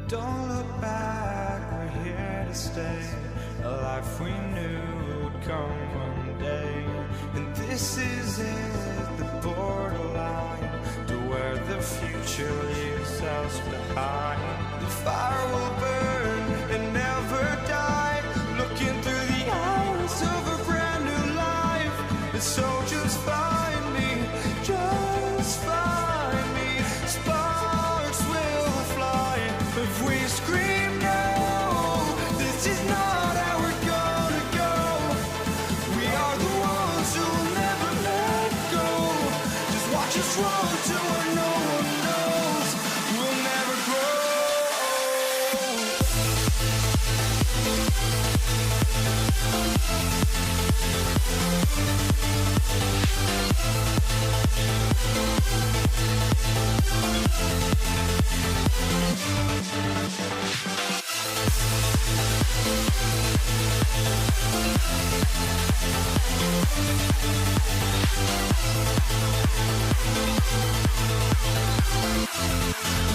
Don't look back, we're here to stay. A life we knew would come one day. And this is it, the borderline to where the future leaves us behind. The fire will burn and never die, looking through the eyes of a brand new life. And so just find me, just find me. Sparks will fly if we scream no. This is not how we're gonna go. We are the ones who will never let go. Just watch us run to where no one knows. We'll never grow.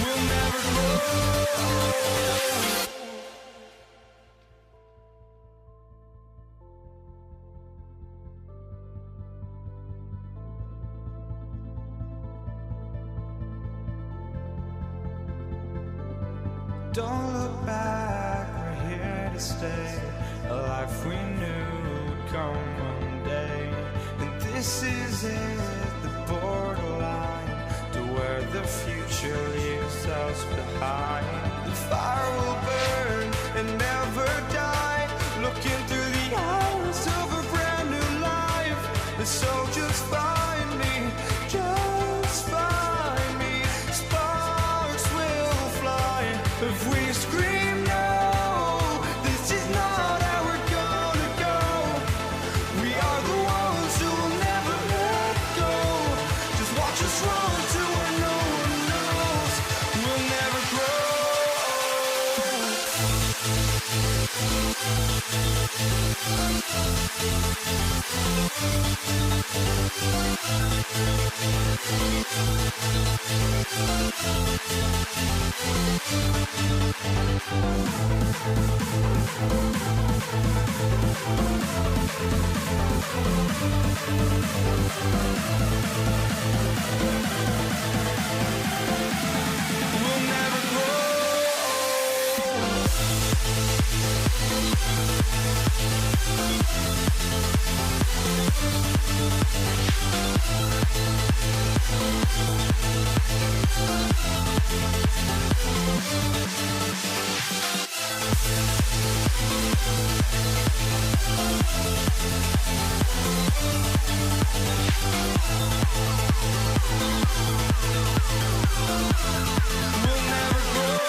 We'll never grow. Don't look back, we're here to stay. A life we knew would come one day. And this is it, the borderline to where the future leaves us behind. The fire will burn and never die, looking through the eyes of a brand new life. And so just find me, just find me. Sparks will fly if we scream no. This is not how we're gonna go. We are the ones who will never let go. Just watch us run to where no one knows. We'll never grow. We'll never grow. We'll never grow.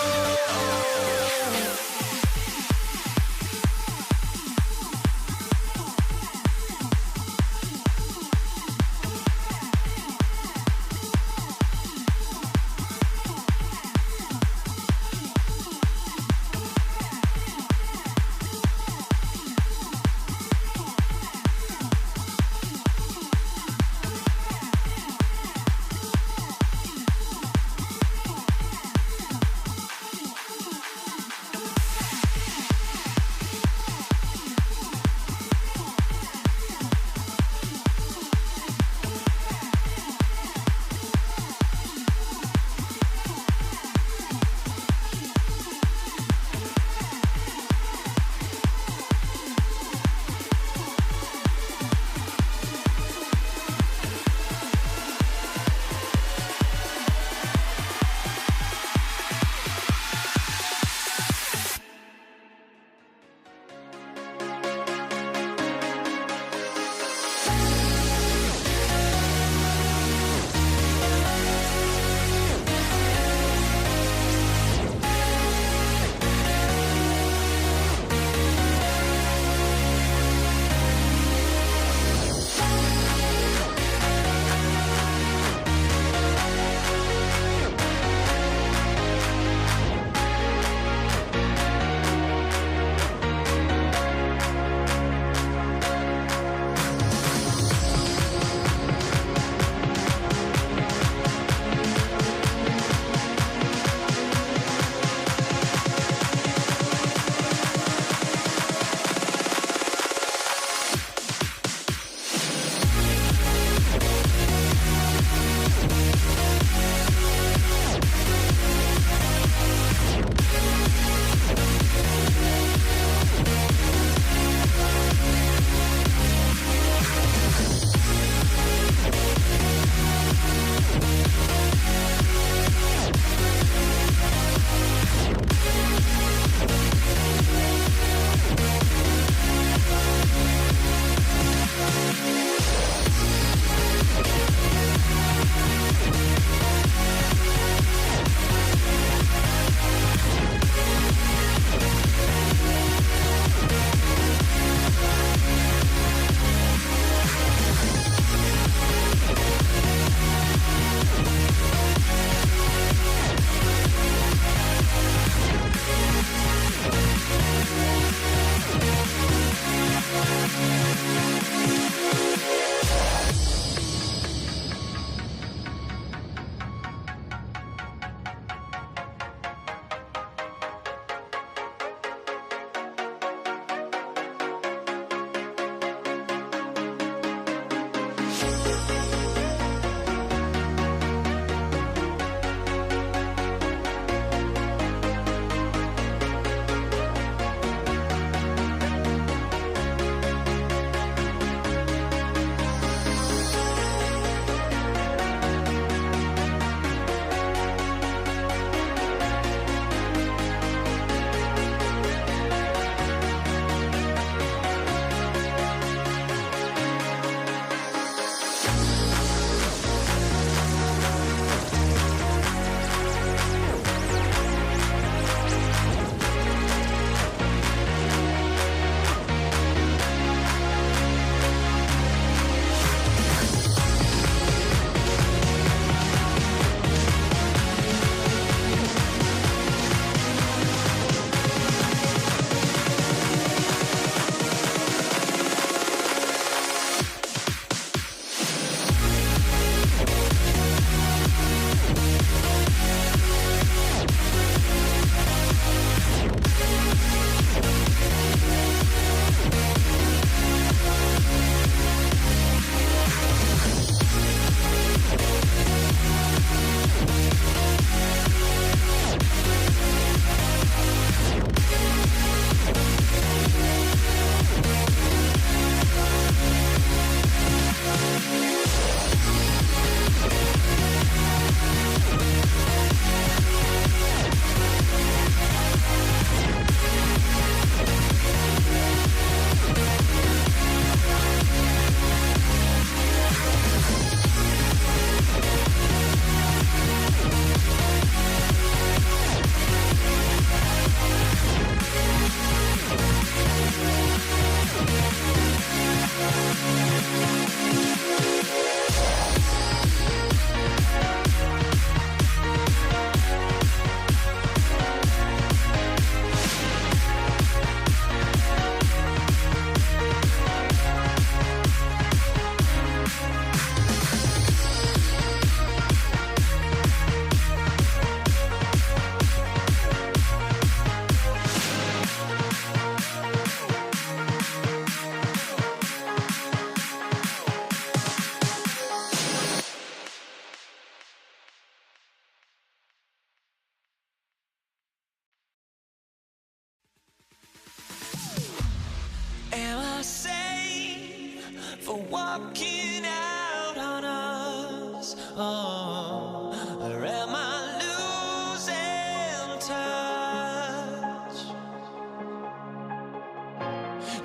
walking out on us? Oh, or am I losing touch?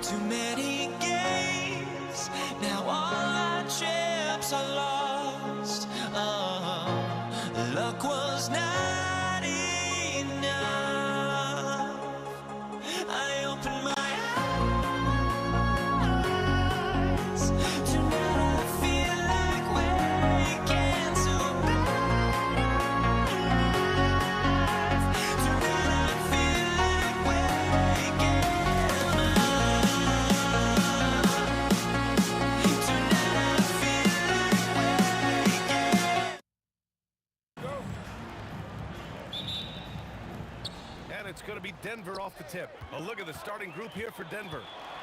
Too many games, now all our chips are lost. Oh, luck was not enough. I opened my eyes. Tonight I feel like waking to life. Tonight I feel like waking up. Tonight I feel like waking. And it's going to be Denver off the tip. A look at the starting group here for Denver.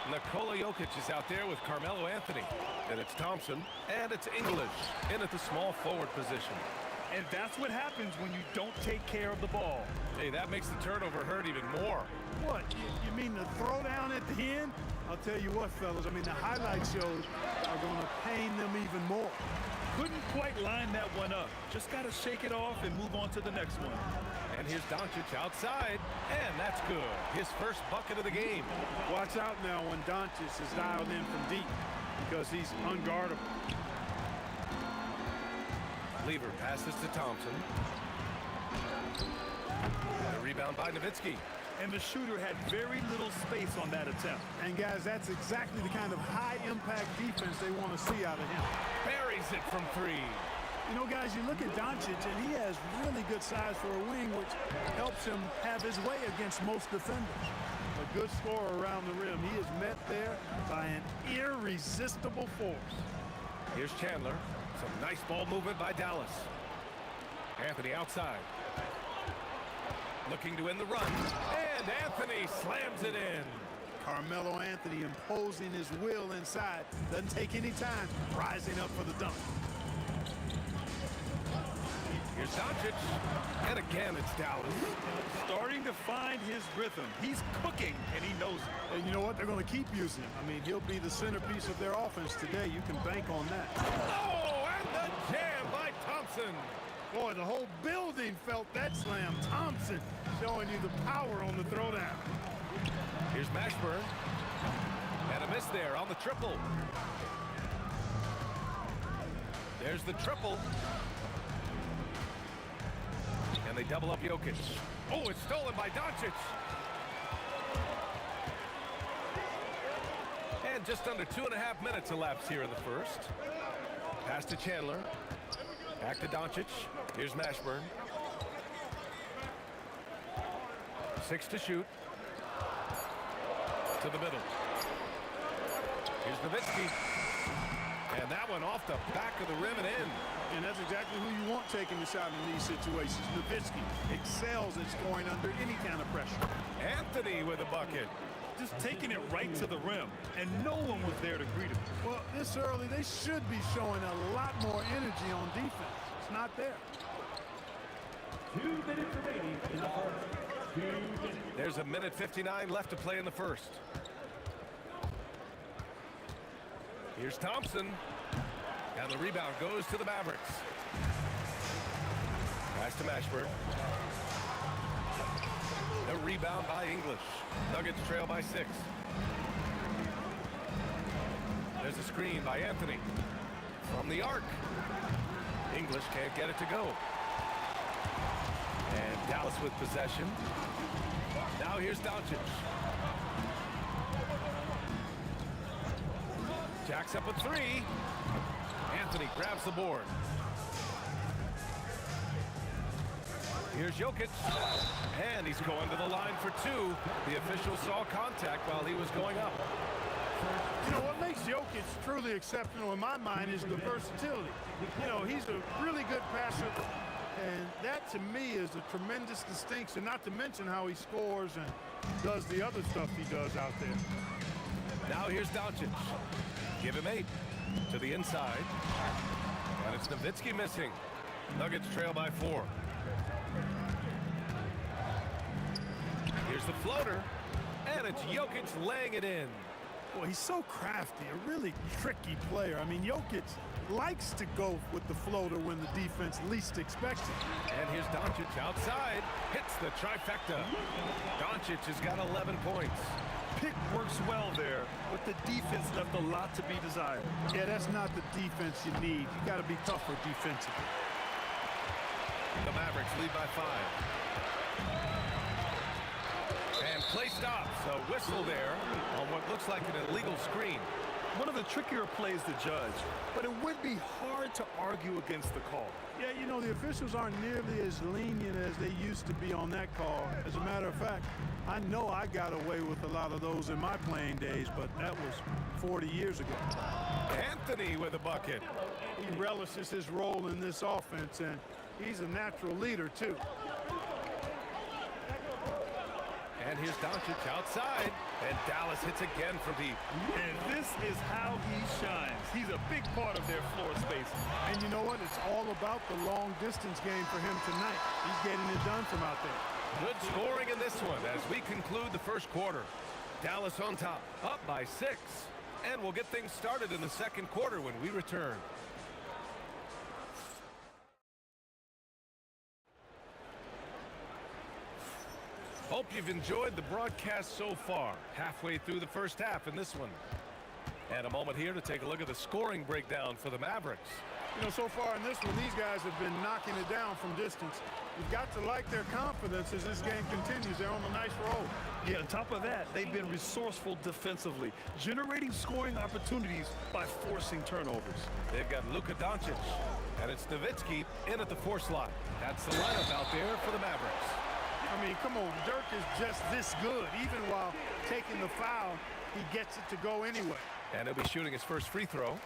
Nikola Jokic is out there with Carmelo Anthony. And it's Thompson. And it's English in at the small forward position. And that's what happens when you don't take care of the ball. Hey, that makes the turnover hurt even more. What? You mean the throwdown at the end? I'll tell you what, fellas. I mean, the highlight shows are going to pain them even more. Couldn't quite line that one up. Just got to shake it off and move on to the next one. And here's Doncic outside. And that's good. His first bucket of the game. Watch out now when Doncic is dialed in from deep because he's unguardable. Lever passes to Thompson. The rebound by Nowitzki. And the shooter had very little space on that attempt. And, guys, that's exactly the kind of high-impact defense they want to see out of him. Buries it from three. You know, guys, you look at Doncic, and he has really good size for a wing, which helps him have his way against most defenders. A good scorer around the rim. He is met there by an irresistible force. Here's Chandler. Some nice ball movement by Dallas. Anthony outside. Looking to end the run. And Anthony slams it in. Carmelo Anthony imposing his will inside. Doesn't take any time. Rising up for the dunk. Here's Doncic. And again, it's Dallas. Starting to find his rhythm. He's cooking, and he knows it. And you know what? They're going to keep using him. I mean, he'll be the centerpiece of their offense today. You can bank on that. Oh, and the jam by Thompson. Boy, the whole building felt that slam. Thompson showing you the power on the throwdown. Here's Mashburn. And a miss there on the triple. There's the triple. And they double up Jokic. Oh, it's stolen by Doncic. And just under 2.5 minutes elapsed here in the first. Pass to Chandler. Back to Doncic. Here's Mashburn. 6 to shoot. To the middle. Here's Nowitzki. And that one off the back of the rim and in. And that's exactly who you want taking the shot in these situations. Nowitzki excels at scoring under any kind of pressure. Anthony with a bucket. Just taking it right to the rim, and no one was there to greet him. Well, this early, they should be showing a lot more energy on defense. It's not there. 2 minutes remaining in the first. 2 minutes. There's 1:59 left to play in the first. Here's Thompson. And the rebound goes to the Mavericks. Pass to Mashburn. The rebound by English. Nuggets trail by 6. There's a screen by Anthony. From the arc. English can't get it to go. And Dallas with possession. Now here's Doncic. Jacks up a 3. Anthony grabs the board. Here's Jokic. And he's going to the line for 2. The official saw contact while he was going up. You know, what makes Jokic truly exceptional in my mind is the versatility. You know, he's a really good passer. And that, to me, is a tremendous distinction, not to mention how he scores and does the other stuff he does out there. Now here's Doncic. Give him 8. To the inside. And it's Nowitzki missing. Nuggets trail by 4. Here's the floater. And it's Jokic laying it in. Well, he's so crafty, a really tricky player. I mean, Jokic likes to go with the floater when the defense least expects it. And here's Doncic outside. Hits the trifecta. Doncic has got 11 points. Pick works well there, but the defense left a lot to be desired. Yeah, that's not the defense you need. You got to be tougher defensively. The Mavericks lead by 5. And play stops. A whistle there on what looks like an illegal screen. One of the trickier plays to judge, but it would be hard to argue against the call. Yeah, you know, the officials aren't nearly as lenient as they used to be on that call. As a matter of fact, I know I got away with a lot of those in my playing days, but that was 40 years ago. Anthony with a bucket. He relishes his role in this offense, and he's a natural leader, too. And here's Doncic outside. And Dallas hits again from deep. And this is how he shines. He's a big part of their floor space. And you know what? It's all about the long distance game for him tonight. He's getting it done from out there. Good scoring in this one as we conclude the first quarter. Dallas on top, up by 6. And we'll get things started in the second quarter when we return. Hope you've enjoyed the broadcast so far. Halfway through the first half in this one. And a moment here to take a look at the scoring breakdown for the Mavericks. You know, so far in this one, these guys have been knocking it down from distance. You've got to like their confidence as this game continues. They're on a nice roll. Yeah, on top of that, they've been resourceful defensively, generating scoring opportunities by forcing turnovers. They've got Luka Doncic, and it's Nowitzki in at the 4 slot. That's the lineup out there for the Mavericks. I mean, come on, Dirk is just this good. Even while taking the foul, he gets it to go anyway. And he'll be shooting his first free throw.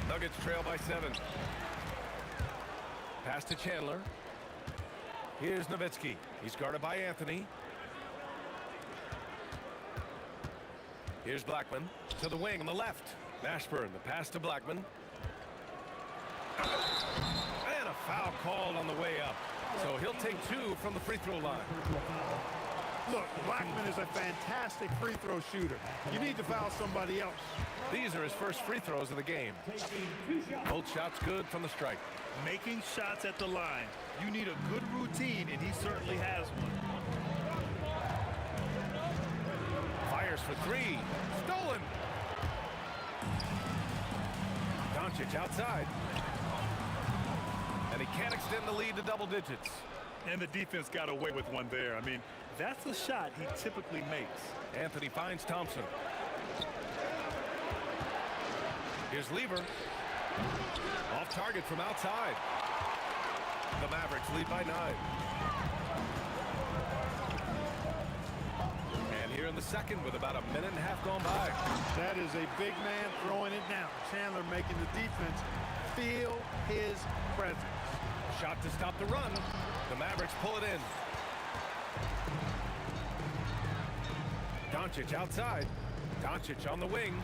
Nuggets trail by 7. Pass to Chandler. Here's Nowitzki. He's guarded by Anthony. Here's Blackman to the wing on the left. Mashburn, the pass to Blackman. And a foul called on the way up. So he'll take 2 from the free throw line. Look, Blackman is a fantastic free throw shooter. You need to foul somebody else. These are his first free throws of the game. Both shots good from the stripe. Making shots at the line. You need a good routine, and he certainly has one. Fires for 3. Stolen. Doncic outside. And he can't extend the lead to double digits. And the defense got away with one there. I mean, that's a shot he typically makes. Anthony finds Thompson. Here's Lever. Off target from outside. The Mavericks lead by 9. And here in the second with about a minute and a half gone by. That is a big man throwing it down. Chandler making the defense feel his presence. Shot to stop the run. The Mavericks pull it in. Doncic outside. Doncic on the wing.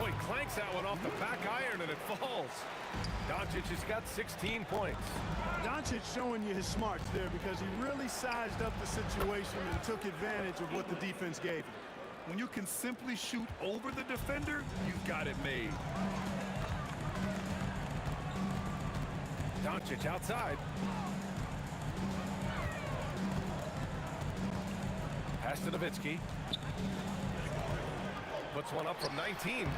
Boy, clanks that one off the back iron and it falls. Doncic has got 16 points. Doncic showing you his smarts there because he really sized up the situation and took advantage of what the defense gave him. When you can simply shoot over the defender, you've got it made. Doncic outside. Pass to Nowitzki. Puts one up from 19.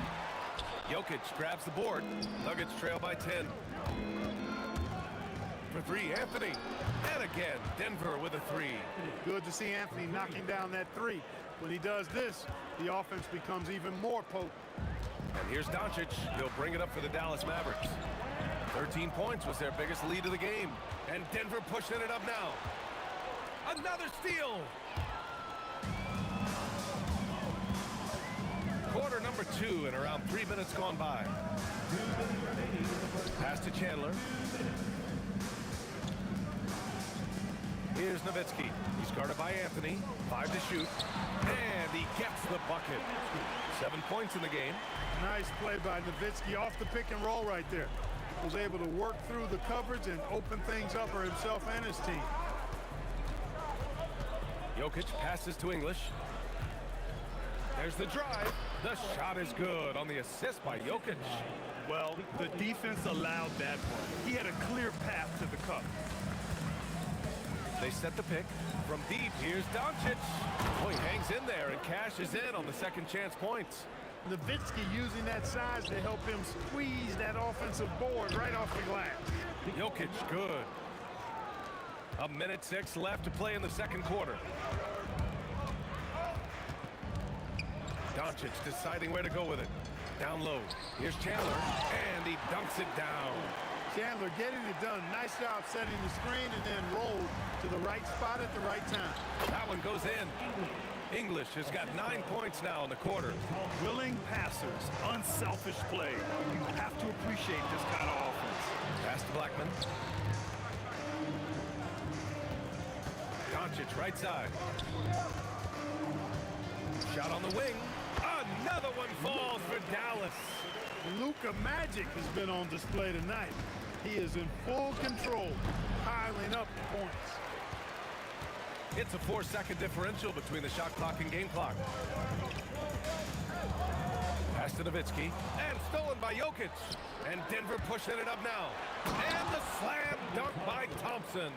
Jokic grabs the board. Nuggets trail by 10. For 3, Anthony. And again, Denver with a 3. Good to see Anthony knocking down that 3. When he does this, the offense becomes even more potent. And here's Doncic. He'll bring it up for the Dallas Mavericks. 13 points was their biggest lead of the game. And Denver pushing it up now. Another steal. Quarter number 2 and around 3 minutes gone by. Pass to Chandler. Here's Nowitzki. He's guarded by Anthony. 5 to shoot. And he gets the bucket. 7 points in the game. Nice play by Nowitzki off the pick and roll right there. Was able to work through the coverage and open things up for himself and his team. Jokic passes to English. There's the drive. The shot is good on the assist by Jokic. Well, the defense allowed that one. He had a clear path to the cup. They set the pick. From deep, here's Doncic. Oh, he hangs in there and cashes in on the second chance points. Nowitzki using that size to help him squeeze that offensive board right off the glass. Jokic, good. 1:06 left to play in the second quarter. Doncic deciding where to go with it. Down low. Here's Chandler, and he dunks it down. Chandler getting it done. Nice job setting the screen and then rolled to the right spot at the right time. That one goes in. English has got 9 points now in the quarter. Willing passers, unselfish play. You have to appreciate this kind of offense. Pass to Blackman. Doncic, right side. Shot on the wing. Another one falls for Dallas. Luka Magic has been on display tonight. He is in full control, piling up points. It's a 4-second differential between the shot clock and game clock. Pass to Nowitzki, and stolen by Jokic. And Denver pushing it up now. And the slam dunk by Thompson.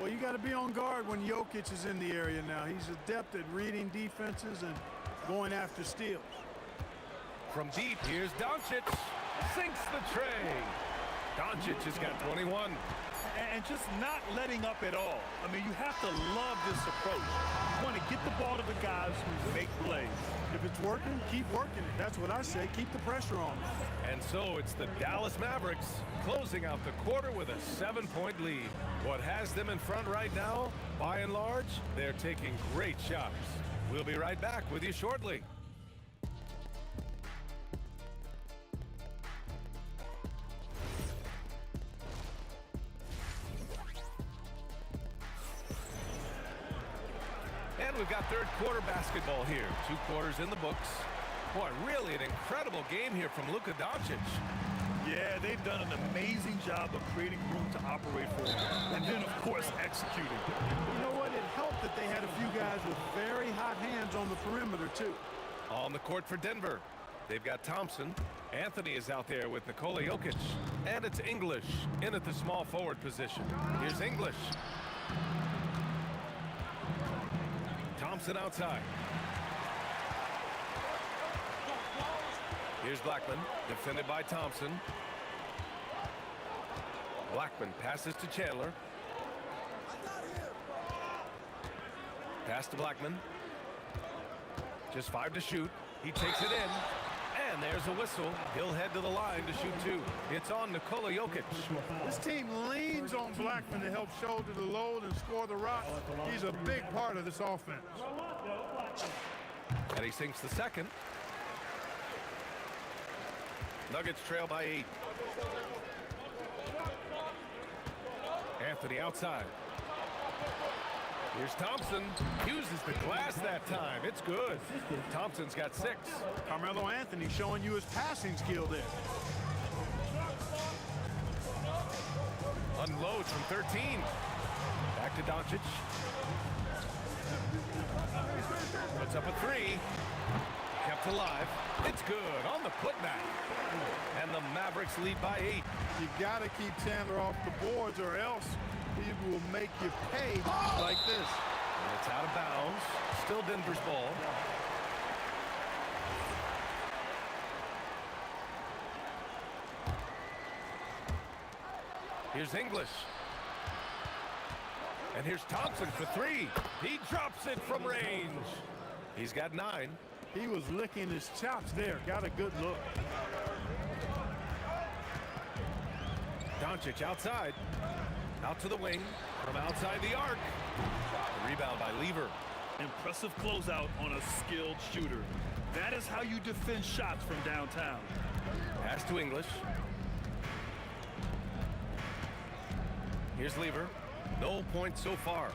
Well, you got to be on guard when Jokic is in the area now. He's adept at reading defenses and going after steals. From deep, here's Doncic. Sinks the tray. Doncic has got 21. And just not letting up at all. I mean, you have to love this approach. You want to get the ball to the guys who make plays. If it's working, keep working it. That's what I say. Keep the pressure on. And so it's the Dallas Mavericks closing out the quarter with a 7-point lead. What has them in front right now, by and large, they're taking great shots. We'll be right back with you shortly. And we've got third quarter basketball here. 2 quarters in the books. Boy, really an incredible game here from Luka Doncic. Yeah, they've done an amazing job of creating room to operate for him. And then, of course, executing. You know what? It helped that they had a few guys with very hot hands on the perimeter, too. On the court for Denver, they've got Thompson. Anthony is out there with Nikola Jokic. And it's English in at the small forward position. Here's English. Thompson outside. Here's Blackman, defended by Thompson. Blackman passes to Chandler. Pass to Blackman. Just 5 to shoot. He takes it in. And there's a whistle. He'll head to the line to shoot 2. It's on Nikola Jokic. This team leans on Blackman to help shoulder the load and score the rock. He's a big part of this offense. And he sinks the second. Nuggets trail by 8. Anthony outside. Here's Thompson. Uses the glass that time. It's good. Thompson's got 6. Carmelo Anthony showing you his passing skill there. Unloads from 13. Back to Doncic. Puts up a 3. Kept alive. It's good on the putback. And the Mavericks lead by 8. You got to keep Chandler off the boards or else he will make you pay like this. And it's out of bounds. Still Denver's ball. Here's English. And here's Thompson for 3. He drops it from range. He's got 9. He was licking his chops there. Got a good look. Doncic outside. Out to the wing. From outside the arc. Rebound by Lever. Impressive closeout on a skilled shooter. That is how you defend shots from downtown. Pass to English. Here's Lever. No points so far.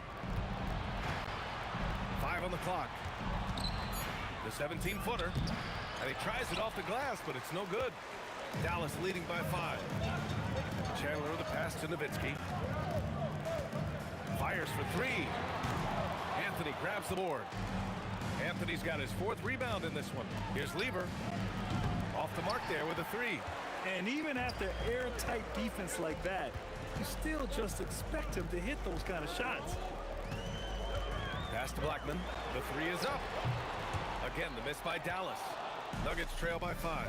5 on the clock. The 17-footer. And he tries it off the glass, but it's no good. Dallas leading by 5. Chandler with the pass to Nowitzki. Fires for 3. Anthony grabs the board. Anthony's got his 4th rebound in this one. Here's Lever. Off the mark there with a 3. And even after airtight defense like that, you still just expect him to hit those kind of shots. Pass to Blackman. The 3 is up. Again, the miss by Dallas. Nuggets trail by 5.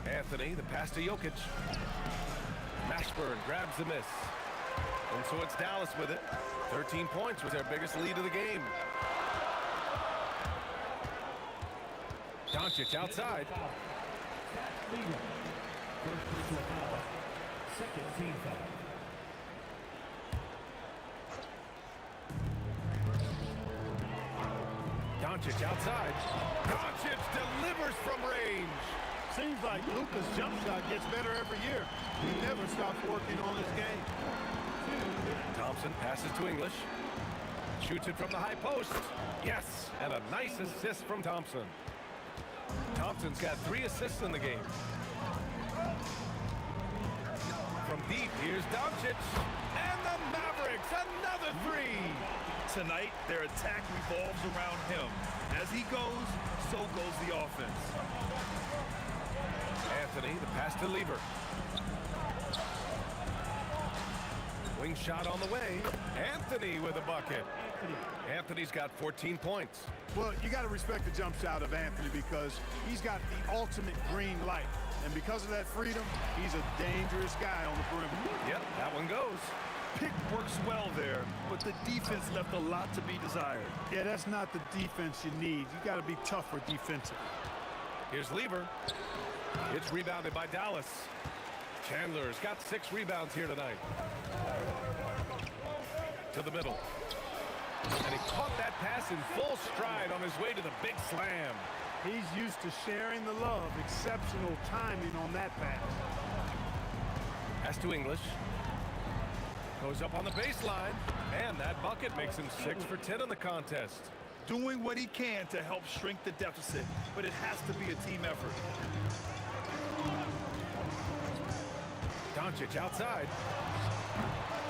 Anthony, the pass to Jokic. Mashburn grabs the miss. And so it's Dallas with it. 13 points was their biggest lead of the game. Doncic outside. Doncic outside. Doncic delivers from range. Seems like Luka's jump shot gets better every year. He never stops working on his game. Thompson passes to English. Shoots it from the high post. Yes, and a nice assist from Thompson. Thompson's got 3 assists in the game. From deep, here's Doncic. And the Mavericks, another 3. Tonight, their attack revolves around him. As he goes, so goes the offense. Anthony, the pass to Lever. Wing shot on the way. Anthony with a bucket. Anthony's got 14 points. Well, you got to respect the jump shot of Anthony because he's got the ultimate green light. And because of that freedom, he's a dangerous guy on the perimeter. Yep, that one goes. Pick works well there, but the defense left a lot to be desired. Yeah, that's not the defense you need. You got to be tougher defensively. Here's Lever. It's rebounded by Dallas. Chandler's got 6 rebounds here tonight. To the middle. And he caught that pass in full stride on his way to the big slam. He's used to sharing the love. Exceptional timing on that pass. Pass to English. Goes up on the baseline. And that bucket makes him 6 for 10 in the contest. Doing what he can to help shrink the deficit, but it has to be a team effort. Doncic outside.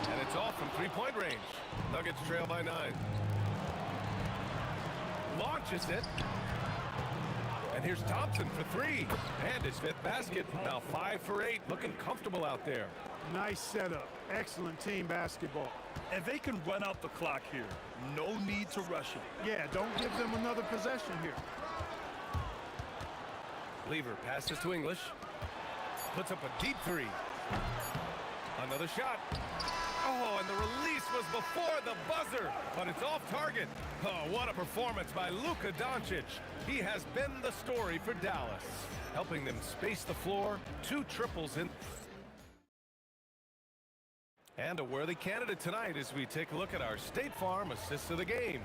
And it's off from 3-point range. Nuggets trail by 9. Launches it. And here's Thompson for 3. And his 5th basket. Now 5 for 8. Looking comfortable out there. Nice setup. Excellent team basketball. And they can run out the clock here. No need to rush it. Yeah, don't give them another possession here. Lever passes to English. Puts up a deep 3. Another shot. Oh, and the release was before the buzzer, but it's off target. Oh, what a performance by Luka Doncic. He has been the story for Dallas, helping them space the floor, 2 triples in. And a worthy candidate tonight as we take a look at our State Farm assists of the game.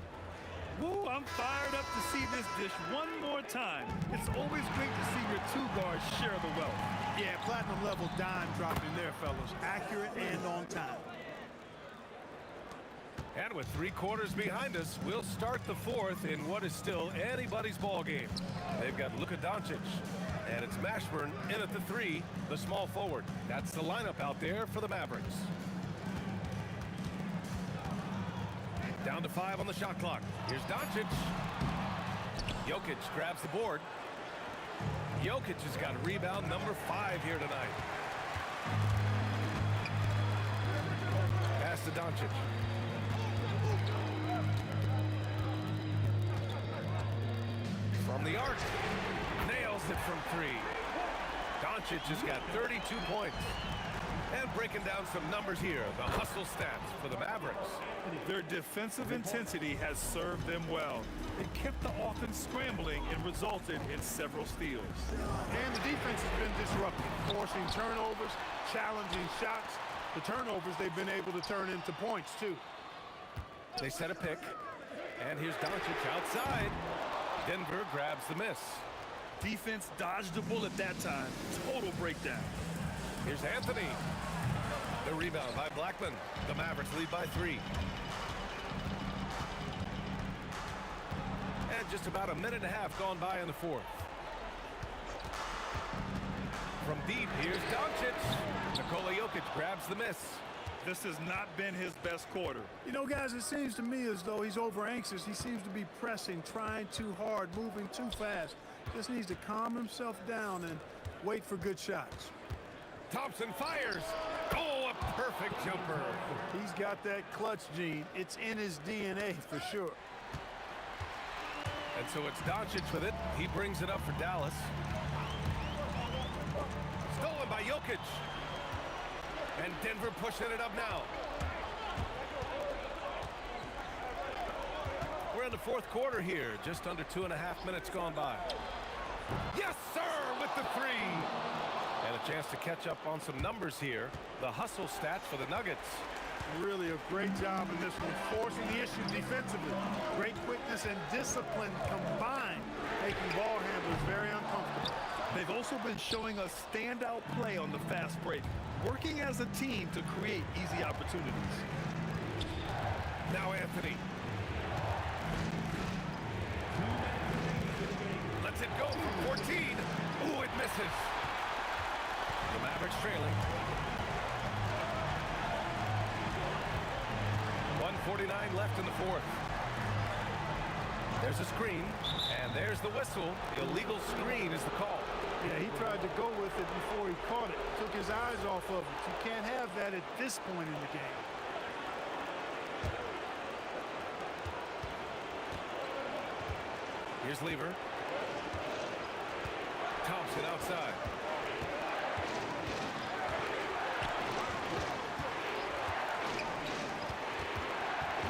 Woo, I'm fired up to see this dish one more time. It's always great to see your 2 guards share the wealth. Yeah, platinum level dime dropping there, fellas. Accurate and on time. And with 3 quarters behind us, we'll start the 4th in what is still anybody's ball game. They've got Luka Doncic, and it's Mashburn in at the 3, the small forward. That's the lineup out there for the Mavericks. Down to 5 on the shot clock. Here's Doncic. Jokic grabs the board. Jokic has got rebound number 5 here tonight. Pass to Doncic. From the arc. Nails it from 3. Doncic has got 32 points. And breaking down some numbers here, the hustle stats for the Mavericks. Their defensive intensity has served them well. It kept the offense scrambling and resulted in several steals. And the defense has been disruptive, forcing turnovers, challenging shots. The turnovers they've been able to turn into points, too. They set a pick. And here's Doncic outside. Denver grabs the miss. Defense dodged the bullet that time. Total breakdown. Here's Anthony. The rebound by Blackman. The Mavericks lead by 3. And just about a minute and a half gone by in the 4th. From deep, here's Doncic. Nikola Jokic grabs the miss. This has not been his best quarter. You know, guys, it seems to me as though he's over anxious. He seems to be pressing, trying too hard, moving too fast. Just needs to calm himself down and wait for good shots. Thompson fires. Oh, a perfect jumper. He's got that clutch gene. It's in his DNA for sure. And so it's Doncic with it. He brings it up for Dallas. Stolen by Jokic. And Denver pushing it up now. We're in the fourth quarter here. Just under 2.5 minutes gone by. Yes, sir, with the three. And a chance to catch up on some numbers here. The hustle stats for the Nuggets. Really a great job in this one, forcing the issue defensively. Great quickness and discipline combined, making ball handlers very uncomfortable. They've also been showing a standout play on the fast break, working as a team to create easy opportunities. Now Anthony. Lets it go from 14. Ooh, it misses. The Mavericks trailing. 1:49 left in the fourth. There's a screen, and there's the whistle. The illegal screen is the call. Yeah, he tried to go with it before he caught it. Took his eyes off of it. You can't have that at this point in the game. Here's Lever. Thompson outside.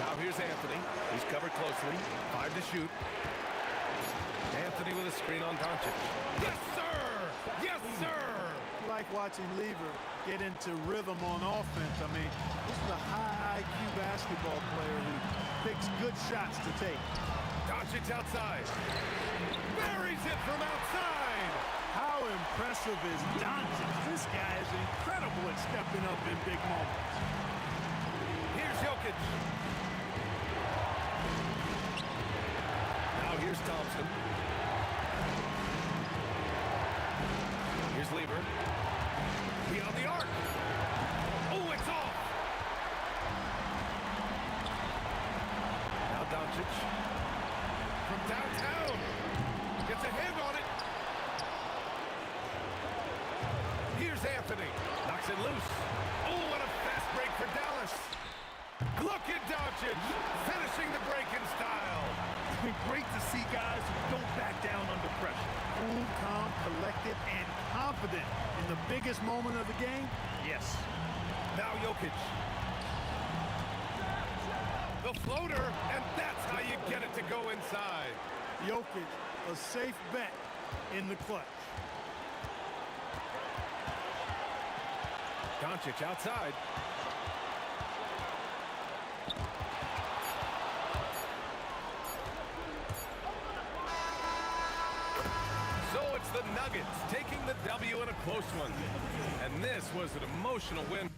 Now here's Anthony. He's covered closely. 5 to shoot. Anthony with a screen on Doncic. Yes, sir! Yes, sir! I like watching Lever get into rhythm on offense. I mean, this is a high IQ basketball player who picks good shots to take. Doncic outside. Buries it from outside. How impressive is Doncic? This guy is incredible at stepping up in big moments. Here's Jokic. Now here's Thompson. Here's Lever. Beyond the arc. Oh, it's off. Now Doncic. From downtown. Gets a hand on it. Here's Anthony. Knocks it loose. Oh, what a fast break for Dallas. Look at Doncic finishing the break in style. It's been great to see guys who don't back down under pressure. Cool, calm, collected, and confident in the biggest moment of the game. Yes. Now Jokic. The floater, and that's how you get it to go inside. Jokic, a safe bet in the clutch. Doncic outside. So it's the Nuggets taking the W in a close one. And this was an emotional win.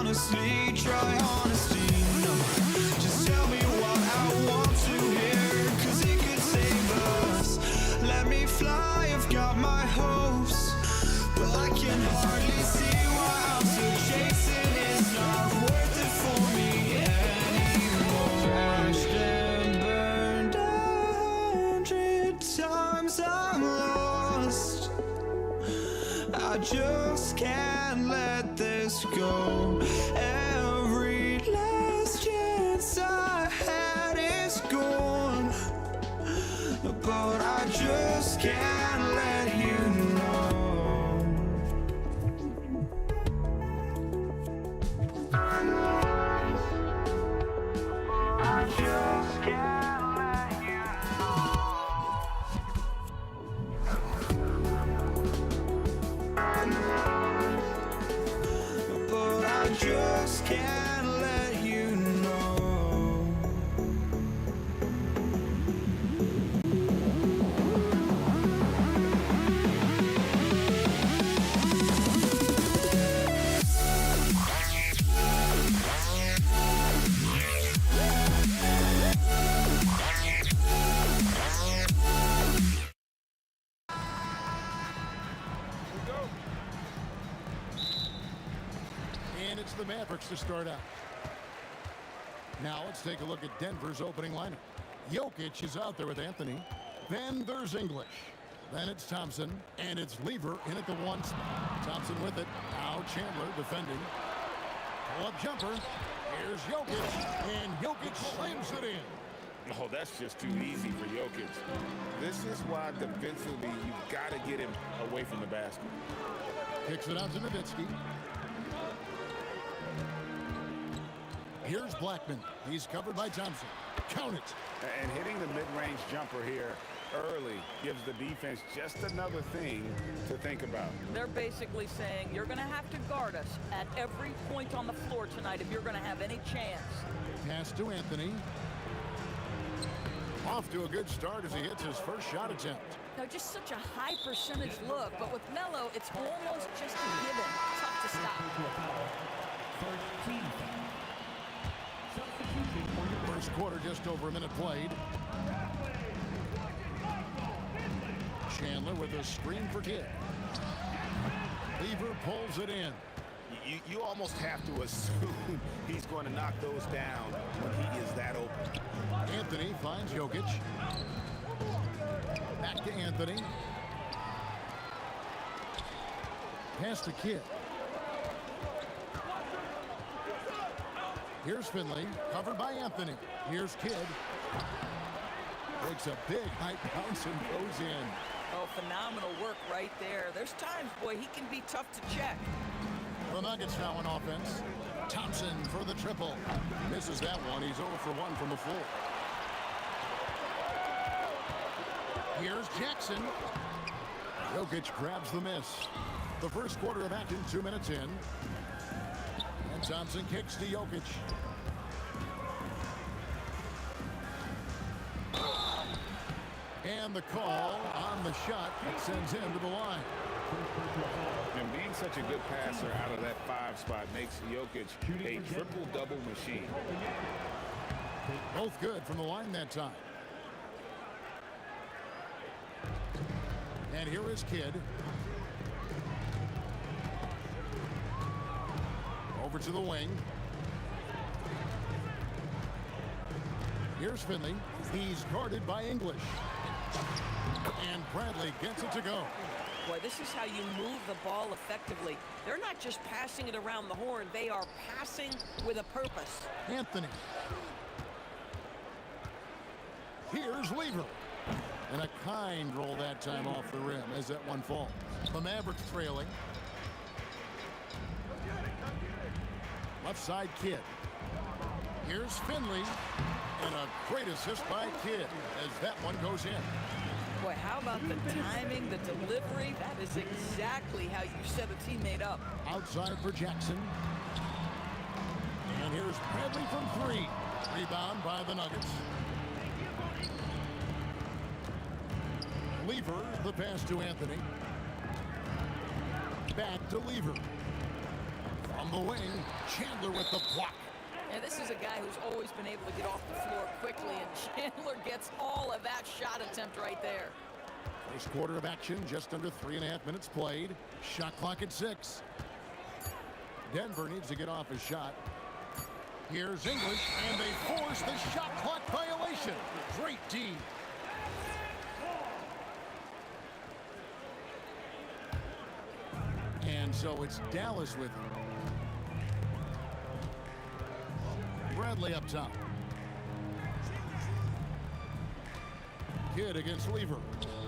honestly, try honesty. No, just tell me what I want to hear, 'cause it could save us. Let me fly, I've got my hopes, but I can hardly see why I'm still chasing. It's not worth it for me anymore. Crashed and burned 100 times, I'm lost. I just can't let this go. Every last chance I had is gone, but I just can't let you know. I just can't let you know. But I just can't let you know. And it's the Mavericks to start out. Now let's take a look at Denver's opening lineup. Jokic is out there with Anthony. Then there's English. Then it's Thompson. And it's Lever in at the 1 spot. Thompson with it. Now Chandler defending. Pull-up jumper. Here's Jokic. And Jokic slams it in. Oh, that's just too easy for Jokic. This is why defensively you've got to get him away from the basket. Kicks it out to Nowitzki. Here's Blackman. He's covered by Thompson. Count it. And hitting the mid-range jumper here early gives the defense just another thing to think about. They're basically saying you're going to have to guard us at every point on the floor tonight if you're going to have any chance. Pass to Anthony. Off to a good start as he hits his first shot attempt. Now, just such a high percentage look, but with Melo, it's almost just a given. Tough to stop. First quarter, just over a minute played. Chandler with a screen for Kidd. Lever pulls it in. You almost have to assume he's going to knock those down when he is that open. Anthony finds Jokic. Back to Anthony. Pass to Kidd. Here's Finley, covered by Anthony. Here's Kidd. Takes a big high bounce and goes in. Oh, phenomenal work right there. There's times, boy, he can be tough to check. The Nuggets now on offense. Thompson for the triple. Misses that one. He's 0 for 1 from the floor. Here's Jackson. Jokic grabs the miss. The first quarter of action, 2 minutes in. And Thompson kicks to Jokic. And the call on the shot that sends him to the line. And being such a good passer out of that 5 spot makes Jokic a triple-double machine. Both good from the line that time. And here is Kidd. Over to the wing. Here's Finley. He's guarded by English. And Bradley gets it to go. Boy, this is how you move the ball effectively. They're not just passing it around the horn. They are passing with a purpose. Anthony. Here's Lever. And a kind roll that time off the rim as that one falls. The Mavericks trailing. Left side Kidd. Here's Finley. And a great assist by Kidd as that one goes in. Boy, how about the timing, the delivery? That is exactly how you set a teammate up. Outside for Jackson. And here's Bradley from 3. Rebound by the Nuggets. Lever, the pass to Anthony. Back to Lever. From the wing. Chandler with the block. And this is a guy who's always been able to get off the floor quickly, and Chandler gets all of that shot attempt right there. First quarter of action, just under 3.5 minutes played. Shot clock at 6. Denver needs to get off his shot. Here's English, and they force the shot clock violation. Great D. And so it's Dallas with him. Bradley up top. Kidd against Lever.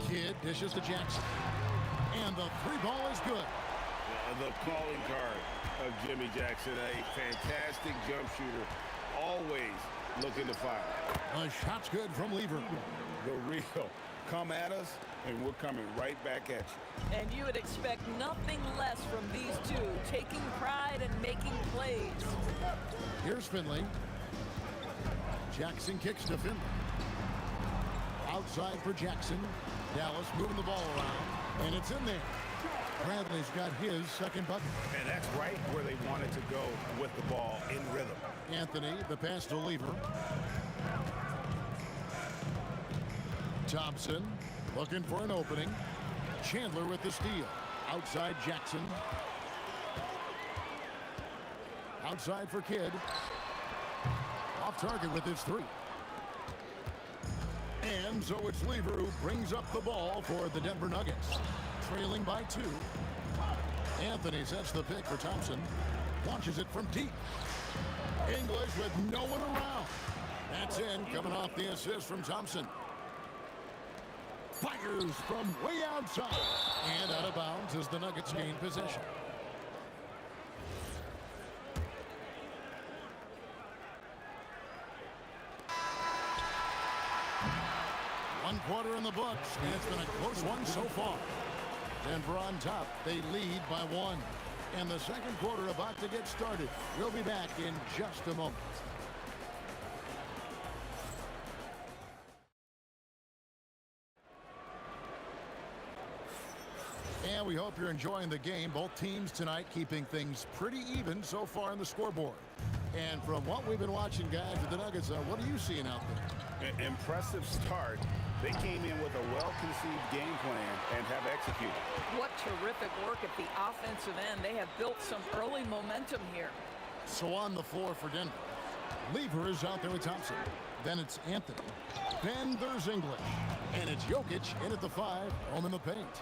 Kidd dishes to Jackson. And the 3 ball is good. The calling card of Jimmy Jackson, a fantastic jump shooter, always looking to fire. The shot's good from Lever. The real. Come at us, and we're coming right back at you. And you would expect nothing less from these two, taking pride and making plays. Here's Finley. Jackson kicks to Finley. Outside for Jackson. Dallas moving the ball around, and it's in there. Bradley's got his second bucket. And that's right where they wanted to go with the ball in rhythm. Anthony, the pass to Lever. Thompson looking for an opening. Chandler with the steal. Outside Jackson. Outside for Kidd. Off target with his 3. And so it's Lever who brings up the ball for the Denver Nuggets. Trailing by 2. Anthony sets the pick for Thompson. Launches it from deep. English with no one around. That's in, coming off the assist from Thompson. Fires from way outside. And out of bounds as the Nuggets gain possession. One quarter in the books, and it's been a close one so far. Denver on top. They lead by 1. And the second quarter about to get started. We'll be back in just a moment. And we hope you're enjoying the game. Both teams tonight keeping things pretty even so far in the scoreboard. And from what we've been watching, guys, with the Nuggets, what are you seeing out there? An impressive start. They came in with a well-conceived game plan and have executed. What terrific work at the offensive end. They have built some early momentum here. So on the floor for Denver. Lever is out there with Thompson. Then it's Anthony. Then there's English. And it's Jokic in at the 5, home in the paint.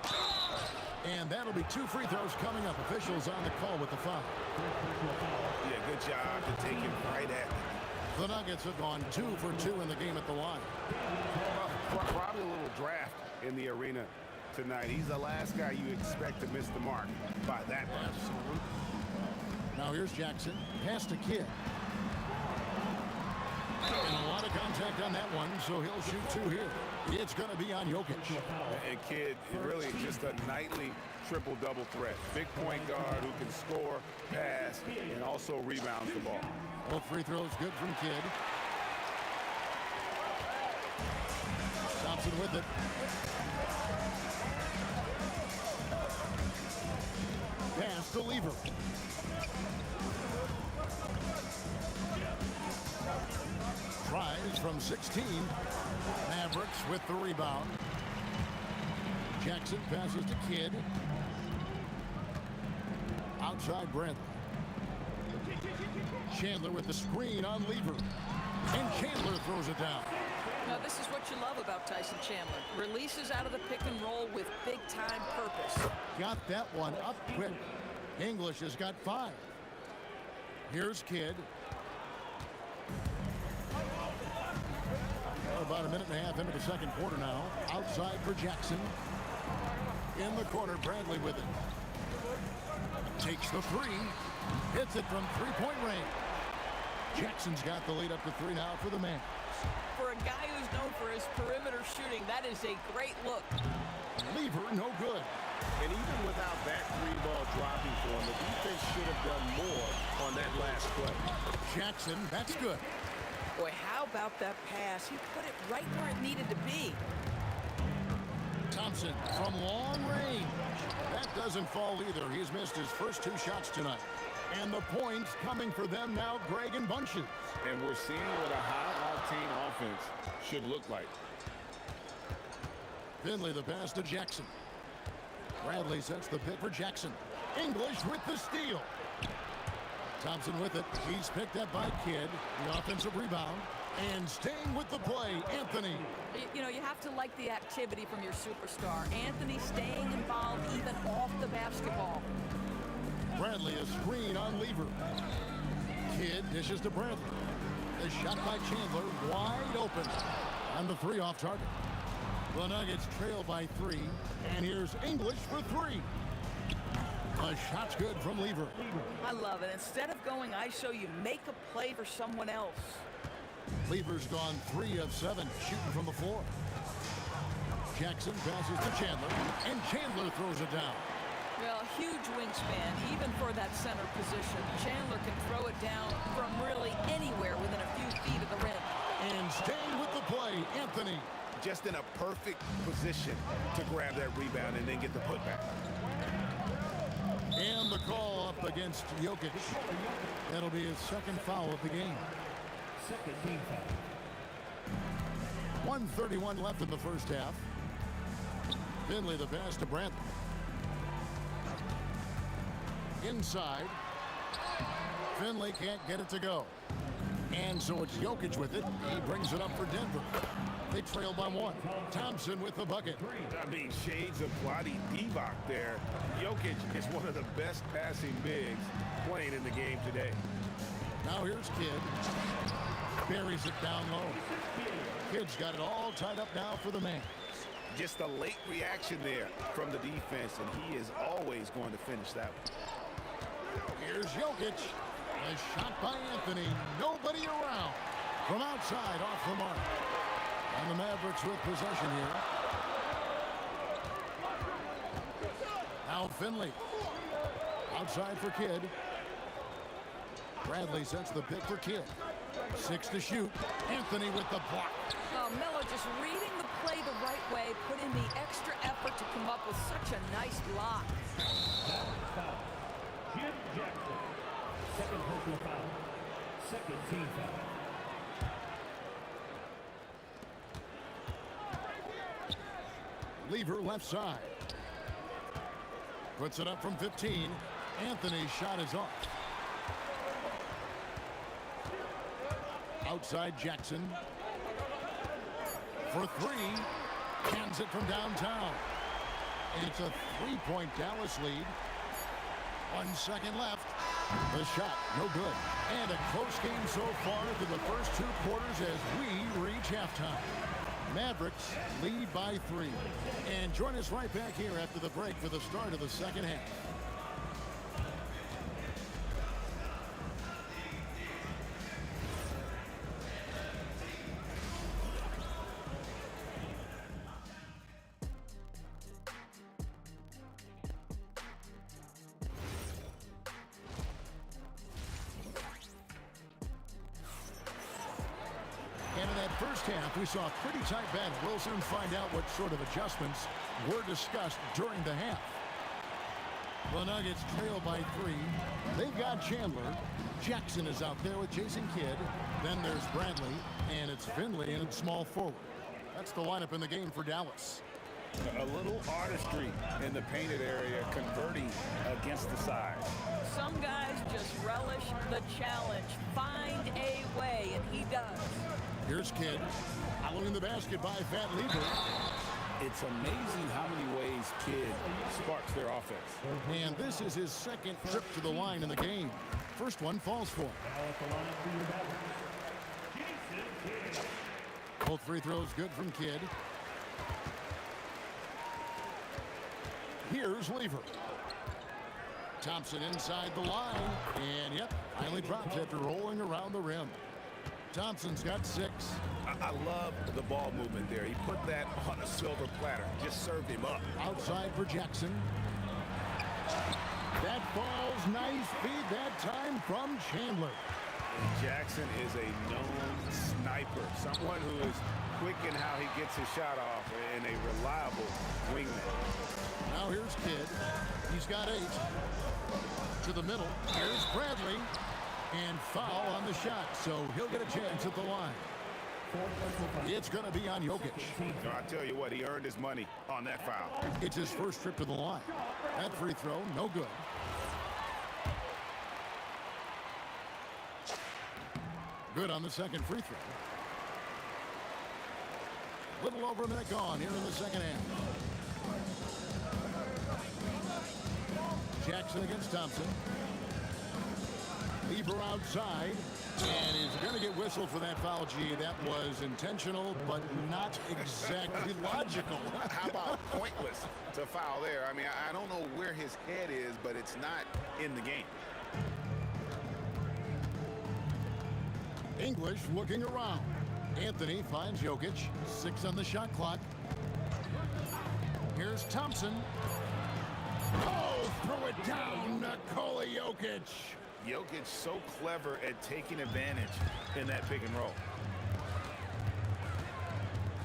And that'll be 2 free throws coming up. Officials on the call with the foul. Yeah, good job to take him right at him. The Nuggets have gone 2 for 2 in the game at the line. Probably a little draft in the arena tonight. He's the last guy you expect to miss the mark by that much. Now here's Jackson. Pass to Kidd. And a lot of contact on that one, so he'll shoot 2 here. It's going to be on Jokic. And Kidd, really just a nightly triple-double threat. Big point guard who can score, pass, and also rebounds the ball. Both free throws good from Kidd. Thompson with it. Pass to Lever. Tries from 16. Mavericks with the rebound. Jackson passes to Kidd. Outside Bradley. Chandler with the screen on Lever. And Chandler throws it down. Now, this is what you love about Tyson Chandler. Releases out of the pick and roll with big-time purpose. Got that one up quick. English has got 5. Here's Kidd. About a minute and a half into the second quarter now. Outside for Jackson. In the corner, Bradley with it. Takes the 3. Hits it from 3-point range. Jackson's got the lead up to 3 now for the man. For a guy who's known for his perimeter shooting, that is a great look. Lever, no good. And even without that 3-ball dropping for him, the defense should have done more on that last play. Jackson, that's good. Boy, how about that pass? He put it right where it needed to be. Thompson from long range. That doesn't fall either. He's missed his first 2 shots tonight. And the points coming for them now, Greg, in bunches. And we're seeing what a high-octane offense should look like. Finley the pass to Jackson. Bradley sets the pick for Jackson. English with the steal. Thompson with it. He's picked up by Kidd. The offensive rebound. And staying with the play, Anthony. You know, you have to like the activity from your superstar. Anthony staying involved even off the basketball. Bradley a screen on Lever. Kidd dishes to Bradley. The shot by Chandler wide open. On the three off target. The Nuggets trail by 3. And here's English for 3. The shot's good from Lever. I love it. Instead of going ISO, you make a play for someone else. Lever's gone 3 of 7 shooting from the floor. Jackson passes to Chandler, and Chandler throws it down. Well, huge wingspan, even for that center position. Chandler can throw it down from really anywhere within a few feet of the rim. And staying with the play, Anthony. Just in a perfect position to grab that rebound and then get the putback. And the call up against Jokic. That'll be his second foul of the game. Second team foul. 1:31 left in the first half. Finley the pass to Bradley. Inside. Finley can't get it to go. And so it's Jokic with it. He brings it up for Denver. They trail by 1. Thompson with the bucket. I mean, shades of Vlade Divac there. Jokic is one of the best passing bigs playing in the game today. Now here's Kidd. Buries it down low. Kidd's got it all tied up now for the man. Just a late reaction there from the defense, and he is always going to finish that one. Here's Jokic. A shot by Anthony. Nobody around. From outside, off the mark. And the Mavericks with possession here. Now Finley. Outside for Kidd. Bradley sets the pick for Kidd. 6 to shoot. Anthony with the block. Oh, Melo just reading the play the right way, put in the extra effort to come up with such a nice block. Foul. Jim Jackson. Second personal foul. Second team foul. Lever left side. Puts it up from 15. Anthony's shot is off. Outside Jackson. For 3. Hands it from downtown. It's a 3-point Dallas lead. 1 second left. The shot, no good. And a close game so far through the first 2 quarters as we reach halftime. Mavericks lead by 3. And join us right back here after the break for the start of the second half. And in that first half, we saw a pretty tight battle. We'll soon find out what sort of adjustments were discussed during the half. The Nuggets trail by 3. They've got Chandler. Jackson is out there with Jason Kidd. Then there's Bradley, and it's Finley in small forward. That's the lineup in the game for Dallas. A little artistry in the painted area, converting against the size. Some guys just relish the challenge. Find a way, and he does. Here's Kidd. Following the basket by Fat Lever. It's amazing how many ways Kidd sparks their offense. And this is his second trip to the line in the game. First one falls for him. Both free throws good from Kidd. Here's Lever. Thompson inside the line. And, yep, finally drops after rolling around the rim. Thompson's got 6. I love the ball movement there. He put that on a silver platter. Just served him up. Outside for Jackson. That falls nice feed that time from Chandler. Jackson is a known sniper. Someone who is quick in how he gets his shot off and a reliable wingman. Now here's Kidd. He's got 8. To the middle. Here's Bradley. And foul on the shot, so he'll get a chance at the line. It's going to be on Jokic. I tell you what, he earned his money on that foul. It's his first trip to the line. That free throw, no good. Good on the second free throw. Little over a minute gone here in the second half. Jackson against Thompson. Lever outside, and is going to get whistled for that foul. Gee, that was intentional, but not exactly logical. How about pointless to foul there? I mean, I don't know where his head is, but it's not in the game. English looking around. Anthony finds Jokic. 6 on the shot clock. Here's Thompson. Oh, throw it down, Nikola Jokic. Jokic so clever at taking advantage in that pick and roll.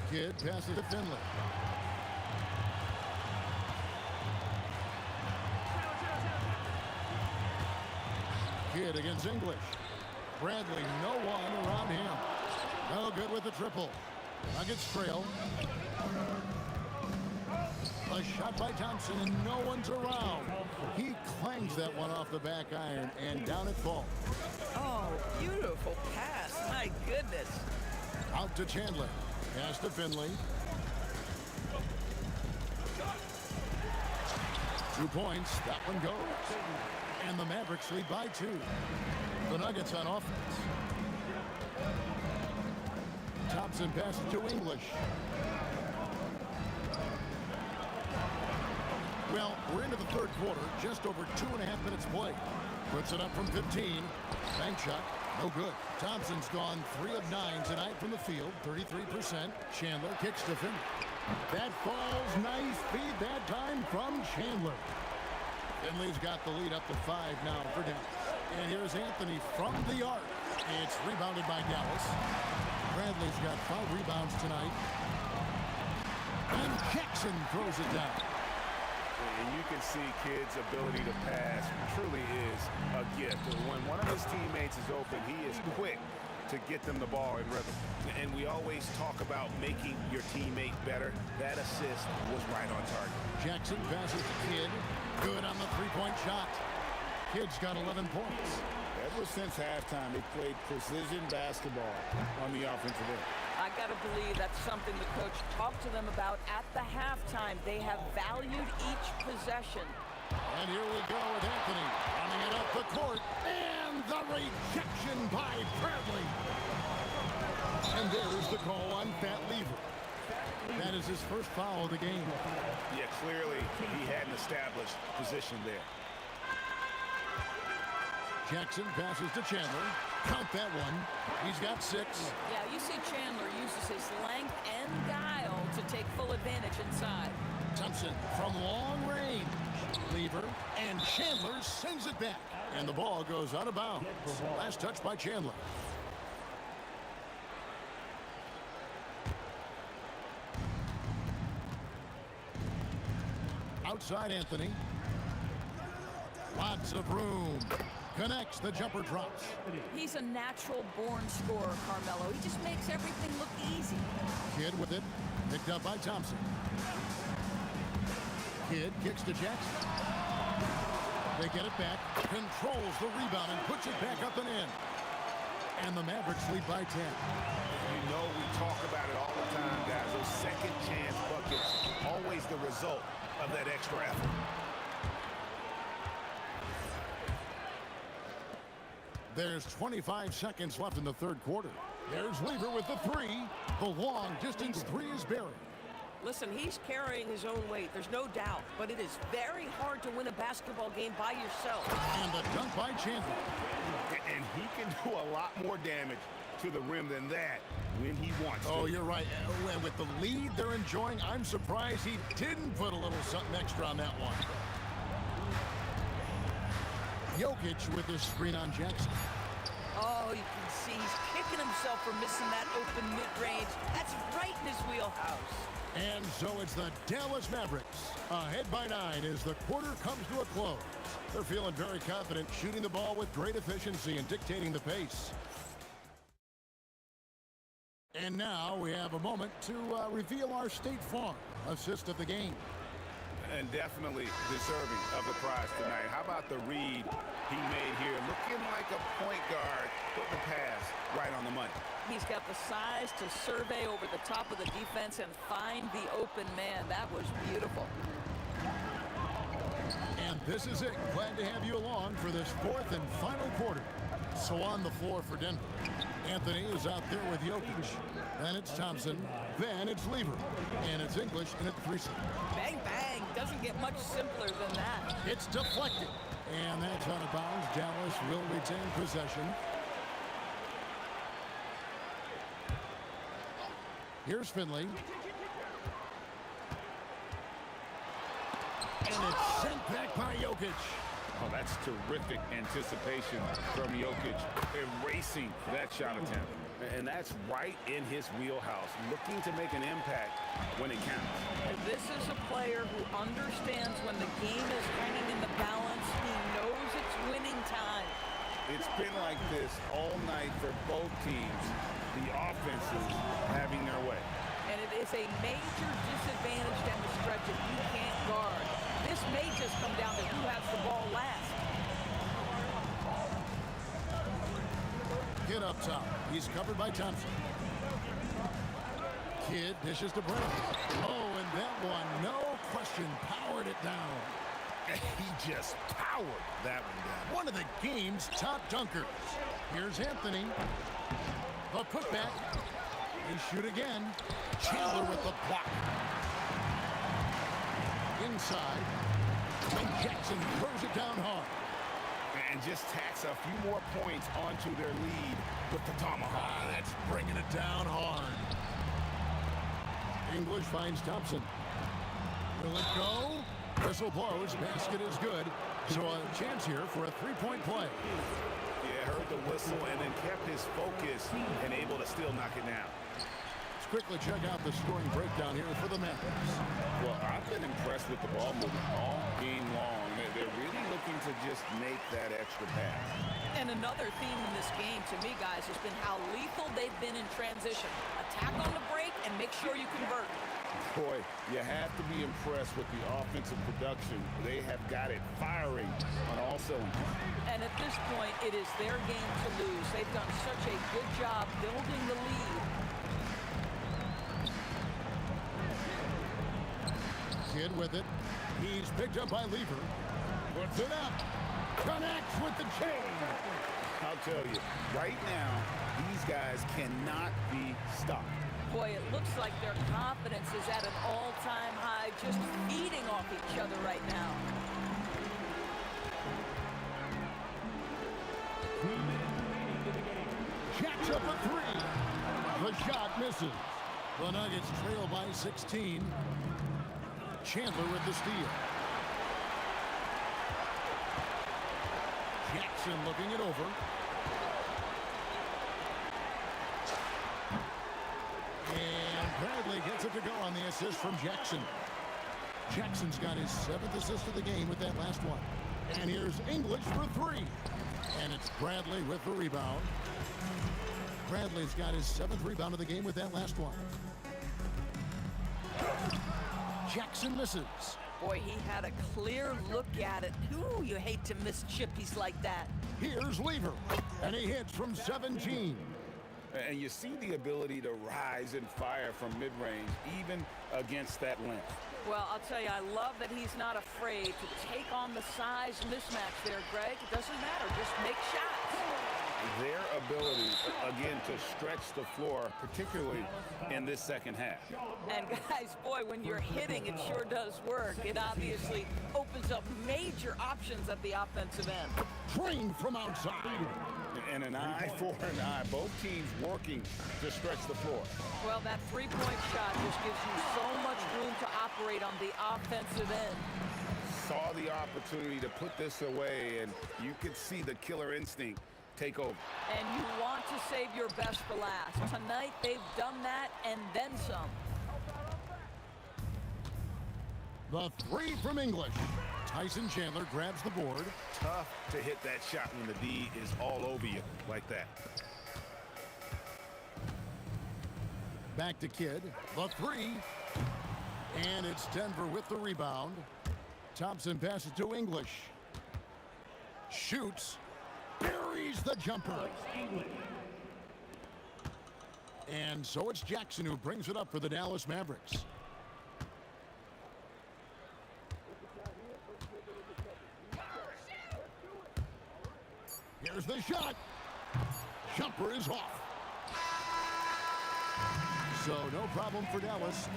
Kidd passes to Finley. Kidd against English. Bradley, no one around him. No good with the triple. Nuggets trail. A shot by Thompson, and no one's around. He clangs that one off the back iron, and down it falls. Oh, beautiful pass. My goodness. Out to Chandler. Pass to Finley. 2 points. That one goes. And the Mavericks lead by 2. The Nuggets on offense. Thompson passes to English. Well, we're into the third quarter, just over 2.5 minutes played. Puts it up from 15. Bank shot, no good. Thompson's gone 3 of 9 tonight from the field, 33%. Chandler kicks to Finley. That falls, nice feed that time from Chandler. Finley's got the lead up to 5 now for Dallas. And here's Anthony from the arc. It's rebounded by Dallas. Bradley's got 5 rebounds tonight. And Jackson throws it down. And you can see Kidd's ability to pass truly is a gift. When one of his teammates is open, he is quick to get them the ball in rhythm. And we always talk about making your teammate better. That assist was right on target. Jackson passes to Kidd. Good on the three-point shot. Kidd's got 11 points. Ever since halftime, they played precision basketball on the offensive end. I got to believe that's something the coach talked to them about at the halftime. They have valued each possession. And here we go with Anthony running it up the court. And the rejection by Bradley. And there's the call on Pat Lever. That is his first foul of the game. Yeah, clearly he hadn't established position there. Jackson passes to Chandler. Count that one. He's got 6. Yeah, you see Chandler uses his length and guile to take full advantage inside. Thompson from long range. Lever, and Chandler sends it back. And the ball goes out of bounds. Last touch by Chandler. Outside Anthony. Lots of room. Connects, the jumper drops. He's a natural-born scorer, Carmelo. He just makes everything look easy. Kidd with it. Picked up by Thompson. Kidd kicks to Jackson. They get it back. Controls the rebound and puts it back up and in. And the Mavericks lead by 10. You know we talk about it all the time, guys. Those second chance buckets, always the result of that extra effort. There's 25 seconds left in the third quarter. There's Lever with the 3. The long distance 3 is buried. Listen, he's carrying his own weight, there's no doubt, but it is very hard to win a basketball game by yourself. And the dunk by Chandler. And he can do a lot more damage to the rim than that when he wants to. Oh, you're right. And with the lead they're enjoying, I'm surprised he didn't put a little something extra on that one. Jokic with his screen on Jackson. Oh, you can see he's kicking himself for missing that open mid-range. That's right in his wheelhouse. And so it's the Dallas Mavericks ahead by 9 as the quarter comes to a close. They're feeling very confident, shooting the ball with great efficiency and dictating the pace. And now we have a moment to reveal our State Farm assist of the game. And definitely deserving of the prize tonight. How about the read he made here? Looking like a point guard, putting the pass right on the money. He's got the size to survey over the top of the defense and find the open man. That was beautiful. And this is it. Glad to have you along for this fourth and final quarter. So on the floor for Denver, Anthony is out there with Jokic. Then it's Thompson. Then it's Lever. And it's English in at the 3 seat. Bang, bang. Doesn't get much simpler than that. It's deflected. And that's out of bounds. Dallas will retain possession. Here's Finley. And it's sent back by Jokic. Oh, that's terrific anticipation from Jokic, erasing that shot attempt. And that's right in his wheelhouse, looking to make an impact when it counts. This is a player who understands when the game is hanging in the balance. He knows it's winning time. It's been like this all night for both teams. The offenses having their way. And it is a major disadvantage down the stretch if you can't guard. This may just come down to who has the ball last. Kid up top. He's covered by Thompson. Kid dishes to Brown. Oh, and that one, no question, powered it down. He just powered that one down. One of the game's top dunkers. Here's Anthony. The putback. They shoot again. Chandler with the block. Inside. And Jackson throws it down hard. And just tacks a few more points onto their lead with the tomahawk. That's bringing it down hard. English finds Thompson. Will it go? Whistle blows. Basket is good. So a chance here for a three-point play. Yeah, heard the whistle and then kept his focus and able to still knock it down. Let's quickly check out the scoring breakdown here for the Mavericks. Well, I've been impressed with the ball movement all game long. They're really looking to just make that extra pass. And another theme in this game, to me, guys, has been how lethal they've been in transition. Attack on the break and make sure you convert. Boy, you have to be impressed with the offensive production. They have got it firing on all cylinders. And at this point, it is their game to lose. They've done such a good job building the lead. Kid with it. He's picked up by Lever. Puts it up. Connects with the chain. I'll tell you, right now, these guys cannot be stopped. Boy, it looks like their confidence is at an all-time high, just feeding off each other right now. Jacks up a three. The shot misses. The Nuggets trail by 16. Chandler with the steal. Jackson looking it over. And Bradley gets it to go on the assist from Jackson. Jackson's got his 7th assist of the game with that last one. And here's English for 3. And it's Bradley with the rebound. Bradley's got his 7th rebound of the game with that last one. Jackson misses. Boy, he had a clear look at it. Ooh, you hate to miss chippies like that. Here's Lever, and he hits from 17. And you see the ability to rise and fire from mid-range, even against that length. Well, I'll tell you, I love that he's not afraid to take on the size mismatch there, Greg. It doesn't matter. Just make shots. Their ability, again, to stretch the floor, particularly in this second half. And guys, boy, when you're hitting, it sure does work. It obviously opens up major options at the offensive end. Drained from outside. And an eye for an eye. Both teams working to stretch the floor. Well, that three-point shot just gives you so much room to operate on the offensive end. Saw the opportunity to put this away, and you could see the killer instinct take over. And you want to save your best for last. Tonight, they've done that and then some. The three from English. Tyson Chandler grabs the board. Tough to hit that shot when the D is all over you like that. Back to Kidd. The three. And it's Denver with the rebound. Thompson passes to English. Shoots. Buries the jumper. And so it's Jackson who brings it up for the Dallas Mavericks. Here's the shot. Jumper is off. So no problem for Dallas.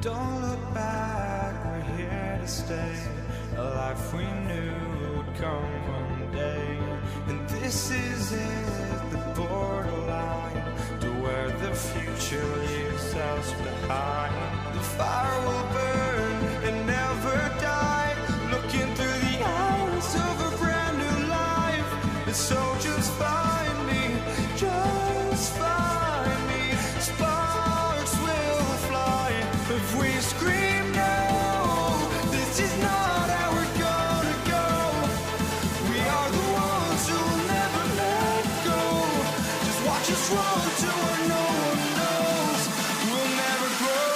Don't look back, we're here to stay. A life we knew would come one day. And this is it, the borderline, to where the future leaves us behind. The fire will burn and never die, looking through the eyes of a brand new life. And so just find me, just find me. Sparks will fly if we scream no. This is not how we're gonna go. We are the ones who will never let go. Just watch us run to where no one knows. We'll never grow.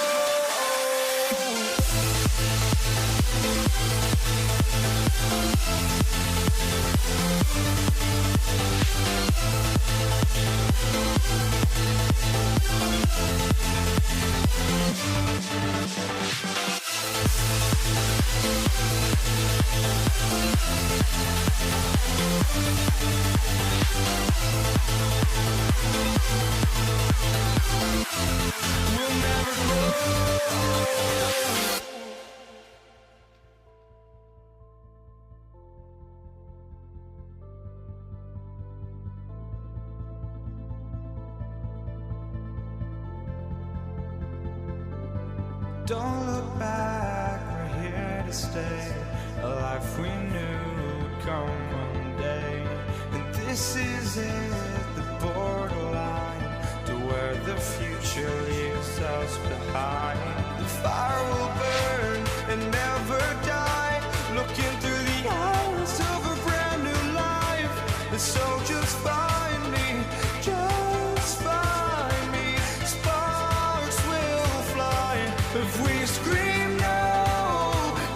We'll never grow. Don't look back, we're here to stay. A life we knew would come one day. And this is it, the borderline, to where the future leaves us behind. The fire will burn and never die, looking through the eyes of a brand new life. And so just find me, just find me. Sparks will fly if we scream no.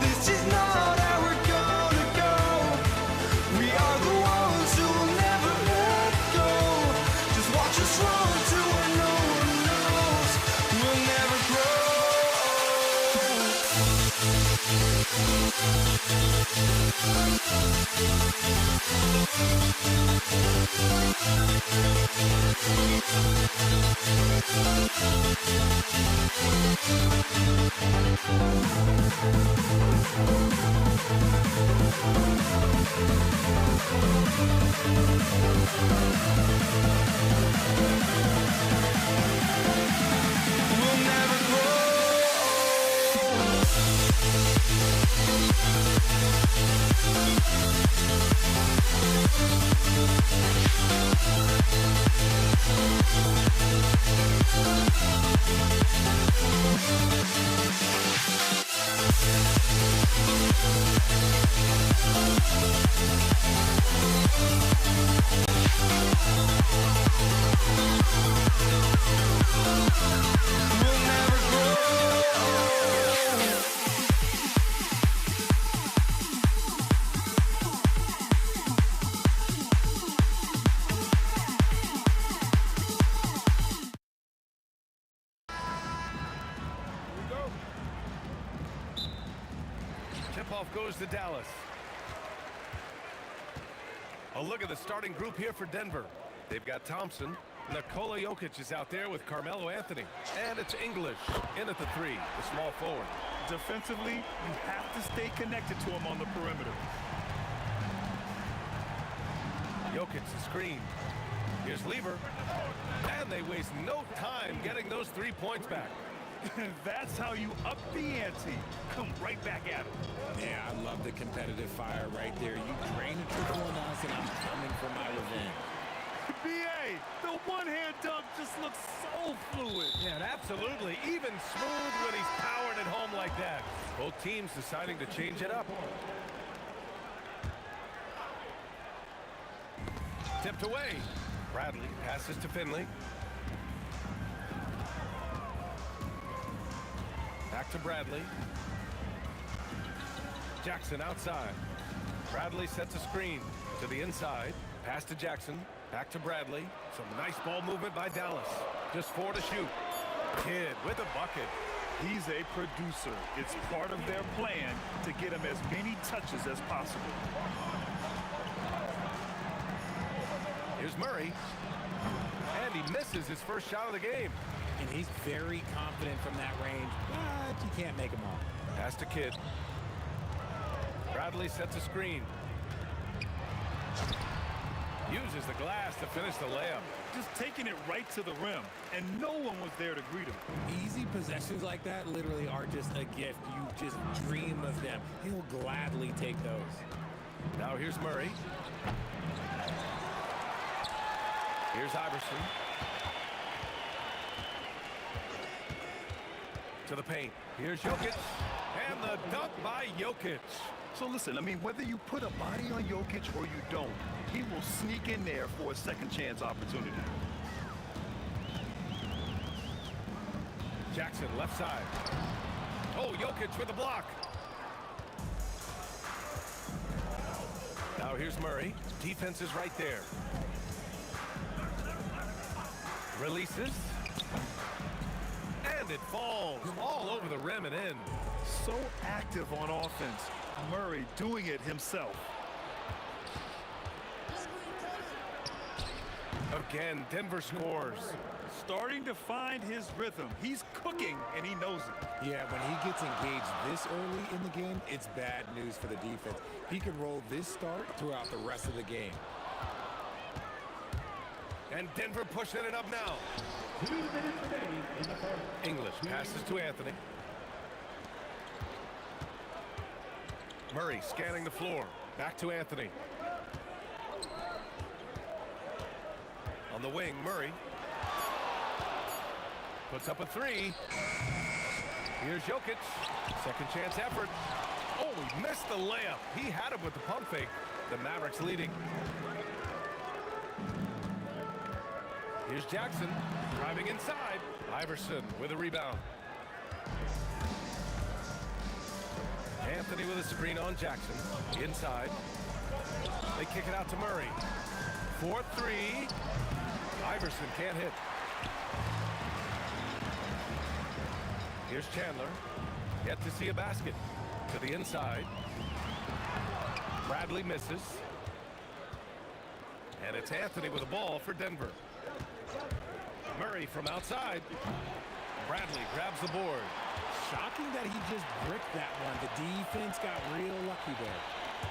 This is not how we're gonna go. We are the ones who will never let go. Just watch us run to where no one knows. We'll never grow. We'll never grow. We'll never grow. Tip-off goes to Dallas. A look at the starting group here for Denver. They've got Thompson. Nikola Jokic is out there with Carmelo Anthony. And it's English in at the 3, the small forward. Defensively, you have to stay connected to him on the perimeter. Jokic the screen. Here's Lever. And they waste no time getting those 3 points back. That's how you up the ante. Come right back at him. Yeah, I love the competitive fire right there. You drain the triple announced and I'm coming for my revenge. B.A., the one-hand dunk just looks so fluid. Yeah, absolutely. Even smooth when he's powered at home like that. Both teams deciding to change it up. Tipped away. Bradley passes to Finley. Back to Bradley. Jackson outside. Bradley sets a screen to the inside. Pass to Jackson. Back to Bradley. Some nice ball movement by Dallas. Just 4 to shoot. Kidd with a bucket. He's a producer. It's part of their plan to get him as many touches as possible. Here's Murray. And he misses his first shot of the game. and he's very confident from that range, but you can't make him all. Pass to Kidd. Bradley sets a screen. Uses the glass to finish the layup. Just taking it right to the rim, and no one was there to greet him. Easy possessions like that literally are just a gift. You just dream of them. He'll gladly take those. Now here's Murray. Here's Iverson. To the paint. Here's Jokic. And the dunk by Jokic. So listen, I mean, whether you put a body on Jokic or you don't, he will sneak in there for a second chance opportunity. Jackson, left side. Oh, Jokic with the block. Now here's Murray. Defense is right there. Releases. And it falls all over the rim and in. So active on offense. Murray doing it himself. Again, Denver scores. Starting to find his rhythm. He's cooking, and he knows it. Yeah, when he gets engaged this early in the game, it's bad news for the defense. He can roll this start throughout the rest of the game. And Denver pushing it up now. 2 minutes remaining in the first. English passes to Anthony. Murray scanning the floor. Back to Anthony. On the wing, Murray. Puts up a three. Here's Jokic. Second chance effort. Oh, he missed the layup. He had it with the pump fake. The Mavericks leading. Here's Jackson driving inside. Iverson with a rebound. Anthony with a screen on Jackson. Inside. They kick it out to Murray. 4-3. Iverson can't hit. Here's Chandler. Yet to see a basket. To the inside. Bradley misses. And it's Anthony with the ball for Denver. Murray from outside. Bradley grabs the board. Shocking that he just bricked that one. The defense got real lucky there.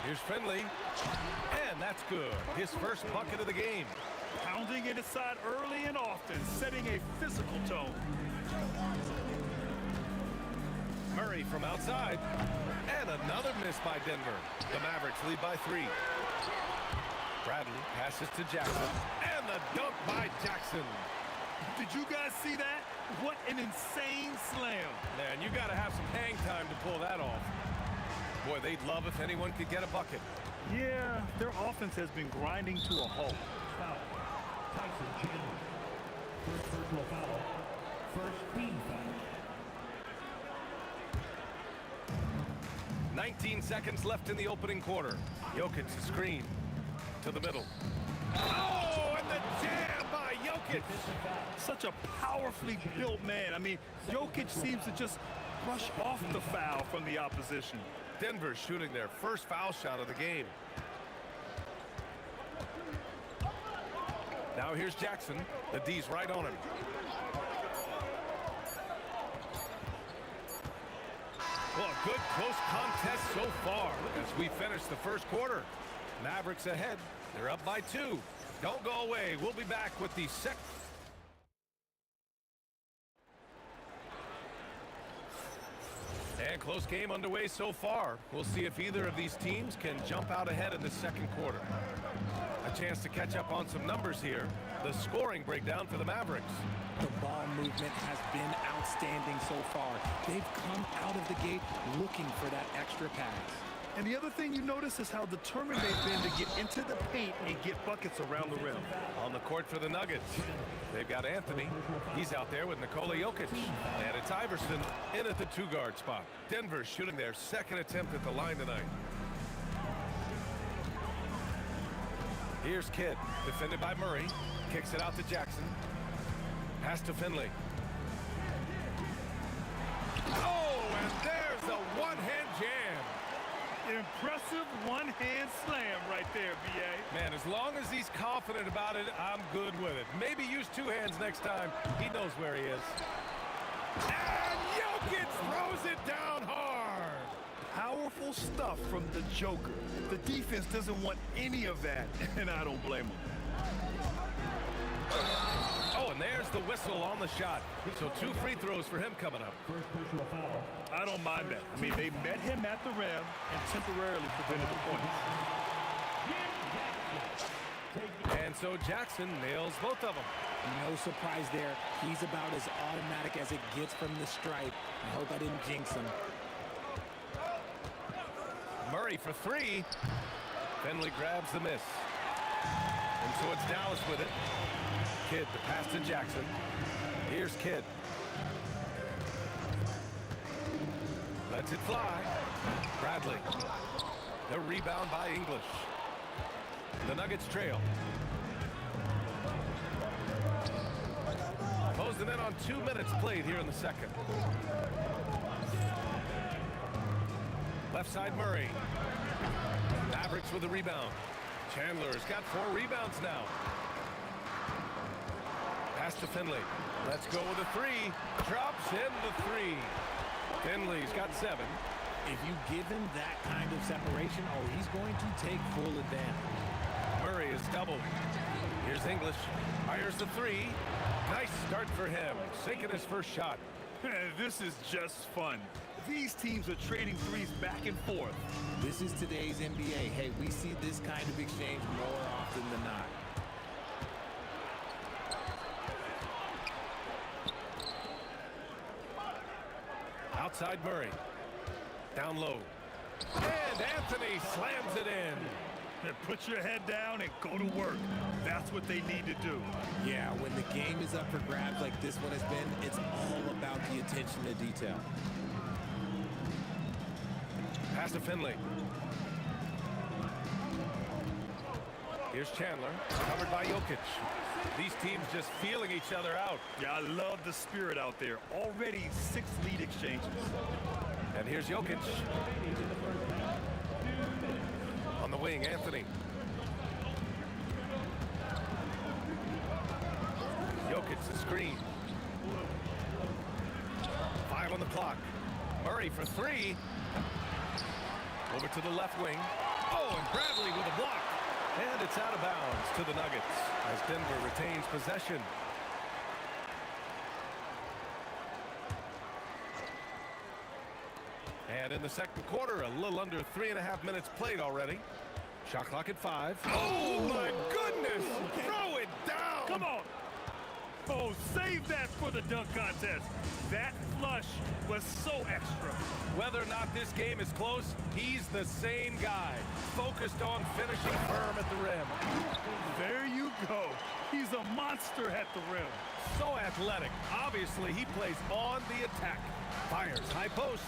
Here's Finley. And that's good. His first bucket of the game. Pounding it aside early and often, setting a physical tone. Murray from outside. And another miss by Denver. The Mavericks lead by 3. Bradley passes to Jackson. And the dunk by Jackson. Did you guys see that? What an insane slam. Man, you got to have some hang time to pull that off. Boy, they'd love if anyone could get a bucket. Yeah, their offense has been grinding to a halt. Foul. Tyson Chandler. First personal foul. First team foul. 19 seconds left in the opening quarter. Jokic screen to the middle. Oh, and the jam by Jokic. Such a powerfully built man. I mean, Jokic seems to just brush off the foul from the opposition. Denver shooting their first foul shot of the game. Now here's Jackson. The D's right on him. Well, a good close contest so far as we finish the first quarter. Mavericks ahead. They're up by 2. Don't go away. We'll be back with the second. And close game underway so far. We'll see if either of these teams can jump out ahead in the second quarter. A chance to catch up on some numbers here. The scoring breakdown for the Mavericks. The ball movement has been outstanding so far. They've come out of the gate looking for that extra pass. And the other thing you notice is how determined they've been to get into the paint and get buckets around the rim. On the court for the Nuggets, they've got Anthony. He's out there with Nikola Jokic. And it's Iverson in at the 2-guard spot. Denver shooting their second attempt at the line tonight. Here's Kidd, defended by Murray. Kicks it out to Jackson. Pass to Finley. Oh, and there's a one-hand jam. In impressive one-hand slam right there, B.A. Man, as long as he's confident about it, I'm good with it. Maybe use two hands next time. He knows where he is. And Jokic throws it down hard. Powerful stuff from the Joker. The defense doesn't want any of that, and I don't blame them. Oh, and there's the whistle on the shot. So 2 free throws for him coming up. First personal foul. I don't mind that. I mean, they met him at the rim and temporarily prevented the points. And so Jackson nails both of them. No surprise there. He's about as automatic as it gets from the stripe. I hope I didn't jinx him. Murray for 3. Finley grabs the miss. And so it's Dallas with it. Kidd the pass to Jackson. Here's Kidd. Lets it fly. Bradley. The rebound by English. The Nuggets trail. Closing in on 2 minutes played here in the second. Left side Murray. Mavericks with the rebound. Chandler's got 4 rebounds now. Pass to Finley. Let's go with a 3. Drops in the 3. Finley's got 7. If you give him that kind of separation, oh, he's going to take full advantage. Murray is doubled. Here's English. Fires the 3. Nice start for him. Sinking his first shot. This is just fun. These teams are trading threes back and forth. This is today's NBA. Hey, we see this kind of exchange more often than not. Outside Murray. Down low. And Anthony slams it in. Put your head down and go to work. That's what they need to do. Yeah, when the game is up for grabs like this one has been, it's all about the attention to detail. Pass to Finley. Here's Chandler, covered by Jokic. These teams just feeling each other out. Yeah, I love the spirit out there. Already 6 lead exchanges. And here's Jokic. On the wing, Anthony. Jokic the screen. 5 on the clock. Murray for 3. Over to the left wing. Oh, and Bradley with a block. And it's out of bounds to the Nuggets as Denver retains possession. And in the second quarter, a little under 3.5 minutes played already. Shot clock at 5. Oh, my goodness! Throw it down! Come on! Oh, save that for the dunk contest. That flush was so extra. Whether or not this game is close, he's the same guy, focused on finishing firm at the rim. There you go. He's a monster at the rim. So athletic. Obviously, he plays on the attack. Fires high post.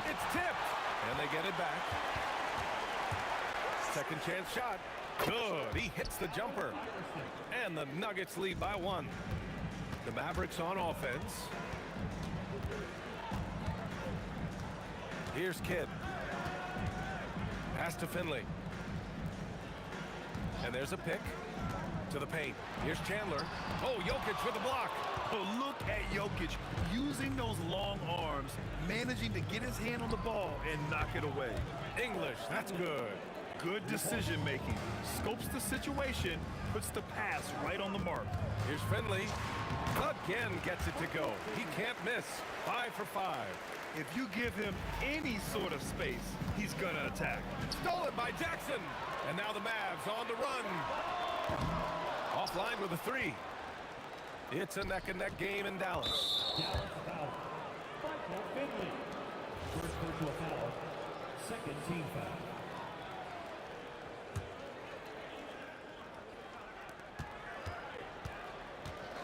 It's tipped. And they get it back. Second chance shot. Good. He hits the jumper. And the Nuggets lead by 1. The Mavericks on offense. Here's Kidd. Pass to Finley. And there's a pick to the paint. Here's Chandler. Oh, Jokic with the block. Oh, look at Jokic using those long arms, managing to get his hand on the ball and knock it away. English, that's good. Good decision making. Scopes the situation, puts the pass right on the mark. Here's Finley. Again gets it to go. He can't miss. 5 for 5. If you give him any sort of space, he's gonna attack. Stolen by Jackson. And now the Mavs on the run. Offline with a 3. It's a neck-and-neck game in Dallas. Dallas foul. Michael Finley. First personal foul. Second team foul.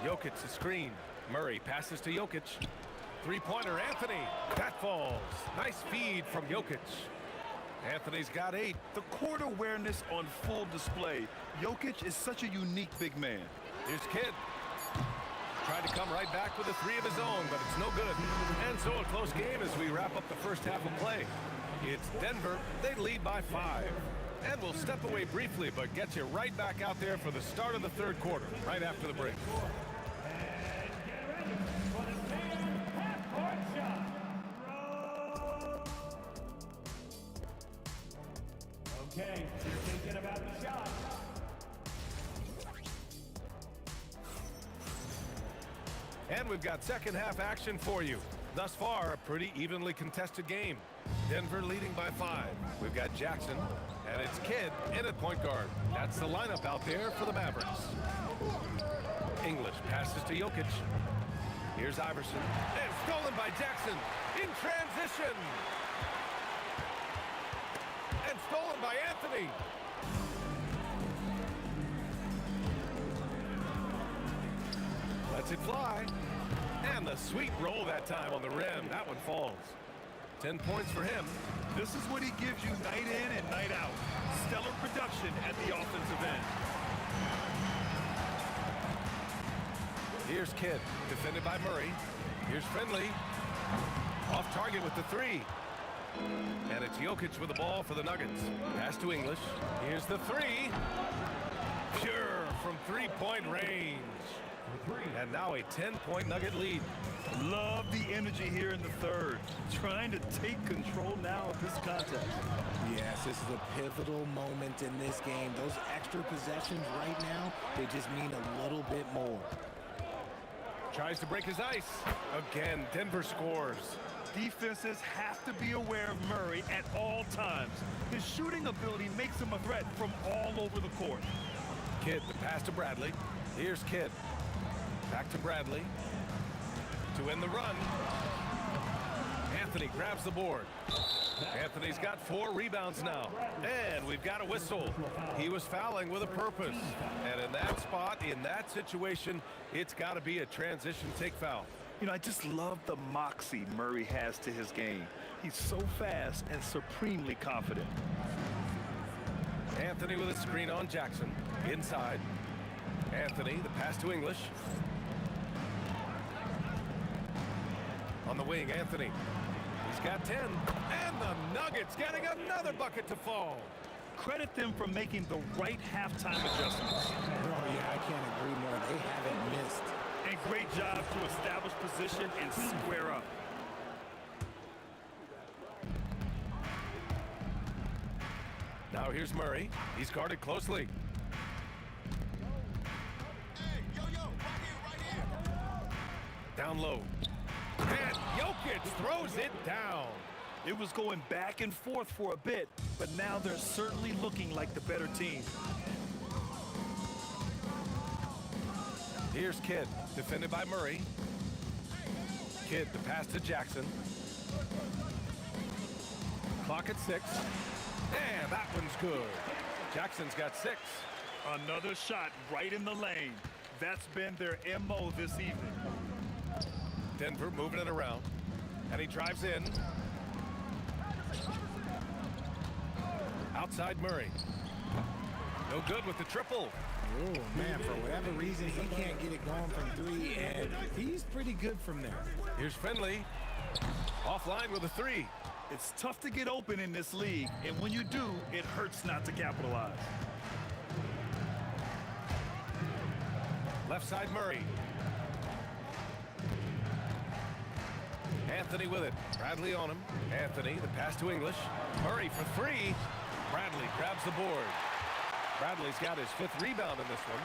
Jokic the screen. Murray passes to Jokic. 3-pointer, Anthony. That falls. Nice feed from Jokic. Anthony's got 8. The court awareness on full display. Jokic is such a unique big man. Here's Kidd. Tried to come right back with a 3 of his own, but it's no good. And so a close game as we wrap up the first half of play. It's Denver. They lead by 5. And we'll step away briefly, but get you right back out there for the start of the third quarter, right after the break. Okay, you're thinking about the shot. And we've got second half action for you. Thus far, a pretty evenly contested game. Denver leading by 5. We've got Jackson, and it's Kidd in at point guard. That's the lineup out there for the Mavericks. English passes to Jokic. Here's Iverson, and stolen by Jackson in transition. And stolen by Anthony. Lets it fly. And the sweet roll that time on the rim. That one falls. 10 points for him. This is what he gives you night in and night out. Stellar production at the offensive end. Here's Kidd, defended by Murray. Here's Finley. Off target with the 3. And it's Jokic with the ball for the Nuggets. Pass to English. Here's the 3. Pure from three-point range. And now a 10-point Nugget lead. Love the energy here in the third. Trying to take control now of this contest. Yes, this is a pivotal moment in this game. Those extra possessions right now, they just mean a little bit more. Tries to break his ice. Again, Denver scores. Defenses have to be aware of Murray at all times. His shooting ability makes him a threat from all over the court. Kidd, the pass to Bradley. Here's Kidd. Back to Bradley. To win the run. Anthony grabs the board. Anthony's got 4 rebounds now. And we've got a whistle. He was fouling with a purpose. And in that spot, in that situation, it's got to be a transition take foul. You know, I just love the moxie Murray has to his game. He's so fast and supremely confident. Anthony with a screen on Jackson. Inside. Anthony, the pass to English. On the wing, Anthony. He's got 10. And the Nuggets getting another bucket to fall. Credit them for making the right halftime adjustments. Oh, yeah, I can't agree more. They haven't missed. And great job to establish position and square up. Now here's Murray. He's guarded closely. Down low. And Jokic throws it down. It was going back and forth for a bit, but now they're certainly looking like the better team. Here's Kidd, defended by Murray. Kidd, the pass to Jackson. Clock at 6. And that one's good. Jackson's got 6. Another shot right in the lane. That's been their MO this evening. Denver moving it around. And he drives in. Outside Murray. No good with the triple. Oh, man, for whatever reason, he can't get it going from 3, and he's pretty good from there. Here's Finley. Offline with a 3. It's tough to get open in this league, and when you do, it hurts not to capitalize. Left side Murray. Anthony with it. Bradley on him. Anthony, the pass to English. Murray for 3. Bradley grabs the board. Bradley's got his 5th rebound in this one.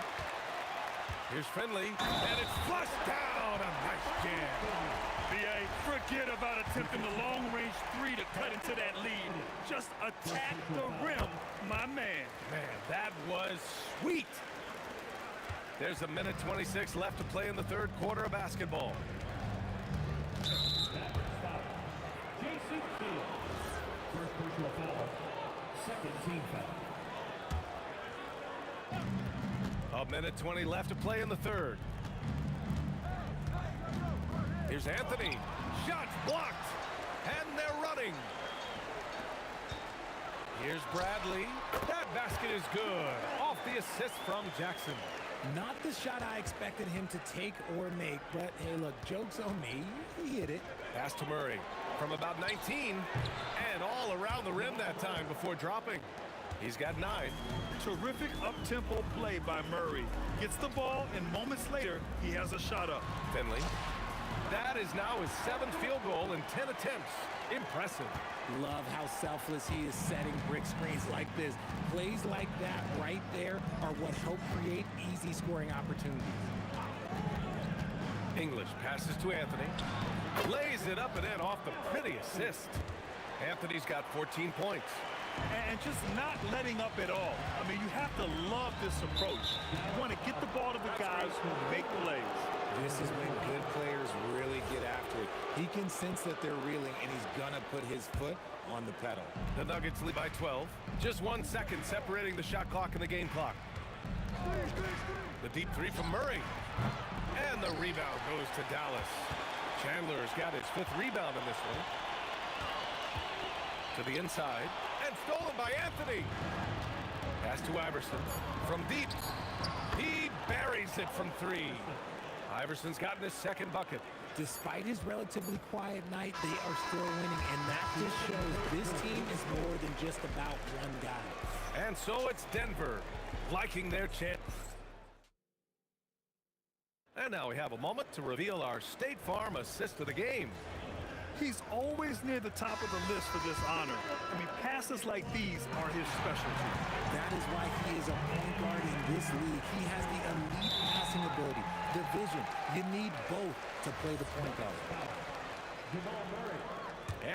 Here's Finley, and it's flushed down. A nice jam. B.A., forget about attempting the long-range 3 to cut into that lead. Just attack the rim, my man. Man, that was sweet. There's a minute 26 left to play in the third quarter of basketball. Jason Field. First personal foul. Second team foul. A minute 20 left to play in the third. Here's Anthony. Shots blocked. And they're running. Here's Bradley. That basket is good. Off the assist from Jackson. Not the shot I expected him to take or make, but hey, look, joke's on me. He hit it. Pass to Murray from about 19. And all well around the rim that time before dropping. He's got 9. Terrific up-tempo play by Murray. Gets the ball, and moments later, he has a shot up. Finley. That is now his 7th field goal in 10 attempts. Impressive. Love how selfless he is setting brick screens like this. Plays like that right there are what help create easy scoring opportunities. English passes to Anthony. Lays it up and in off the pretty assist. Anthony's got 14 points. And just not letting up at all. I mean, you have to love this approach. You want to get the ball to the guys who make plays. This is when good players really get after it. He can sense that they're reeling, and he's going to put his foot on the pedal. The Nuggets lead by 12. Just 1 second separating the shot clock and the game clock. The deep 3 from Murray. And the rebound goes to Dallas. Chandler's got his 5th rebound in this one. To the inside. And stolen by Anthony. Pass to Iverson. From deep. He buries it from 3. Iverson's gotten his 2nd bucket. Despite his relatively quiet night, they are still winning, and that just shows this team is more than just about one guy. And so it's Denver liking their chance. And now we have a moment to reveal our State Farm assist of the game. He's always near the top of the list for this honor. I mean, passes like these are his specialty. That is why he is a point guard in this league. He has the elite passing ability, the vision. You need both to play the point guard.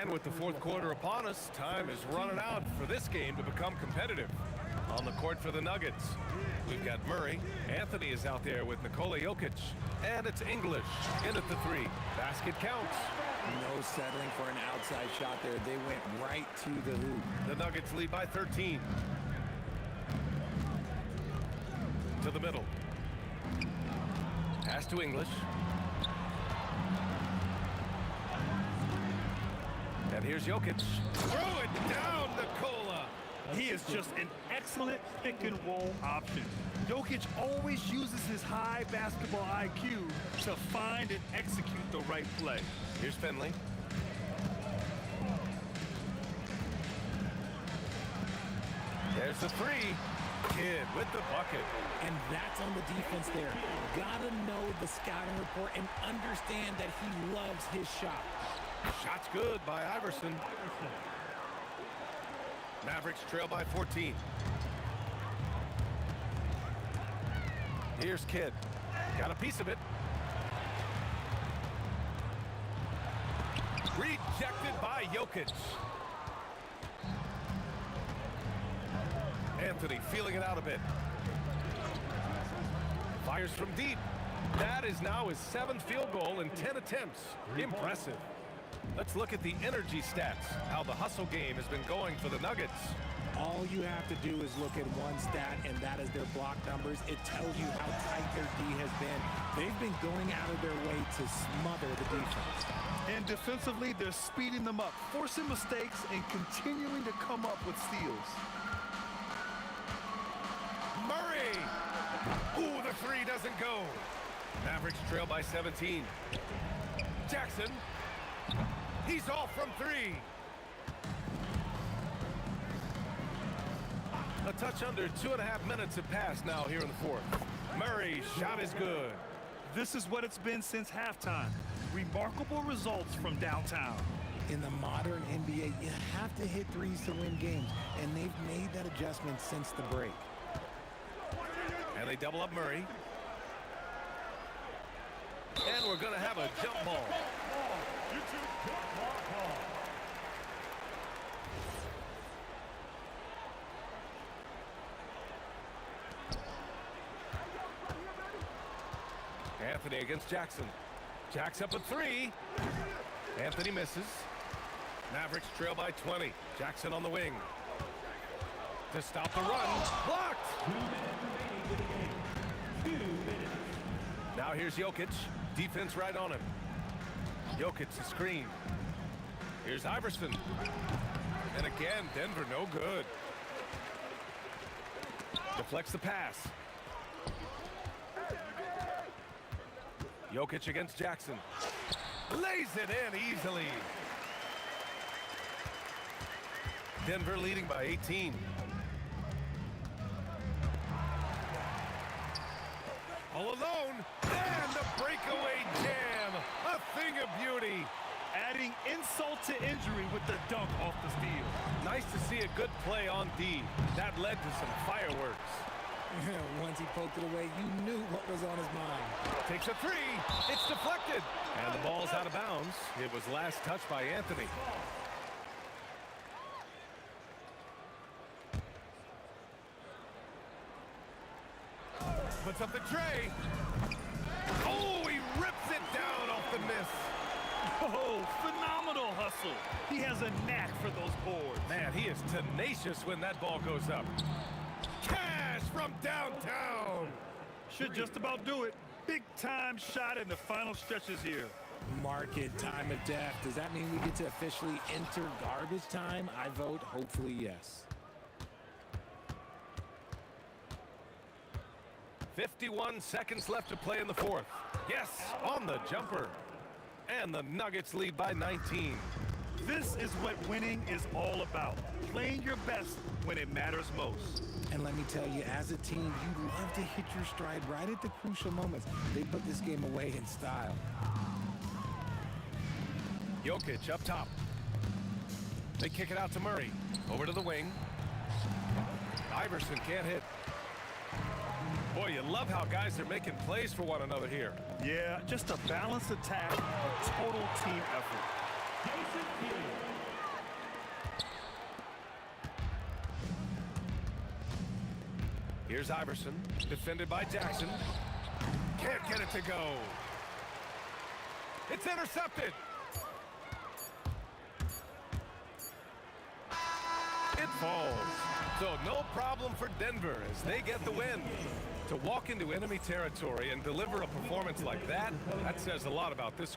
And with the 4th quarter upon us, time is running out for this game to become competitive. On the court for the Nuggets, we've got Murray. Anthony is out there with Nikola Jokic. And it's English in at the 3. Basket counts. No settling for an outside shot there. They went right to the hoop. The Nuggets lead by 13. To the middle. Pass to English. And here's Jokic. Throw it down, Nikola. He is just an excellent pick-and-roll option. Jokic always uses his high basketball IQ to find and execute the right play. Here's Finley. There's the 3. Kidd with the bucket. And that's on the defense there. Gotta know the scouting report and understand that he loves his shot. Shot's good by Iverson. Mavericks trail by 14. Here's Kidd. Got a piece of it. Rejected by Jokic. Anthony feeling it out a bit. Fires from deep. That is now his 7th field goal in 10 attempts. Impressive. Let's look at the energy stats, how the hustle game has been going for the Nuggets. All you have to do is look at one stat, and that is their block numbers. It tells you how tight their D has been. They've been going out of their way to smother the defense. And defensively, they're speeding them up, forcing mistakes, and continuing to come up with steals. Murray! Ooh, the 3 doesn't go. Mavericks trail by 17. Jackson. He's off from 3. A touch under 2.5 minutes have passed now here in the 4th. Murray's shot is good. This is what it's been since halftime. Remarkable results from downtown. In the modern NBA, you have to hit threes to win games, and they've made that adjustment since the break. And they double up Murray. And we're going to have a jump ball. Anthony against Jackson. Jack's up at 3. Anthony misses. Mavericks trail by 20. Jackson on the wing. To stop the run. Blocked! Now here's Jokic. Defense right on him. Jokic the screen. Here's Iverson. And again, Denver no good. Deflects the pass. Jokic against Jackson. Lays it in easily. Denver leading by 18. All alone, and the breakaway jam. A thing of beauty. Adding insult to injury with the dunk off the steal. Nice to see a good play on D. That led to some fireworks. Once he poked it away, you knew what was on his mind. Takes a three. It's deflected. And the ball's out of bounds. It was last touched by Anthony. Puts up the tray. Oh, he rips it down off the miss. Oh, phenomenal hustle. He has a knack for those boards. Man, he is tenacious when that ball goes up. Cash from downtown. Should just about do it. Big time shot in the final stretches here. Market time of death. Does that mean we get to officially enter garbage time? I vote hopefully yes. 51 seconds left to play in the fourth. Yes, on the jumper. And the Nuggets lead by 19. This is what winning is all about. Playing your best when it matters most. And let me tell you, as a team, you love to hit your stride right at the crucial moments. They put this game away in style. Jokic up top. They kick it out to Murray. Over to the wing. Iverson can't hit. Boy, you love how guys are making plays for one another here. Yeah, just a balanced attack, a total team effort. Here's Iverson, defended by Jackson. Can't get it to go. It's intercepted. It falls. So no problem for Denver as they get the win. To walk into enemy territory and deliver a performance like that says a lot about this.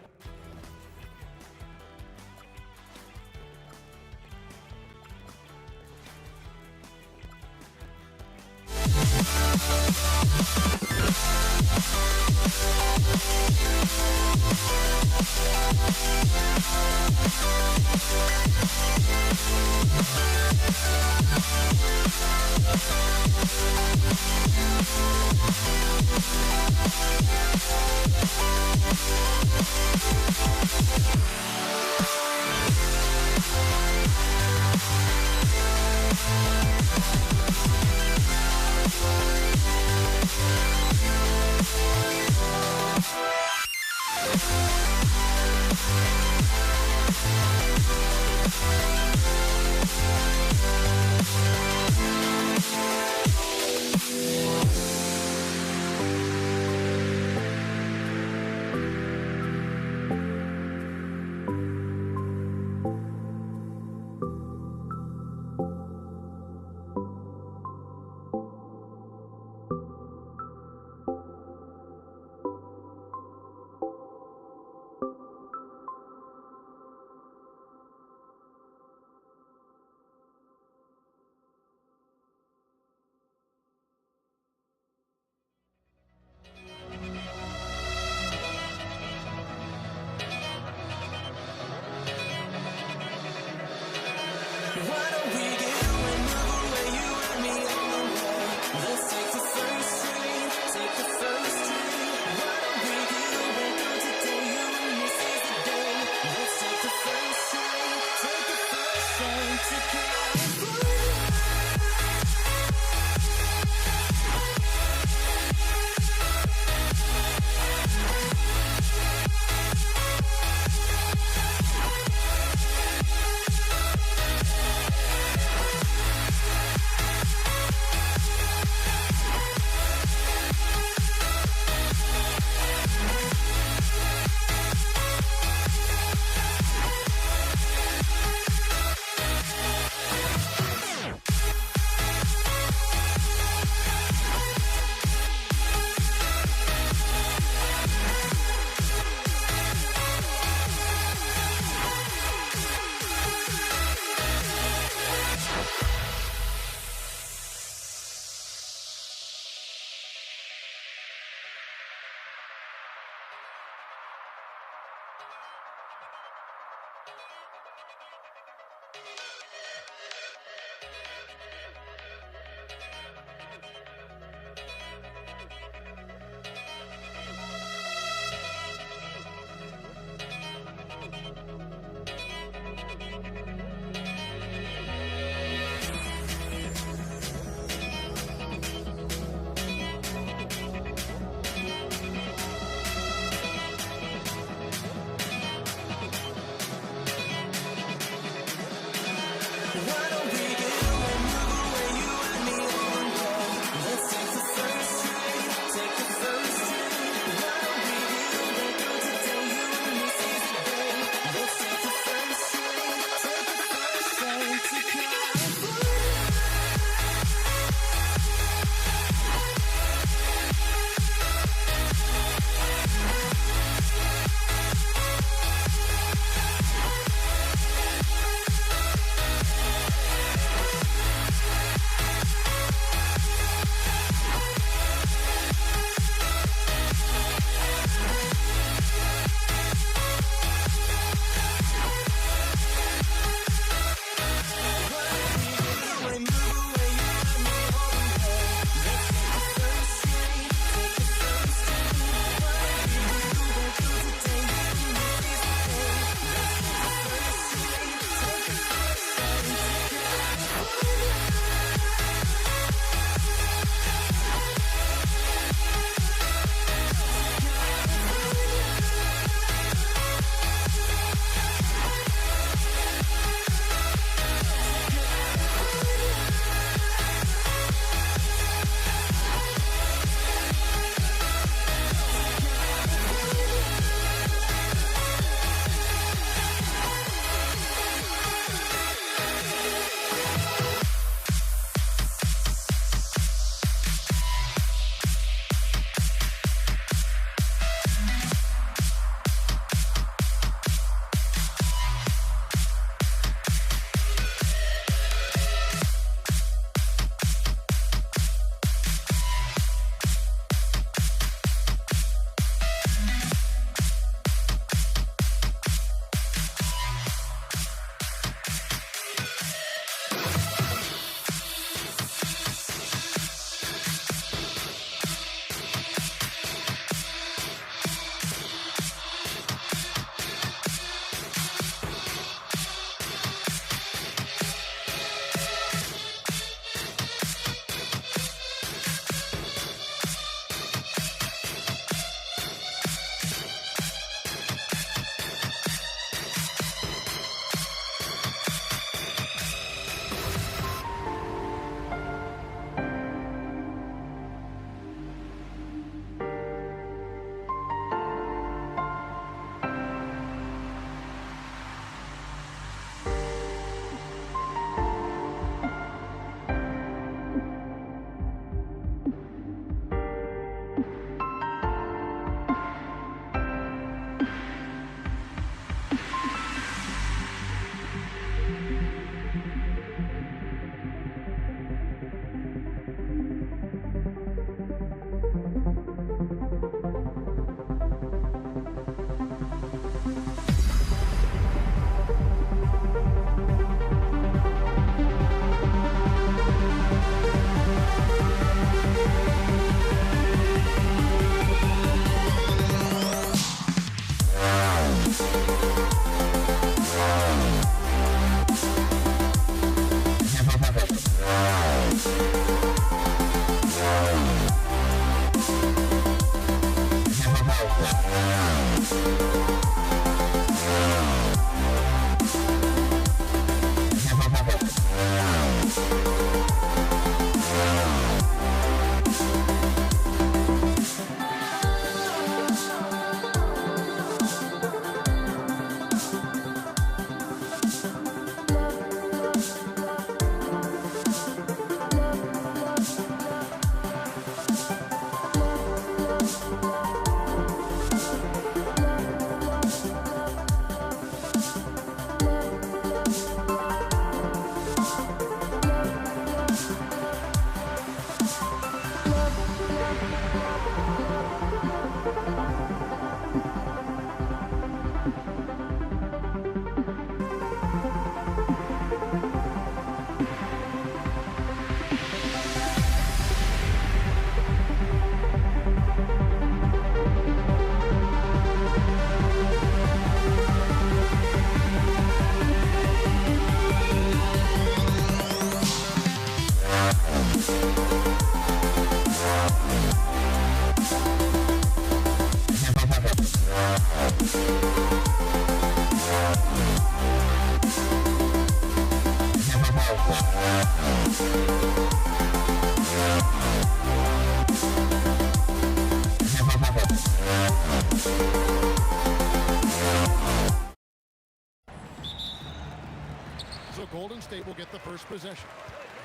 So Golden State will get the first possession.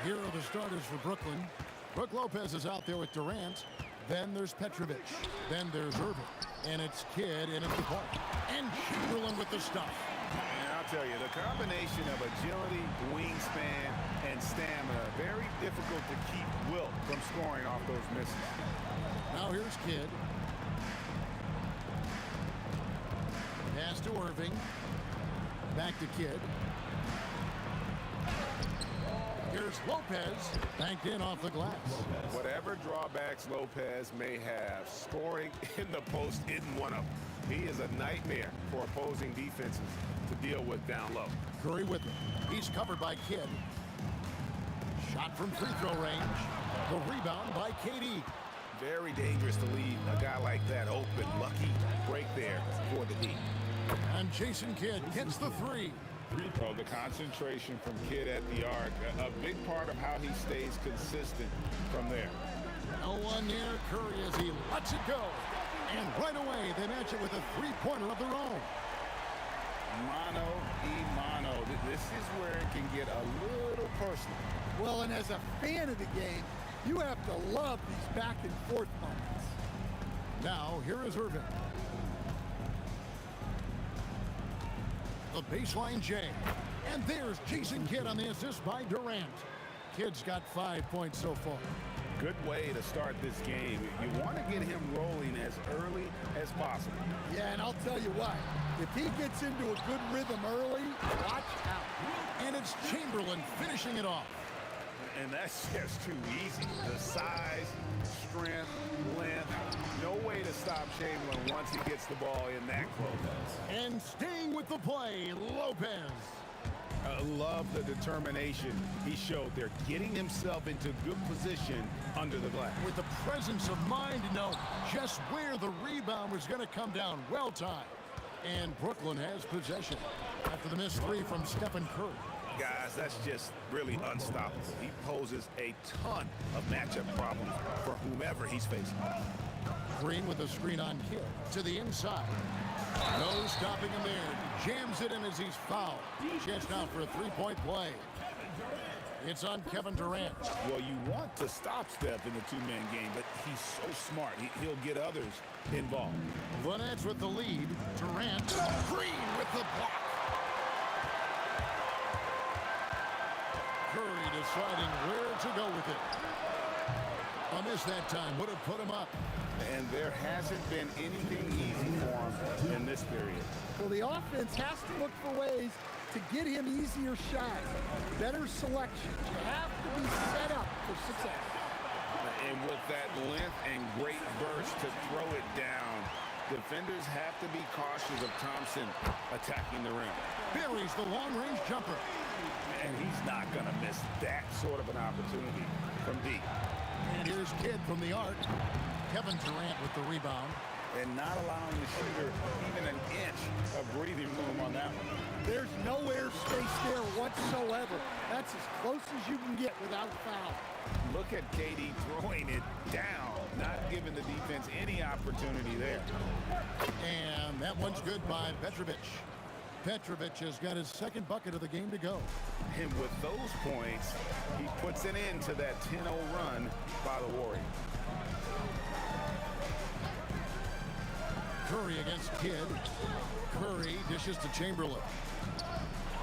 Here are the starters for Brooklyn. Brook Lopez is out there with Durant. Then there's Petrovic. Then there's Irving. And it's Kidd in at the point. And Chamberlain with the stuff. And I'll tell you, the combination of agility, wingspan, and stamina, very difficult to keep Wilt from scoring off those misses. Now here's Kidd. Pass to Irving. Back to Kidd. Here's Lopez, banked in off the glass. Whatever drawbacks Lopez may have, scoring in the post isn't one of them. He is a nightmare for opposing defenses to deal with down low. Curry with him. He's covered by Kidd. Shot from free throw range. The rebound by KD. Very dangerous to leave a guy like that open. Lucky break there for the D. And Jason Kidd gets the three. Oh, the concentration from Kidd at the arc, a big part of how he stays consistent from there. No one near Curry as he lets it go. And right away, they match it with a three-pointer of their own. Mano y mano. This is where it can get a little personal. Well, and as a fan of the game, you have to love these back-and-forth moments. Now, here is Irving. The baseline J. And there's Jason Kidd on the assist by Durant. Kidd's got 5 points so far. Good way to start this game. You want to get him rolling as early as possible. Yeah, and I'll tell you what, if he gets into a good rhythm early, watch out. And it's Chamberlain finishing it off. And that's just too easy. The size, strength, length, no way to stop Chamberlain once he gets the ball in that close. And staying with the play, Lopez. I love the determination he showed there, getting himself into good position under the glass. With the presence of mind to know just where the rebound was going to come down. Well timed. And Brooklyn has possession after the missed three from Stephen Curry. Guys, that's just really unstoppable. He poses a ton of matchup problems for whomever he's facing. Green with a screen on Kidd to the inside. No stopping him there. Jams it in as he's fouled. Chance now for a three-point play. It's on Kevin Durant. Well, you want to stop Steph in the two-man game, but he's so smart. He'll get others involved. The Nets with the lead. Durant. Green with the block. Curry deciding where to go with it. A miss that time would have put him up. And there hasn't been anything easy for him in this period. Well, the offense has to look for ways to get him easier shots, better selection. You have to be set up for success. And with that length and great burst to throw it down, defenders have to be cautious of Thompson attacking the rim. Buries the long-range jumper. And he's not going to miss that sort of an opportunity from deep. And here's Kidd from the arc. Kevin Durant with the rebound. And not allowing the shooter even an inch of breathing room on that one. There's no airspace there whatsoever. That's as close as you can get without foul. Look at KD throwing it down, not giving the defense any opportunity there. And that one's good by Petrovic. Petrovic has got his second bucket of the game to go. And with those points, he puts an end to that 10-0 run by the Warriors. Curry against Kidd. Curry dishes to Chamberlain.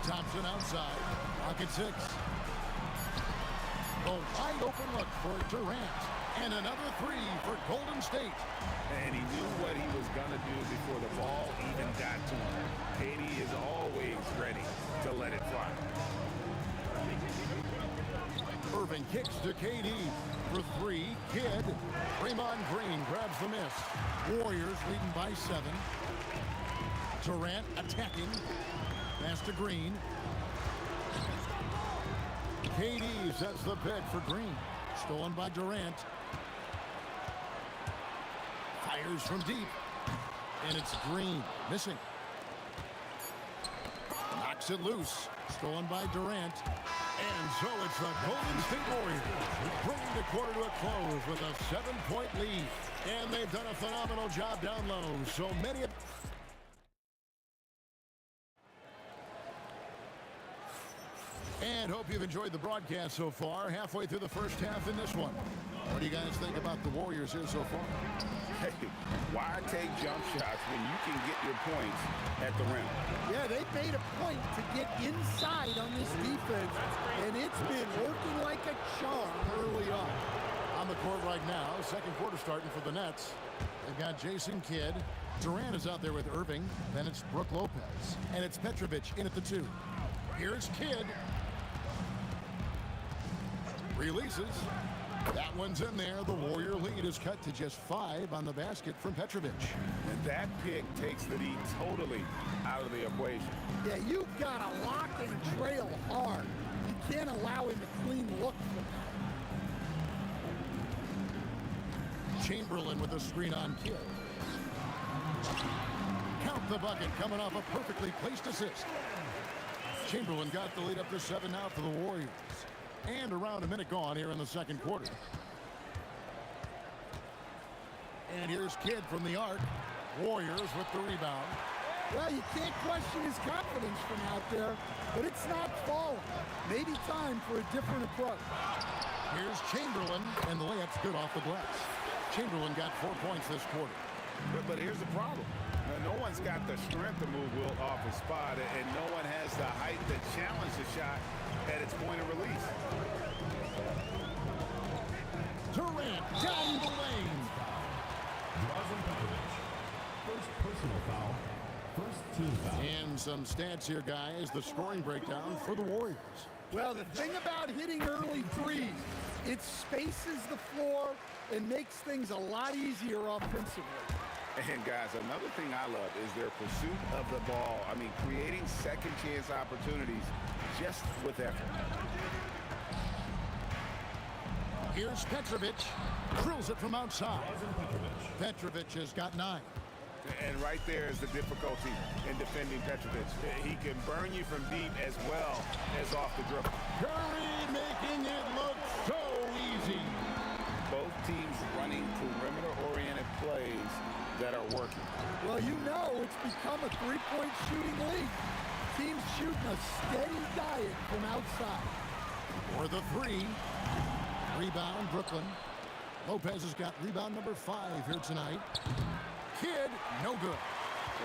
Thompson outside. Pocket six. A wide open look for Durant. And another three for Golden State. And he knew what he was going to do before the ball even got to him. KD is always ready to let it fly. Irving kicks to KD for three. Kidd. Draymond Green grabs the miss. Warriors leading by 7. Durant attacking. Pass to Green. KD sets the pick for Green. Stolen by Durant. Fires from deep. And it's Green. Missing. Knocks it loose. Stolen by Durant. And so it's the Golden State Warriors bringing the quarter to a close with a 7-point lead. And they've done a phenomenal job down low. So many of... And hope you've enjoyed the broadcast so far. Halfway through the first half in this one. What do you guys think about the Warriors here so far? Hey, why take jump shots when you can get your points at the rim? Yeah, they made a point to get inside on this defense, and it's been working like a charm early on. On the court right now, second quarter starting for the Nets. They've got Jason Kidd. Durant is out there with Irving. Then it's Brook Lopez. And it's Petrovic in at the 2. Here's Kidd. Releases. That one's in there. The Warrior lead is cut to just 5 on the basket from Petrovic. And that pick takes the lead totally out of the equation. Yeah, you've got to lock and trail hard. You can't allow him to clean look from that. Chamberlain with a screen on Kidd. Count the bucket coming off a perfectly placed assist. Chamberlain got the lead up to 7 now for the Warriors. And around a minute gone here in the second quarter. And here's Kidd from the arc. Warriors with the rebound. Well, you can't question his confidence from out there, but it's not falling. Maybe time for a different approach. Here's Chamberlain, and the layup's good off the glass. Chamberlain got 4 points this quarter. But here's the problem. No one's got the strength to move Wilt off his spot, and no one has the height to challenge the shot at its point of release. Durant down the lane. First personal foul. First team foul. And some stats here, guys. The scoring breakdown for the Warriors. Well, the thing about hitting early threes, it spaces the floor and makes things a lot easier offensively. And guys, another thing I love is their pursuit of the ball. I mean, creating second chance opportunities just with effort. Here's Petrovic. Drills it from outside. Petrovic has got 9. And right there is the difficulty in defending Petrovic. He can burn you from deep as well as off the dribble. Curry making it look so easy. Both teams running perimeter-oriented plays that are working. Well, you know it's become a three-point shooting league. Teams shooting a steady diet from outside. For the 3. Rebound, Brooklyn. Lopez has got rebound number 5 here tonight. Kidd, no good.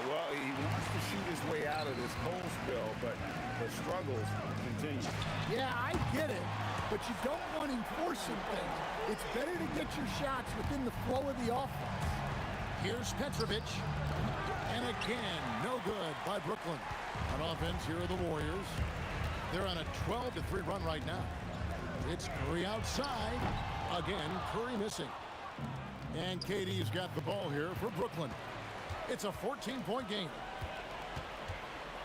Well, he wants to shoot his way out of this cold spell, but the struggles continue. Yeah, I get it, but you don't want him forcing things. It's better to get your shots within the flow of the offense. Here's Petrovic. And again, no good by Brooklyn. On offense, here are the Warriors. They're on a 12-3 run right now. It's Curry outside. Again, Curry missing. And KD's got the ball here for Brooklyn. It's a 14-point game.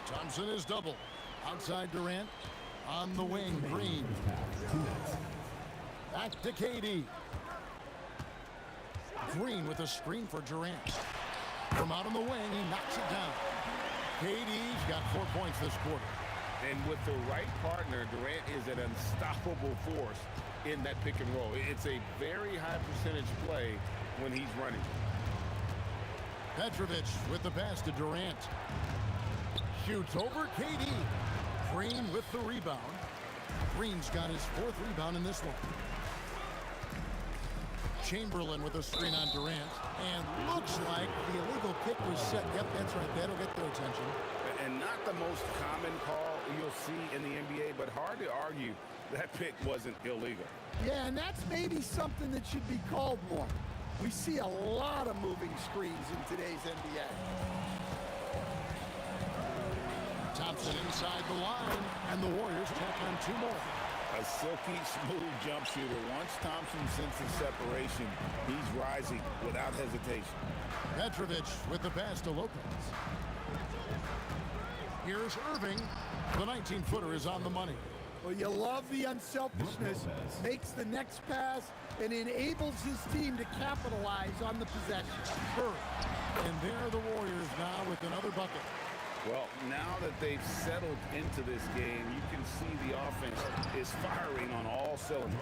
Thompson is double. Outside Durant. On the wing, Green. Back to KD. Green with a screen for Durant. From out on the wing, he knocks it down. KD's got 4 points this quarter. And with the right partner, Durant is an unstoppable force in that pick and roll. It's a very high percentage play when he's running. Petrovic with the pass to Durant. Shoots over KD. Green with the rebound. Green's got his 4th rebound in this one. Chamberlain with a screen on Durant. And looks like the illegal kick was set. Yep, that's right. That'll get their attention. And not the most common call you'll see in the NBA, but hard to argue that pick wasn't illegal. Yeah, and that's maybe something that should be called more. We see a lot of moving screens in today's NBA. Thompson inside the line, and the Warriors tack on 2 more. A silky smooth jump shooter. Once Thompson senses separation, he's rising without hesitation. Petrovic with the pass to Lopez. Here's Irving. The 19-footer is on the money. Well, you love the unselfishness. Makes the next pass and enables his team to capitalize on the possession. And there are the Warriors now with another bucket. Well, now that they've settled into this game, you can see the offense is firing on all cylinders.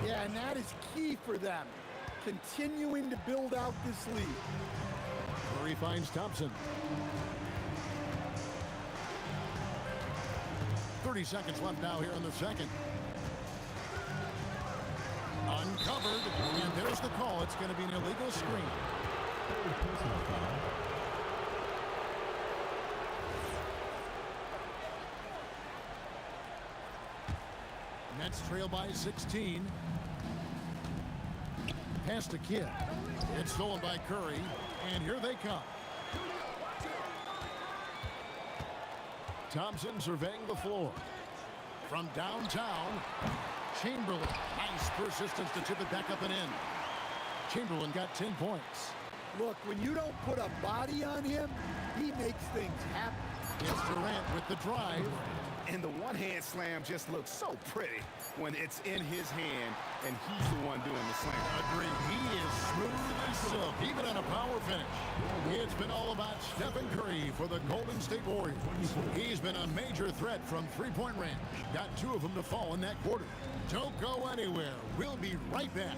Yeah, and that is key for them, continuing to build out this lead. Curry finds Thompson. 30 seconds left now here in the second. Uncovered, and there's the call. It's going to be an illegal screen. Nets trail by 16. Pass to Kidd. It's stolen by Curry, and here they come. Thompson surveying the floor. From downtown, Chamberlain. Nice persistence to chip it back up and in. Chamberlain got 10 points. Look, when you don't put a body on him, he makes things happen. It's Durant with the drive. And the one-hand slam just looks so pretty when it's in his hand and he's the one doing the slam. Agreed. He is smooth as silk, even on a power finish. It's been all about Stephen Curry for the Golden State Warriors. He's been a major threat from three-point range. Got 2 of them to fall in that quarter. Don't go anywhere. We'll be right back.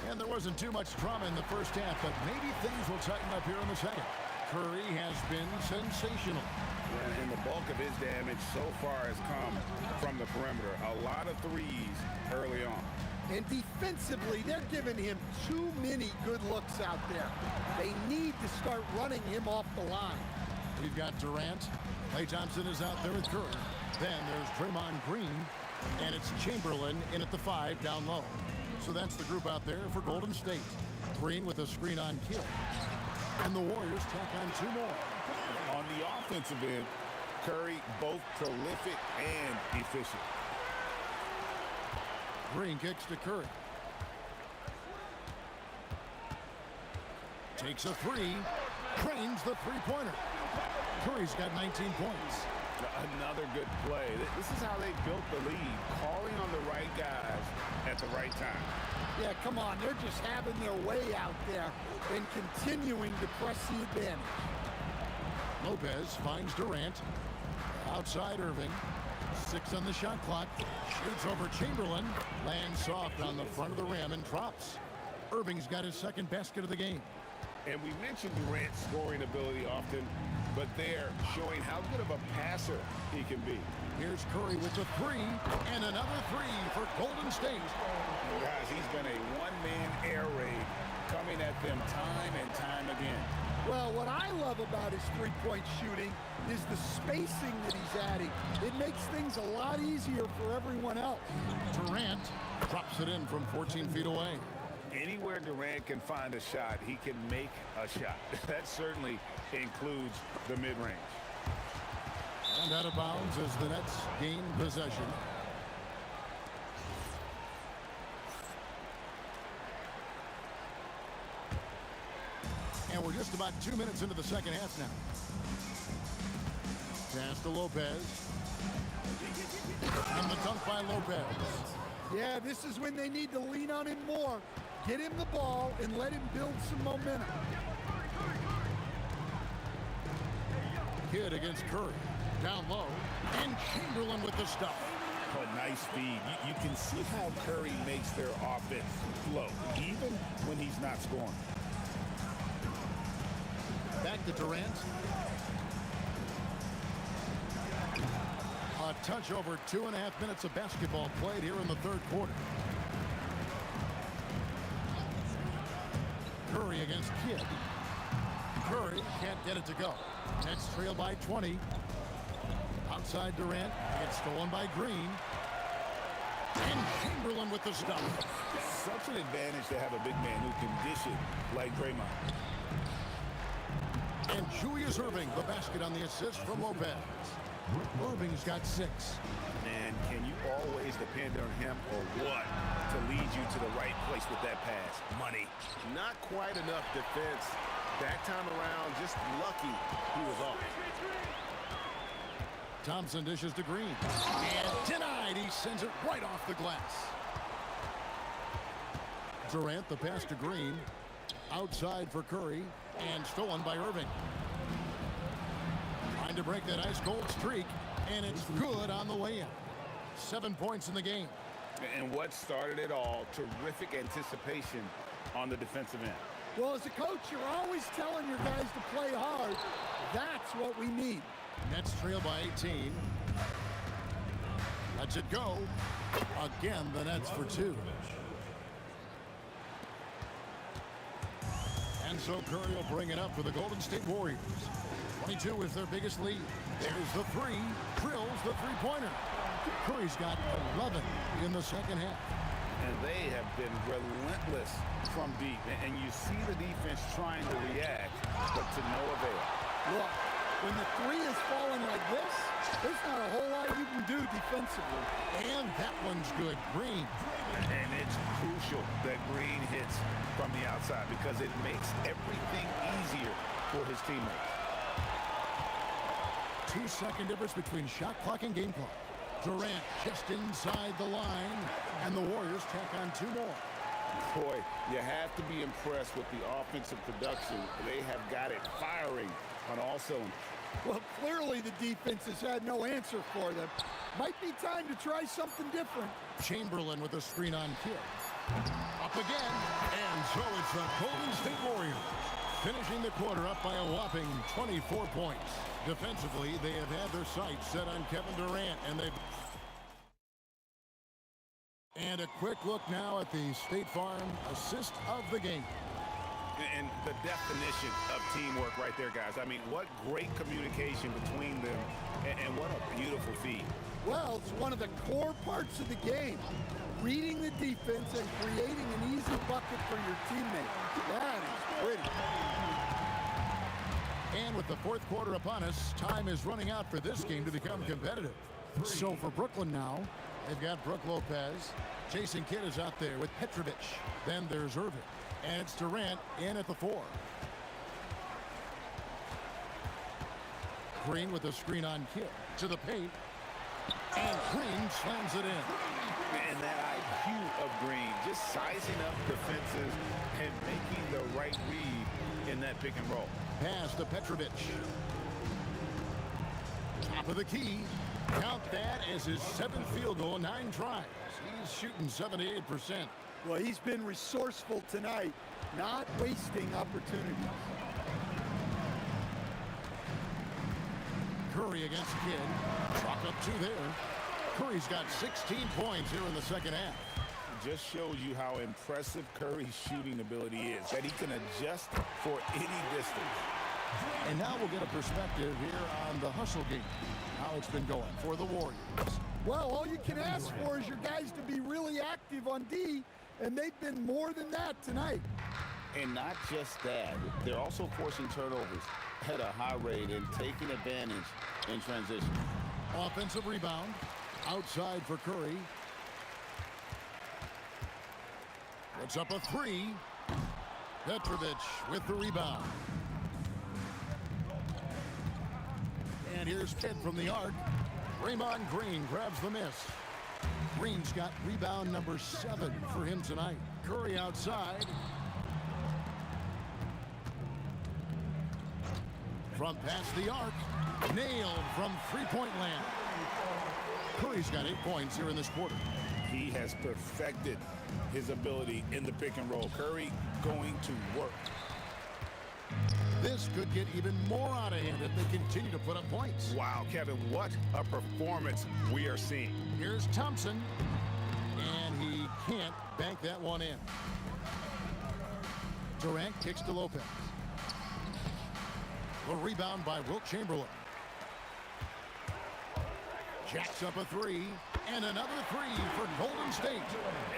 And there wasn't too much drama in the first half, but maybe things will tighten up here in the second. Curry has been sensational. And the bulk of his damage so far has come from the perimeter. A lot of threes early on. And defensively, they're giving him too many good looks out there. They need to start running him off the line. We've got Durant. Klay Thompson is out there with Curry. Then there's Draymond Green, and it's Chamberlain in at the 5 down low. So that's the group out there for Golden State. Green with a screen on Kidd. And the Warriors tack on 2 more. On the offensive end, Curry both prolific and efficient. Green kicks to Curry. Takes a 3. Drains the three-pointer. Curry's got 19 points. Another good play. This is how they built the lead, calling on the right guys at the right time. Yeah, come on. They're just having their way out there and continuing to press the advantage. Lopez finds Durant. Outside Irving. 6 on the shot clock. Shoots over Chamberlain. Lands soft on the front of the rim and drops. Irving's got his second basket of the game. And we mentioned Durant's scoring ability often, but they're showing how good of a passer he can be. Here's Curry with the 3, and another 3 for Golden State. Guys, he's been a one-man air raid coming at them time and time again. Well, what I love about his three-point shooting is the spacing that he's adding. It makes things a lot easier for everyone else. Durant drops it in from 14 feet away. Anywhere Durant can find a shot, he can make a shot. That certainly includes the mid-range. And out of bounds as the Nets gain possession. And we're just about 2 minutes into the second half now. Pass to Lopez. And the dunk by Lopez. Yeah, this is when they need to lean on him more. Get him the ball and let him build some momentum. Kidd against Curry. Down low. And Chamberlain with the stop. Oh, nice speed. You can see how Curry makes their offense flow, even when he's not scoring. Back to Durant. A touch over 2.5 minutes of basketball played here in the third quarter. Curry against Kidd. Curry can't get it to go. Nets trail by 20. Outside Durant. It's stolen by Green. And Chamberlain with the stop. Such an advantage to have a big man who can dish it like Draymond. And Julius Irving, the basket on the assist from Lopez. Irving's got 6. Man, can you always depend on him or what to lead you to the right place with that pass? Money. Not quite enough defense That time around, just lucky he was off. Thompson dishes to Green. And denied. He sends it right off the glass. Durant, the pass to Green. Outside for Curry. And stolen by Irving. Trying to break that ice-cold streak. And it's good on the way in. 7 points in the game. And what started it all, terrific anticipation on the defensive end. Well, as a coach, you're always telling your guys to play hard. That's what we need. Nets trail by 18. Lets it go. Again, the Nets for 2. And so Curry will bring it up for the Golden State Warriors. 22 is their biggest lead. There's the three. Drills the three-pointer. Curry's got 11 in the second half. And they have been relentless from deep. And you see the defense trying to react, but to no avail. Look, when the three is falling like this, there's not a whole lot you can do defensively. And that one's good. Green. And it's crucial that Green hits from the outside because it makes everything easier for his teammates. 2-second difference between shot clock and game clock. Durant just inside the line, and the Warriors tack on 2 more. Boy, you have to be impressed with the offensive production. They have got it firing on all cylinders. Well, clearly the defense has had no answer for them. Might be time to try something different. Chamberlain with a screen on Kidd. Up again, and so it's the Golden State Warriors finishing the quarter up by a whopping 24 points. Defensively, they have had their sights set on Kevin Durant, and a quick look now at the State Farm assist of the game. And the definition of teamwork right there, guys. I mean, what great communication between them, and what a beautiful feed. Well, it's one of the core parts of the game. Reading the defense and creating an easy bucket for your teammate. That is pretty. And with the fourth quarter upon us, time is running out for this game to become competitive. So for Brooklyn now, they've got Brook Lopez. Jason Kidd is out there with Petrovic. Then there's Irving. And it's Durant in at the 4. Green with a screen on Kidd. To the paint. And Green slams it in. And that IQ of Green, just sizing up defenses and making the right read in that pick and roll. Pass to Petrovic. Top of the key. Count that as his 7th field goal, 9 tries. He's shooting 78%. Well, he's been resourceful tonight, not wasting opportunities. Curry against Kidd. Chalk up 2 there. Curry's got 16 points here in the second half. Just shows you how impressive Curry's shooting ability is, that he can adjust for any distance. And now we'll get a perspective here on the hustle game, how it's been going for the Warriors. Well, all you can ask for is your guys to be really active on D, and they've been more than that tonight. And not just that, they're also forcing turnovers at a high rate and taking advantage in transition. Offensive rebound, outside for Curry. Puts up a 3. Petrovic with the rebound. And here's Kidd from the arc. Draymond Green grabs the miss. Green's got rebound number 7 for him tonight. Curry outside. From past the arc. Nailed from three-point land. Curry's got 8 points here in this quarter. He has perfected his ability in the pick and roll. Curry going to work. This could get even more out of hand if they continue to put up points. Wow, Kevin, what a performance we are seeing. Here's Thompson, and he can't bank that one in. Durant kicks to Lopez. The rebound by Wilt Chamberlain. Jacks up a 3, and another 3 for Golden State.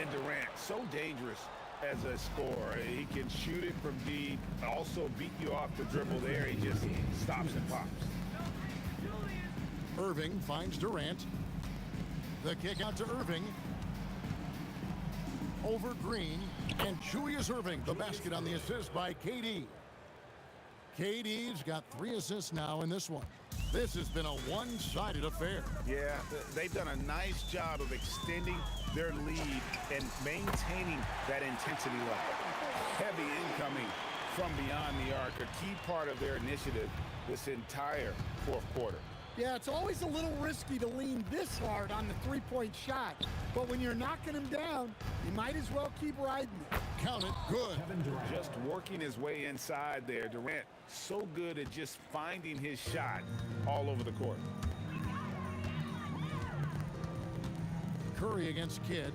And Durant, so dangerous as a scorer. He can shoot it from deep, also beat you off the dribble there. He just stops and pops. Irving finds Durant. The kick out to Irving. Over Green. And Julius Irving, the basket on the assist by KD. KD's got 3 assists now in this one. This has been a one-sided affair. Yeah, they've done a nice job of extending their lead and maintaining that intensity level. Heavy incoming from beyond the arc, a key part of their initiative this entire fourth quarter. Yeah, it's always a little risky to lean this hard on the three-point shot. But when you're knocking him down, you might as well keep riding it. Count it, good. Just working his way inside there. Durant so good at just finding his shot all over the court. Curry against Kidd.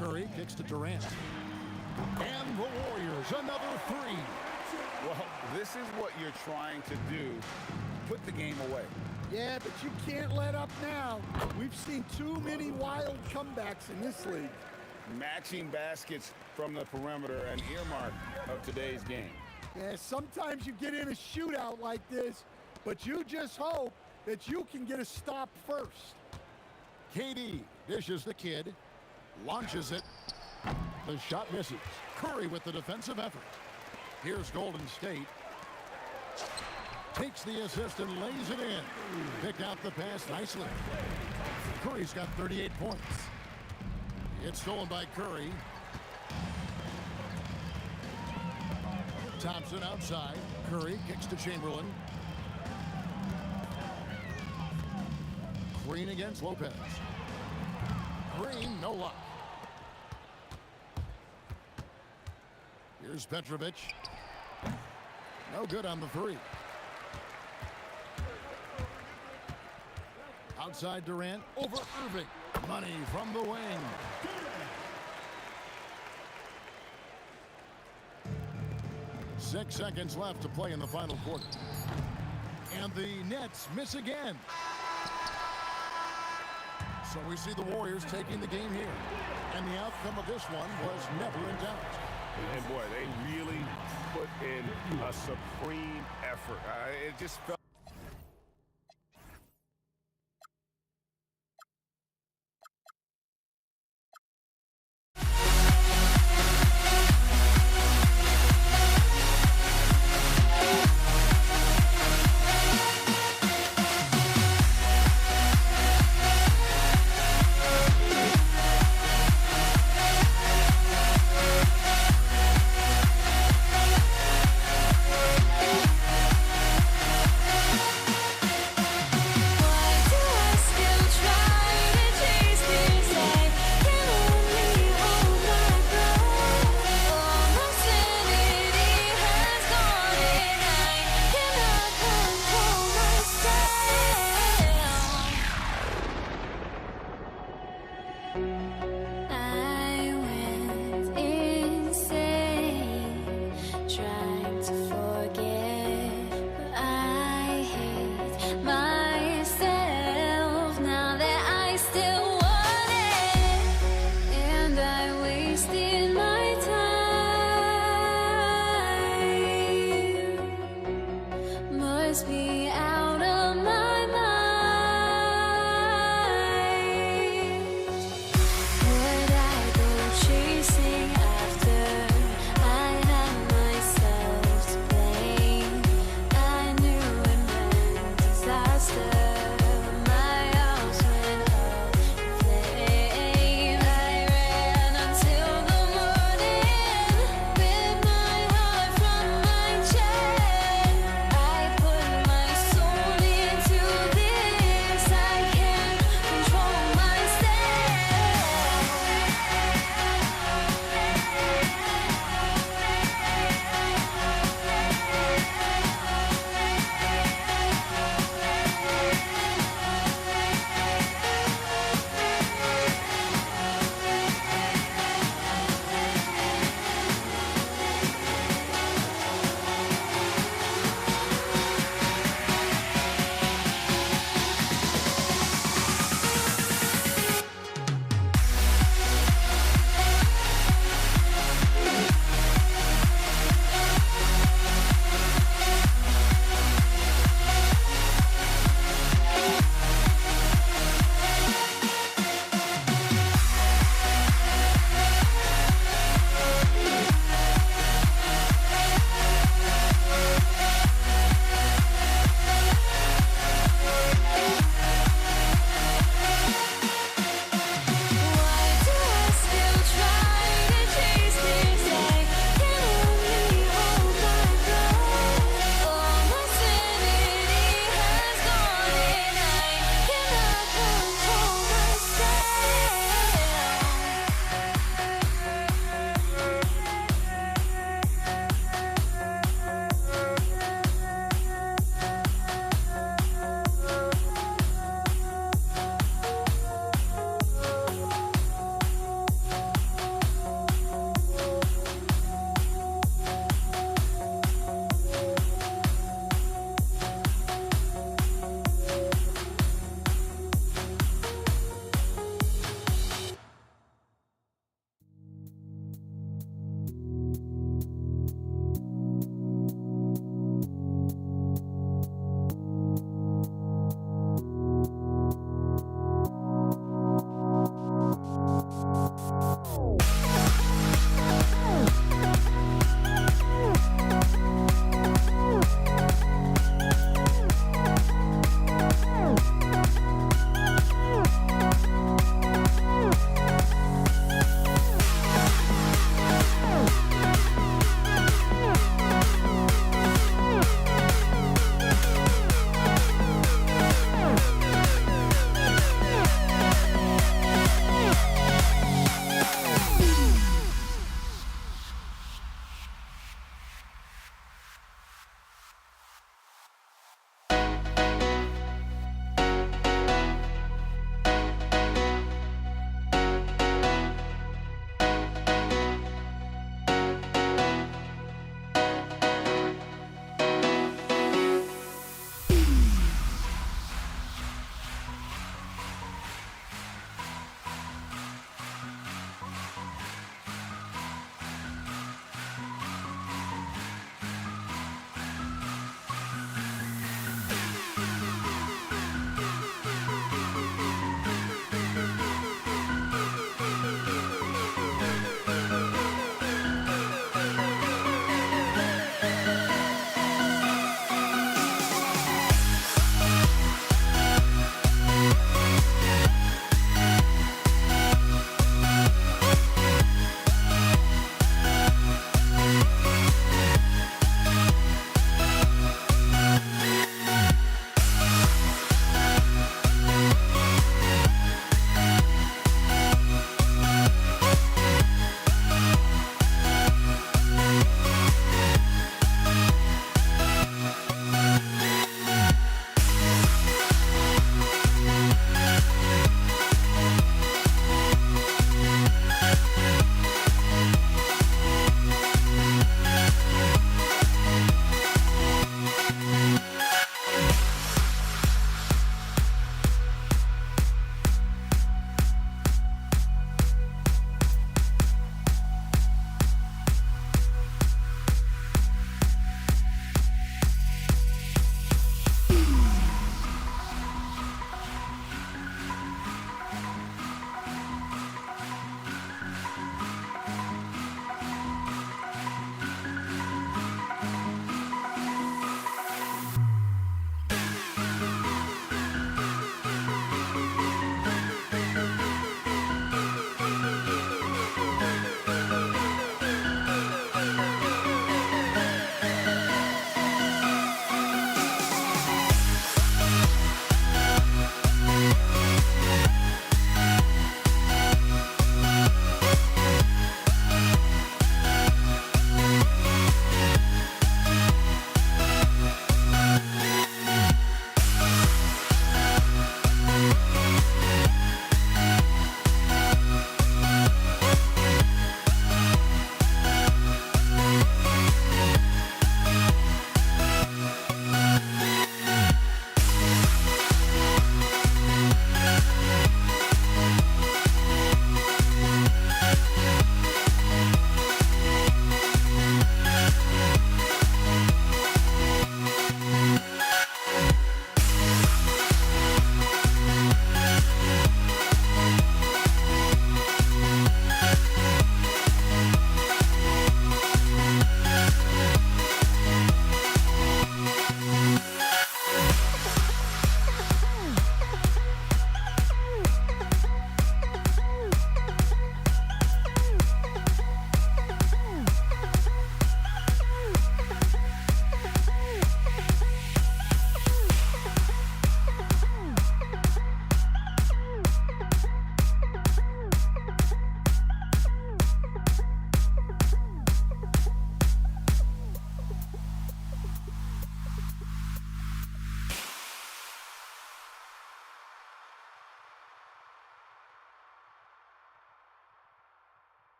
Curry kicks to Durant. And the Warriors, another 3. Well, this is what you're trying to do. Put the game away. Yeah, but you can't let up now. We've seen too many wild comebacks in this league. Matching baskets from the perimeter, an earmark of today's game. Yeah, sometimes you get in a shootout like this, but you just hope that you can get a stop first. KD dishes the Kidd, launches it. The shot misses. Curry with the defensive effort. Here's Golden State. Takes the assist and lays it in. Picked out the pass nicely. Curry's got 38 points. It's stolen by Curry. Thompson outside. Curry kicks to Chamberlain. Green against Lopez. Green, no luck. Here's Petrovic. No good on the 3. Outside Durant, over Irving. Money from the wing. Six seconds left to play in the final quarter. And the Nets miss again. So we see the Warriors taking the game here. And the outcome of this one was never in doubt. And boy, they really put in a supreme effort. It just felt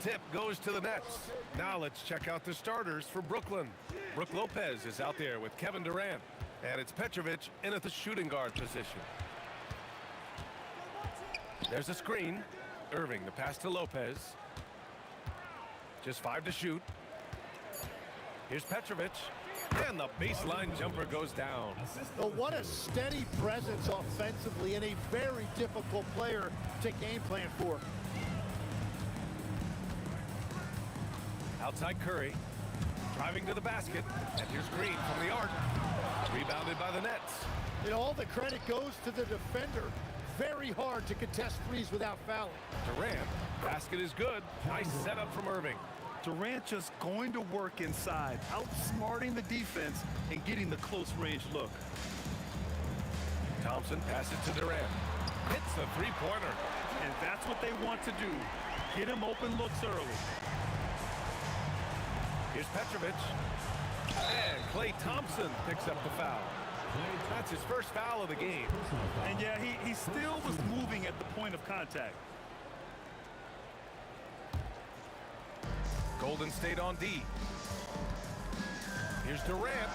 tip goes to the Nets. Now let's check out the starters for Brooklyn. Brook Lopez is out there with Kevin Durant. And it's Petrovic in at the shooting guard position. There's a screen. Irving, the pass to Lopez. Just 5 to shoot. Here's Petrovic. And the baseline jumper goes down. Well, what a steady presence offensively and a very difficult player to game plan for. Outside Curry. Driving to the basket. And here's Green from the arc. Rebounded by the Nets. And all the credit goes to the defender. Very hard to contest threes without fouling. Durant. Basket is good. Nice setup from Irving. Durant just going to work inside, outsmarting the defense and getting the close range look. Thompson passes to Durant. Hits the three-pointer. And that's what they want to do. Get him open looks early. Here's Petrovic. And Klay Thompson picks up the foul. That's his first foul of the game. And yeah, he still was moving at the point of contact. Golden State on D. Here's Durant.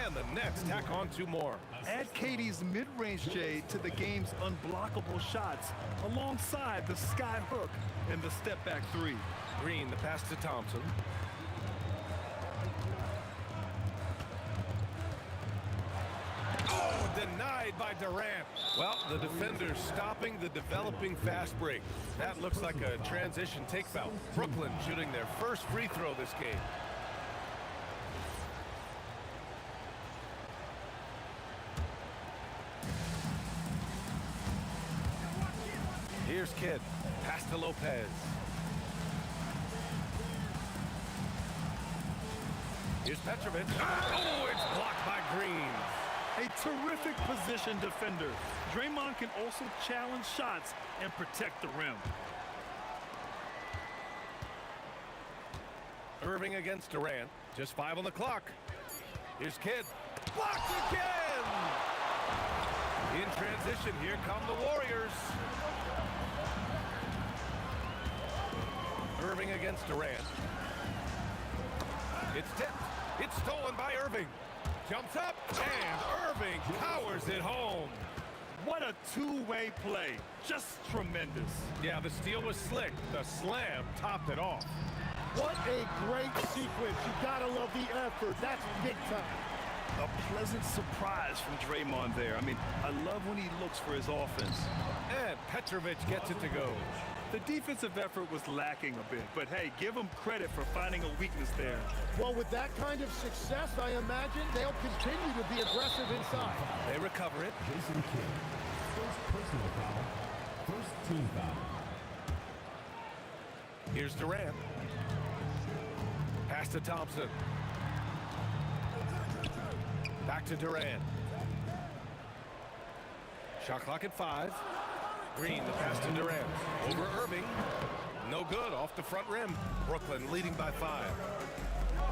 And the Nets tack on 2 more. Add KD's mid-range J to the game's unblockable shots alongside the sky hook and the step-back 3. Green, the pass to Thompson. Denied by Durant. Well, the defender's stopping the developing fast break. That looks like a transition take foul. Brooklyn shooting their first free throw this game. Here's Kidd. Pass to Lopez. Here's Petrovic. Oh, it's blocked by Green. A terrific position defender. Draymond can also challenge shots and protect the rim. Irving against Durant. Just 5 on the clock. Here's Kidd. Blocked again! In transition, here come the Warriors. Irving against Durant. It's tipped. It's stolen by Irving. Jumps up, and Irving powers it home. What a two-way play. Just tremendous. Yeah, the steal was slick. The slam topped it off. What a great sequence. You gotta love the effort. That's big time. A pleasant surprise from Draymond there. I mean, I love when he looks for his offense. And Petrovic gets it to go. The defensive effort was lacking a bit, but hey, give them credit for finding a weakness there. Well, with that kind of success, I imagine they'll continue to be aggressive inside. They recover it. Jason Kidd. First personal foul. First team foul. Here's Durant. Pass to Thompson. Back to Durant. Shot clock at 5. Green, the pass to Durant. Over Irving. No good, off the front rim. Brooklyn leading by 5.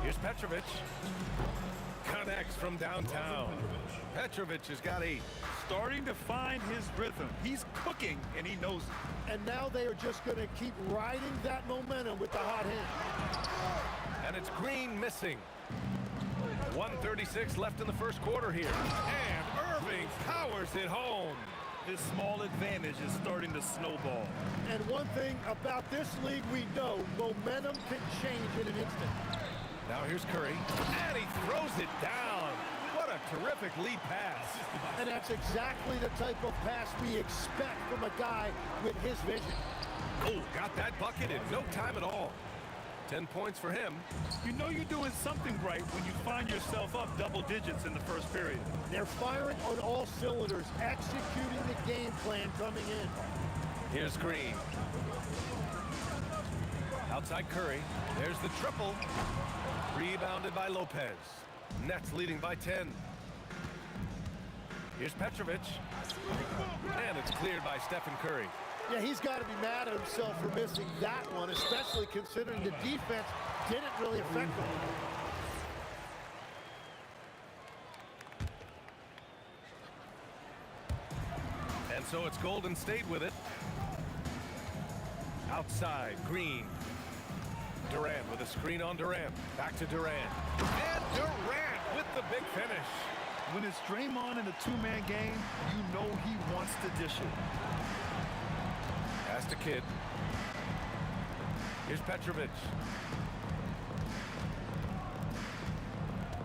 Here's Petrovic. Connects from downtown. Petrovic has got 8. Starting to find his rhythm. He's cooking, and he knows it. And now they are just going to keep riding that momentum with the hot hand. And it's Green missing. 1:36 left in the first quarter here. And Irving powers it home. This small advantage is starting to snowball. And one thing about this league we know, momentum can change in an instant. Now here's Curry. And he throws it down. What a terrific lead pass. And that's exactly the type of pass we expect from a guy with his vision. Oh, got that bucket in no time at all. 10 points for him. You know you're doing something right when you find yourself up double digits in the first period. They're firing on all cylinders, executing the game plan coming in. Here's Green. Outside Curry. There's the triple. Rebounded by Lopez. Nets leading by 10. Here's Petrovic. And it's cleared by Stephen Curry. Yeah, he's got to be mad at himself for missing that one, especially considering the defense didn't really affect him. And so it's Golden State with it. Outside, Green. Durant with a screen on Durant. Back to Durant. And Durant with the big finish. When it's Draymond in a two-man game, you know he wants to dish it. Pass to Kidd. Here's Petrovic.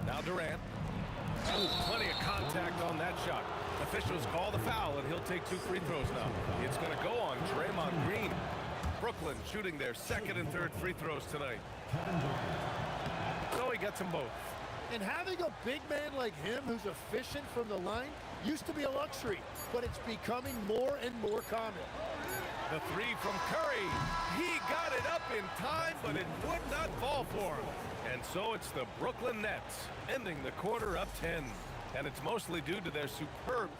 Now Durant. Ooh, plenty of contact on that shot. Officials call the foul, and he'll take 2 free throws now. It's going to go on Draymond Green. Brooklyn shooting their second and third free throws tonight. So he gets them both. And having a big man like him who's efficient from the line used to be a luxury, but it's becoming more and more common. The 3 from Curry. He got it up in time, but it would not fall for him. And so it's the Brooklyn Nets ending the quarter up 10. And it's mostly due to their superb...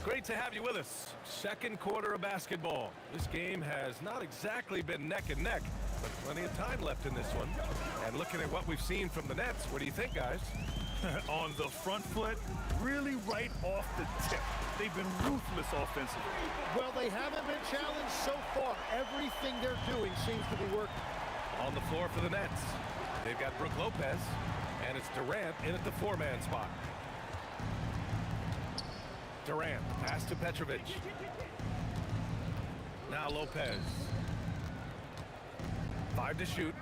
Great to have you with us. Second quarter of basketball. This game has not exactly been neck and neck, but plenty of time left in this one. And looking at what we've seen from the Nets, what do you think, guys? On the front foot, really right off the tip. They've been ruthless offensively. Well, they haven't been challenged so far. Everything they're doing seems to be working. On the floor for the Nets, they've got Brook Lopez, and it's Durant in at the 4-man spot. Durant, pass to Petrovic. Now Lopez. 5 to shoot.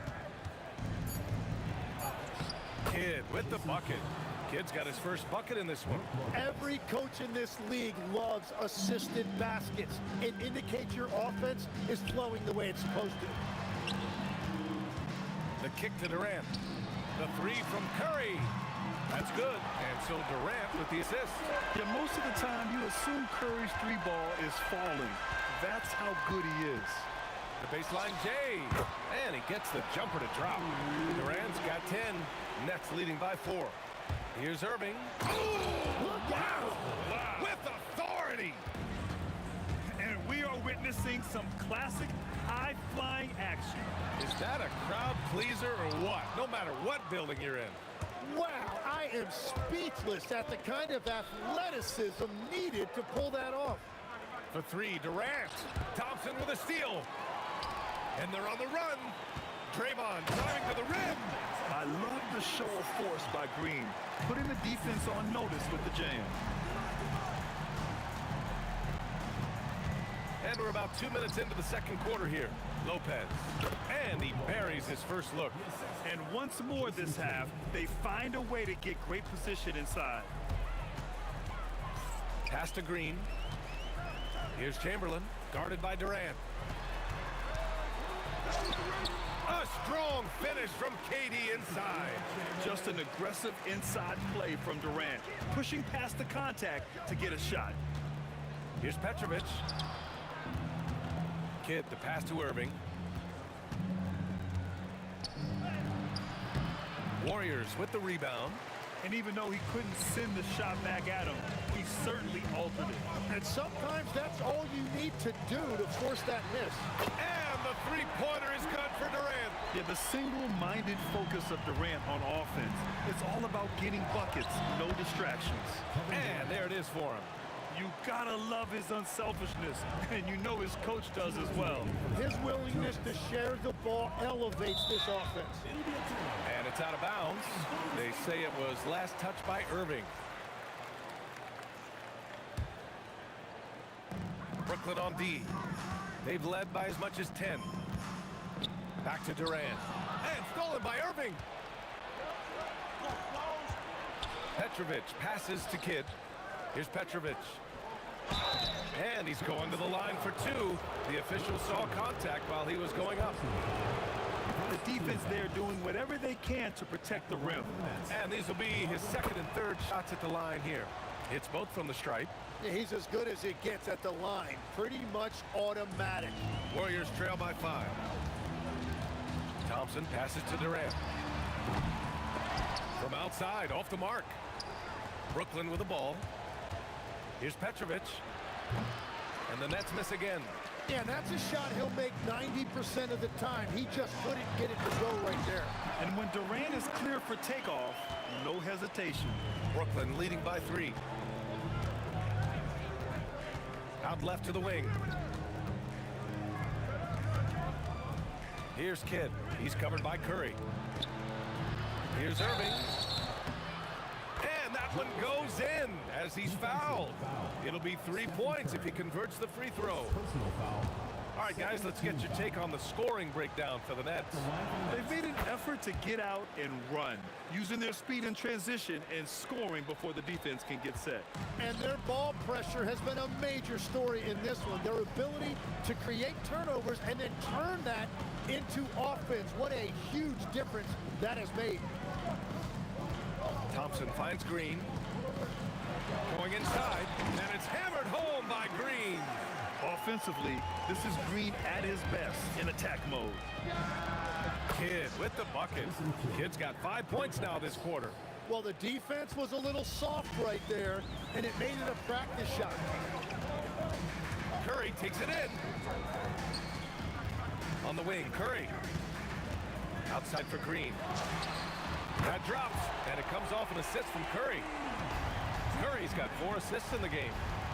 Kidd with the bucket. Kidd's got his first bucket in this one. Every coach in this league loves assisted baskets. It indicates your offense is flowing the way it's supposed to. The kick to Durant. The 3 from Curry. That's good. And so Durant with the assist. Yeah, most of the time you assume Curry's 3 ball is falling. That's how good he is. The baseline J. And he gets the jumper to drop. Durant's got 10. Nets leading by 4. Here's Irving. Look out! With authority! And we are witnessing some classic high-flying action. Is that a crowd pleaser or what? No matter what building you're in. Wow, I am speechless at the kind of athleticism needed to pull that off. For 3, Durant. Thompson with a steal. And they're on the run. Draymond driving to the rim. I love the show of force by Green, putting the defense on notice with the jam. And we're about 2 minutes into the second quarter here. Lopez. And he buries his first look. And once more this half, they find a way to get great position inside. Pass to Green. Here's Chamberlain, guarded by Durant. A strong finish from KD inside. Just an aggressive inside play from Durant, pushing past the contact to get a shot. Here's Petrovic. Kidd, the pass to Irving. Warriors with the rebound. And even though he couldn't send the shot back at him, he certainly altered it. And sometimes that's all you need to do to force that miss. And the 3-pointer is good for Durant. Yeah, the single-minded focus of Durant on offense. It's all about getting buckets, no distractions. And there it is for him. You gotta love his unselfishness, and you know his coach does as well. His willingness to share the ball elevates this offense. And it's out of bounds. They say it was last touched by Irving. Brooklyn on D. They've led by as much as 10. Back to Durant. And stolen by Irving. Petrovic passes to Kidd. Here's Petrovic. And he's going to the line for 2. The official saw contact while he was going up. The defense there doing whatever they can to protect the rim. And these will be his second and third shots at the line here. It's both from the stripe. Yeah, he's as good as it gets at the line. Pretty much automatic. Warriors trail by 5. Thompson passes to Durant. From outside, off the mark. Brooklyn with the ball. Here's Petrovic. And the Nets miss again. Yeah, that's a shot he'll make 90% of the time. He just couldn't get it to go right there. And when Durant is clear for takeoff, no hesitation. Brooklyn leading by 3. Out left to the wing. Here's Kidd. He's covered by Curry. Here's Irving. And that one goes in as he's fouled. It'll be 3 points if he converts the free throw. Personal foul. All right, guys, let's get your take on the scoring breakdown for the Nets. They've made an effort to get out and run, using their speed in transition and scoring before the defense can get set. And their ball pressure has been a major story in this one. Their ability to create turnovers and then turn that into offense. What a huge difference that has made. Thompson finds Green. Going inside, and it's hammered home by Green. Offensively, this is Green at his best in attack mode. Kidd with the bucket. Kidd's got 5 points now this quarter. Well, the defense was a little soft right there, and it made it a practice shot. Curry takes it in. On the wing, Curry. Outside for Green. That drops, and it comes off an assist from Curry. Curry's got 4 assists in the game.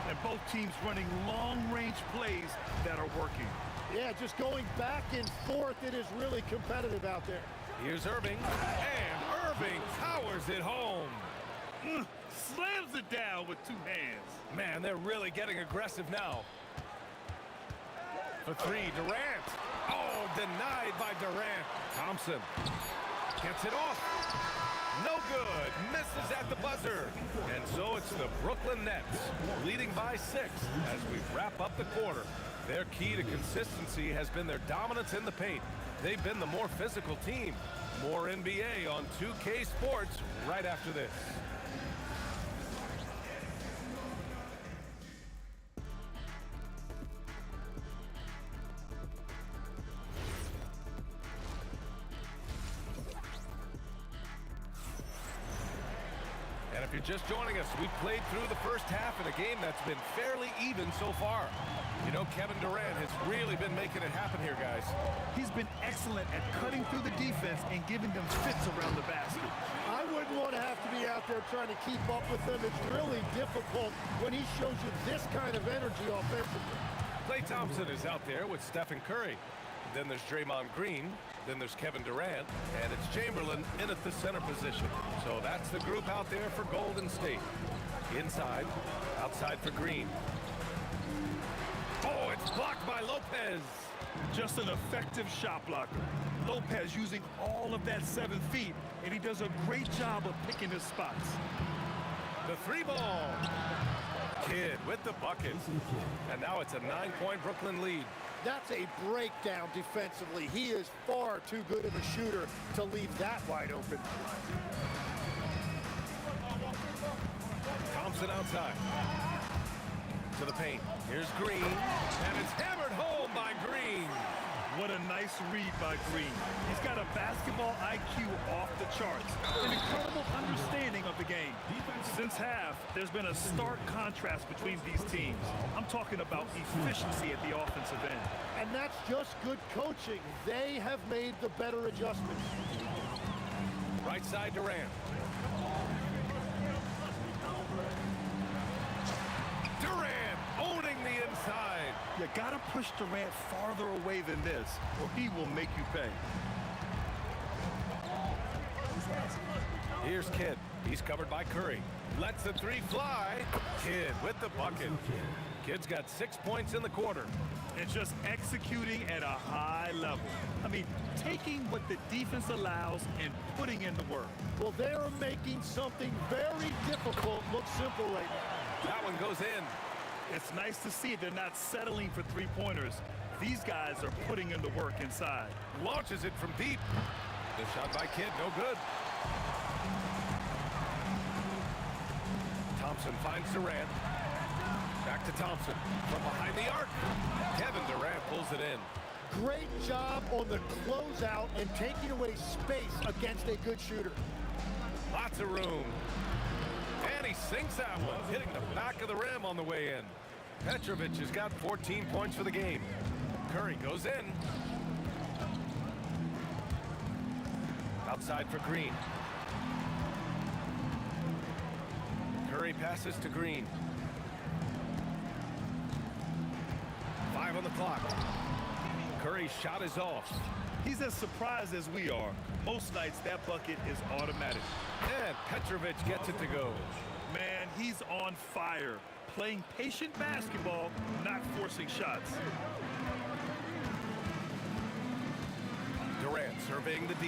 And both teams running long-range plays that are working. Yeah, just going back and forth, it is really competitive out there. Here's Irving, and Irving powers it home. Slams it down with 2 hands. Man, they're really getting aggressive now. For 3, Durant. Oh, denied by Durant. Thompson gets it off. No good. Misses at the buzzer. And so it's the Brooklyn Nets leading by 6 as we wrap up the quarter. Their key to consistency has been their dominance in the paint. They've been the more physical team. More NBA on 2K Sports right after this. And if you're just joining us, we've played through the first half in a game that's been fairly even so far. You know, Kevin Durant has really been making it happen here, guys. He's been excellent at cutting through the defense and giving them fits around the basket. I wouldn't want to have to be out there trying to keep up with them. It's really difficult when he shows you this kind of energy offensively. Klay Thompson is out there with Stephen Curry. Then there's Draymond Green. Then there's Kevin Durant. And it's Chamberlain in at the center position. So that's the group out there for Golden State. Inside, outside for Green. Oh, it's blocked by Lopez. Just an effective shot blocker. Lopez using all of that 7 feet, and he does a great job of picking his spots. The 3 ball. Kidd with the bucket. And now it's a 9-point Brooklyn lead. That's a breakdown defensively. He is far too good of a shooter to leave that wide open. Thompson outside. To the paint. Here's Green. And it's hammered home by Green. What a nice read by Green. He's got a basketball IQ off the charts. An incredible understanding of the game. Since half, there's been a stark contrast between these teams. I'm talking about efficiency at the offensive end. And that's just good coaching. They have made the better adjustments. Right side Durant. Durant owning the inside. You gotta push Durant farther away than this, or he will make you pay. Here's Kidd. He's covered by Curry. Lets the 3 fly. Kidd with the bucket. Kidd's got 6 points in the quarter. And just executing at a high level. I mean, taking what the defense allows and putting in the work. Well, they're making something very difficult look simple right now. That one goes in. It's nice to see they're not settling for 3-pointers. These guys are putting in the work inside. Launches it from deep. The shot by Kidd, no good. Thompson finds Durant. Back to Thompson from behind the arc. Kevin Durant pulls it in. Great job on the closeout and taking away space against a good shooter. Lots of room. And he sinks that one, hitting the back of the rim on the way in. Petrovic has got 14 points for the game. Curry goes in. Outside for Green. Curry passes to Green. clock. Curry's shot is off. He's as surprised as we are. Most nights, that bucket is automatic. And Petrovic gets it to go. Man, he's on fire. Playing patient basketball, not forcing shots. Durant surveying the D.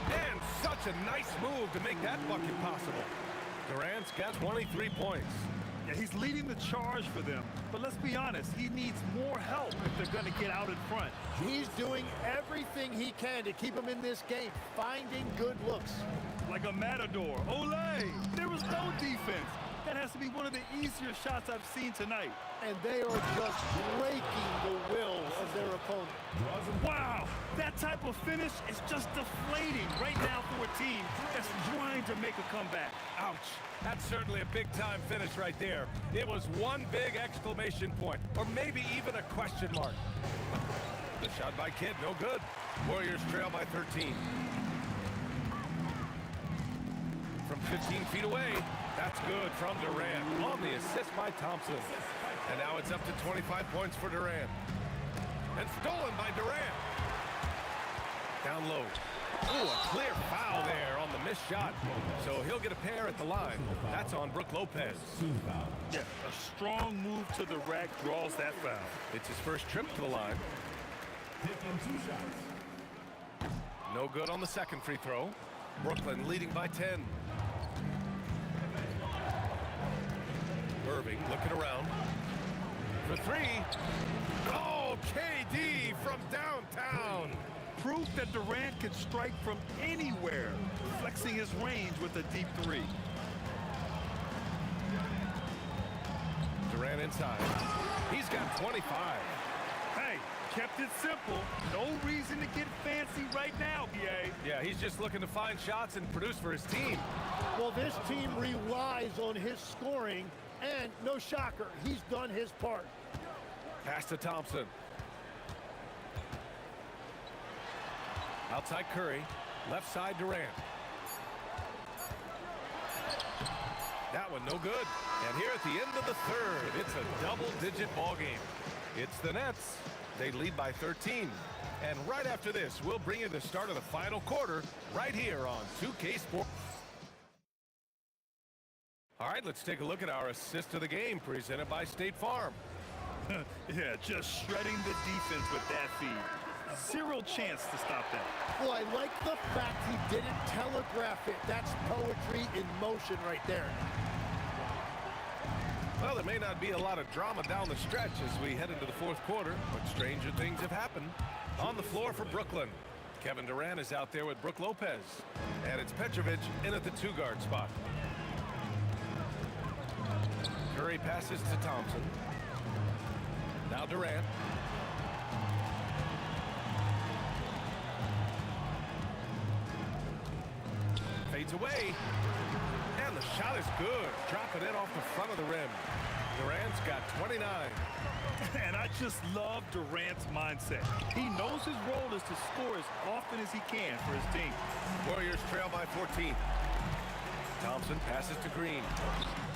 And such a nice move to make that bucket possible. Durant's got 23 points. Yeah, he's leading the charge for them. But let's be honest, he needs more help if they're going to get out in front. He's doing everything he can to keep him in this game, finding good looks. Like a matador. Olay! There was no defense. That has to be one of the easier shots I've seen tonight. And they are just breaking the will of their opponent. Wow! That type of finish is just deflating right now for a team that's trying to make a comeback. Ouch. That's certainly a big-time finish right there. It was one big exclamation point, or maybe even a question mark. The shot by Kidd, no good. Warriors trail by 13. From 15 feet away, that's good from Durant on the assist by Thompson. And now it's up to 25 points for Durant. And stolen by Durant. Down low. Oh, a clear foul there on the missed shot. So he'll get a pair at the line. That's on Brook Lopez. Yeah, a strong move to the rack draws that foul. It's his first trip to the line. No good on the second free throw. Brooklyn leading by 10. Irving looking around. For three. Oh, KD from downtown. Proof that Durant can strike from anywhere, flexing his range with a deep three. Durant inside. He's got 25. Hey, kept it simple. No reason to get fancy right now, BA. Yeah, he's just looking to find shots and produce for his team. Well, this team relies on his scoring, and no shocker, he's done his part. Pass to Thompson. Outside Curry, left side Durant. That one no good. And here at the end of the third, it's a double-digit ball game. It's the Nets. They lead by 13. And right after this, we'll bring you the start of the final quarter right here on 2K Sports. All right, let's take a look at our assist of the game presented by State Farm. Yeah, just shredding the defense with that feed. Zero chance to stop that. Well, I like the fact he didn't telegraph it. That's poetry in motion right there. Well, there may not be a lot of drama down the stretch as we head into the fourth quarter, but stranger things have happened. On the floor for Brooklyn, Kevin Durant is out there with Brook Lopez. And it's Petrovic in at the two-guard spot. Curry passes to Thompson. Now Durant. Fades away. And the shot is good. Dropping it off the front of the rim. Durant's got 29. And I just love Durant's mindset. He knows his role is to score as often as he can for his team. Warriors trail by 14. Thompson passes to Green.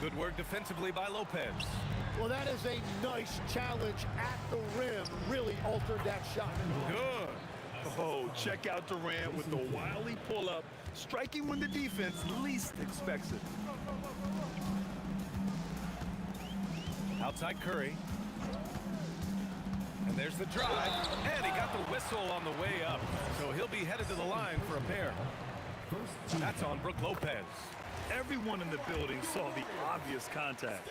Good work defensively by Lopez. Well, that is a nice challenge at the rim. Really altered that shot. Good. Oh, check out Durant with the wily pull-up, striking when the defense least expects it. Outside Curry. And there's the drive. And he got the whistle on the way up. So he'll be headed to the line for a pair. That's on Brook Lopez. Everyone in the building saw the obvious contact.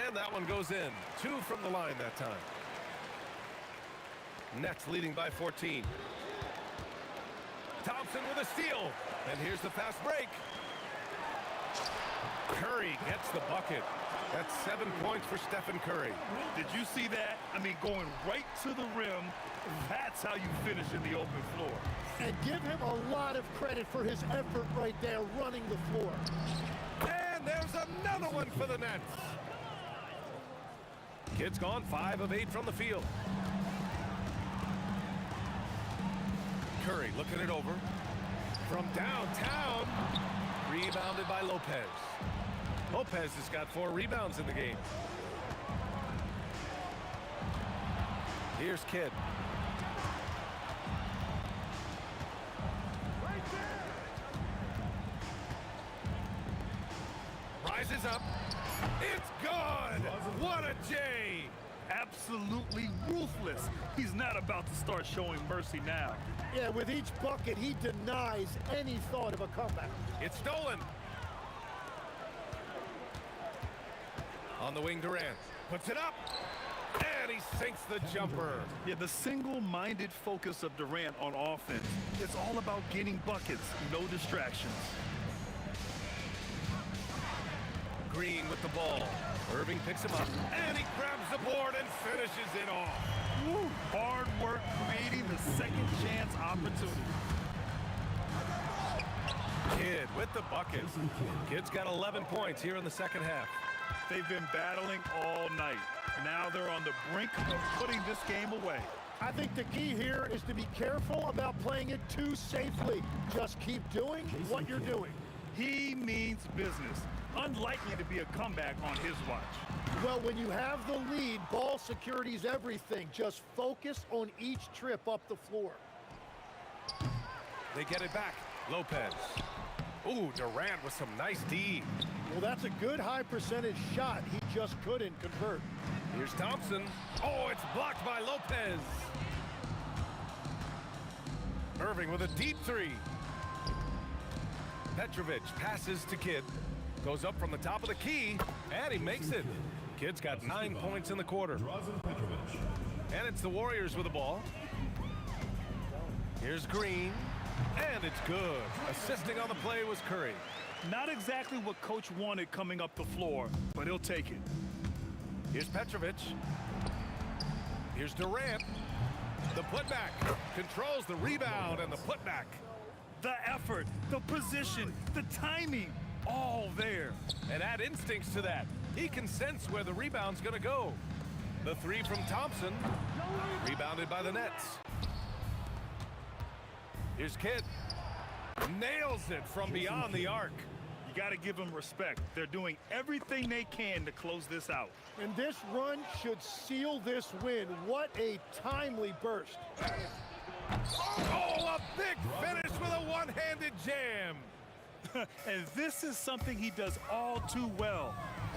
And that one goes in. 2 from the line that time. Nets leading by 14. Thompson with a steal. And here's the fast break. Curry gets the bucket. That's 7 points for Stephen Curry. Did you see that? I mean, going right to the rim. That's how you finish in the open floor. And give him a lot of credit for his effort right there running the floor. And there's another one for the Nets. Kidd's gone 5 of 8 from the field. Curry looking it over. From downtown. Rebounded by Lopez. Lopez has got 4 rebounds in the game. Here's Kidd. Rises up. It's good. What a J. Absolutely ruthless. He's not about to start showing mercy now. Yeah, with each bucket, he denies any thought of a comeback. It's stolen. On the wing, Durant puts it up, and he sinks the jumper. Yeah, the single-minded focus of Durant on offense. It's all about getting buckets, no distractions. Green with the ball. Irving picks him up, and he grabs the board and finishes it off. Woo, hard work creating the second chance opportunity. Kidd with the bucket. Kidd's got 11 points here in the second half. They've been battling all night. Now they're on the brink of putting this game away. I think the key here is to be careful about playing it too safely. Just keep doing what you're doing. He means business. Unlikely to be a comeback on his watch. Well, when you have the lead, ball security's everything. Just focus on each trip up the floor. They get it back. Lopez. Ooh, Durant with some nice D. Well, that's a good high percentage shot. He just couldn't convert. Here's Thompson. Oh, it's blocked by Lopez. Irving with a deep three. Petrovic passes to Kidd. Goes up from the top of the key, and he makes it. Kidd's got 9 points in the quarter. And it's the Warriors with the ball. Here's Green, and it's good. Assisting on the play was Curry. Not exactly what Coach wanted coming up the floor, but he'll take it. Here's Petrovic. Here's Durant. The putback. Controls the rebound and the putback. The effort, the position, the timing. All there. And add instincts to that. He can sense where the rebound's going to go. The three from Thompson. Rebounded by the Nets. Here's Kidd. Nails it from beyond the arc. You got to give them respect. They're doing everything they can to close this out. And this run should seal this win. What a timely burst. Oh, a big finish with a one-handed jam. And this is something he does all too well.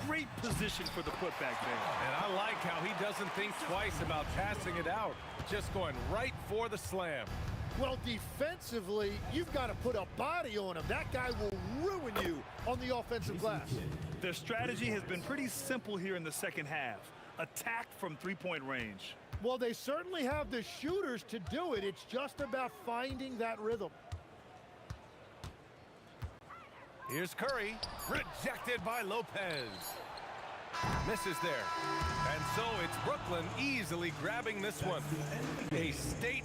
Great position for the putback there. And I like how he doesn't think twice about passing it out. Just going right for the slam. Well, defensively, you've got to put a body on him. That guy will ruin you on the offensive glass. Their strategy has been pretty simple here in the second half. Attack from three-point range. Well, they certainly have the shooters to do it. It's just about finding that rhythm. Here's Curry, rejected by Lopez. Misses there. And so it's Brooklyn easily grabbing this one. A state.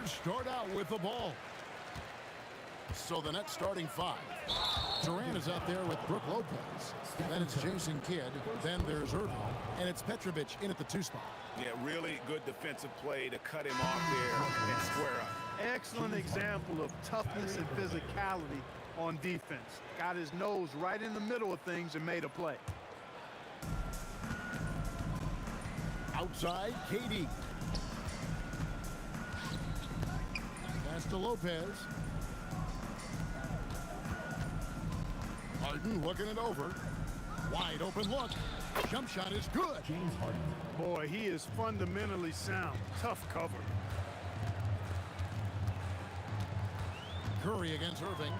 start out with the ball. So the next starting five. Durant is out there with Brook Lopez. Then it's Jason Kidd. Then there's Irving. And it's Petrovic in at the 2 spot. Yeah, really good defensive play to cut him off there and square up. Excellent example of toughness and physicality on defense. Got his nose right in the middle of things and made a play. Outside, KD. Pass to Lopez. Harden looking it over. Wide open look. Jump shot is good. James Harden. Boy, he is fundamentally sound. Tough cover. Curry against Irving.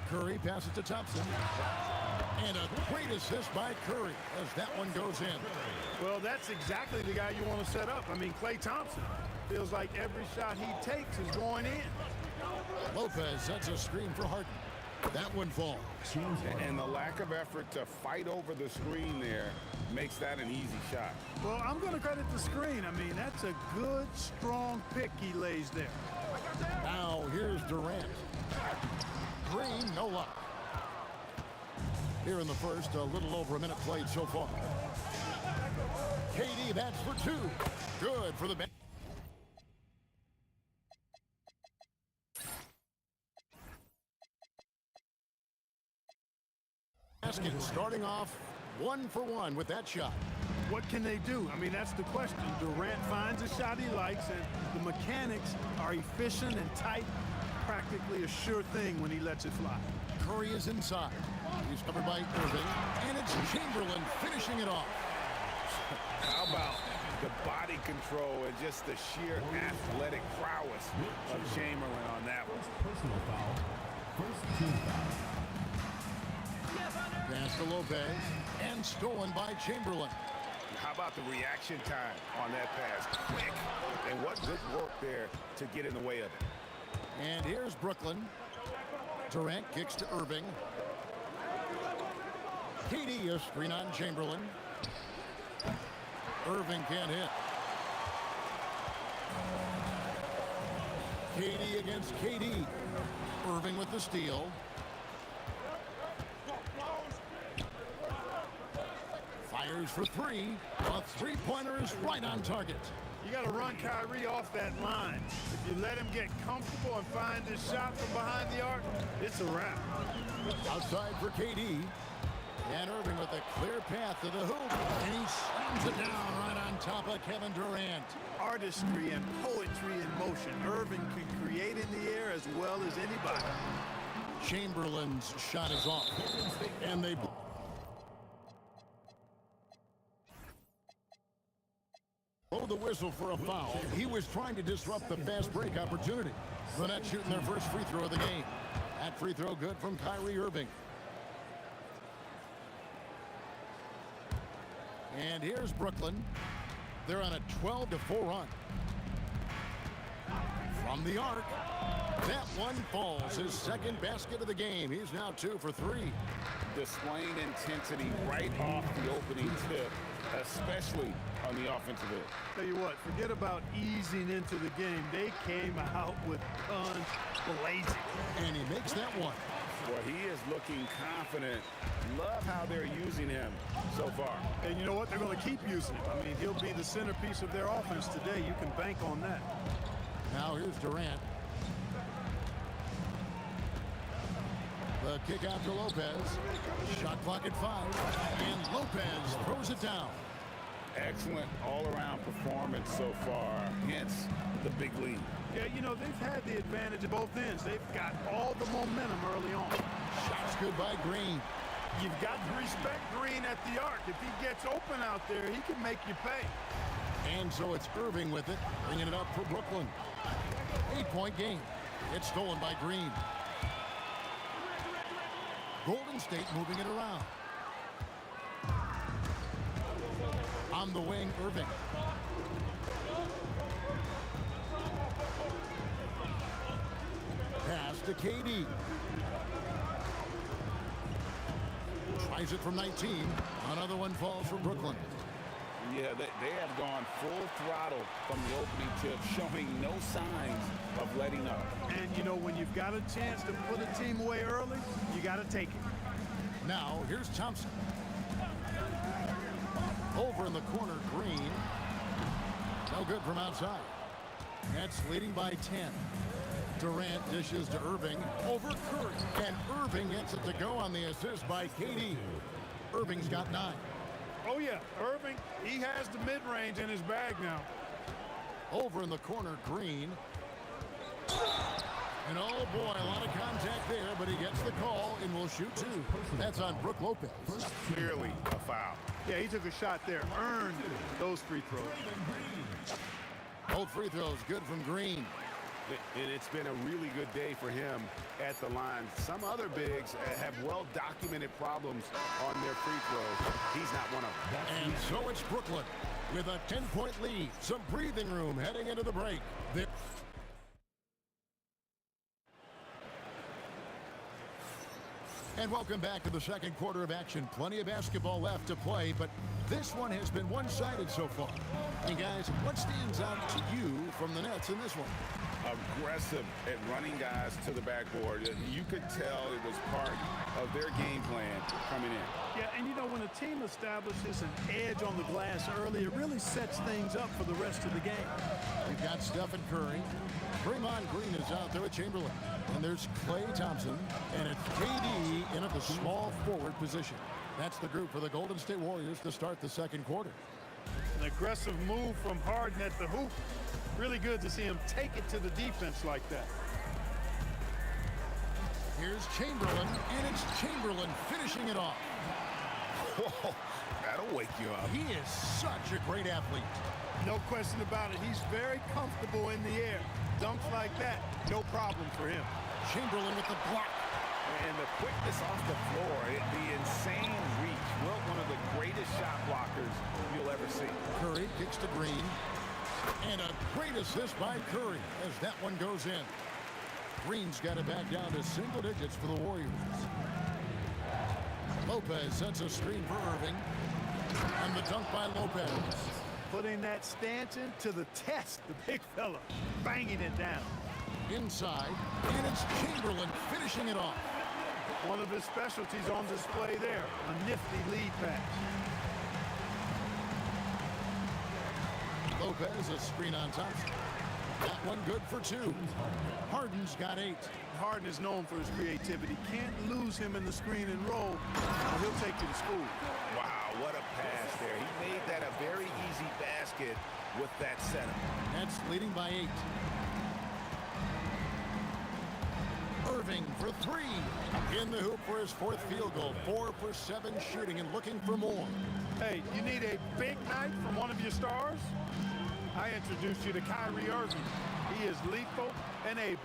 Curry passes to Thompson. And a great assist by Curry as that one goes in. Well, that's exactly the guy you want to set up. I mean, Klay Thompson feels like every shot he takes is going in. Lopez sets a screen for Harden. That one falls. And the lack of effort to fight over the screen there makes that an easy shot. Well, I'm going to credit the screen. I mean, that's a good, strong pick he lays there. Now here's Durant. Green, no luck. Here in the first, a little over a minute played so far. KD, that's for 2. Good for the bench. Basket starting off 1 for 1 with that shot. What can they do? I mean, that's the question. Durant finds a shot he likes, and the mechanics are efficient and tight. Practically a sure thing when he lets it fly. Curry is inside. He's covered by Irving, and it's Chamberlain finishing it off. How about the body control and just the sheer athletic prowess of Chamberlain on that one? Personal foul. First team foul. Pass to Lopez, and stolen by Chamberlain. How about the reaction time on that pass? Quick. And what good work there to get in the way of it. And here's Brooklyn. Durant kicks to Irving. KD, a screen on Chamberlain. Irving can't hit. KD against KD. Irving with the steal. Fires for 3. A three-pointer is right on target. You got to run Kyrie off that line. If you let him get comfortable and find his shot from behind the arc, it's a wrap. Outside for KD. And Irving with a clear path to the hoop. And he slams it down right on top of Kevin Durant. Artistry and poetry in motion. Irving can create in the air as well as anybody. Chamberlain's shot is off. And they... blow the whistle for a foul. He was trying to disrupt the fast break opportunity. The Nets shooting their first free throw of the game. That free throw good from Kyrie Irving. And here's Brooklyn. They're on a 12-4 run. From the arc. That one falls. His second basket of the game. He's now 2 for 3. Displaying intensity right off the opening tip, especially on the offensive end. Tell you what, forget about easing into the game. They came out with guns blazing. And he makes that one. Well, he is looking confident. Love how they're using him so far. And you know what? They're going to keep using him. I mean, he'll be the centerpiece of their offense today. You can bank on that. Now here's Durant. The kick out to Lopez. Shot clock at 5. And Lopez throws it down. Excellent all-around performance so far, hence the big lead. Yeah, you know, they've had the advantage at both ends. They've got all the momentum early on. Shots good by Green. You've got to respect Green at the arc. If he gets open out there, he can make you pay. And so it's Irving with it, bringing it up for Brooklyn. 8-point game. It's stolen by Green. Golden State moving it around. On the wing, Irving. Pass to KD. Tries it from 19. Another one falls for Brooklyn. Yeah, they have gone full throttle from the opening tip, showing no signs of letting up. And, you know, when you've got a chance to put a team away early, you got to take it. Now, here's Thompson. Over in the corner, Green. No good from outside. Nets leading by 10. Durant dishes to Irving. Over Curry. And Irving gets it to go on the assist by KD. Irving's got 9. Oh, yeah, Irving, he has the mid-range in his bag now. Over in the corner, Green. And oh boy, a lot of contact there, but he gets the call and will shoot 2. That's on Brook Lopez. Clearly a foul. Yeah, he took a shot there, earned those free throws. Both free throws good from Green. And it's been a really good day for him at the line. Some other bigs have well-documented problems on their free throws. He's not one of them. And so it's Brooklyn with a 10-point lead. Some breathing room heading into the break. And welcome back to the second quarter of action. Plenty of basketball left to play, but this one has been one-sided so far. And guys, what stands out to you from the Nets in this one? Aggressive at running guys to the backboard. You could tell it was part of their game plan coming in. Yeah, and you know, when a team establishes an edge on the glass early, it really sets things up for the rest of the game. We've got Stephen Curry. Draymond Green is out there with Chamberlain. And there's Klay Thompson. And it's KD in at the small forward position. That's the group for the Golden State Warriors to start the second quarter. An aggressive move from Harden at the hoop. Really good to see him take it to the defense like that. Here's Chamberlain, and it's Chamberlain finishing it off. Whoa, that'll wake you up. He is such a great athlete. No question about it. He's very comfortable in the air. Dunks like that, no problem for him. Chamberlain with the block. And the quickness off the floor, the insane reach. Well, one of the greatest shot blockers you'll ever see. Curry kicks to Green. And a great assist by Curry as that one goes in. Green's got it back down to single digits for the Warriors. Lopez sets a screen for Irving. And the dunk by Lopez. Putting that Stanton to the test, the big fella, banging it down. Inside, and it's Chamberlain finishing it off. One of his specialties on display there, a nifty lead pass. Lopez, a screen on Thompson. That one good for 2. Harden's got 8. Harden is known for his creativity. Can't lose him in the screen and roll, or he'll take you to school. Wow, what a pass there. He made that a very easy basket with that setup. Nets leading by 8. Irving for 3. In the hoop for his 4th field goal. 4 for 7 shooting and looking for more. Hey, you need a big night from one of your stars? I introduced you to Kyrie Irving. He is lethal and able.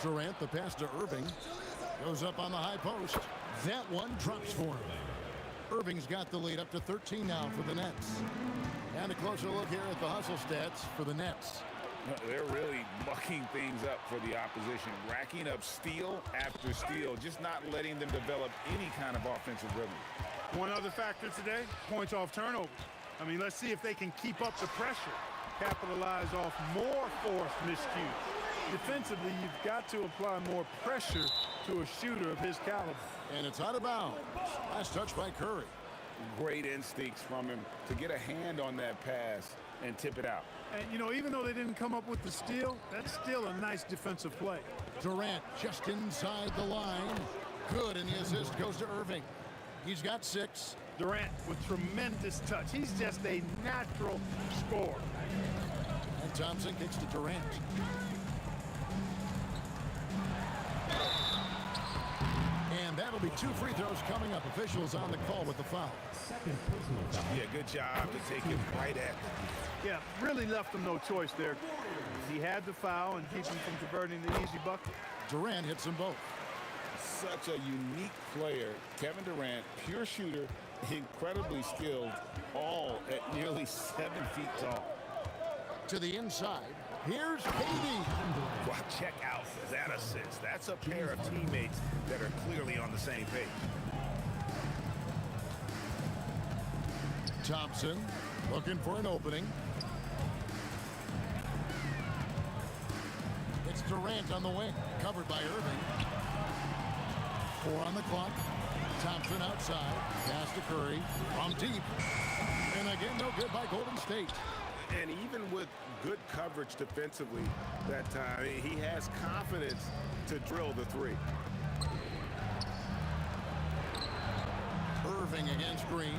Durant, the pass to Irving. Goes up on the high post. That one drops for him. Irving's got the lead up to 13 now for the Nets. And a closer look here at the hustle stats for the Nets. They're really mucking things up for the opposition, racking up steal after steal, just not letting them develop any kind of offensive rhythm. One other factor today, points off turnovers. I mean, let's see if they can keep up the pressure, capitalize off more forced miscues. Defensively, you've got to apply more pressure to a shooter of his caliber. And it's out of bounds. Last touch by Curry. Great instincts from him to get a hand on that pass and tip it out. And, you know, even though they didn't come up with the steal, that's still a nice defensive play. Durant just inside the line. Good, and the assist goes to Irving. He's got 6. Durant with tremendous touch. He's just a natural scorer. And Thompson kicks to Durant. And that'll be 2 free throws coming up. Officials on the call with the foul. Yeah, good job to take it right at them. Yeah, really left him no choice there. He had the foul and keep him from converting the easy bucket. Durant hits them both. Such a unique player. Kevin Durant, pure shooter, incredibly skilled, all at nearly 7 feet tall. To the inside. Here's KD. Wow, check out that assist. That's a pair of teammates that are clearly on the same page. Thompson looking for an opening. It's Durant on the wing, covered by Irving. 4 on the clock. Thompson outside. Pass to Curry from deep. And again, no good by Golden State. And even with good coverage defensively that time, he has confidence to drill the three. Irving against Green.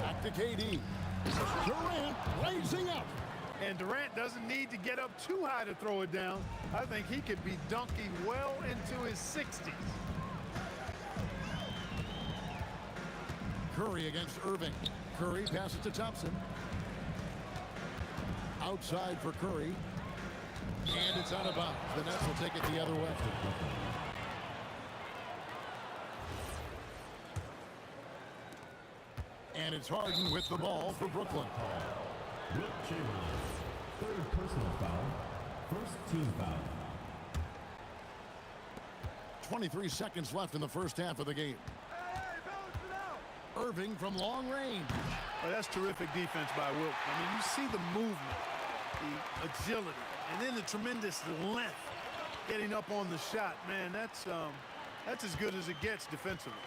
Back to KD. Durant raising up. And Durant doesn't need to get up too high to throw it down. I think he could be dunking well into his 60s. Curry against Irving. Curry passes to Thompson. Outside for Curry. And it's out of bounds. The Nets will take it the other way. And it's Harden with the ball for Brooklyn. Wilt Chamberlain, third personal foul, first team foul. 23 seconds left in the first half of the game. Irving from long range. Well, that's terrific defense by Wilt. I mean, you see the movement, the agility, and then the tremendous length getting up on the shot. Man, that's as good as it gets defensively.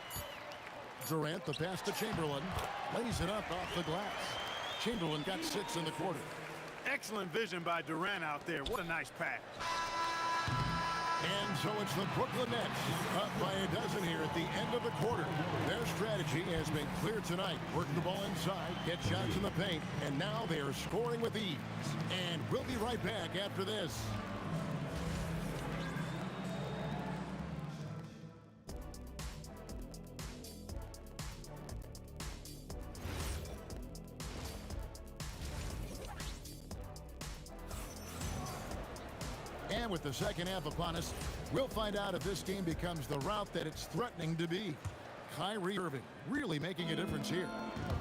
Durant, the pass to Chamberlain. Lays it up off the glass. Chamberlain got 6 in the quarter. Excellent vision by Durant out there. What a nice pass. And so it's the Brooklyn Nets up by a dozen here at the end of the quarter. Their strategy has been clear tonight. Work the ball inside, get shots in the paint, and now they are scoring with ease. And we'll be right back after this. And with the second half upon us, we'll find out if this game becomes the route that it's threatening to be. Kyrie Irving really making a difference here.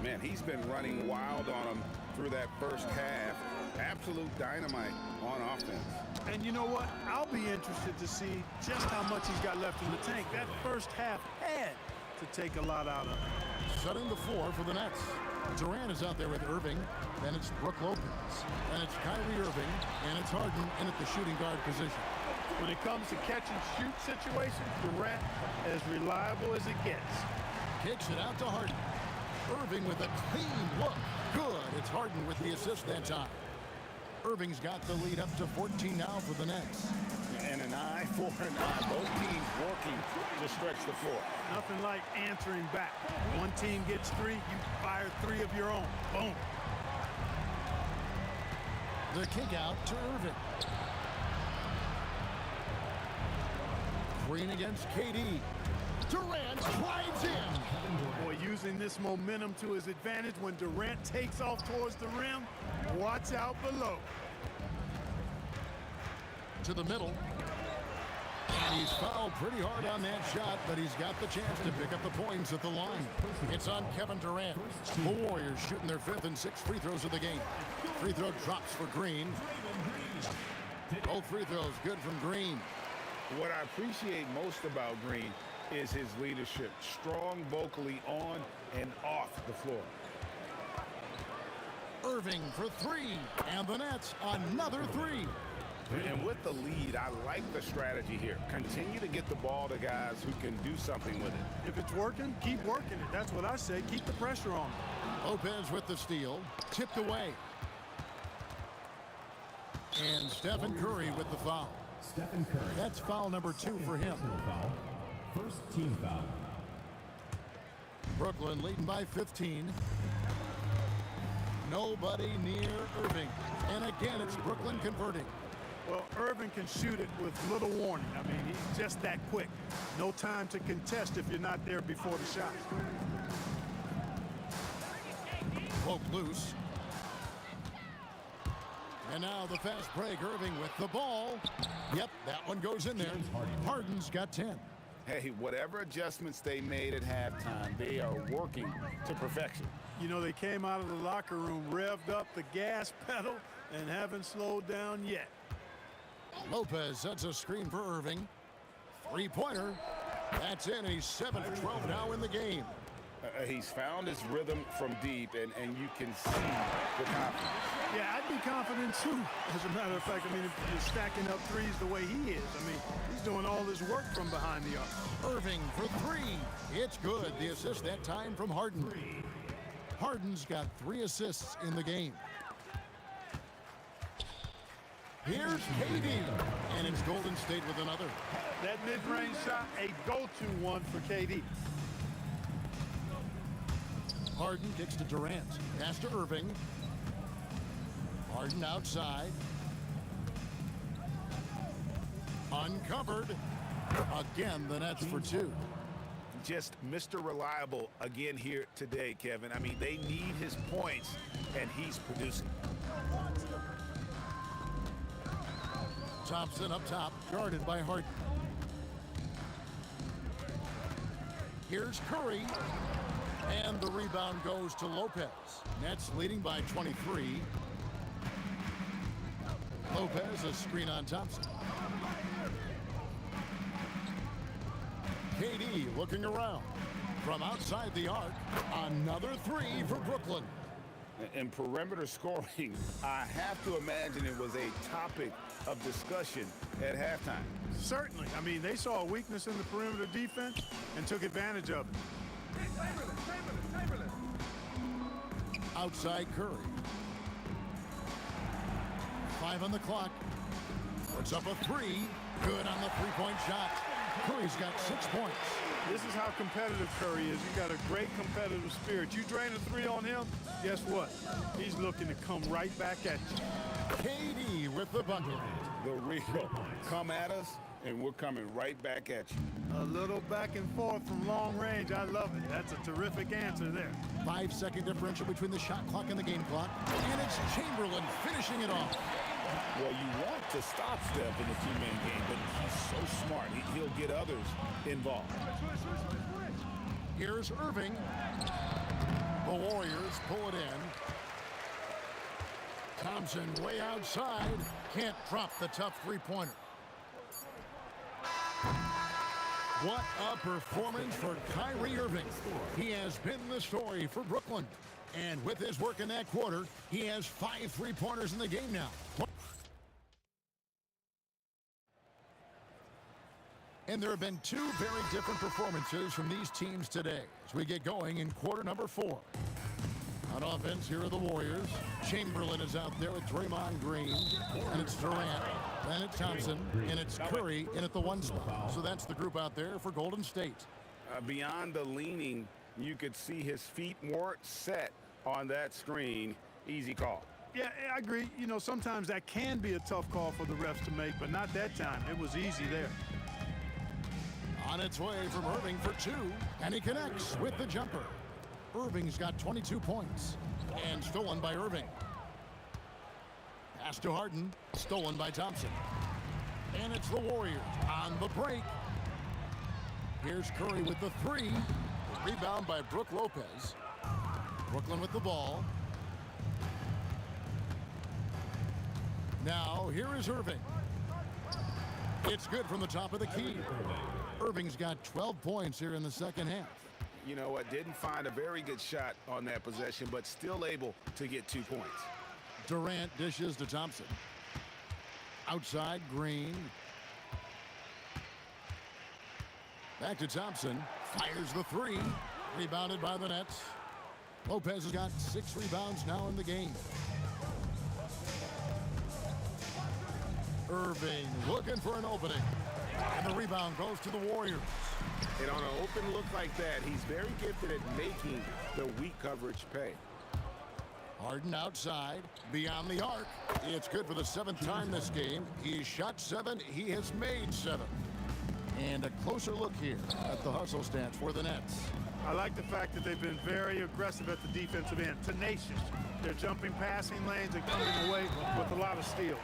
Man, he's been running wild on him through that first half. Absolute dynamite on offense. And you know what? I'll be interested to see just how much he's got left in the tank. That first half had to take a lot out of him. Setting the floor for the Nets. Durant is out there with Irving. Then it's Brook Lopez. And it's Kyrie Irving. And it's Harden in at the shooting guard position. When it comes to catch and shoot situations, Durant as reliable as it gets. Kicks it out to Harden. Irving with a clean look. Good. It's Harden with the assist that time. Irving's got the lead up to 14 now for the Nets. And an eye for an eye. Both teams working to stretch the floor. Nothing like answering back. One team gets 3, you fire 3 of your own. Boom. The kick out to Irving. Green against KD. Durant slides in. Boy, using this momentum to his advantage when Durant takes off towards the rim. Watch out below. To the middle. And he's fouled pretty hard on that shot, but he's got the chance to pick up the points at the line. It's on Kevin Durant. The Warriors shooting their 5th and 6th free throws of the game. Free throw drops for Green. Both free throws good from Green. What I appreciate most about Green is his leadership. Strong vocally on and off the floor. Irving for 3. And the Nets another 3. And with the lead, I like the strategy here. Continue to get the ball to guys who can do something with it. If it's working, keep working it. That's what I say. Keep the pressure on. Lopez with the steal. Tipped away. And Stephen Curry with the foul. Stephen Curry. That's foul number 2 for him. Foul. First team foul. Brooklyn leading by 15. Nobody near Irving. And again, it's Brooklyn converting. Well, Irving can shoot it with little warning. I mean, he's just that quick. No time to contest if you're not there before the shot. Poke loose. And now the fast break. Irving with the ball. Yep, that one goes in there. Harden's got 10. Hey, whatever adjustments they made at halftime, they are working to perfection. You know, they came out of the locker room, revved up the gas pedal, and haven't slowed down yet. Lopez sets a screen for Irving. 3-pointer. That's in. He's 7 for 12 now in the game. He's found his rhythm from deep, and you can see the confidence. Yeah, I'd be confident too. As a matter of fact, I mean, if you're stacking up threes the way he is, I mean, he's doing all his work from behind the arc. Irving for three. It's good. The assist that time from Harden. Harden's got 3 assists in the game. Here's KD, and it's Golden State with another. That mid-range shot, a go-to one for KD. Harden kicks to Durant. Pass to Irving. Harden outside. Uncovered. Again, the Nets for 2. Just Mr. Reliable again here today, Kevin. I mean, they need his points, and he's producing. Thompson up top, guarded by Harden. Here's Curry. And the rebound goes to Lopez. Nets leading by 23. Lopez, a screen on Thompson. KD looking around. From outside the arc, another 3 for Brooklyn. In perimeter scoring, I have to imagine it was a topic of discussion at halftime. Certainly. I mean, they saw a weakness in the perimeter defense and took advantage of it. Outside Curry. 5 on the clock. Puts up a 3. Good on the three-point shot. Curry's got 6 points. This is how competitive Curry is. You got a great competitive spirit. You drain a 3 on him, guess what? He's looking to come right back at you. KD with the bucket. The real come at us, and we're coming right back at you. A little back and forth from long range. I love it. That's a terrific answer there. 5-second differential between the shot clock and the game clock. And it's Chamberlain finishing it off. Well, you want to stop Steph in the two-man game, but he's so smart. He'll get others involved. Here's Irving. The Warriors pull it in. Thompson way outside. Can't drop the tough three-pointer. What a performance for Kyrie Irving. He has been the story for Brooklyn. And with his work in that quarter, he has 5 three-pointers in the game now. And there have been 2 very different performances from these teams today as we get going in quarter number 4. On offense, here are the Warriors. Chamberlain is out there with Draymond Green. And it's Durant. Then it's Thompson. And it's Curry in at the 1 spot. So that's the group out there for Golden State. Beyond the leaning, you could see his feet more set on that screen. Easy call. Yeah, I agree. You know, sometimes that can be a tough call for the refs to make, but not that time. It was easy there. On its way from Irving for 2, and he connects with the jumper. Irving's got 22 points, and stolen by Irving. Pass to Harden, stolen by Thompson. And it's the Warriors on the break. Here's Curry with the 3. Rebound by Brook Lopez. Brooklyn with the ball. Now, here is Irving. It's good from the top of the key. Irving's got 12 points here in the second half. You know what? Didn't find a very good shot on that possession, but still able to get 2 points. Durant dishes to Thompson. Outside, Green. Back to Thompson. Fires the 3. Rebounded by the Nets. Lopez has got 6 rebounds now in the game. Irving looking for an opening. And the rebound goes to the Warriors. And on an open look like that, he's very gifted at making the weak coverage pay. Harden outside, beyond the arc. It's good for the 7th time this game. He's shot 7. He has made 7. And a closer look here at the hustle stats for the Nets. I like the fact that they've been very aggressive at the defensive end. Tenacious. They're jumping passing lanes and coming away with a lot of steals.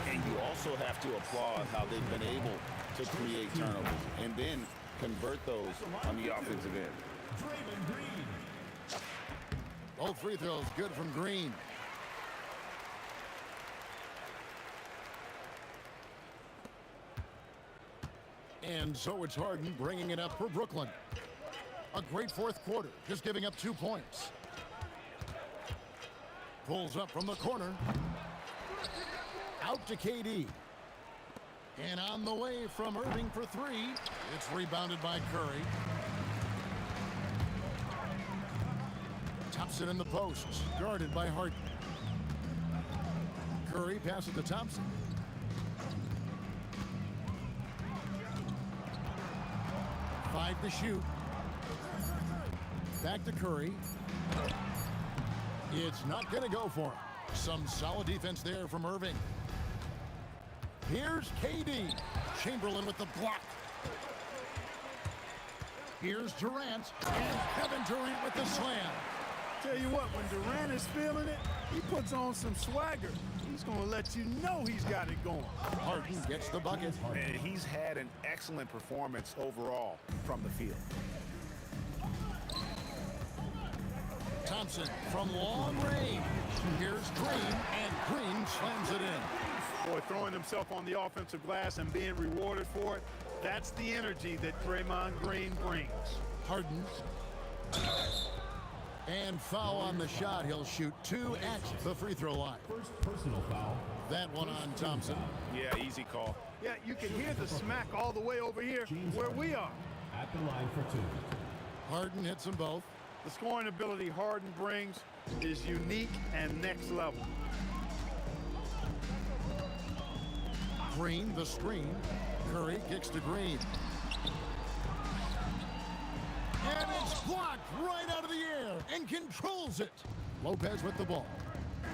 And you also have to applaud how they've been able to create turnovers and then convert those on the offensive end. Both free throws good from Green. And so it's Harden bringing it up for Brooklyn. A great fourth quarter, just giving up 2 points. Pulls up from the corner. Out to KD. And on the way from Irving for 3. It's rebounded by Curry. Thompson in the posts, guarded by Harden. Curry passes to Thompson. Five to shoot. Back to Curry. It's not going to go for him. Some solid defense there from Irving. Here's KD. Chamberlain with the block. Here's Durant. And Kevin Durant with the slam. Tell you what, when Durant is feeling it, he puts on some swagger. He's going to let you know he's got it going. Harden gets the bucket. And he's had an excellent performance overall from the field. Thompson from long range. Here's Green, and Green slams it in. Boy, throwing himself on the offensive glass and being rewarded for it, that's the energy that Draymond Green brings. Harden. And foul on the shot. He'll shoot 2 at the free throw line. First personal foul. That one on Thompson. Yeah, easy call. Yeah, you can hear the smack all the way over here where we are. At the line for 2. Harden hits them both. The scoring ability Harden brings is unique and next level. Green, the screen. Curry kicks to Green. And it's blocked right out of the air and controls it. Lopez with the ball.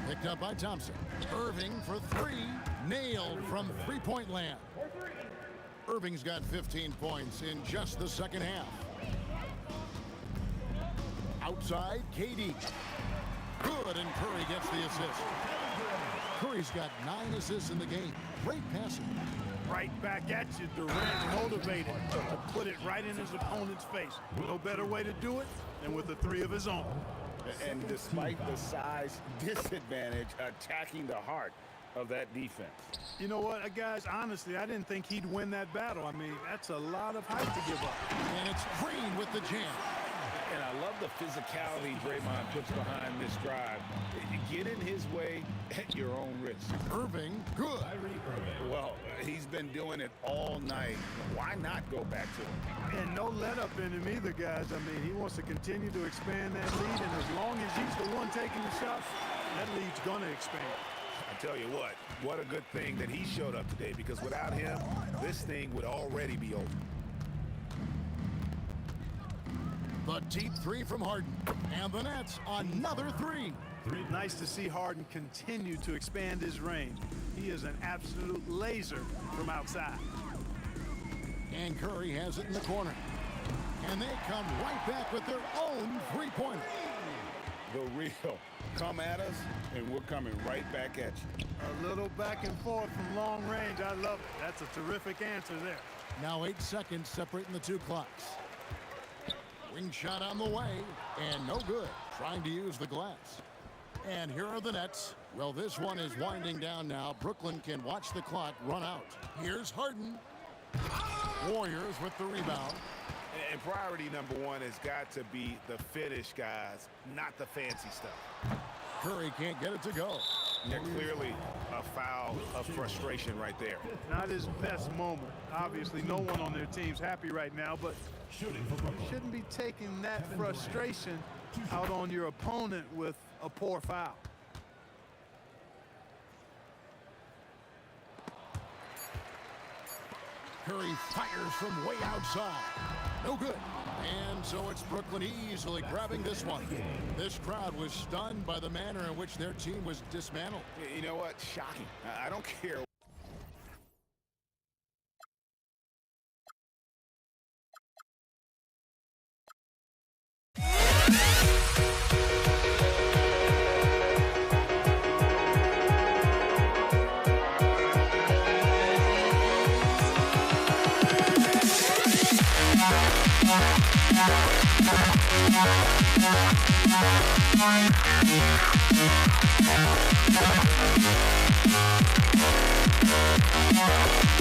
Picked up by Thompson. Irving for 3. Nailed from three-point land. Irving's got 15 points in just the second half. Outside, KD. Good, and Curry gets the assist. Curry's got 9 assists in the game. Great passing. Right back at you, Durant, motivated to put it right in his opponent's face. No better way to do it than with a 3 of his own. And despite the size disadvantage, attacking the heart of that defense. You know what, guys, honestly, I didn't think he'd win that battle. I mean, that's a lot of height to give up. And it's Green with the jam. And I love the physicality Draymond puts behind this drive. You get in his way at your own risk. Irving, good. Well, he's been doing it all night. Why not go back to him? And no let up in him either, guys. I mean, he wants to continue to expand that lead, and as long as he's the one taking the shots, that lead's going to expand. I tell you what a good thing that he showed up today, because without him, this thing would already be over. The deep 3 from Harden. And the Nets, another 3. Nice to see Harden continue to expand his range. He is an absolute laser from outside. And Curry has it in the corner. And they come right back with their own three-pointer. The real. Come at us, and we're coming right back at you. A little back and forth from long range. I love it. That's a terrific answer there. Now 8 seconds separating the 2 clocks. Wing shot on the way, and no good. Trying to use the glass. And here are the Nets. Well, this one is winding down now. Brooklyn can watch the clock run out. Here's Harden. Warriors with the rebound. And priority number 1 has got to be the finish, guys, not the fancy stuff. Curry can't get it to go. Yeah, clearly a foul of frustration right there. Not his best moment. Obviously, no one on their team's happy right now, but shouldn't be taking that frustration out on your opponent with a poor foul. Curry fires from way outside. No good. And so it's Brooklyn easily grabbing this one. This crowd was stunned by the manner in which their team was dismantled. You know what? Shocking. I don't care.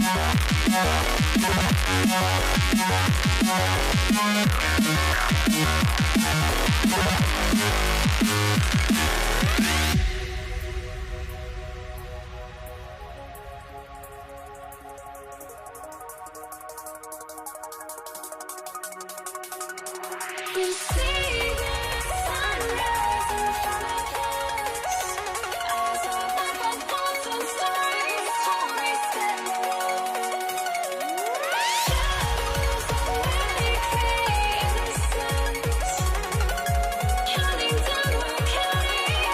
Yeah. Counting downward, counting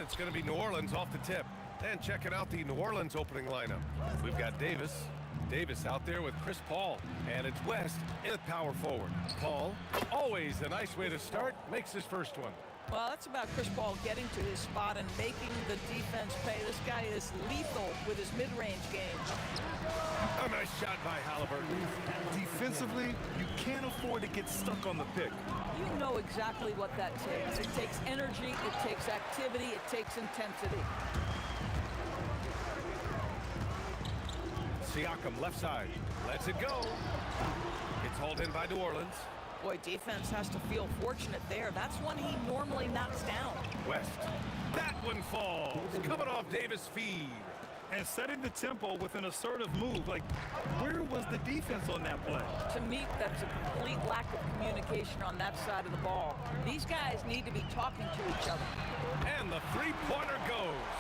it's going to be New Orleans off the tip. And checking out the New Orleans opening lineup. We've got Davis. Davis out there with Chris Paul. And it's West in power forward. Paul, always a nice way to start, makes his first one. Well, that's about Chris Paul getting to his spot and making the defense pay. This guy is lethal with his mid-range game. A nice shot by Halliburton. Defensively, you can't afford to get stuck on the pick. You know exactly what that takes. It takes energy, it takes activity, it takes intensity. Siakam left side. Lets it go. It's hauled in by New Orleans. Boy, defense has to feel fortunate there. That's one he normally knocks down. West. That one falls. Coming off Davis' feed. And setting the tempo with an assertive move. Like, where was the defense on that play? To me, that's a complete lack of communication on that side of the ball. These guys need to be talking to each other. And the three-pointer goes.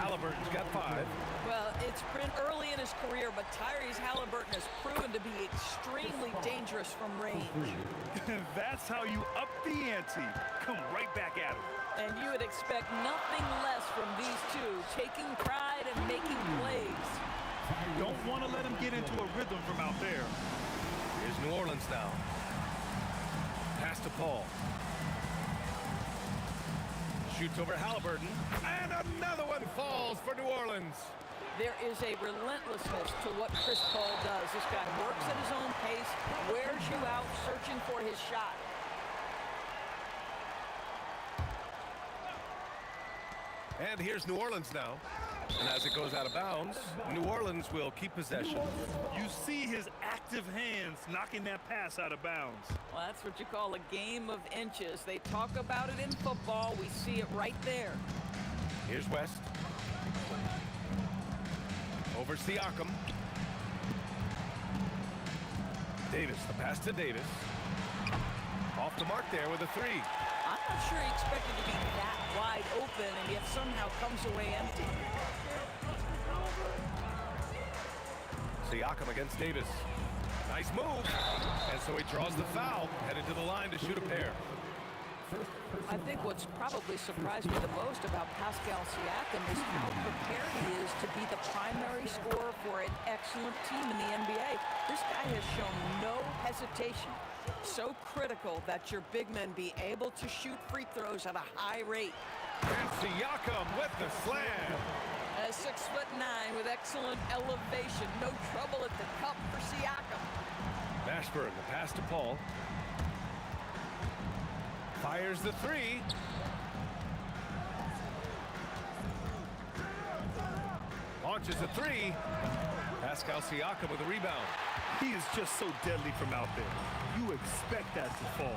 Halliburton's got 5. Well, it's been early in his career, but Tyrese Halliburton has proven to be extremely dangerous from range. That's how you up the ante. Come right back at him. And you would expect nothing less from these two, taking pride and making plays. Don't want to let him get into a rhythm from out there. Here's New Orleans now. Pass to Paul. Shoots over Halliburton. And another one falls for New Orleans. There is a relentlessness to what Chris Paul does. This guy works at his own pace, wears you out, searching for his shot. And here's New Orleans now. And as it goes out of bounds, New Orleans will keep possession. You see his active hands knocking that pass out of bounds. Well, that's what you call a game of inches. They talk about it in football. We see it right there. Here's West. Over Siakam. Davis, the pass to Davis. Off the mark there with a 3. I'm not sure he expected to be that wide open, and yet somehow comes away empty. Siakam against Davis. Nice move. And so he draws the foul, headed to the line to shoot a pair. I think what's probably surprised me the most about Pascal Siakam is how prepared he is to be the primary scorer for an excellent team in the NBA. This guy has shown no hesitation. So critical that your big men be able to shoot free throws at a high rate. And Siakam with the slam. 6'9" with excellent elevation. No trouble at the cup for Siakam. Mashburn, the pass to Paul. Fires the 3. Launches a 3. Pascal Siakam with a rebound. He is just so deadly from out there. You expect that to fall.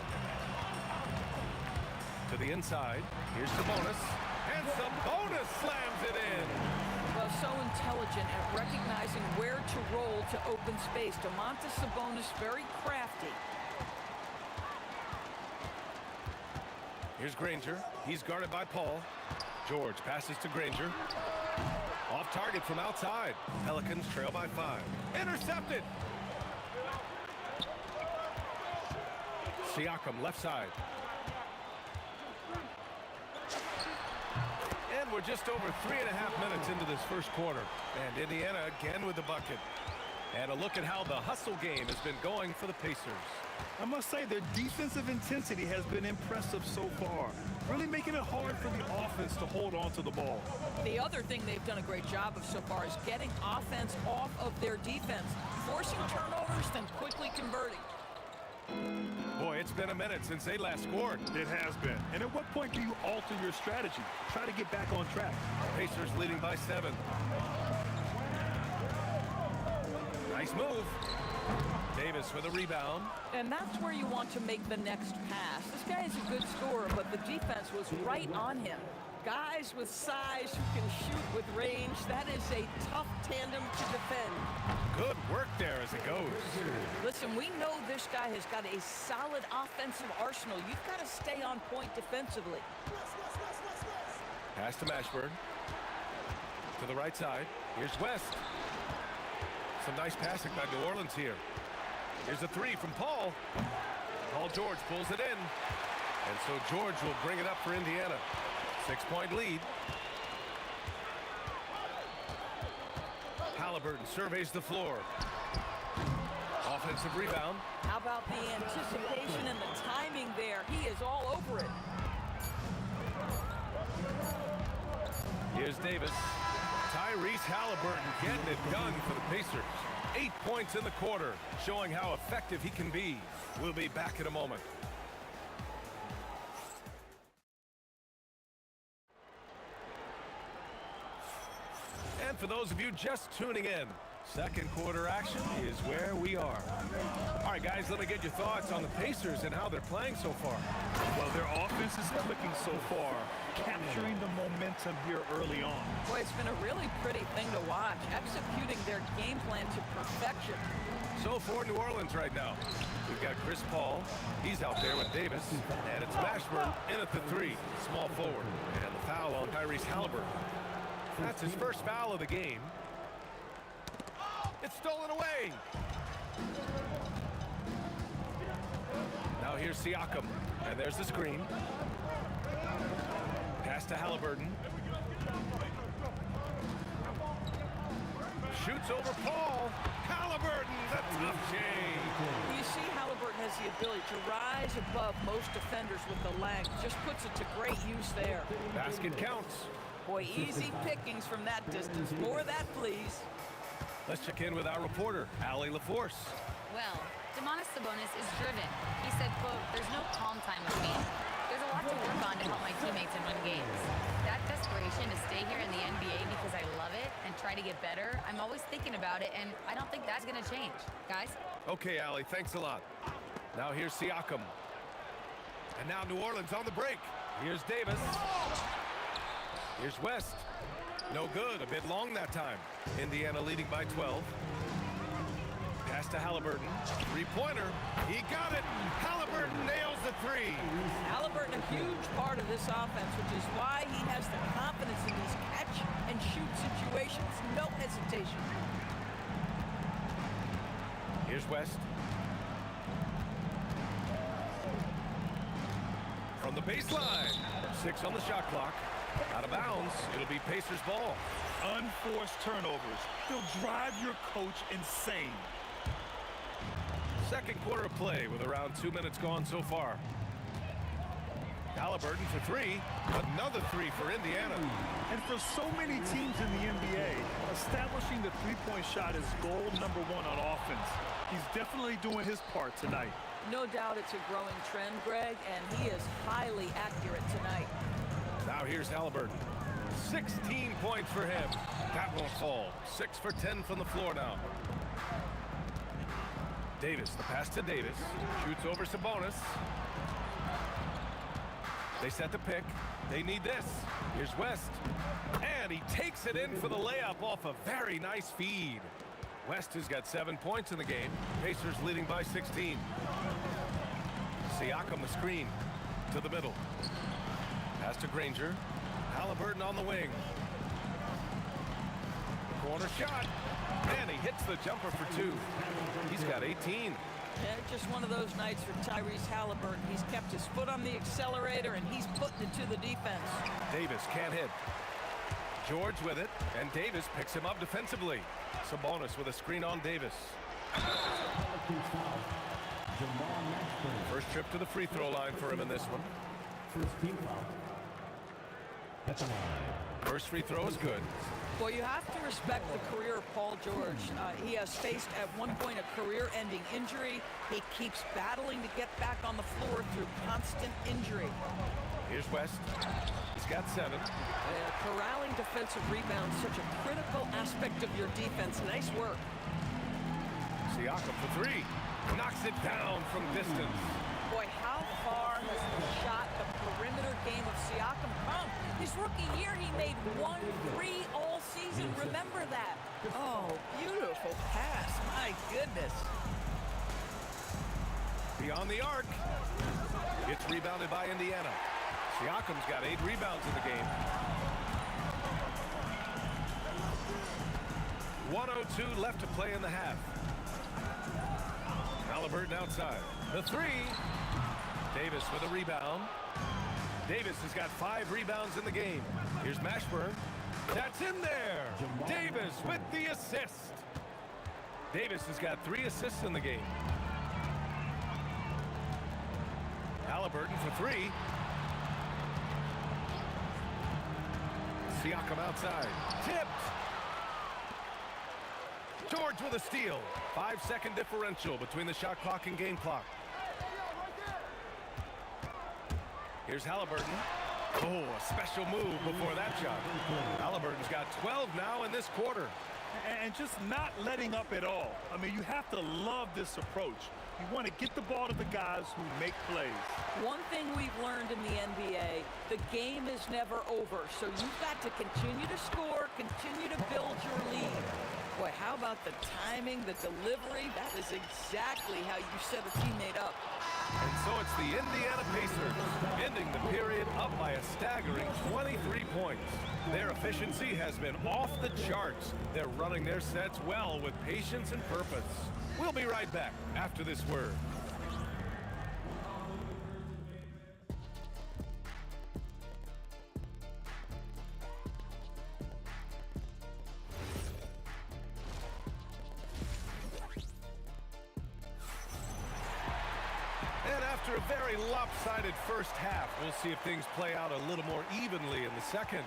To the inside. Here's Sabonis. And Sabonis slams it in. Well, so intelligent at recognizing where to roll to open space. Domantas Sabonis, very crafty. Here's Granger. He's guarded by Paul. George passes to Granger. Off target from outside. Pelicans trail by 5. Intercepted. Siakam left side. And we're just over 3.5 minutes into this first quarter. And Indiana again with the bucket. And a look at how the hustle game has been going for the Pacers. I must say their defensive intensity has been impressive so far. Really making it hard for the offense to hold on to the ball. The other thing they've done a great job of so far is getting offense off of their defense, forcing turnovers, then quickly converting. Boy, it's been a minute since they last scored. It has been. And at what point do you alter your strategy? Try to get back on track. Pacers leading by 7. Nice move. Davis with a rebound. And that's where you want to make the next pass. This guy is a good scorer, but the defense was right on him. Guys with size who can shoot with range, that is a tough tandem to defend. Good work there as it goes. Listen, we know this guy has got a solid offensive arsenal. You've got to stay on point defensively. Pass to Mashburn. To the right side. Here's West. Some nice passing by New Orleans here. Here's a 3 from Paul. Paul George pulls it in. And so George will bring it up for Indiana. 6-point lead. Halliburton surveys the floor. Offensive rebound. How about the anticipation and the timing there? He is all over it. Here's Davis. Tyrese Halliburton getting it done for the Pacers. 8 points in the quarter, showing how effective he can be. We'll be back in a moment. And for those of you just tuning in, second quarter action is where we are. All right, guys, let me get your thoughts on the Pacers and how they're playing so far. Well, their offense is clicking so far, capturing the momentum here early on. Boy, it's been a really pretty thing to watch, executing their game plan to perfection. So for New Orleans right now, we've got Chris Paul. He's out there with Davis. And it's Mashburn in at the 3, small forward. And the foul on Tyrese Halliburton. That's his first foul of the game. It's stolen away. Now here's Siakam. And there's the screen. Pass to Halliburton. Shoots over Paul. Halliburton, the tough shave. You see Halliburton has the ability to rise above most defenders with the length. Just puts it to great use there. Basket counts. Boy, easy pickings from that distance. More of that, please. Let's check in with our reporter, Allie LaForce. Well, Domantas Sabonis is driven. He said, quote, "There's no calm time with me. There's a lot to work on to help my teammates and win games. That desperation to stay here in the NBA because I love it and try to get better, I'm always thinking about it, and I don't think that's going to change. Guys?" Okay, Allie, thanks a lot. Now here's Siakam. And now New Orleans on the break. Here's Davis. Here's West. No good, a bit long that time. Indiana leading by 12. Pass to Halliburton. Three-pointer. He got it. Halliburton nails the 3. Halliburton, a huge part of this offense, which is why he has the confidence in these catch-and-shoot situations. No hesitation. Here's West. From the baseline. 6 on the shot clock. Out of bounds. It'll be Pacers ball. Unforced turnovers. They'll drive your coach insane. Second quarter of play with around 2 minutes gone so far. Halliburton for 3. Another 3 for Indiana. And for so many teams in the NBA, establishing the three-point shot is goal number 1 on offense. He's definitely doing his part tonight. No doubt it's a growing trend, Greg, and he is highly accurate tonight. Now here's Halliburton. 16 points for him. That won't fall. 6 for 10 from the floor now. Davis, the pass to Davis. Shoots over Sabonis. They set the pick. They need this. Here's West. And he takes it in for the layup off a very nice feed. West has got 7 points in the game. Pacers leading by 16. Siakam the screen to the middle. Pass to Granger. Halliburton on the wing. Corner shot. And he hits the jumper for 2. He's got 18. Yeah, just one of those nights for Tyrese Halliburton. He's kept his foot on the accelerator, and he's putting it to the defense. Davis can't hit. George with it, and Davis picks him up defensively. Sabonis with a screen on Davis. First trip to the free throw line for him in this one. First team foul. That's a line. First free throw is good. Well, you have to respect the career of Paul George. He has faced at one point a career-ending injury. He keeps battling to get back on the floor through constant injury. Here's West. He's got 7. Corralling defensive rebounds, such a critical aspect of your defense. Nice work. Siakam for 3. Knocks it down from distance. Boy, how far has the shot, the perimeter game of Siakam come? His rookie year, he made 1 3 all season. Remember that. Oh, beautiful pass. My goodness. Beyond the arc. It's rebounded by Indiana. Siakam's got 8 rebounds in the game. 1:02 left to play in the half. Halliburton outside. The 3. Davis with a rebound. Davis has got 5 rebounds in the game. Here's Mashburn. That's in there. Davis with the assist. Davis has got 3 assists in the game. Halliburton for 3. Siakam outside. Tipped. George with a steal. 5-second differential between the shot clock and game clock. Here's Halliburton. Oh, a special move before that shot. Halliburton's got 12 now in this quarter. And just not letting up at all. I mean, you have to love this approach. You want to get the ball to the guys who make plays. One thing we've learned in the NBA, the game is never over. So you've got to continue to score, continue to build your lead. Boy, how about the timing, the delivery? That is exactly how you set a teammate up. And so it's the Indiana Pacers ending the period up by a staggering 23 points. Their efficiency has been off the charts. They're running their sets well with patience and purpose. We'll be right back after this word. And after a very lopsided first half, we'll see if things play out a little more evenly in the second.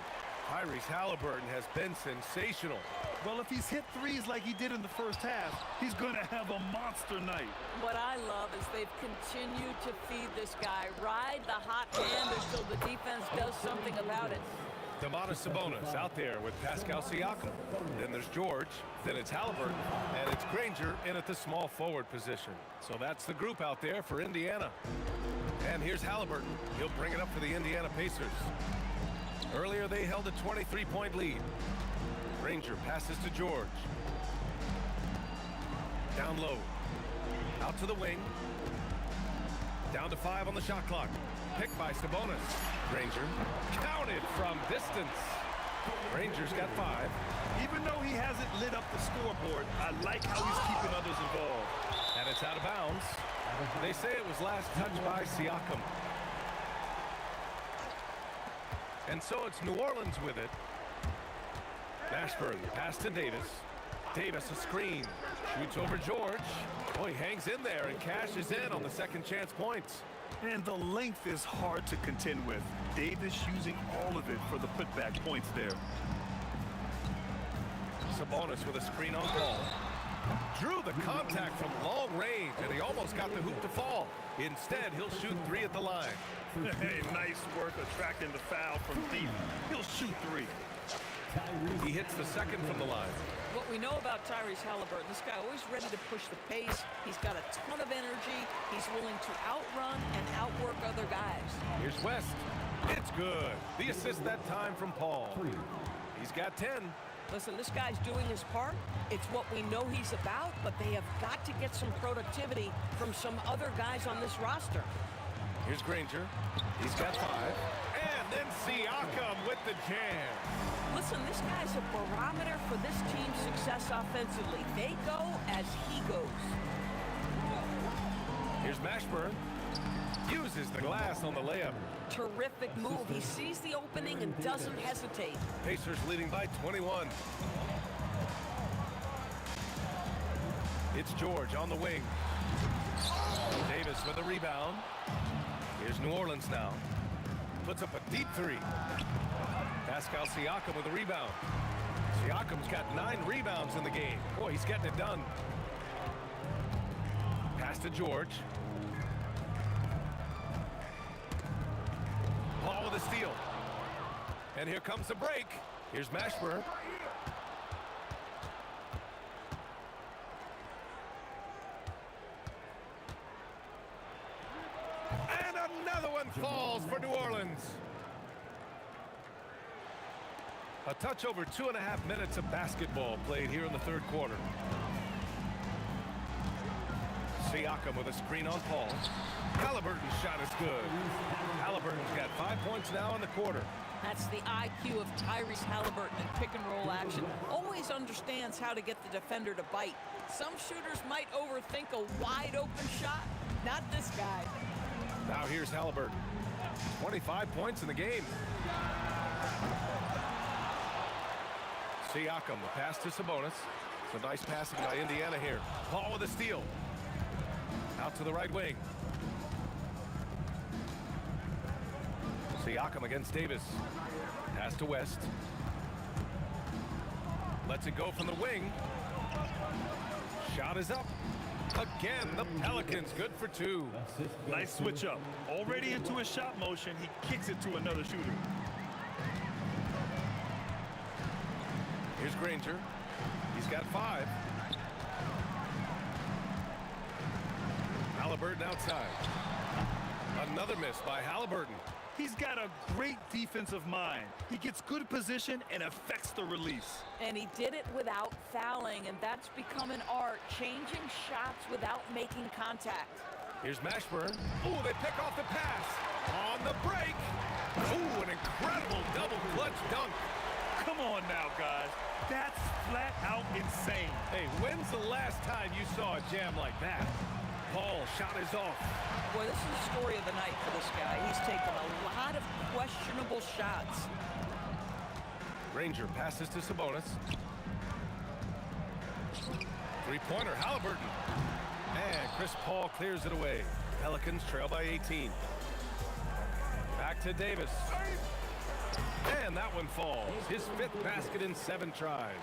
Tyrese Halliburton has been sensational. Well, if he's hit threes like he did in the first half, he's going to have a monster night. What I love is they've continued to feed this guy, ride the hot hand until the defense does something about it. Domantas Sabonis out there with Pascal Siakam. Then there's George, then it's Halliburton, and it's Granger in at the small forward position. So that's the group out there for Indiana. And here's Halliburton. He'll bring it up for the Indiana Pacers. Earlier they held a 23-point lead. Granger passes to George. Down low. Out to the wing. Down to 5 on the shot clock. Picked by Sabonis. Granger counted from distance. Granger's got 5. Even though he hasn't lit up the scoreboard, I like how he's keeping others involved. And it's out of bounds. They say it was last touched by Siakam. And so it's New Orleans with it. Mashburn pass to Davis. Davis a screen. Shoots over George. Oh, he hangs in there and cashes in on the second chance points. And the length is hard to contend with. Davis using all of it for the putback points there. Sabonis with a screen on Paul. Drew the contact from long range, and he almost got the hoop to fall. Instead, he'll shoot 3 at the line. Hey, nice work attracting the foul from deep. He'll shoot 3. He hits the second from the line. What we know about Tyrese Halliburton, this guy always ready to push the pace. He's got a ton of energy. He's willing to outrun and outwork other guys. Here's West. It's good. The assist that time from Paul. He's got 10. Listen, this guy's doing his part. It's what we know he's about, but they have got to get some productivity from some other guys on this roster. Here's Granger. He's got 5. And then Siakam with the jam. Listen, this guy's a barometer for this team's success offensively. They go as he goes. Here's Mashburn. Uses the glass on the layup. Terrific move. He sees the opening and doesn't hesitate. Pacers leading by 21. It's George on the wing. Davis with the rebound. Here's New Orleans now. Puts up a deep 3. Pascal Siakam with the rebound. Siakam's got 9 rebounds in the game. Boy, he's getting it done. Pass to George. Paul with a steal. And here comes the break. Here's Mashburn. And another one falls for New Orleans. A touch over 2.5 minutes of basketball played here in the third quarter. Siakam with a screen on Paul. Halliburton's shot is good. Halliburton's got 5 points now in the quarter. That's the IQ of Tyrese Halliburton in pick-and-roll action. Always understands how to get the defender to bite. Some shooters might overthink a wide-open shot. Not this guy. Now here's Halliburton. 25 points in the game. Siakam, the pass to Sabonis. It's a nice passing by Indiana here. Paul with a steal. Out to the right wing. Siakam against Davis. Pass to West. Lets it go from the wing. Shot is up. Again, the Pelicans good for 2. Nice switch up. Already into a shot motion, he kicks it to another shooter. Here's Granger. He's got 5. Halliburton outside. Another miss by Halliburton. He's got a great defensive mind. He gets good position and affects the release. And he did it without fouling, and that's become an art, changing shots without making contact. Here's Mashburn. Ooh, they pick off the pass. On the break. Ooh, an incredible double clutch dunk. Come on now, guys. That's flat out insane. Hey, when's the last time you saw a jam like that? Paul, shot is off. Boy, this is the story of the night for this guy. He's taken a lot of questionable shots. Granger passes to Sabonis. Three-pointer, Halliburton. And Chris Paul clears it away. Pelicans trail by 18. Back to Davis. And that one falls. His 5th basket in 7 tries.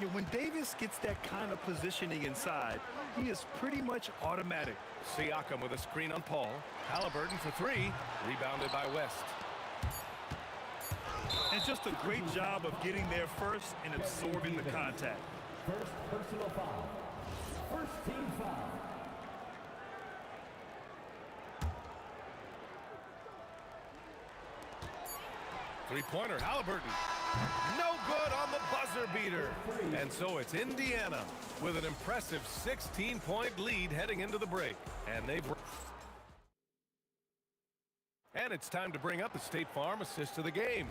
You know, when Davis gets that kind of positioning inside, he is pretty much automatic. Siakam with a screen on Paul. Halliburton for 3. Rebounded by West. And just a great job of getting there first and absorbing the contact. First personal foul. First team foul. Three-pointer, Halliburton. No good on the buzzer beater. And so it's Indiana with an impressive 16-point lead heading into the break. And it's time to bring up the State Farm assist of the game.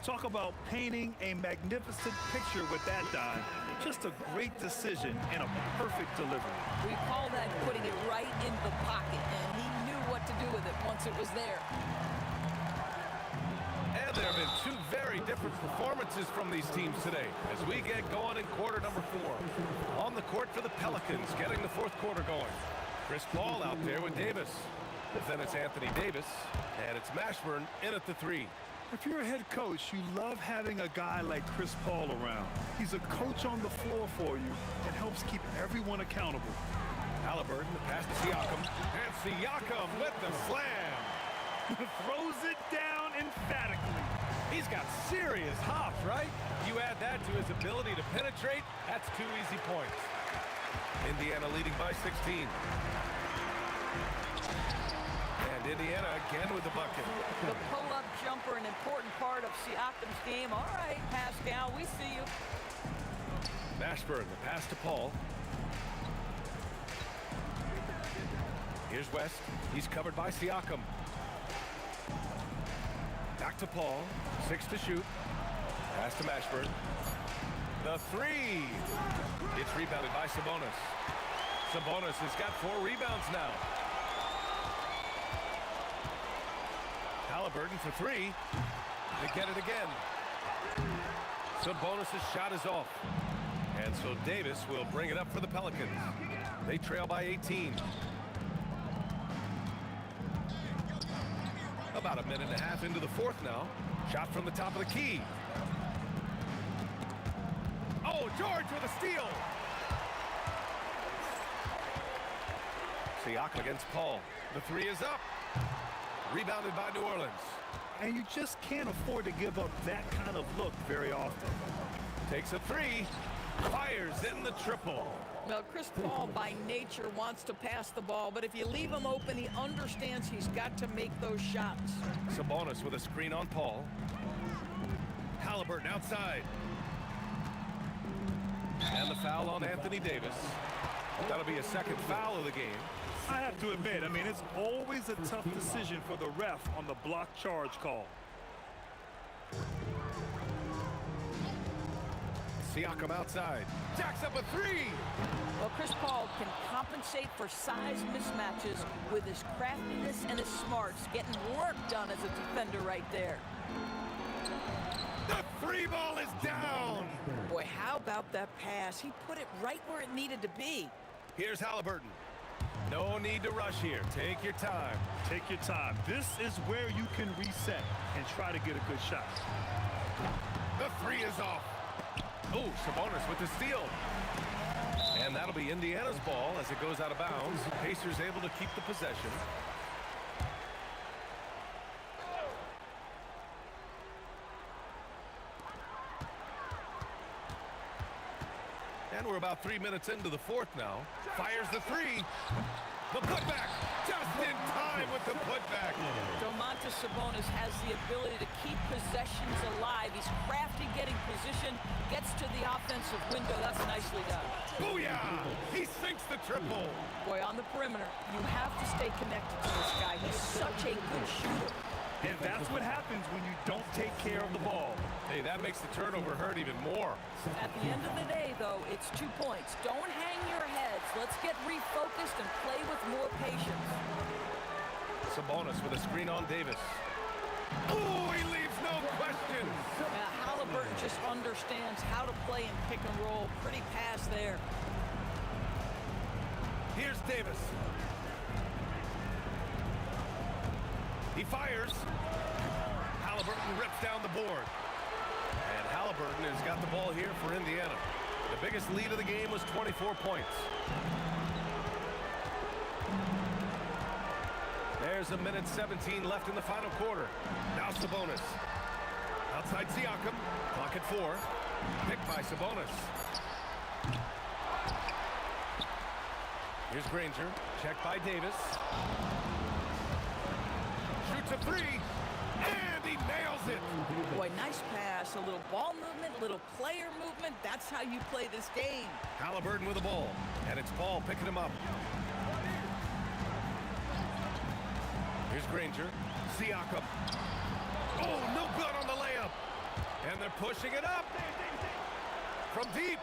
Talk about painting a magnificent picture with that dime. Just a great decision and a perfect delivery. We call that putting it right in the pocket, and he knew what to do with it once it was there. And there have been 2 very different performances from these teams today as we get going in quarter number 4. On the court for the Pelicans, getting the 4th quarter going. Chris Paul out there with Davis. But then it's Anthony Davis, and it's Mashburn in at the 3. If you're a head coach, you love having a guy like Chris Paul around. He's a coach on the floor for you and helps keep everyone accountable. Halliburton, the pass to Siakam. And Siakam with the slam. Throws it down emphatically. He's got serious hops, right? You add that to his ability to penetrate, that's 2 easy points. Indiana leading by 16. And Indiana again with the bucket. The pull-up jumper, an important part of Siakam's game. All right, Pascal, we see you. Mashburn, the pass to Paul. Here's West. He's covered by Siakam. Back to Paul. 6 to shoot. Pass to Mashburn. The 3. It's rebounded by Sabonis. Sabonis has got 4 rebounds now. Halliburton for 3. They get it again. Sabonis' shot is off. And so Davis will bring it up for the Pelicans. They trail by 18. About a minute and a half into the 4th now. Shot from the top of the key. Oh, George with a steal. Siakam against Paul. The 3 is up. Rebounded by New Orleans. And you just can't afford to give up that kind of look very often. Takes a 3. Fires in the triple. Well, Chris Paul by nature wants to pass the ball, but if you leave him open, he understands he's got to make those shots. Sabonis with a screen on Paul. Halliburton outside. And the foul on Anthony Davis. That'll be a 2nd foul of the game. I have to admit, it's always a tough decision for the ref on the block charge call. Siakam outside. Jacks up a three. Well, Chris Paul can compensate for size mismatches with his craftiness and his smarts, getting work done as a defender right there. The three ball is down. Boy, how about that pass? He put it right where it needed to be. Here's Halliburton. No need to rush here. Take your time. Take your time. This is where you can reset and try to get a good shot. The three is off. Oh, Sabonis with the steal. And that'll be Indiana's ball as it goes out of bounds. Pacers able to keep the possession. And we're about 3 minutes into the fourth now. Fires the three. The putback. Just in time with the putback. Domantas Sabonis has the ability to keep possessions alive. He's crafty getting position, gets to the offensive window. That's nicely done. Booyah! He sinks the triple. Boy, on the perimeter, you have to stay connected to this guy. He's such a good shooter. And that's what happens when you don't take care of the ball. Hey, that makes the turnover hurt even more. At the end of the day, though, it's 2 points. Don't hang your heads. Let's get refocused and play with more patience. Sabonis with a screen on Davis. Oh, he leaves no questions. Halliburton just understands how to play in pick and roll. Pretty pass there. Here's Davis. He fires. Halliburton rips down the board. And Halliburton has got the ball here for Indiana. The biggest lead of the game was 24 points. There's a minute 17 left in the final quarter. Now Sabonis. Outside Siakam. Clock at 4. Picked by Sabonis. Here's Granger. Checked by Davis. Shoots a three. And he nails it. Boy, nice pass. A little ball movement, a little player movement. That's how you play this game. Halliburton with the ball. And it's Paul picking him up. Here's Granger. Siakam. Oh, no good on the layup. And they're pushing it up. From deep.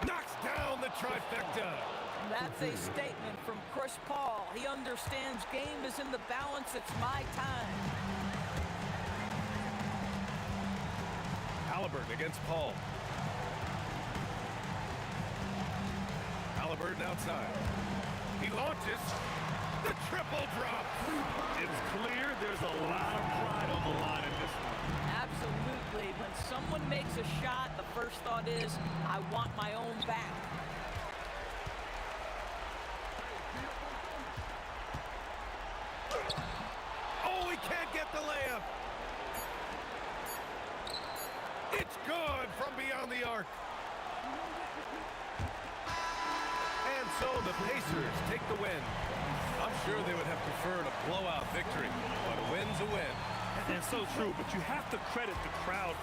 Knocks down the trifecta. That's a statement from Chris Paul. He understands game is in the balance. It's my time. Halliburton against Paul. Halliburton outside. He launches. The triple drop. It's clear there's a lot of pride on the line in this one. Absolutely. When someone makes a shot, the first thought is, I want my own back. Oh, he can't get the layup. It's good from beyond the arc. And so the Pacers take the win. I'm sure they would have preferred a blowout victory, but a win's a win. And so true, but you have to credit the crowd.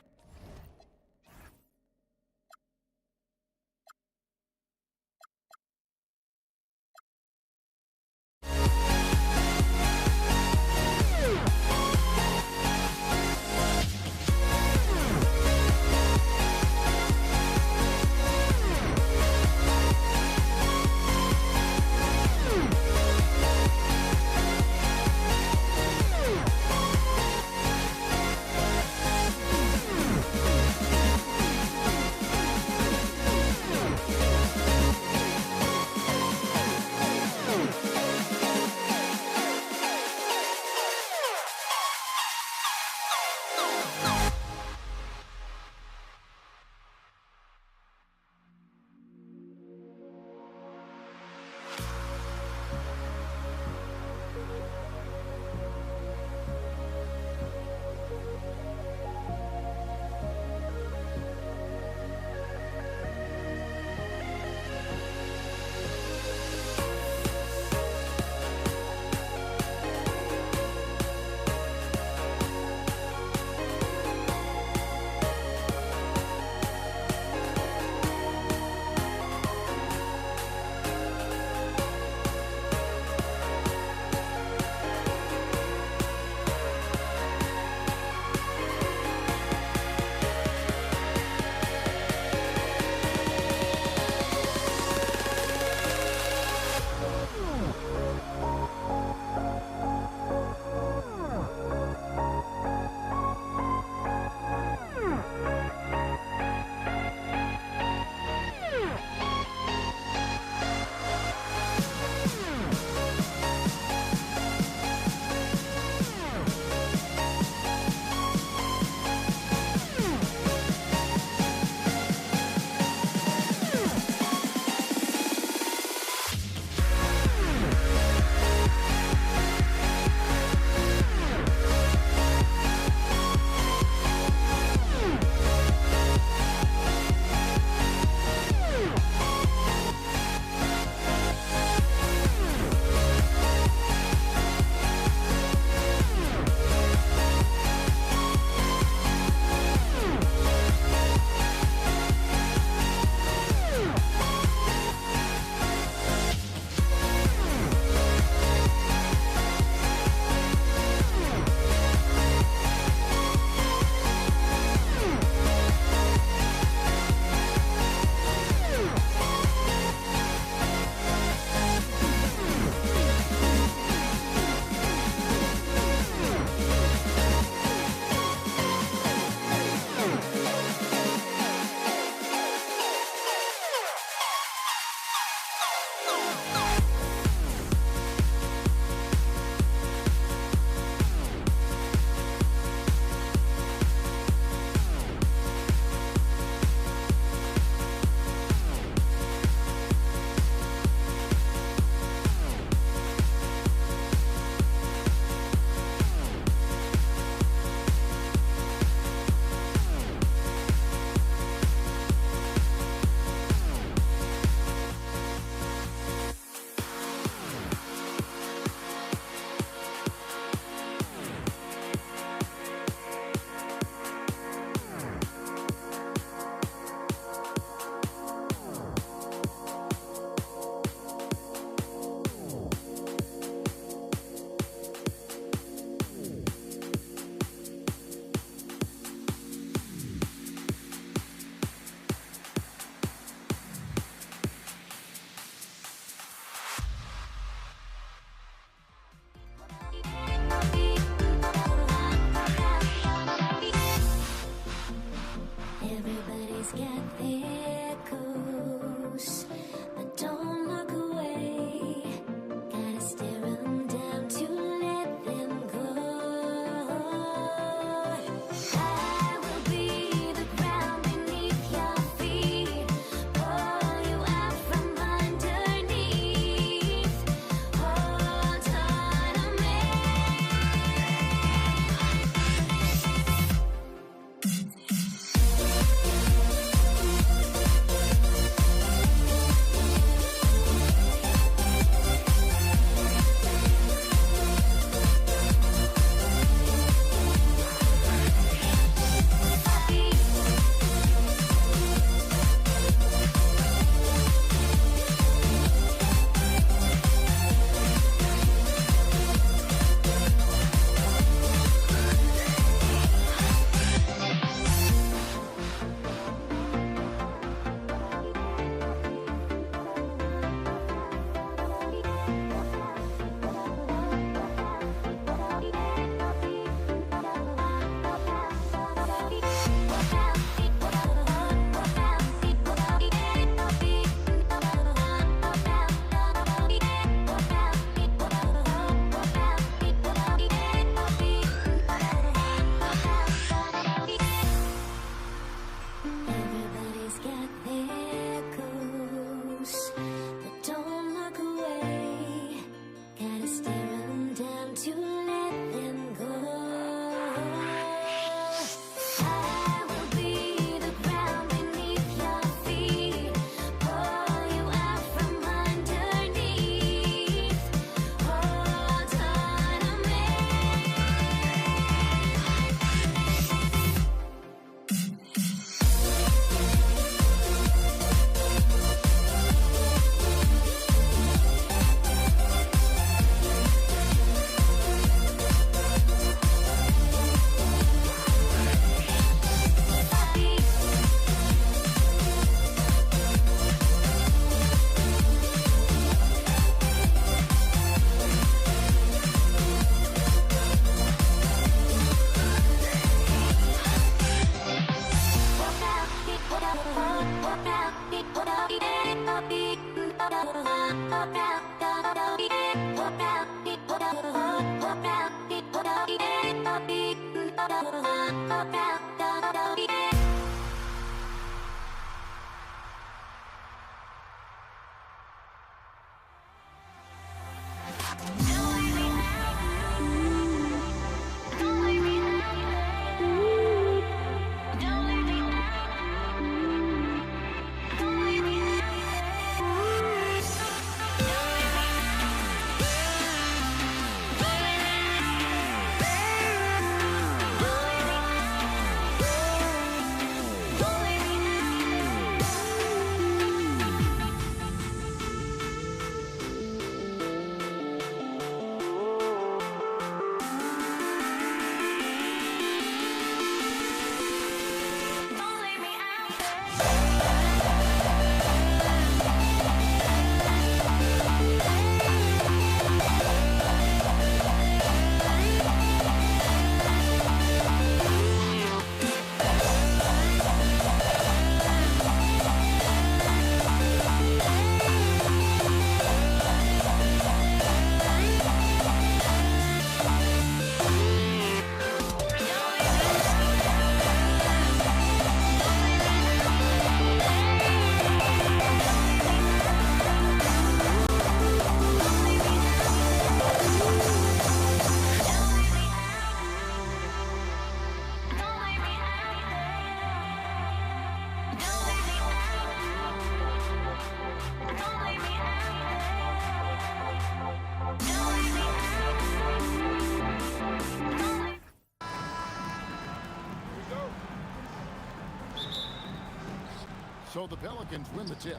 So the Pelicans win the tip.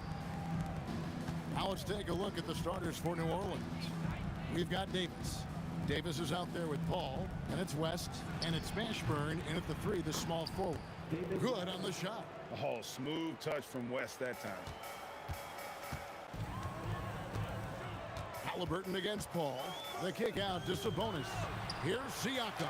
Now let's take a look at the starters for New Orleans. We've got Davis. Davis is out there with Paul, and it's West, and it's Mashburn, and at the 3, the small forward. Good on the shot. Oh, smooth touch from West that time. Halliburton against Paul. The kick out to Sabonis. Here's Siakam.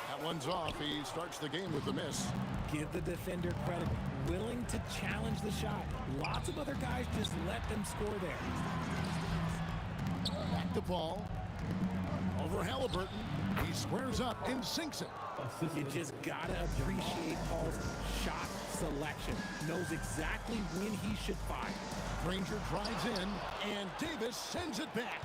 That one's off. He starts the game with the miss. Give the defender credit. Willing to challenge the shot. Lots of other guys just let them score there. Back to Paul. Over Halliburton. He squares up and sinks it. You just gotta appreciate Paul's shot selection. Knows exactly when he should fire. Granger drives in, and Davis sends it back.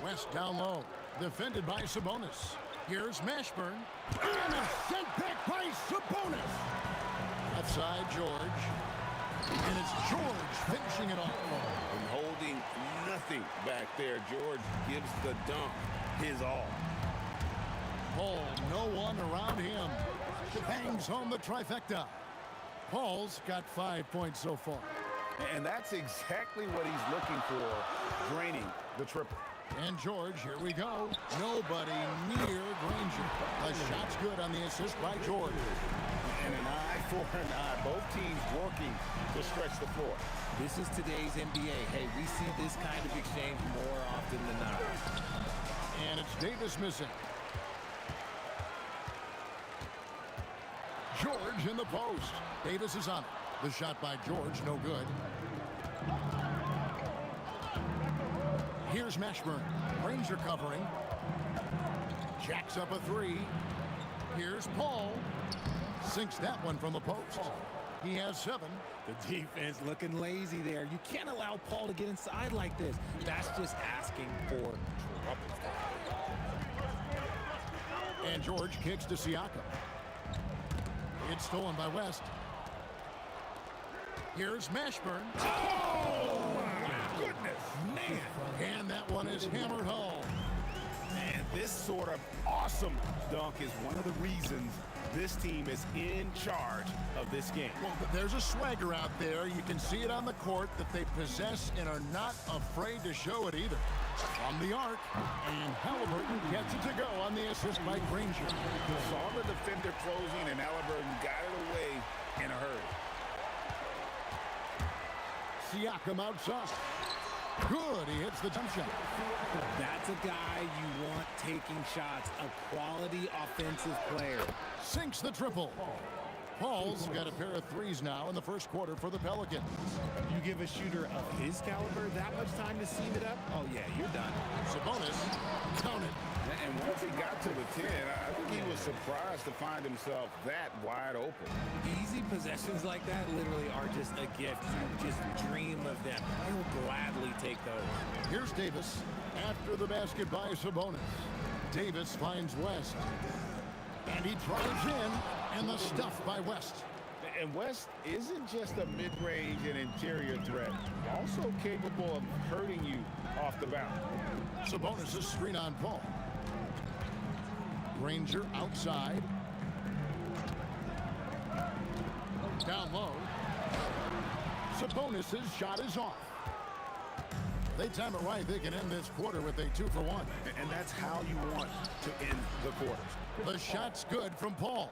West down low. Defended by Sabonis. Here's Mashburn. And a sent back by Sabonis. Left side, George. And it's George finishing it off. And holding nothing back there. George gives the dunk his all. Paul, no one around him. Bangs home the trifecta. Paul's got 5 points so far. And that's exactly what he's looking for, draining the triple. And George, here we go. Nobody near Granger. The shot's good on the assist by George. And an eye for an eye. Both teams working to stretch the floor. This is today's NBA. Hey, we see this kind of exchange more often than not. And it's Davis missing. George in the post. Davis is on it. The shot by George, no good. Here's Mashburn. Granger covering. Jacks up a 3. Here's Paul. Sinks that one from the post. He has 7. The defense looking lazy there. You can't allow Paul to get inside like this. That's just asking for trouble. And George kicks to Siakam. It's stolen by West. Here's Mashburn. Oh, my goodness. Man. And that one is hammered home. And this sort of awesome dunk is one of the reasons this team is in charge of this game. Well, there's a swagger out there. You can see it on the court that they possess and are not afraid to show it either. From the arc, and Halliburton gets it to go on the assist by Granger. Saw the defender closing, and Halliburton got it away in a hurry. Siakam outside. Good, he hits the jump shot. That's a guy you want taking shots, a quality offensive player. Sinks the triple. Paul's got a pair of 3s now in the first quarter for the Pelicans. You give a shooter of his caliber that much time to seam it up? Oh, yeah, you're done. Sabonis, count it. surprised to find himself that wide open. Easy possessions like that literally are just a gift. You just dream of them. You'll gladly take those. Here's Davis after the basket by Sabonis. Davis finds West. And he drives in, and the stuff by West. And West isn't just a mid-range and interior threat, also capable of hurting you off the bounce. Sabonis' screen on Paul. Granger outside. Down low. Sabonis' shot is off. They time it right. They can end this quarter with a 2-for-1. And that's how you want to end the quarter. The shot's good from Paul.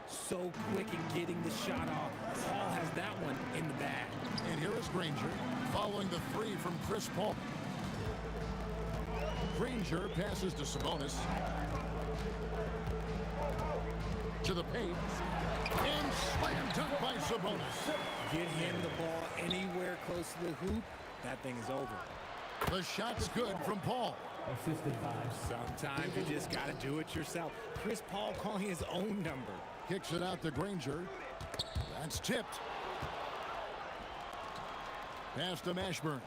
So quick in getting the shot off. Paul has that one in the bag. And here is Granger following the three from Chris Paul. Granger passes to Sabonis. To the paint. And slam dunk by Sabonis. Get him the ball anywhere close to the hoop. That thing is over. The shot's good from Paul. Assisted by. Sometimes you just got to do it yourself. Chris Paul calling his own number. Kicks it out to Granger. That's tipped. Pass to Mashburn.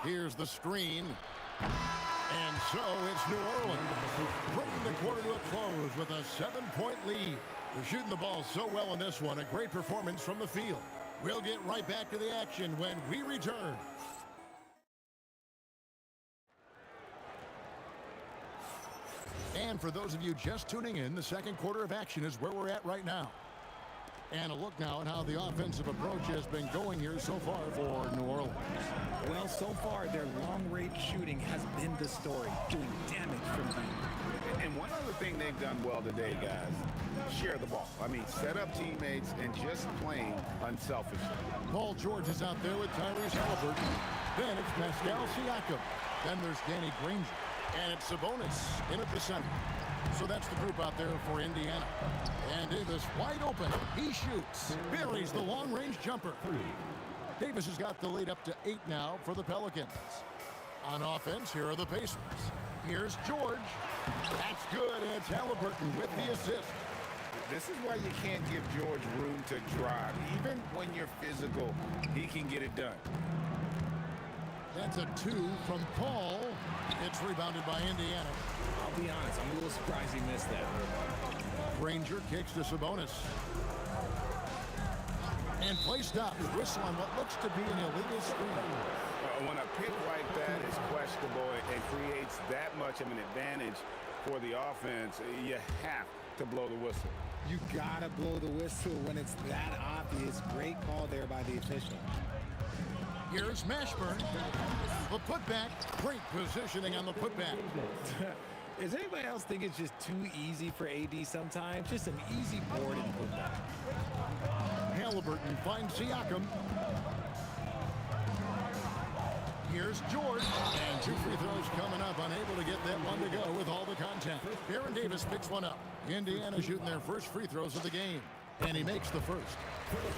Here's the screen. And so it's New Orleans bringing the quarter to a close with a 7-point lead. They're shooting the ball so well in this one. A great performance from the field. We'll get right back to the action when we return. And for those of you just tuning in, the second quarter of action is where we're at right now. And a look now at how the offensive approach has been going here so far for New Orleans. Well, so far, their long-range shooting has been the story, doing damage from deep. And one other thing they've done well today, guys, share the ball. I mean, set up teammates and just playing unselfishly. Paul George is out there with Tyrese Halliburton. Then it's Pascal Siakam. Then there's Danny Granger. And it's Sabonis in at the center. So that's the group out there for Indiana. And Davis wide open. He shoots. Buries the long-range jumper. Davis has got the lead up to 8 now for the Pelicans. On offense, here are the Pacers. Here's George. That's good, and it's Halliburton with the assist. This is why you can't give George room to drive. Even when you're physical, he can get it done. That's a 2 from Paul. It's rebounded by Indiana. I'll be honest, I'm a little surprised he missed that. Granger kicks to Sabonis. And play stops. Whistle on what looks to be an illegal screen. When a pick like that is questionable and creates that much of an advantage for the offense, you have to blow the whistle. You gotta blow the whistle when it's that obvious. Great call there by the official. Here's Mashburn. The putback. Great positioning on the putback. Does anybody else think it's just too easy for AD sometimes? Just an easy board and putback. Halliburton finds Siakam. Here's George. And 2 free throws coming up. Unable to get that one to go with all the contact. Aaron Davis picks one up. Indiana shooting their first free throws of the game. And he makes the first.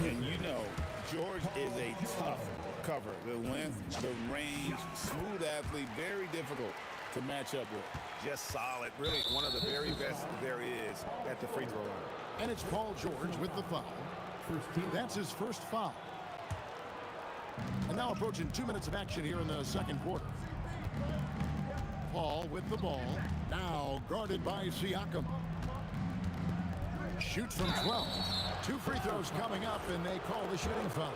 And you know, George is a tough cover. The length, the range, smooth athlete, very difficult to match up with. Just solid. Really one of the very best there is at the free throw line. And it's Paul George with the foul. That's his first foul. And now approaching 2 minutes of action here in the second quarter. Paul with the ball. Now guarded by Siakam. Shoots from 12. 2 free throws coming up, and they call the shooting foul.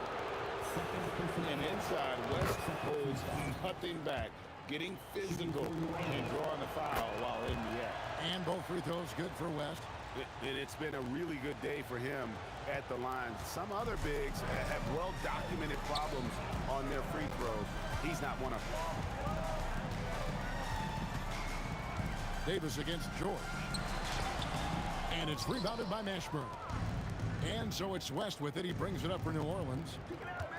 And inside, West holds nothing back, getting physical and drawing the foul while in the act. And both free throws good for West. And it's been a really good day for him at the line. Some other bigs have well-documented problems on their free throws. He's not one of them. Davis against George. And it's rebounded by Mashburn. And so it's West with it. He brings it up for New Orleans.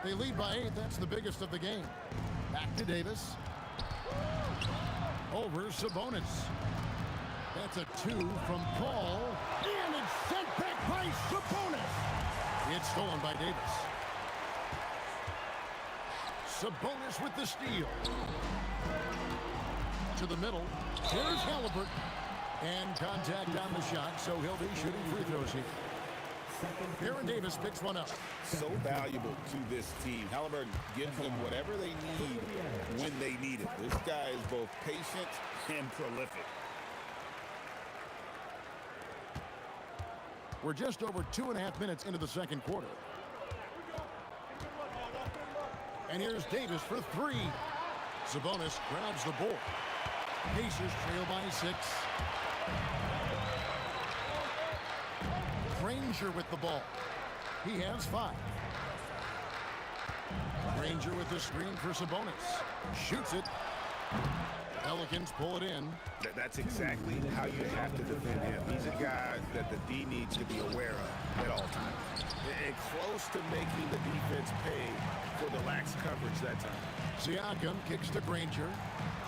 They lead by 8. That's the biggest of the game. Back to Davis. Over Sabonis. That's a 2 from Paul. And it's sent back by Sabonis. It's stolen by Davis. Sabonis with the steal. to the middle. Here's Halliburton. And contact on the shot, so he'll be shooting free throws here. Aaron Davis picks one up. So valuable to this team. Halliburton gives them whatever they need when they need it. This guy is both patient and prolific. We're just over 2.5 minutes into the second quarter. And here's Davis for three. Sabonis grabs the board. Pacers trail by 6. Granger with the ball. He has 5. Granger with the screen for Sabonis. Shoots it. Pelicans pull it in. That's exactly how you have to defend him. He's a guy that the D needs to be aware of at all times. And close to making the defense pay for the lax coverage that time. Siakam kicks to Granger.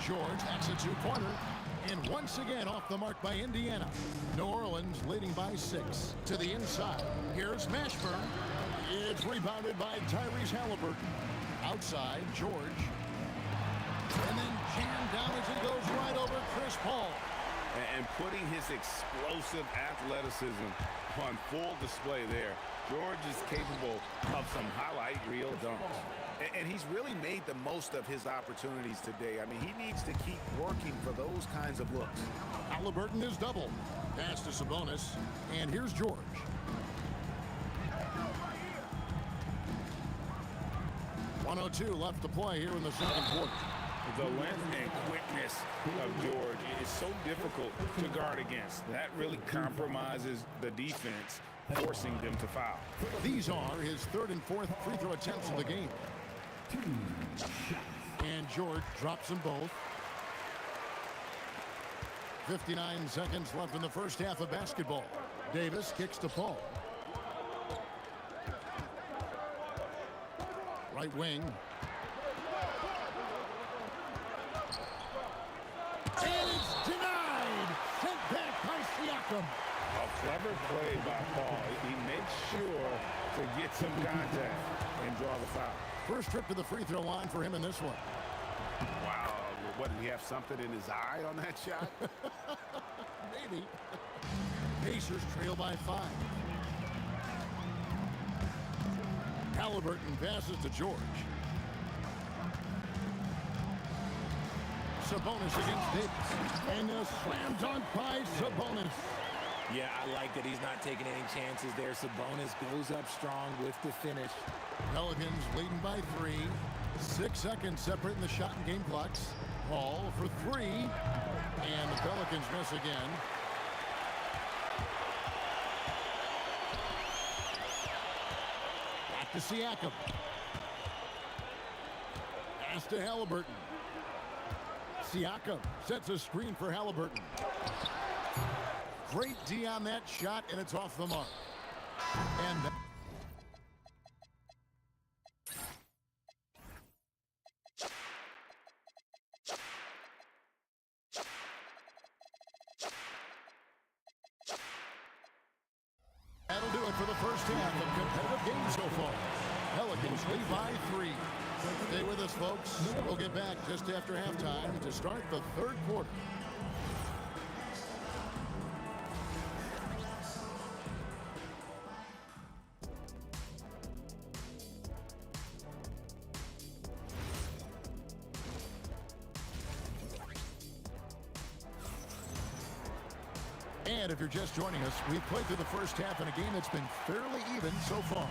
George hacks a two-pointer. And once again off the mark by Indiana. New Orleans leading by 6. To the inside. Here's Mashburn. It's rebounded by Tyrese Halliburton. Outside, George. And then jammed down as he goes right over Chris Paul. And putting his explosive athleticism on full display there. George is capable of some highlight reel dunks. And he's really made the most of his opportunities today. I mean, he needs to keep working for those kinds of looks. Halliburton is doubled. Pass to Sabonis. And here's George. .102 left to play here in the second quarter. The length and quickness of George is so difficult to guard against. That really compromises the defense, forcing them to foul. These are his 3rd and 4th free throw attempts of the game. And George drops them both. 59 seconds left in the first half of basketball. Davis kicks to Paul. Right wing. And it's denied. Sent back by Siakam. A clever play by Paul. He makes sure to get some contact and draw the foul. First trip to the free throw line for him in this one. Wow. What, did he have something in his eye on that shot? Maybe. Pacers trail by 5. Halliburton passes to George. Sabonis against Davis. And a slam dunk by Sabonis. Yeah, I like that he's not taking any chances there. Sabonis goes up strong with the finish. Pelicans leading by 3. 6 seconds separating the shot and game clocks. Paul for 3. And the Pelicans miss again. Back to Siakam. Pass to Halliburton. Siakam sets a screen for Halliburton. Great D on that shot, and it's off the mark. And that'll do it for the first half of competitive games so far. Pelicans lead by 3. Stay with us, folks. We'll get back just after halftime to start the third quarter. And if you're just joining us, we've played through the first half in a game that's been fairly even so far.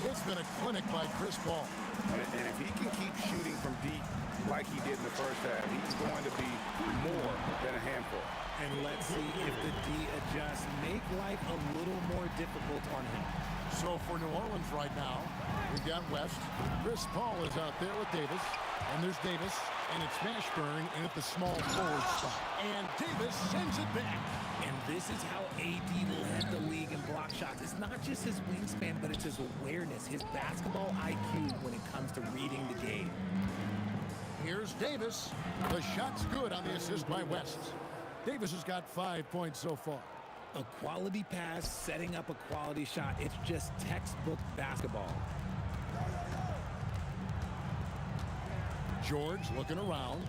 It's been a clinic by Chris Paul. And if he can keep shooting from deep like he did in the first half, he's going to be more than a handful. And let's see if the D adjusts, make life a little more difficult on him. So for New Orleans right now, we've got West. Chris Paul is out there with Davis. And there's Davis, and it's Mashburn in at the small forward spot. And Davis sends it back. And this is how AD led the league in block shots. It's not just his wingspan, but it's his awareness, his basketball IQ when it comes to reading the game. Here's Davis. The shot's good on the assist by West. Davis has got 5 points so far. A quality pass, setting up a quality shot. It's just textbook basketball. George looking around.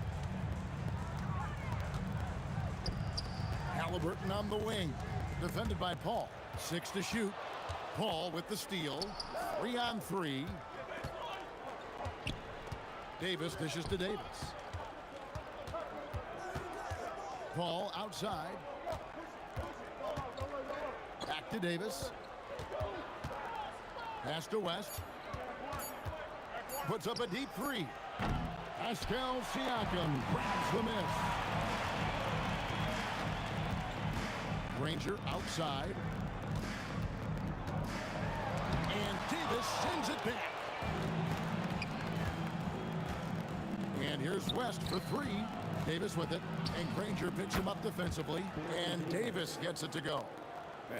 Halliburton on the wing. Defended by Paul. 6 to shoot. Paul with the steal. 3 on 3. Davis dishes to Davis. Paul outside. Back to Davis. Pass to West. Puts up a deep 3. Pascal Siakam grabs the miss. Granger outside. And Davis sends it back. And here's West for 3. Davis with it. And Granger picks him up defensively. And Davis gets it to go.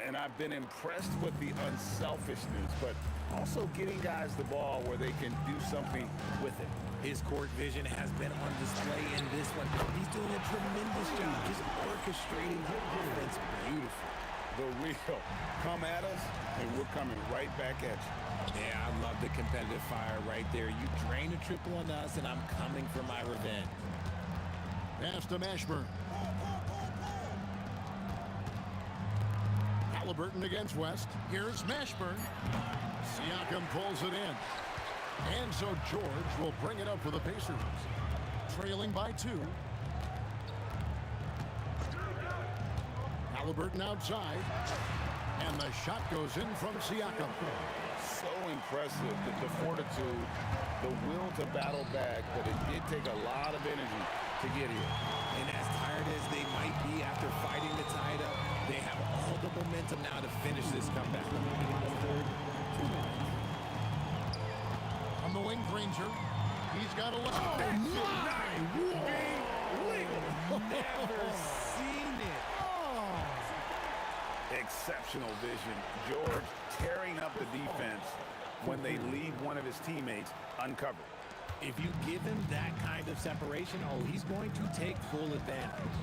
And I've been impressed with the unselfishness, but also getting guys the ball where they can do something with it. His court vision has been on display in this one. He's doing a tremendous job just orchestrating the offense beautifully. The real come at us, and we're coming right back at you. Yeah, I love the competitive fire right there. You drain a triple on us, and I'm coming for my revenge. Pass to Mashburn. Halliburton against West. Here's Mashburn. Siakam pulls it in. And so George will bring it up for the Pacers. Trailing by 2. Halliburton outside. And the shot goes in from Siakam. So impressive, the fortitude, the will to battle back, but it did take a lot of energy to get here. And as tired as they might be after fighting to tie it up, they have all the momentum now to finish this comeback. On the wing, Granger. He's got a left. Oh, never seen it. Oh. Exceptional vision. George tearing up the defense when they leave one of his teammates uncovered. If you give him that kind of separation, oh, he's going to take full advantage.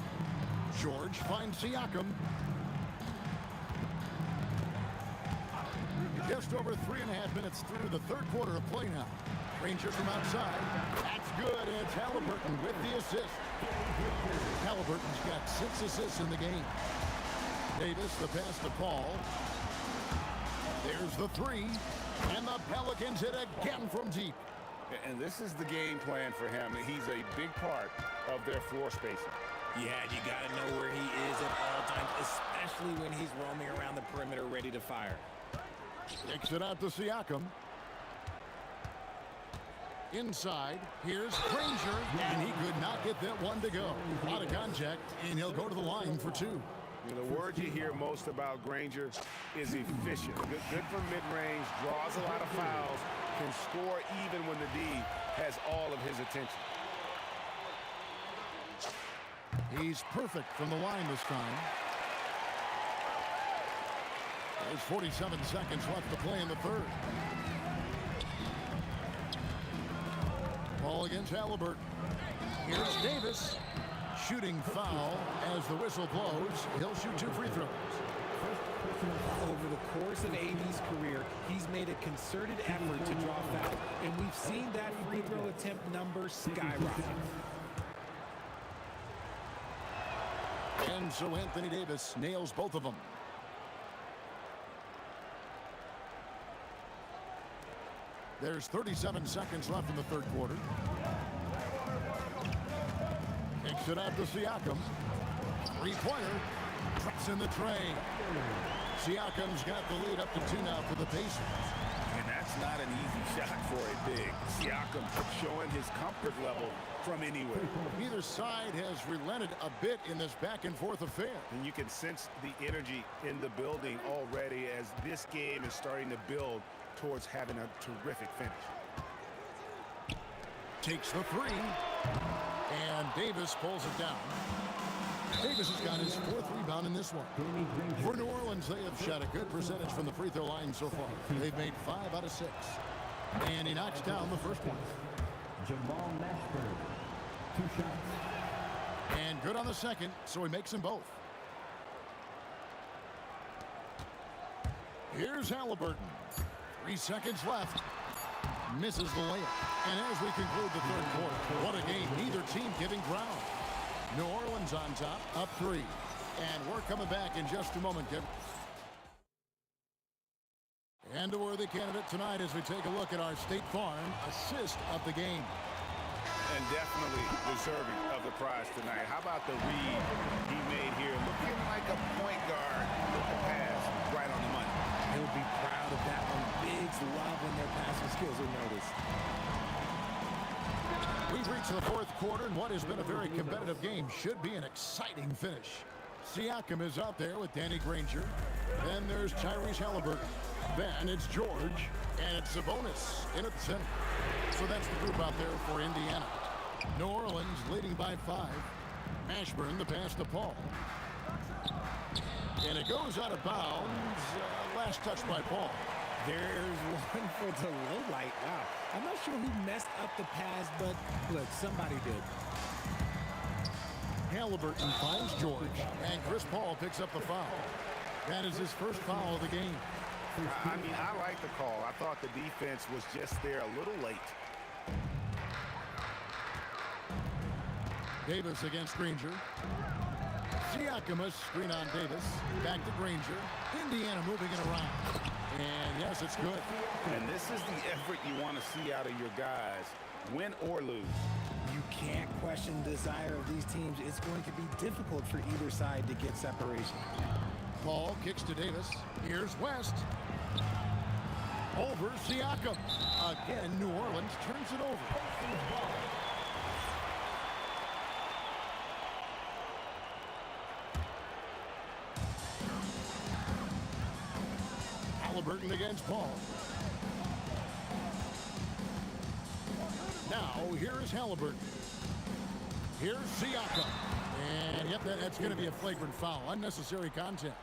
George finds Siakam. Just over 3.5 minutes through the third quarter of play now. Granger from outside. That's good, and it's Halliburton with the assist. Halliburton's got 6 assists in the game. Davis, the pass to Paul. There's the 3. And the Pelicans hit again from deep. And this is the game plan for him. He's a big part of their floor spacing. Yeah, you got to know where he is at all times, especially when he's roaming around the perimeter ready to fire. Kicks it out to Siakam. Inside, here's Granger, and he could not get that one to go. Out of contact, and he'll go to the line for 2. The word you hear most about Granger is efficient. Good from mid-range, draws a lot of fouls, can score even when the D has all of his attention. He's perfect from the line this time. There's 47 seconds left to play in the third. Ball against Halliburton. Here's Davis. Shooting foul as the whistle blows. He'll shoot 2 free throws. Over the course of AD's career, he's made a concerted effort to draw foul, and we've seen that free throw attempt number skyrocket. And so Anthony Davis nails both of them. There's 37 seconds left in the third quarter. Kicks it out to Siakam. 3-pointer. Drops in the tray. Siakam's got the lead up to 2 now for the Pacers. And that's not an easy shot for a big. Siakam showing his comfort level from anywhere. Neither side has relented a bit in this back-and-forth affair. And you can sense the energy in the building already as this game is starting to build towards having a terrific finish. Takes the 3. And Davis pulls it down. Davis has got his 4th rebound in this one. For New Orleans, they have shot a good percentage from the free throw line so far. They've made 5 out of 6. And he knocks down the first one. Jamal Mashburn, 2 shots. And good on the second, so he makes them both. Here's Halliburton. 3 seconds left. Misses the layup. And as we conclude the third quarter, what a game. Neither team giving ground. New Orleans on top, up 3. And we're coming back in just a moment, Kevin. And a worthy candidate tonight as we take a look at our State Farm assist of the game. And definitely deserving of the prize tonight. How about the read he made here? Looking like a point guard with the pass right on the money. He'll be proud of that one. Bigs love when their passing skills are noticed. We've reached the fourth quarter, and what has been a very competitive game should be an exciting finish. Siakam is out there with Danny Granger. Then there's Tyrese Halliburton. Then it's George, and it's Sabonis in at the center. So that's the group out there for Indiana. New Orleans leading by 5. Ashburn the pass to Paul. And it goes out of bounds. Last touch by Paul. There's one for the low light. Wow. I'm not sure who messed up the pass, but look, somebody did. Halliburton finds George, and Chris Paul picks up the foul. That is his first foul of the game. I mean, I like the call. I thought the defense was just there a little late. Davis against Granger. Siakam, a screen on Davis. Back to Granger. Indiana moving it around. And yes, it's good. And this is the effort you want to see out of your guys, win or lose. You can't question the desire of these teams. It's going to be difficult for either side to get separation. Paul kicks to Davis. Here's West. Over Siakam. Again, New Orleans turns it over. Halliburton against Paul. Now, here is Halliburton. Here's Siakam. And, yep, that's going to be a flagrant foul. Unnecessary contact.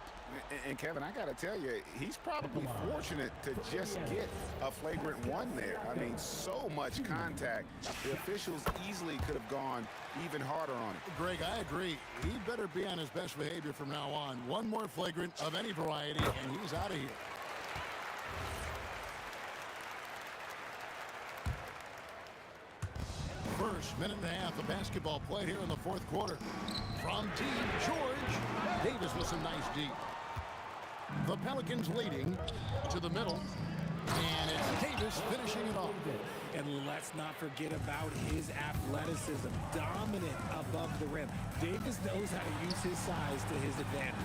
And Kevin, I got to tell you, he's probably fortunate to just get a flagrant one there. I mean, so much contact. The officials easily could have gone even harder on it. Greg, I agree. He better be on his best behavior from now on. One more flagrant of any variety, and he's out of here. First minute and a half of basketball played here in the fourth quarter. From deep, George. Davis with some nice deep. The Pelicans leading to the middle. And it's Davis finishing it off. And let's not forget about his athleticism. Dominant above the rim. Davis knows how to use his size to his advantage.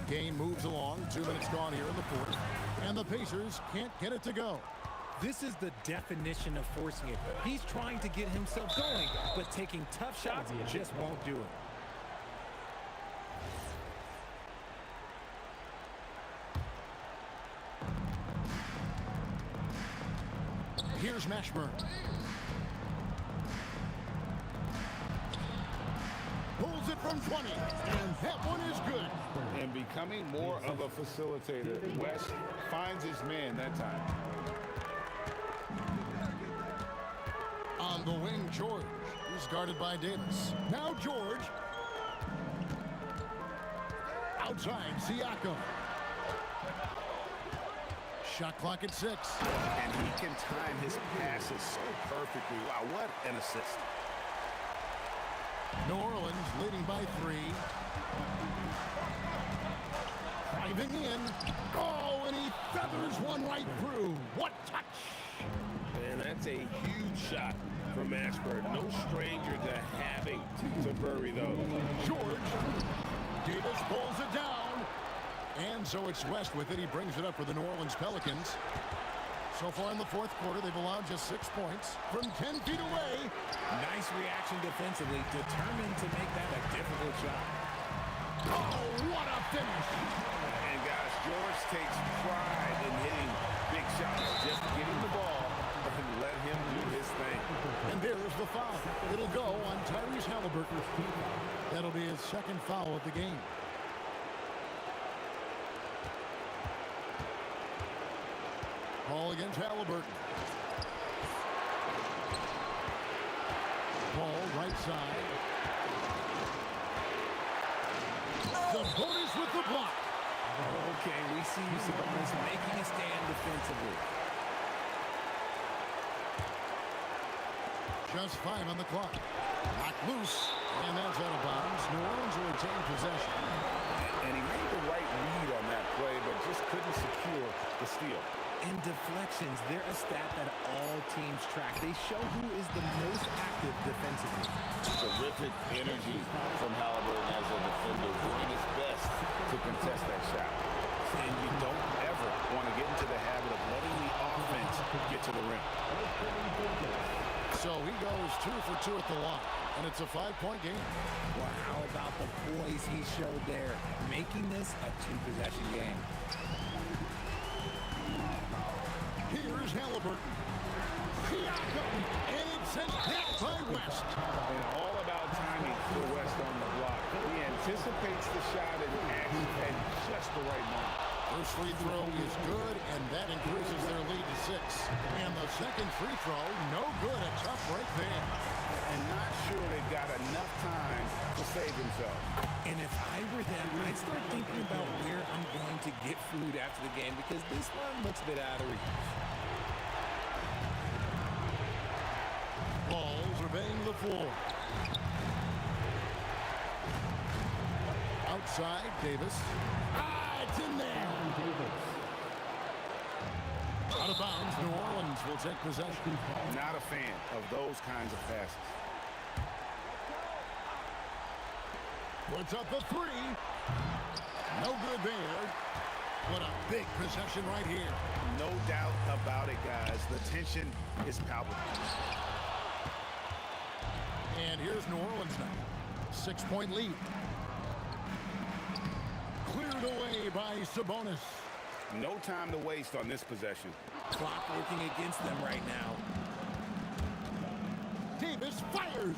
Game moves along. 2 minutes gone here in the fourth. And the Pacers can't get it to go. This is the definition of forcing it. He's trying to get himself going, but taking tough shots just won't do it. Here's Mashburn. Pulls it from 20, and that one is good. And becoming more of a facilitator, West finds his man that time. On the wing, George. He's guarded by Davis. Now George. Outside, Siakam. Shot clock at 6. And he can time his passes so perfectly. Wow, what an assist. New Orleans leading by 3. Driving in. Oh, and he feathers one right through. What touch! And that's a huge shot from Ashburn. No stranger to having to bury those. George. Davis pulls it down. And so it's West with it. He brings it up for the New Orleans Pelicans. So far in the fourth quarter, they've allowed just 6 points from 10 feet away. Nice reaction defensively, determined to make that a difficult shot. Oh, what a finish. And guys, George takes pride in hitting big shots. Just get him the ball and let him do his thing. And there's the foul. It'll go on Tyrese Halliburton. That'll be his second foul of the game. Paul against Halliburton. Paul, right side. Sabonis with the block. Okay, we see Sabonis making a stand defensively. Just 5 on the clock. Knocked loose, and that's out of bounds. New Orleans will retain possession. And he made the right read on that play, but just couldn't secure the steal. And deflections, they're a stat that all teams track. They show who is the most active defensively. Terrific energy from Halliburton as a defender, doing his best to contest that shot. And you don't ever want to get into the habit of letting the offense get to the rim. So he goes 2 for 2 at the line, and it's a 5-point game. Well, how about the poise he showed there, making this a 2-possession game. Here's Halliburton. And it's sent back by West. And all about timing for West on the block. He anticipates the shot and acts at just the right moment. First free throw is good, and that increases their lead to 6. And the second free throw, no good. A tough break there. And not sure they've got enough time to save themselves. And if I were them, I'd start thinking about where I'm going to get food after the game because this one looks a bit out of reach. Ball surveying the floor. Outside, Davis. It's in there. Out of bounds, New Orleans will take possession. Not a fan of those kinds of passes. Puts up the 3. No good there. What a big possession right here. No doubt about it, guys. The tension is palpable. And here's New Orleans now. 6-point lead. Cleared away by Sabonis. No time to waste on this possession. Clock working against them right now. Davis fires.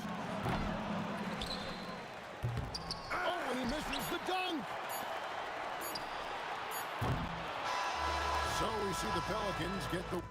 Oh, and he misses the dunk. So we see the Pelicans get the...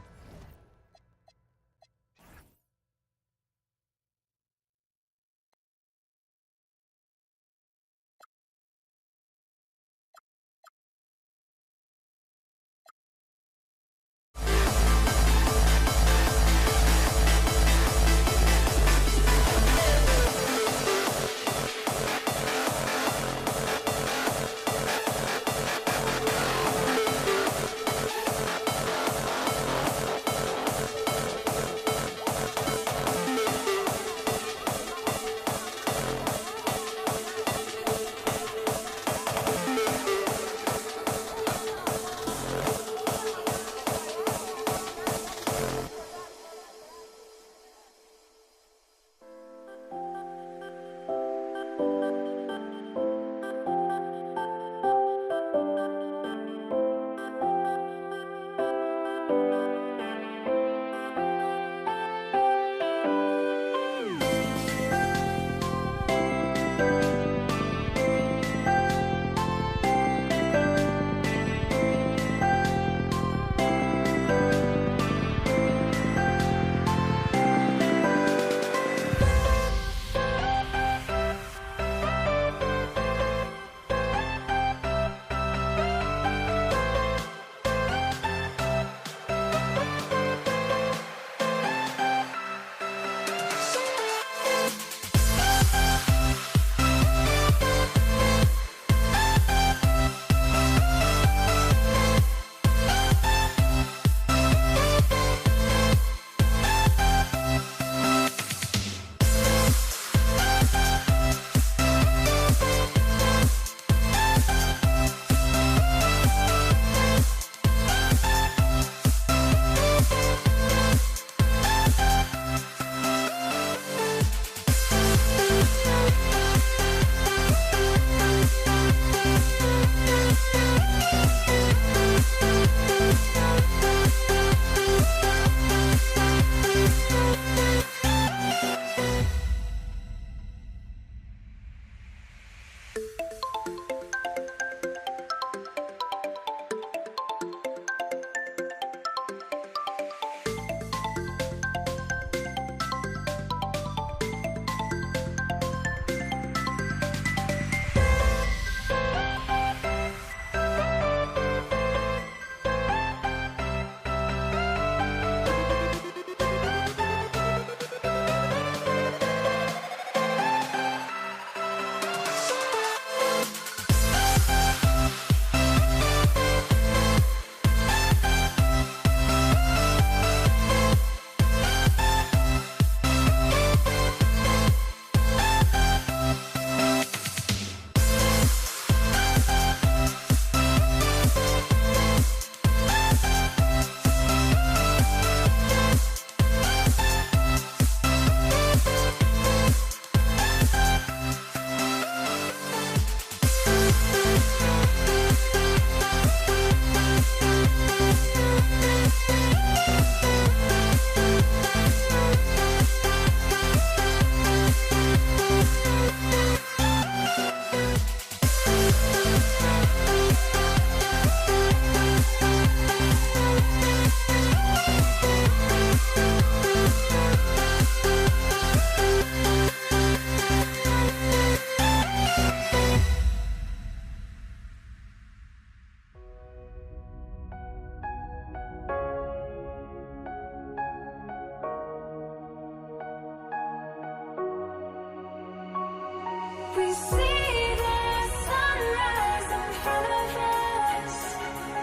We see the sunrise in front of us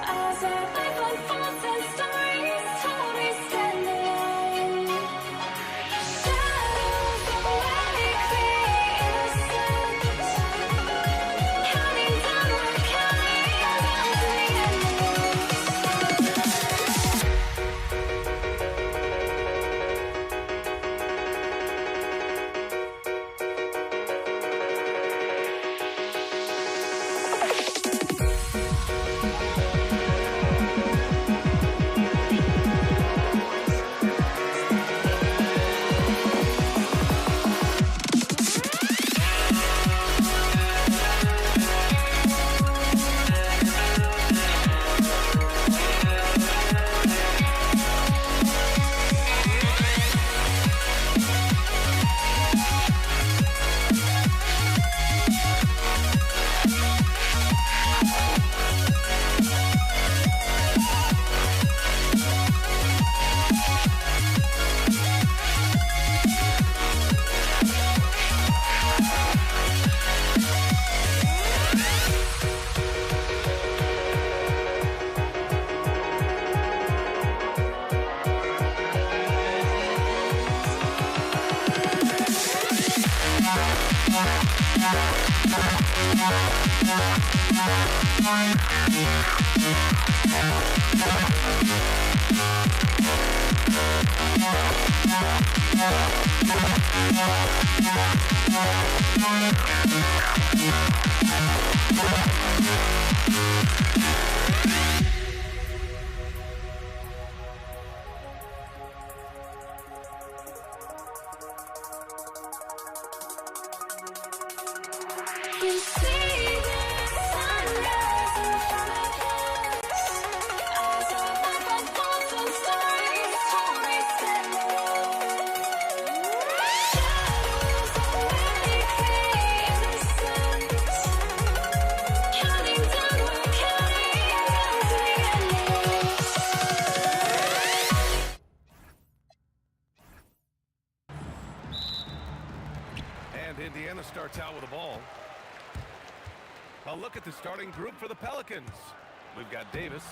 as our life unfolds and stories told. We stand alone. Shadows awake the innocent, counting down, we're counting down to the end. We see the sunrise in front of us as our life unfolds and stories told. We stand alone. Shadows awake the innocent, counting down, we're counting down to the endless. And Indiana starts out with the ball. A look at the starting group for the Pelicans. We've got Davis.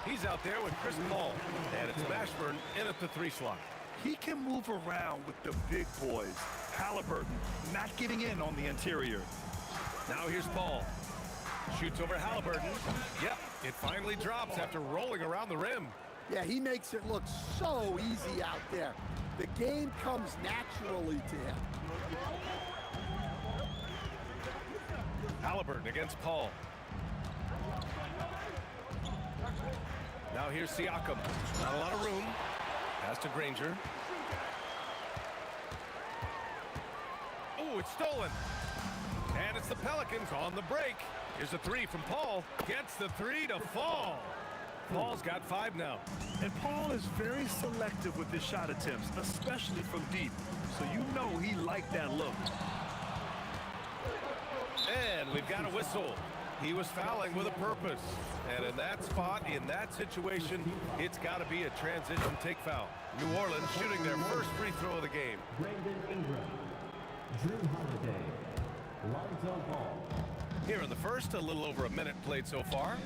He's out there with Chris Paul. And it's Mashburn in at the 3 slot. He can move around with the big boys. Halliburton not giving in on the interior. Now here's Paul. Shoots over Halliburton. Yep, it finally drops after rolling around the rim. Yeah, he makes it look so easy out there. The game comes naturally to him. Halliburton against Paul. Now here's Siakam. Not a lot of room. Pass to Granger. Oh, it's stolen. And it's the Pelicans on the break. Here's a 3 from Paul. Gets the 3 to fall. Paul's got 5 now. And Paul is very selective with his shot attempts, especially from deep. So you know he liked that look. And we've got a whistle. He was fouling with a purpose. And in that spot, in that situation, it's got to be a transition take foul. New Orleans shooting their first free throw of the game. Brandon Ingram, Drew Holiday, Lonzo Ball. Here in the first, a little over a minute played so far.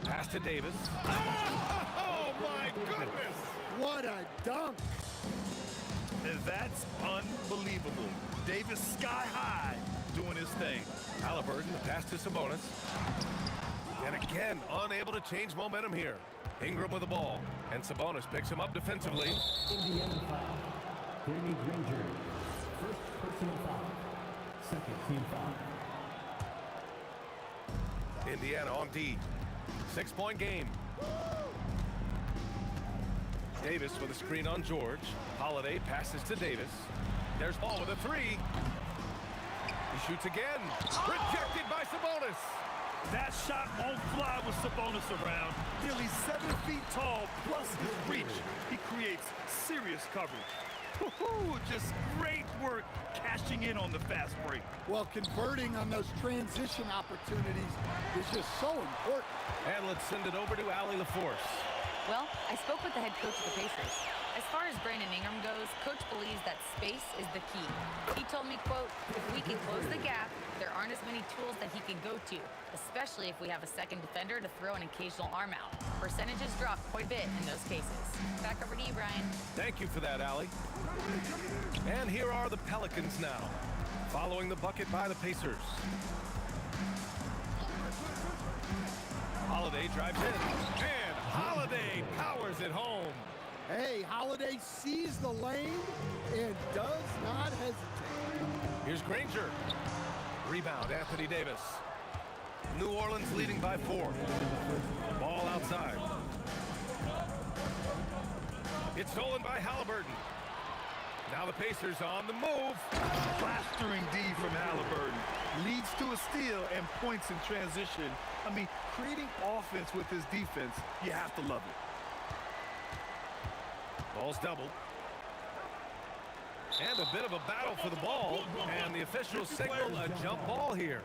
Pass to Davis. Oh, my goodness! What a dunk! And that's unbelievable. Davis sky high doing his thing. Halliburton, the pass to Sabonis. And again, unable to change momentum here. Ingram with the ball. And Sabonis picks him up defensively. Indiana foul. Danny Granger. First personal foul. Second team foul. Indiana on D. 6-point game. Davis with a screen on George. Holiday passes to Davis. There's Paul with a 3. He shoots again. Rejected by Sabonis. That shot won't fly with Sabonis around. Nearly 7 feet tall, plus his reach. He creates serious coverage. Woo-hoo, just great work cashing in on the fast break. Well, converting on those transition opportunities is just so important. And let's send it over to Allie LaForce. Well, I spoke with the head coach of the Pacers. As far as Brandon Ingram goes, Coach believes that space is the key. He told me, quote, if we can close the gap, there aren't as many tools that he can go to, especially if we have a second defender to throw an occasional arm out. Percentages drop quite a bit in those cases. Back over to you, Brian. Thank you for that, Allie. And here are the Pelicans now, following the bucket by the Pacers. Holiday drives in, and Holiday powers it home. Hey, Holiday sees the lane and does not hesitate. Here's Granger. Rebound, Anthony Davis. New Orleans leading by 4. Ball outside. It's stolen by Halliburton. Now the Pacers on the move. Plastering D from Halliburton leads to a steal and points in transition. I mean, creating offense with his defense, you have to love it. Ball's doubled. And a bit of a battle for the ball, and the officials signal a jump ball here.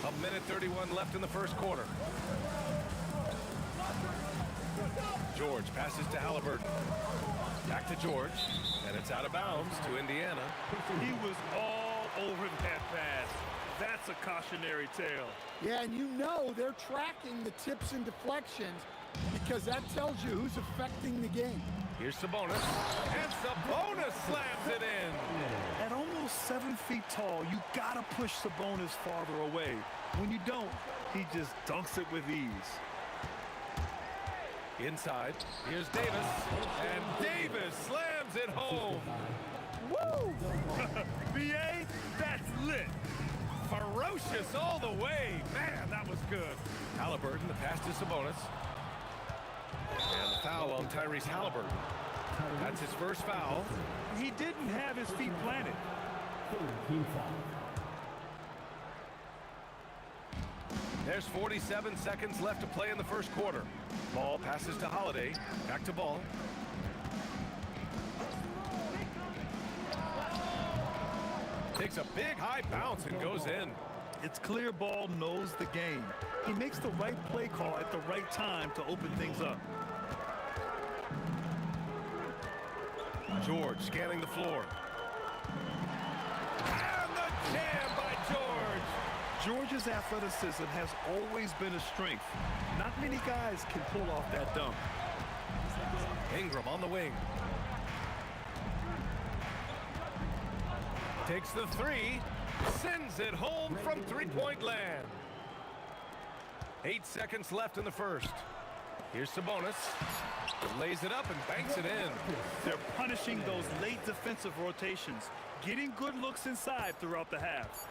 A minute 31 left in the first quarter. George passes to Halliburton. Back to George, and it's out of bounds to Indiana. He was all over that pass. That's a cautionary tale. Yeah, and you know they're tracking the tips and deflections because that tells you who's affecting the game. Here's Sabonis, and Sabonis slams it in. At almost 7 feet tall, you gotta push Sabonis farther away. When you don't, he just dunks it with ease. Inside, here's Davis, and Davis slams it home. Woo! BA, that's lit. Ferocious all the way. Man, that was good. Halliburton, the pass to Sabonis. And the foul on Tyrese Halliburton. That's his first foul. He didn't have his feet planted. There's 47 seconds left to play in the first quarter. Ball passes to Holiday. Back to Ball. Takes a big high bounce and goes in. It's clear Ball knows the game. He makes the right play call at the right time to open things up. George scanning the floor. And the jam by George. George's athleticism has always been a strength. Not many guys can pull off that dunk. Ingram on the wing. Takes the three. Sends it home from three-point land. 8 seconds left in the first. Here's Sabonis. Lays it up and banks it in. They're punishing those late defensive rotations, getting good looks inside throughout the half.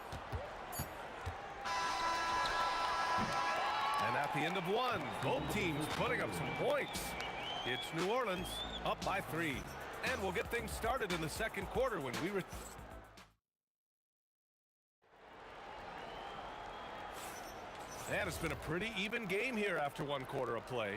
And at the end of one, both teams putting up some points. It's New Orleans up by 3. And we'll get things started in the second quarter when we return. And it's been a pretty even game here after 1 quarter of play.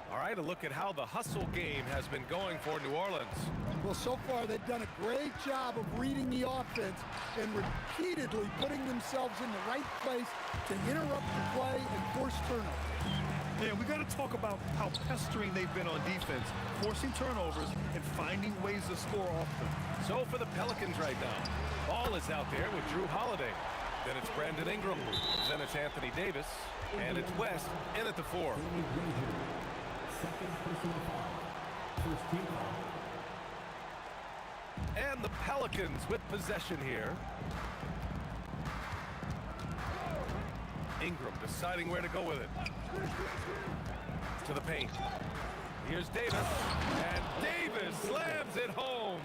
All right, a look at how the hustle game has been going for New Orleans. Well, so far they've done a great job of reading the offense and repeatedly putting themselves in the right place to interrupt the play and force turnovers. Yeah, we got to talk about how pestering they've been on defense, forcing turnovers and finding ways to score off them. So for the Pelicans right now, Ball is out there with Drew Holiday. Then it's Brandon Ingram. Then it's Anthony Davis. And it's West in at the 4. And the Pelicans with possession here. Ingram deciding where to go with it. To the paint. Here's Davis. And Davis slams it home.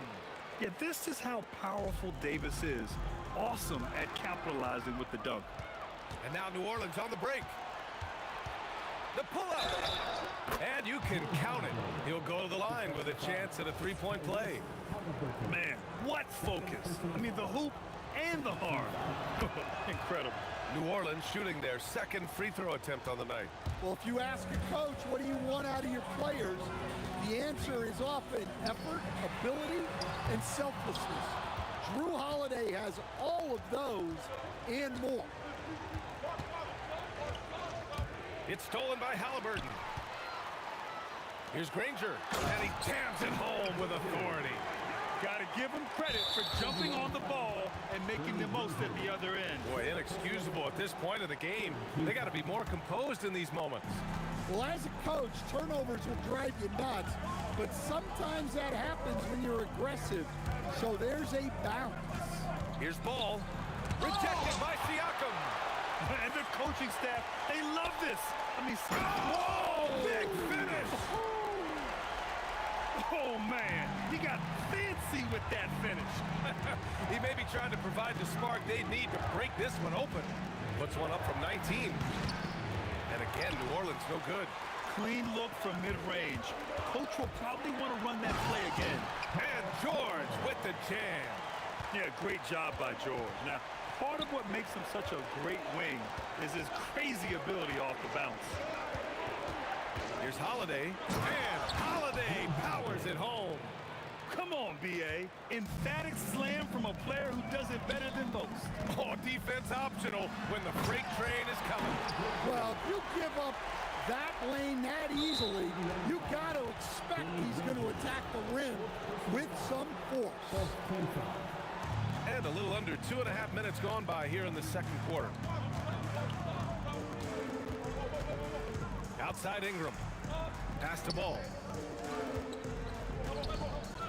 Yeah, this is how powerful Davis is. Awesome at capitalizing with the dunk. And now New Orleans on the break. The pull-up. And you can count it. He'll go to the line with a chance at a three-point play. Man, what focus. I mean, the hoop and the arm. Incredible. New Orleans shooting their second free throw attempt on the night. Well, if you ask a coach, what do you want out of your players? The answer is often effort, ability, and selflessness. Drew Holiday has all of those and more. It's stolen by Halliburton. Here's Granger, and he jams it home with authority. Got to give him credit for jumping on the ball and making the most at the other end. Boy, inexcusable at this point of the game. They got to be more composed in these moments. Well, as a coach, turnovers will drive you nuts, but sometimes that happens when you're aggressive. So there's a bounce. Here's ball. Rejected by Siakam. And the coaching staff, they love this. I mean, whoa, big finish. Oh, man, he got fancy with that finish. He may be trying to provide the spark they need to break this one open. Puts one up from 19. And again, New Orleans no good. Clean look from mid-range. Coach will probably want to run that play again. And George with the jam. Yeah, great job by George. Now, part of what makes him such a great wing is his crazy ability off the bounce. Here's Holiday, and Holiday powers it home. Come on, B.A. Emphatic slam from a player who does it better than most. Oh, defense optional when the freight train is coming. Well, if you give up that lane that easily, you got to expect he's going to attack the rim with some force. And a little under 2.5 minutes gone by here in the second quarter. Outside Ingram. Pass the ball.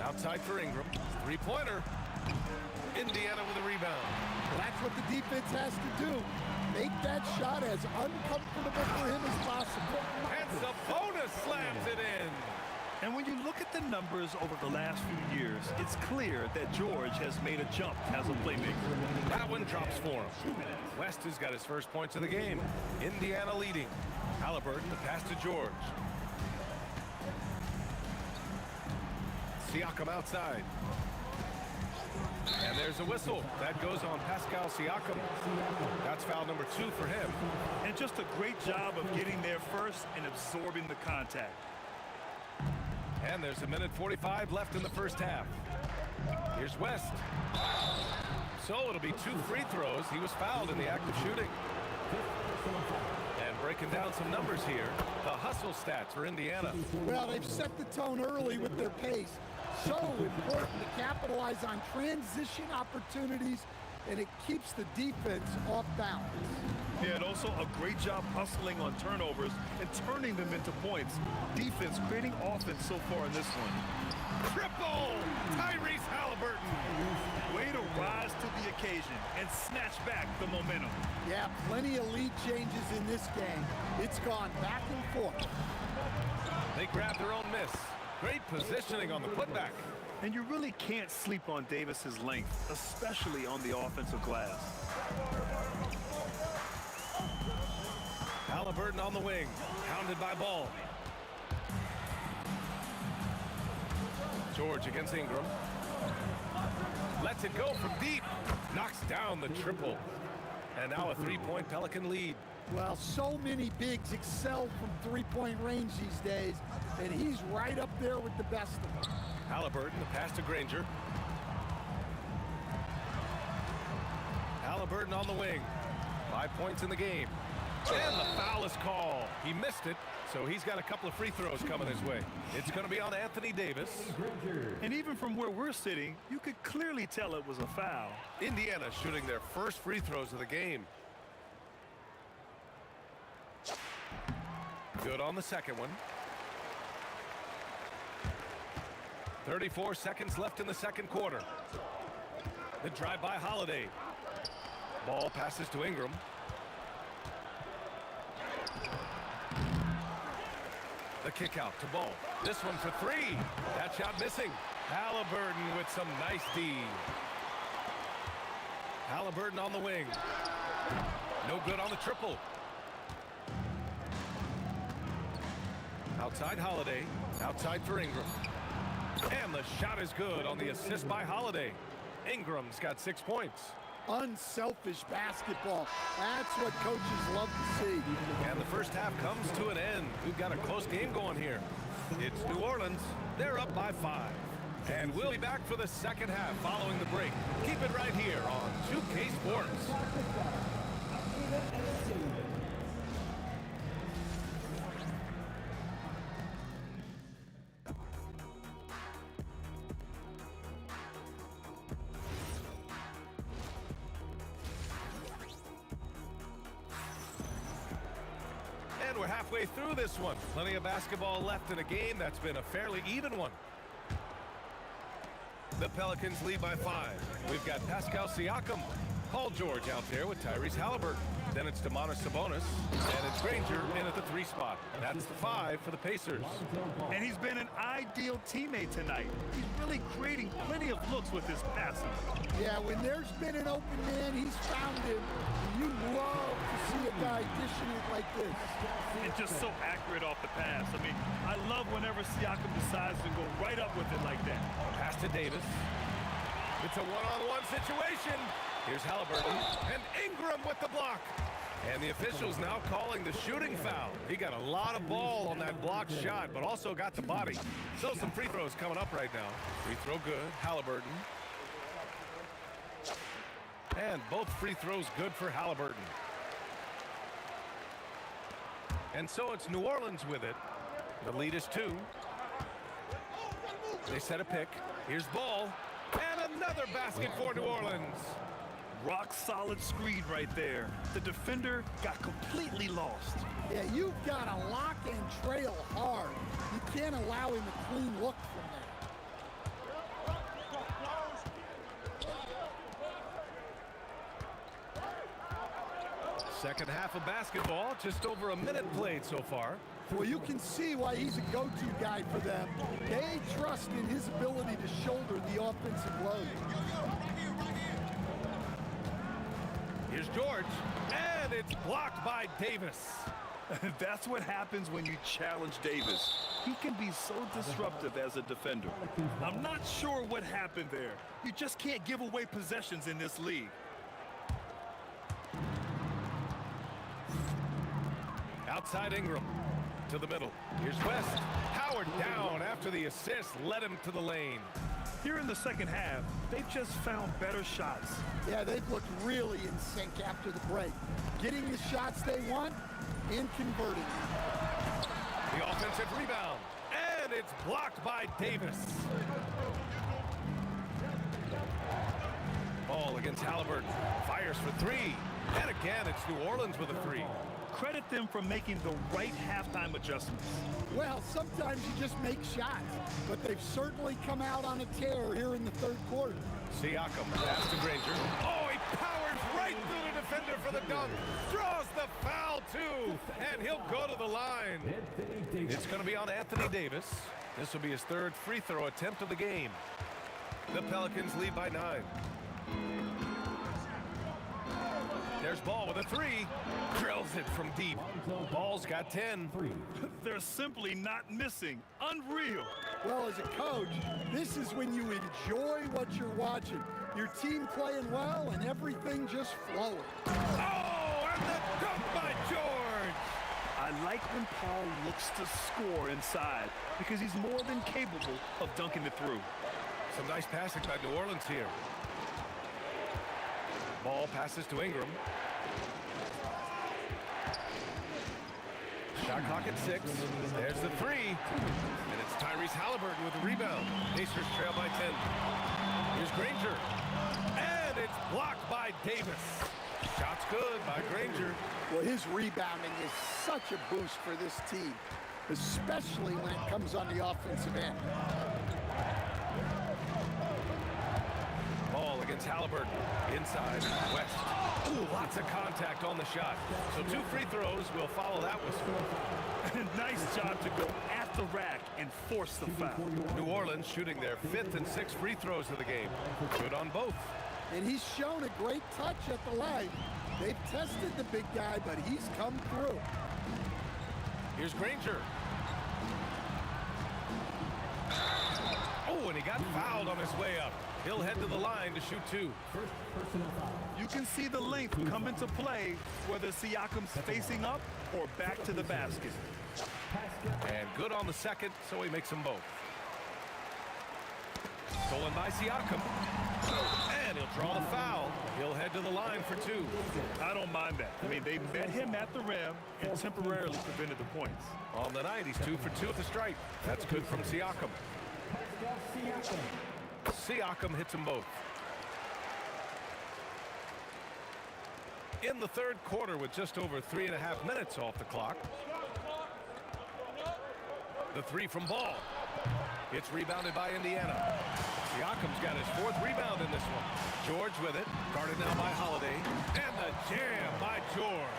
Outside for Ingram. Three-pointer. Indiana with a rebound. That's what the defense has to do. Make that shot as uncomfortable for him as possible. And Sabonis slams it in. And when you look at the numbers over the last few years, it's clear that George has made a jump as a playmaker. That one drops for him. West has got his first points of the game. Indiana leading. Halliburton to pass to George. Siakam outside. And there's a whistle. That goes on Pascal Siakam. That's foul number 2 for him. And just a great job of getting there first and absorbing the contact. And there's 1:45 left in the first half. Here's West. So it'll be 2 free throws. He was fouled in the act of shooting. And breaking down some numbers here, the hustle stats for Indiana. Well, they've set the tone early with their pace. So important to capitalize on transition opportunities, and it keeps the defense off balance. Yeah, and also a great job hustling on turnovers and turning them into points. Defense creating offense so far in this one. Triple! Tyrese Halliburton. Way to rise to the occasion and snatch back the momentum. Yeah, plenty of lead changes in this game. It's gone back and forth. They grab their own miss. Great positioning on the putback. And you really can't sleep on Davis's length, especially on the offensive glass. Halliburton on the wing, pounded by Ball. George against Ingram. Lets it go from deep. Knocks down the triple. And now a 3-point Pelican lead. Well, so many bigs excel from three-point range these days, and he's right up there with the best of them. Halliburton, the pass to Granger. Halliburton on the wing. 5 points in the game. And the foul is called. He missed it, so he's got a couple of free throws coming his way. It's going to be on Anthony Davis. And even from where we're sitting, you could clearly tell it was a foul. Indiana shooting their first free throws of the game. Good on the second one. 34 seconds left in the second quarter. The drive by Holiday. Ball passes to Ingram. The kick out to Ball. This one for 3. That shot missing. Halliburton with some nice D. Halliburton on the wing. No good on the triple. Outside Holiday. Outside for Ingram. And the shot is good on the assist by Holiday. Ingram's got 6 points. Unselfish basketball. That's what coaches love to see. And the first half comes to an end. We've got a close game going here. It's New Orleans. They're up by 5. And we'll be back for the second half following the break. Keep it right here on 2K Sports. And we're halfway through this one. Plenty of basketball left in a game that's been a fairly even one. The Pelicans lead by 5. We've got Pascal Siakam, Paul George out there with Tyrese Halliburton. Then it's Domantas Sabonis, and it's Granger in at the 3 spot. That's the 5 for the Pacers. And he's been an ideal teammate tonight. He's really creating plenty of looks with his passing. Yeah, when there's been an open man, he's found him. You love to see a guy dishing it like this. And just so accurate off the pass. I mean, I love whenever Siakam decides to go right up with it like that. Pass to Davis. It's a one-on-one situation. Here's Halliburton, and Ingram with the block. And the officials now calling the shooting foul. He got a lot of ball on that blocked shot, but also got the body. So some free throws coming up right now. Free throw good, Halliburton. And both free throws good for Halliburton. And so it's New Orleans with it. The lead is 2. They set a pick. Here's Ball. And another basket for New Orleans. Rock solid screen right there. The defender got completely lost. Yeah, you've got to lock and trail hard. You can't allow him a clean look from there. Second half of basketball, just over a minute played so far. Well, you can see why he's a go-to guy for them. They trust in his ability to shoulder the offensive load. Here's George, and it's blocked by Davis. That's what happens when you challenge Davis. He can be so disruptive as a defender. I'm not sure what happened there. You just can't give away possessions in this league. Outside Ingram to the middle. Here's West. Howard down after the assist led him to the lane. Here in the second half, they've just found better shots. Yeah, they've looked really in sync after the break. Getting the shots they want and converting. The offensive rebound, and it's blocked by Davis. Ball against Halliburton. Fires for 3. And again, it's New Orleans with a 3. Credit them for making the right halftime adjustments. Well, sometimes you just make shots, but they've certainly come out on a tear here in the third quarter. Siakam pass to Granger. Oh, he powers right through the defender for the dunk. Draws the foul, too, and he'll go to the line. It's going to be on Anthony Davis. This will be his 3rd free throw attempt of the game. The Pelicans lead by 9. There's Ball with a 3. Drills it from deep. Ball's got 10. They're simply not missing. Unreal. Well, as a coach, this is when you enjoy what you're watching. Your team playing well and everything just flowing. Oh, and the dunk by George. I like when Paul looks to score inside because he's more than capable of dunking it through. Some nice passing by New Orleans here. Ball passes to Ingram. Shot clock at 6. There's the 3. And it's Tyrese Halliburton with the rebound. Pacers trail by 10. Here's Granger. And it's blocked by Davis. Shot's good by Granger. Well, his rebounding is such a boost for this team, especially when it comes on the offensive end. Ball against Halliburton. Inside, West. Ooh, lots of contact on the shot. So 2 free throws will follow that whistle. Nice job to go at the rack and force the foul. New Orleans shooting their 5th and 6th free throws of the game. Good on both. And he's shown a great touch at the line. They've tested the big guy, but he's come through. Here's Granger. Oh, and he got fouled on his way up. He'll head to the line to shoot 2. You can see the length come into play, whether Siakam's facing up or back to the basket. And good on the second, so he makes them both. Stolen by Siakam. And he'll draw the foul. He'll head to the line for 2. I don't mind that. I mean, they met him at the rim and temporarily prevented the points. On the night, he's 2 for 2 at the stripe. That's good from Siakam. Siakam hits them both. In the third quarter with just over 3.5 minutes off the clock. The 3 from Ball. It's rebounded by Indiana. Siakam's got his 4th rebound in this one. George with it. Guarded now by Holiday. And the jam by George.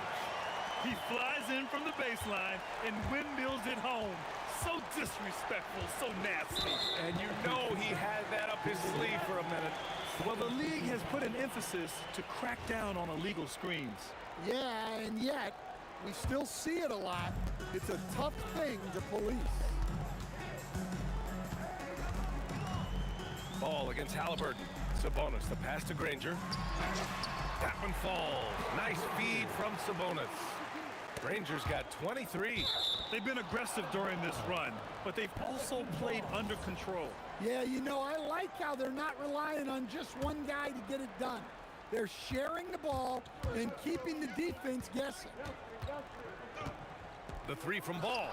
He flies in from the baseline and windmills it home. So disrespectful, so nasty. And you know he had that up his sleeve for a minute. Well, the league has put an emphasis to crack down on illegal screens. Yeah, and yet, we still see it a lot. It's a tough thing to police. Ball against Halliburton. Sabonis, the pass to Granger. That one falls. Nice feed from Sabonis. Granger's got 23. They've been aggressive during this run, but they've also played under control. Yeah, you know, I like how they're not relying on just one guy to get it done. They're sharing the ball and keeping the defense guessing. The 3 from Ball.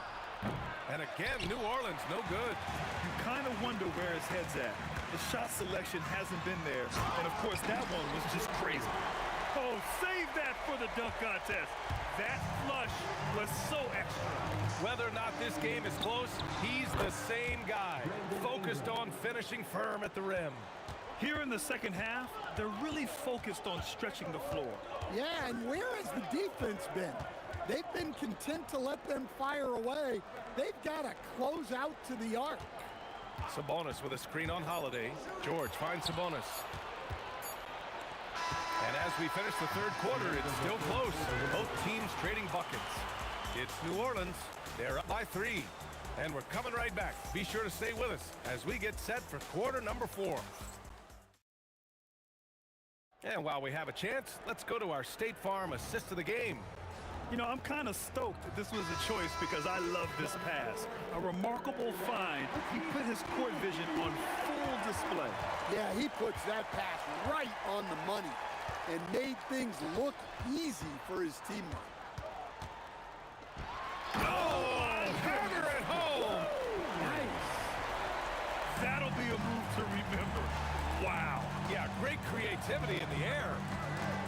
And again, New Orleans, no good. You kind of wonder where his head's at. The shot selection hasn't been there. And, of course, that one was just crazy. Oh, save that for the dunk contest. That flush was so extra. Whether or not this game is close, he's the same guy. Focused on finishing firm at the rim. Here in the second half, they're really focused on stretching the floor. Yeah, and where has the defense been? They've been content to let them fire away. They've got to close out to the arc. Sabonis with a screen on Holiday. George finds Sabonis. And as we finish the third quarter, it's still close. Both teams trading buckets. It's New Orleans. They're up by 3. And we're coming right back. Be sure to stay with us as we get set for quarter number 4. And while we have a chance, let's go to our State Farm assist of the game. You know, I'm kind of stoked that this was a choice because I love this pass. A remarkable find. He put his court vision on full display. Yeah, he puts that pass right on the money and made things look easy for his teammate. Oh, hammer it home! Nice. That'll be a move to remember. Wow. Yeah, great creativity in the air.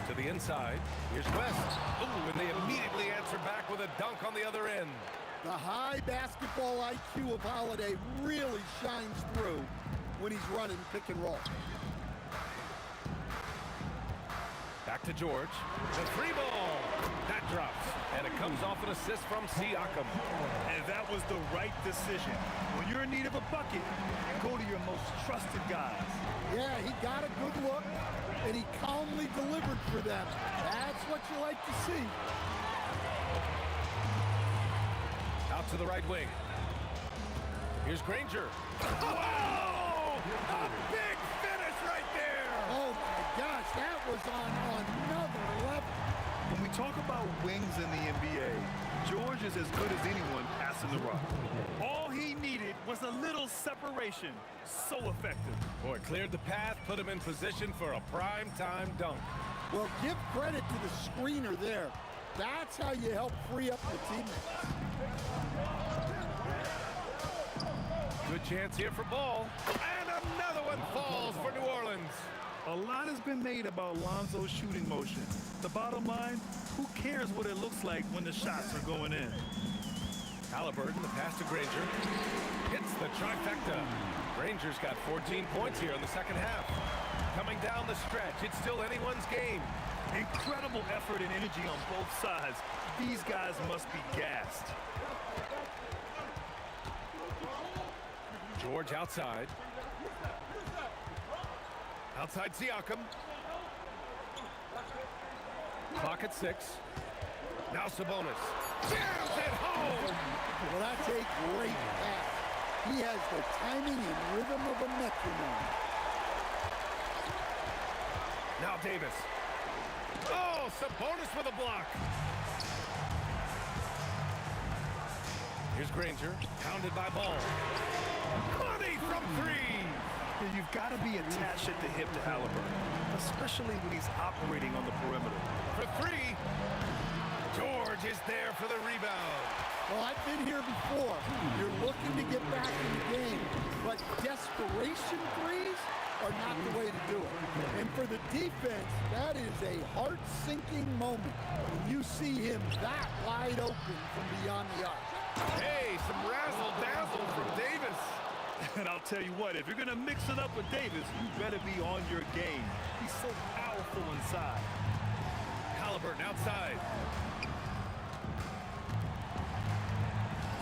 To the inside, here's West. Ooh, and they immediately answer back with a dunk on the other end. The high basketball IQ of Holiday really shines through when he's running pick and roll. Back to George. The 3 ball. That drops. And it comes off an assist from Siakam. And that was the right decision. When you're in need of a bucket, you go to your most trusted guys. Yeah, he got a good look, and he calmly delivered for them. That's what you like to see. Out to the right wing. Here's Granger. Oh! A big finish right there! Oh, my gosh, that was on another level. When we talk about wings in the NBA, George is as good as anyone passing the rock. All he needed was a little separation. So effective. Boy, cleared the path, put him in position for a prime-time dunk. Well, give credit to the screener there. That's how you help free up the teammates. Good chance here for Ball. And another one falls for New Orleans. A lot has been made about Lonzo's shooting motion. The bottom line, who cares what it looks like when the shots are going in? Halliburton, the pass to Granger. Hits the trifecta. Granger's got 14 points here in the second half. Coming down the stretch, it's still anyone's game. Incredible effort and energy on both sides. These guys must be gassed. George outside. Outside Siakam. Clock at 6. Now Sabonis. Jams it home! Well, that's a great pass. He has the timing and rhythm of a metronome. Now Davis. Oh, Sabonis with a block. Here's Granger, pounded by Ball. Money from 3. Yeah, you've got to be attached at the hip to Halliburton, especially when he's operating on the perimeter. For three. George is there for the rebound. Well, I've been here before. You're looking to get back in the game, but desperation threes are not the way to do it. And for the defense, that is a heart-sinking moment when you see him that wide open from beyond the arc. Hey, some razzle-dazzle from Davis. And I'll tell you what, if you're going to mix it up with Davis, you better be on your game. He's so powerful inside. Halliburton outside.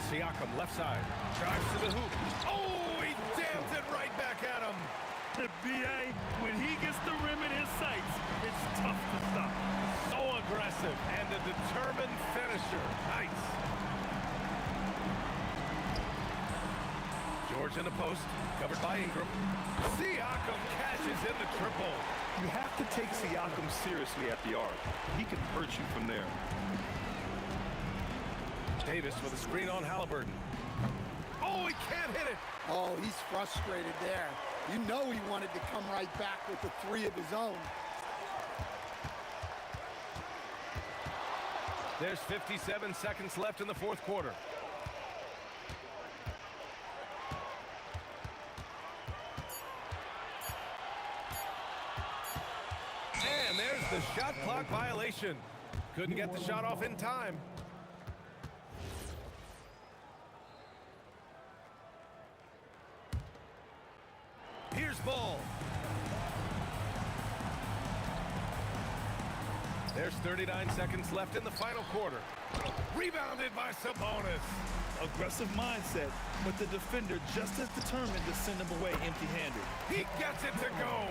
Siakam left side. Drives to the hoop. Oh, he jams it right back at him. The B.A., when he gets the rim in his sights, it's tough to stop. So aggressive and a determined finisher. Nice. George in the post, covered by Ingram. Siakam cashes in the triple. You have to take Siakam seriously at the arc. He can hurt you from there. Davis with a screen on Halliburton. Oh, he can't hit it. Oh, he's frustrated there. You know he wanted to come right back with the three of his own. There's 57 seconds left in the fourth quarter. And there's the shot clock violation. Couldn't get the shot off in time. Here's ball. There's 39 seconds left in the final quarter. Rebounded by Sabonis. Aggressive mindset, but the defender just as determined to send him away empty-handed. He gets it to go.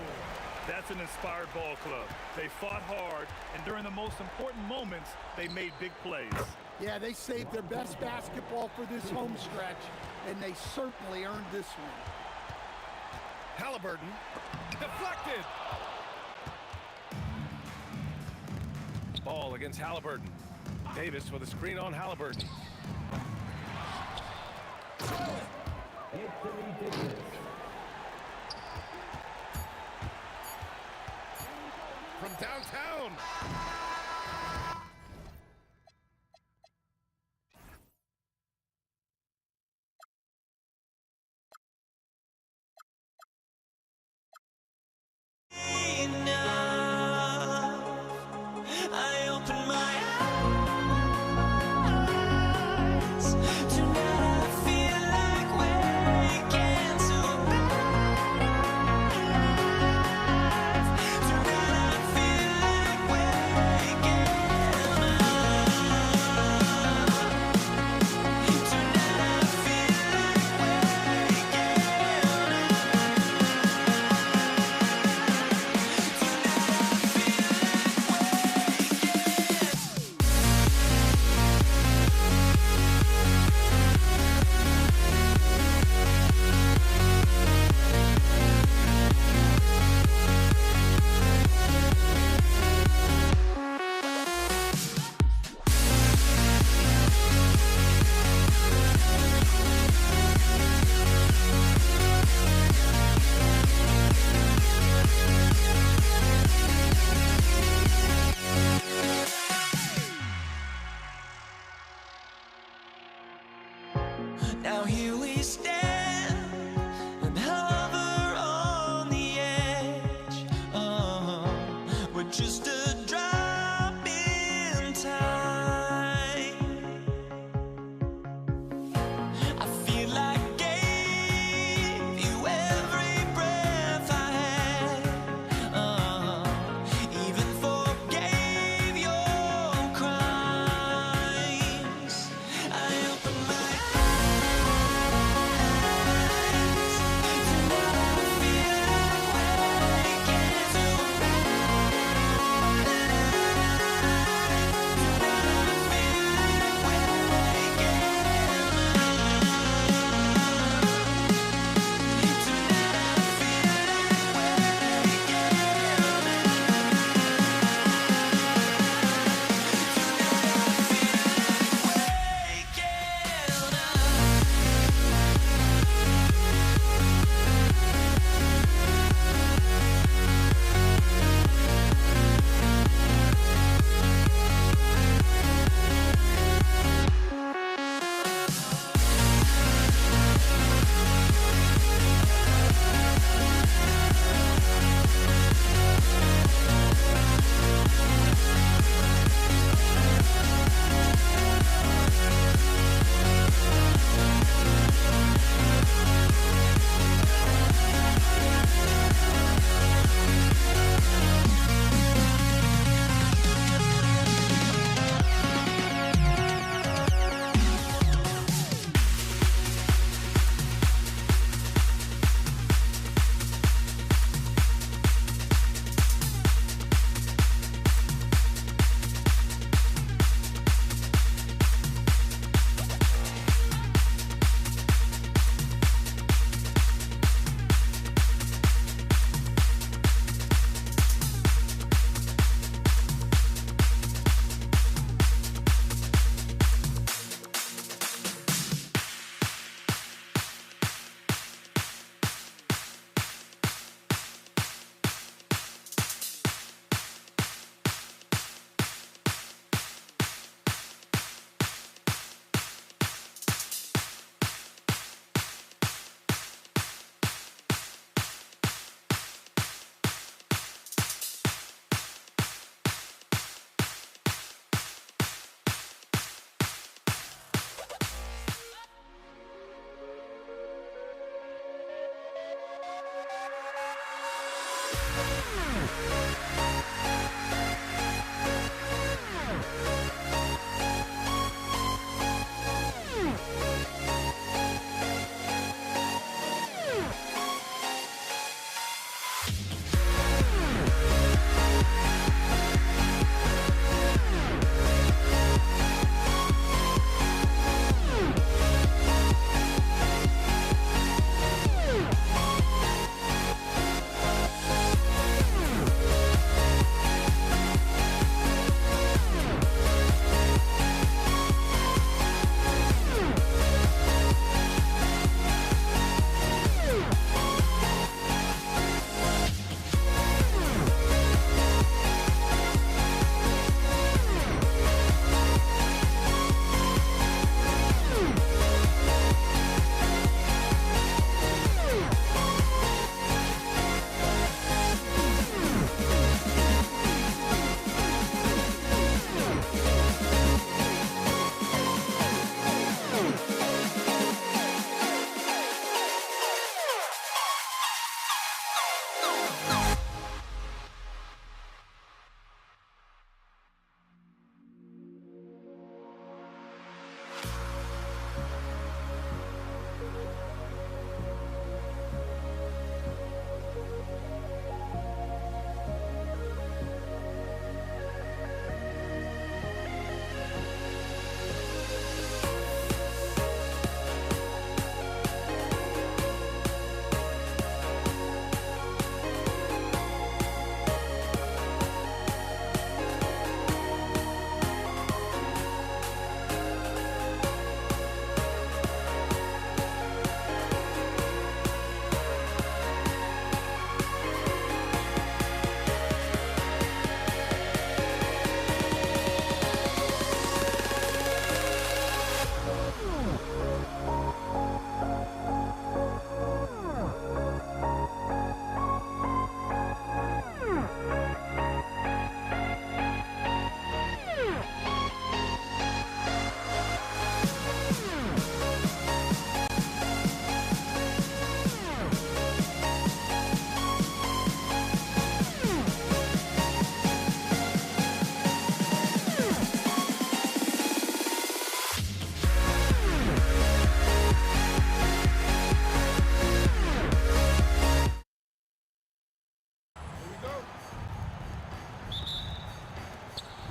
That's an inspired ball club. They fought hard, and during the most important moments, they made big plays. Yeah, they saved their best basketball for this home stretch, and they certainly earned this one. Halliburton, deflected. Ball against Halliburton. Davis with a screen on Halliburton. Anthony Davis. From downtown.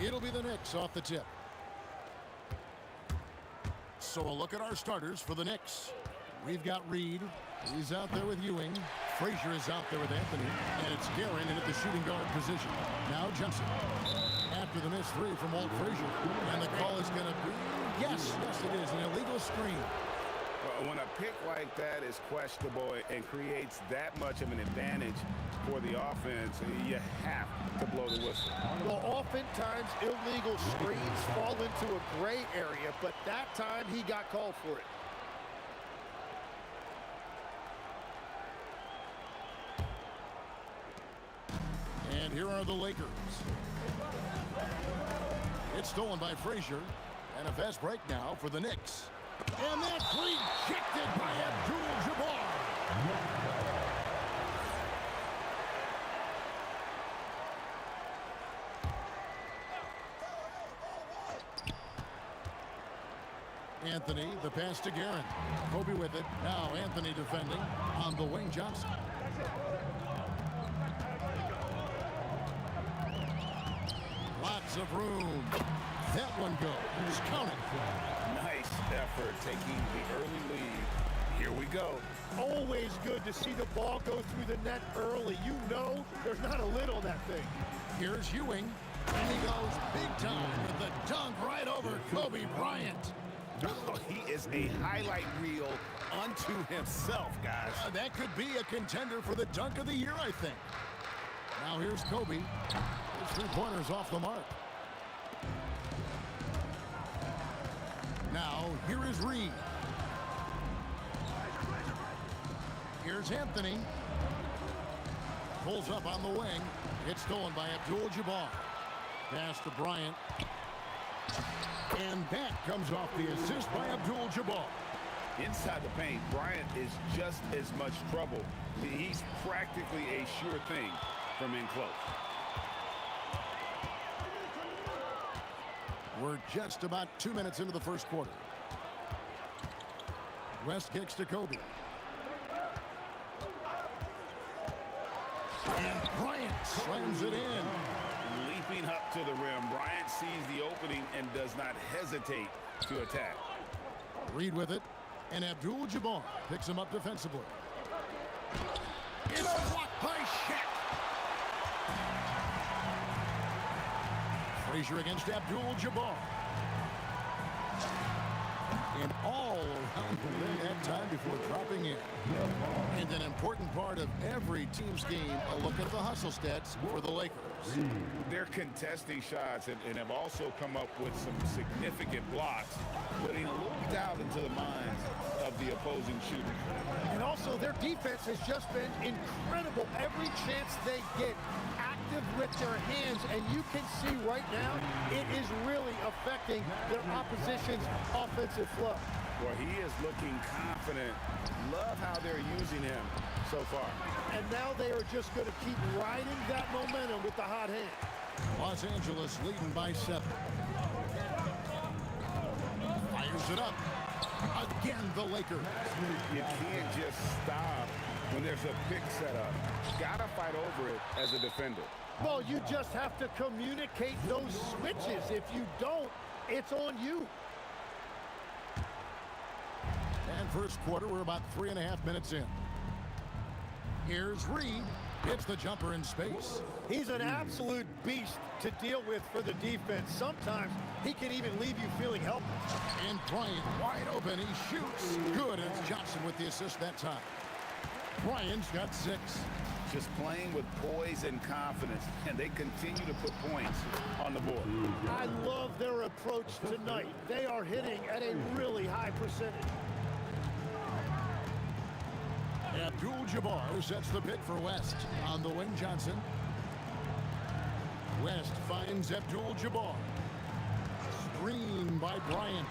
It'll be the Knicks off the tip. So a look at our starters for the Knicks. We've got Reed. He's out there with Ewing. Frazier is out there with Anthony. And it's Guerin in at the shooting guard position. Now Johnson. After the missed three from Walt Frazier. And the call is going to be, yes, it is, an illegal screen. When a pick like that is questionable and creates that much of an advantage for the offense, you have to blow the whistle. Well, oftentimes illegal screens fall into a gray area, but that time he got called for it. And here are the Lakers. It's stolen by Frazier. And a fast break now for the Knicks. And that's rejected by Abdul-Jabbar. Anthony, the pass to Guerin. Kobe with it. Now Anthony defending on the wing. Johnson. Lots of room. That one goes. Count it. Nice effort taking the early lead. Here we go. Always good to see the ball go through the net early. You know there's not a lid on that thing. Here's Ewing. And he goes big time with the dunk right over Kobe Bryant. Oh, he is a highlight reel unto himself, guys. That could be a contender for the dunk of the year, I think. Now here's Kobe. His three-pointers off the mark. Now, here is Reed. Here's Anthony. Pulls up on the wing. It's stolen by Abdul-Jabbar. Pass to Bryant. And that comes off the assist by Abdul-Jabbar. Inside the paint, Bryant is just as much trouble. He's practically a sure thing from in close. We're just about 2 minutes into the first quarter. West kicks to Kobe. And Bryant slams it in. Leaping up to the rim, Bryant sees the opening and does not hesitate to attack. Reed with it. And Abdul-Jabbar picks him up defensively. It's blocked by Shaq. Frazier against Abdul-Jabbar. And all around the rim that time before dropping in. And an important part of every team's game, a look at the hustle stats for the Lakers. They're contesting shots and have also come up with some significant blocks, putting a little doubt into the minds of the opposing shooter. And also their defense has just been incredible. Every chance they get, active with their hands, and you can see right now it is really affecting their opposition's offensive flow. Well, he is looking confident. Love how they're using him so far. And now they are just going to keep riding that momentum with the hot hand. Los Angeles leading by 7. Fires it up. Again, the Lakers. You can't just stop when there's a pick set up. Gotta fight over it as a defender. Well, you just have to communicate those switches. If you don't, it's on you. And first quarter, we're about 3.5 minutes in. Here's Reed. Hits the jumper in space. He's an absolute beast to deal with for the defense. Sometimes he can even leave you feeling helpless. And Bryant wide open. He shoots. Good. And it's Johnson with the assist that time. Bryant's got 6. Just playing with poise and confidence, and they continue to put points on the board. I love their approach tonight. They are hitting at a really high percentage. Abdul-Jabbar sets the pick for West. On the wing, Johnson. West finds Abdul-Jabbar. Screen by Bryant.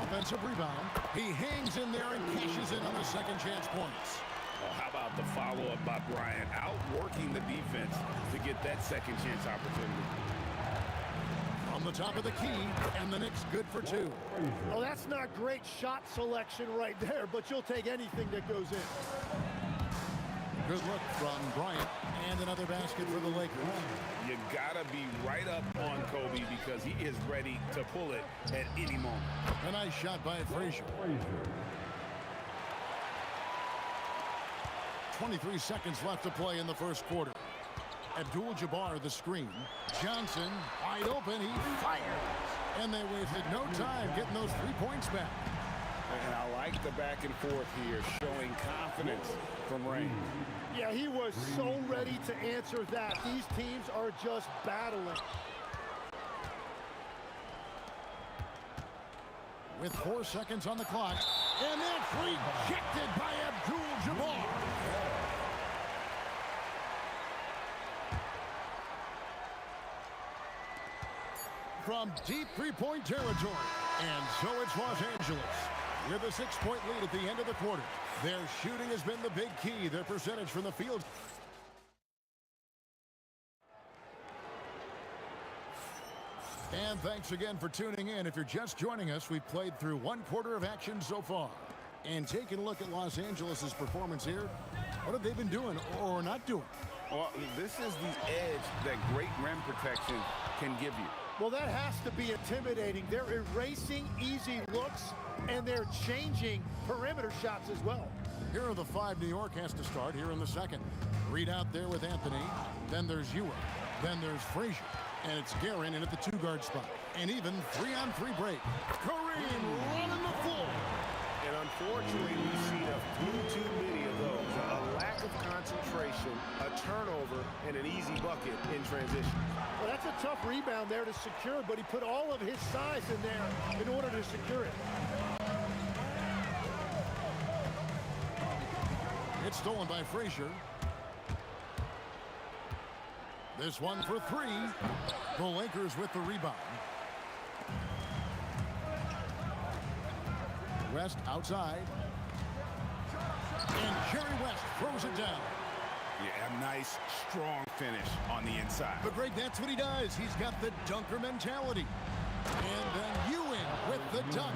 Offensive rebound. He hangs in there and cashes in on the second chance points. Well, how about the follow-up by Bryant, outworking the defense to get that second chance opportunity. From the top of the key, and the Knicks good for 2. Oh, that's not great shot selection right there, but you'll take anything that goes in. Good look from Bryant, and another basket for the Lakers. You gotta be right up on Kobe because he is ready to pull it at any moment. A nice shot by Frazier. 23 seconds left to play in the first quarter. Abdul-Jabbar the screen. Johnson wide open. He fires. And they wasted no time getting those 3 points back. And I like the back and forth here, showing confidence from Rain. Yeah, he was so ready to answer that. These teams are just battling. With 4 seconds on the clock. And that's rejected by Abdul-Jabbar. From deep three-point territory. And so it's Los Angeles with a 6-point lead at the end of the quarter. Their shooting has been the big key. Their percentage from the field. And thanks again for tuning in. If you're just joining us, we've played through 1 quarter of action so far. And taking a look at Los Angeles' performance here, what have they been doing or not doing? Well, this is the edge that great rim protection can give you. Well, that has to be intimidating. They're erasing easy looks, and they're changing perimeter shots as well. Here are the 5 New York has to start here in the second. Reed out there with Anthony. Then there's Ewing. Then there's Frazier. And it's Guerin in at the 2-guard spot. And even 3-on-3 break. Kareem running the floor. And unfortunately, we've seen a few too many of those. A lack of concentration, a turnover, and an easy bucket in transition. Well, that's a tough rebound there to secure, but he put all of his size in there in order to secure it. It's stolen by Frazier. This one for 3. The Lakers with the rebound. West outside. And Jerry West throws it down. Yeah, a nice, strong finish on the inside. But Greg, that's what he does. He's got the dunker mentality. And then Ewing with the dunk.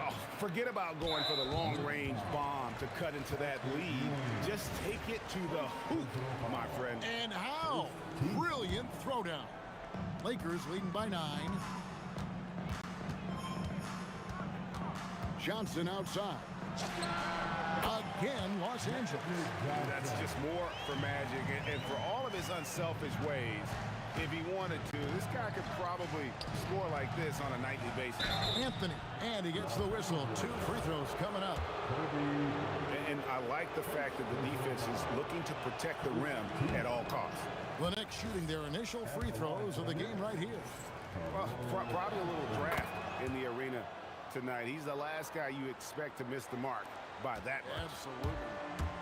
Oh, forget about going for the long-range bomb to cut into that lead. Just take it to the hoop, my friend. And how? Brilliant throwdown. Lakers leading by 9. Johnson outside. Again, Los Angeles. That's just more for Magic. And for all of his unselfish ways, if he wanted to, this guy could probably score like this on a nightly basis. Anthony, and he gets the whistle. 2 free throws coming up. And I like the fact that the defense is looking to protect the rim at all costs. The Knicks shooting their initial free throws of the game right here. Well, probably a little draft in the arena tonight. He's the last guy you expect to miss the mark by that much. Absolutely.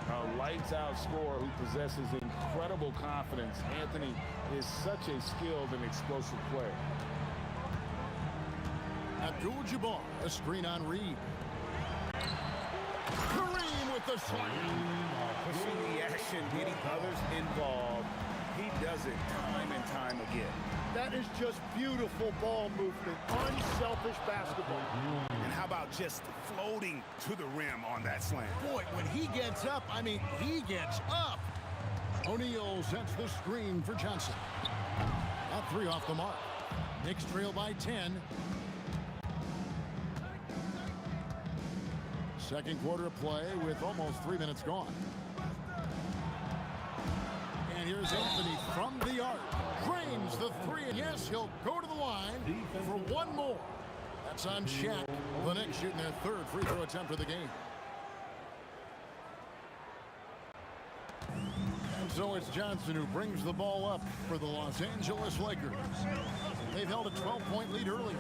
A lights-out scorer who possesses incredible confidence. Anthony is such a skilled and explosive player. Abdul-Jabbar, a screen on Reed. Kareem with the slam. Pushing the action, getting others involved. He does it time and time again. That is just beautiful ball movement, unselfish basketball. And how about just floating to the rim on that slam? Boy, when he gets up, I mean, he gets up. O'Neal sets the screen for Johnson. A 3 off the mark. Knicks trail by 10. Second quarter of play with almost 3 minutes gone. And here's Anthony from the arc. Drains the 3. And yes, he'll go to the line for 1 more. That's on Shaq. The Knicks shooting their 3rd free throw attempt of the game. And so it's Johnson who brings the ball up for the Los Angeles Lakers. They've held a 12-point lead earlier.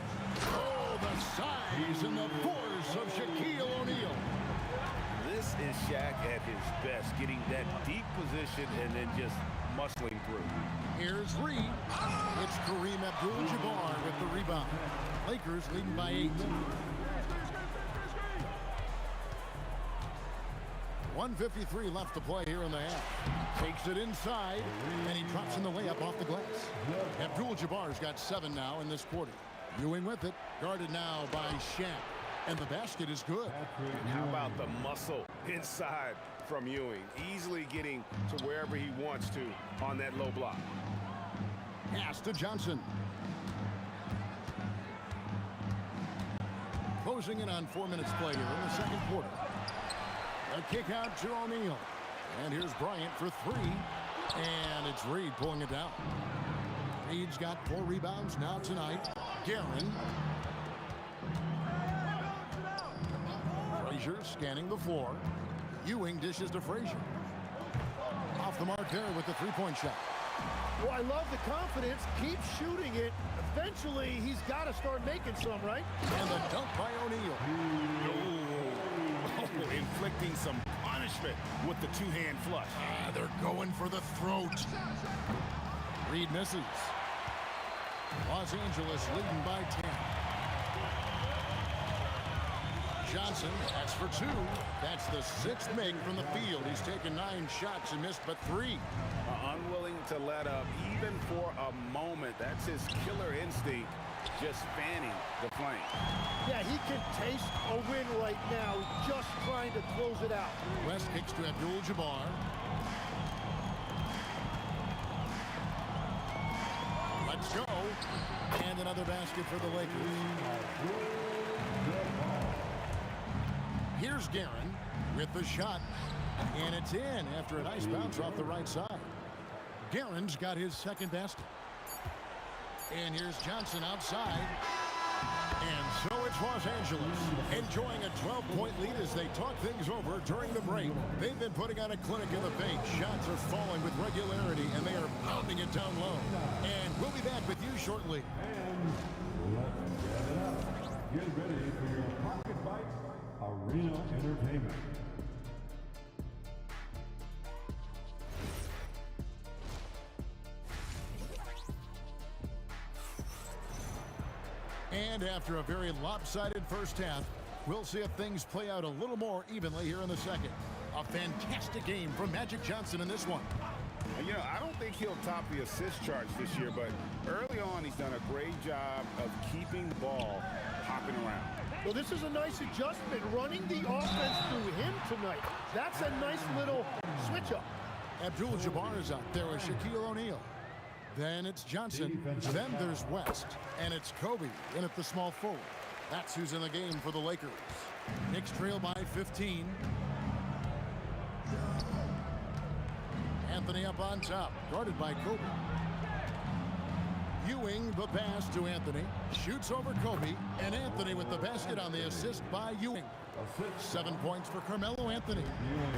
Oh, the size and the force of Shaquille O'Neal. This is Shaq at his best, getting that deep position and then just muscling through. Here's Reed. It's Kareem Abdul-Jabbar with the rebound. Lakers leading by 8. 1:53 left to play here in the half. Takes it inside, and he drops in the layup off the glass. Abdul-Jabbar's got 7 now in this quarter. Ewing with it, guarded now by Shaq. And the basket is good. And how about the muscle inside from Ewing, easily getting to wherever he wants to on that low block. Pass to Johnson. Closing in on 4 minutes play here in the second quarter. A kick out to O'Neal. And here's Bryant for three. And it's Reed pulling it down. Reed's got 4 rebounds now tonight. Guerin. Frazier scanning the floor. Ewing dishes to Frazier. Off the mark there with the three-point shot. Well, I love the confidence. Keep shooting it. Eventually, he's got to start making some, right? And the dunk by O'Neal. Oh, inflicting some punishment with the two-hand flush. They're going for the throat. Reed misses. Los Angeles leading by 10. Johnson, that's for 2. That's the 6th make from the field. He's taken 9 shots and missed but 3. Unwilling to let up even for a moment. That's his killer instinct, just fanning the flank. Yeah, he can taste a win right now, just trying to close it out. West kicks to Abdul-Jabbar. Let's go. And another basket for the Lakers. Here's Guerin with the shot. And it's in after a nice bounce off the right side. Guerin's got his second basket. And here's Johnson outside. And so it's Los Angeles enjoying a 12-point lead as they talk things over during the break. They've been putting on a clinic in the paint. Shots are falling with regularity, and they are pounding it down low. And we'll be back with you shortly. And let's get it up. Get ready for your Pocket Bites Arena Entertainment. And after a very lopsided first half, we'll see if things play out a little more evenly here in the second. A fantastic game from Magic Johnson in this one. You know, I don't think he'll top the assist charts this year, but early on he's done a great job of keeping the ball hopping around. Well, this is a nice adjustment, running the offense through him tonight. That's a nice little switch-up. Abdul-Jabbar is out there with Shaquille O'Neal. Then it's Johnson. Then there's West. And it's Kobe in at the small forward. That's who's in the game for the Lakers. Knicks trail by 15. Anthony up on top, guarded by Kobe. Ewing, the pass to Anthony. Shoots over Kobe. And Anthony with the basket on the assist by Ewing. 7 points for Carmelo Anthony.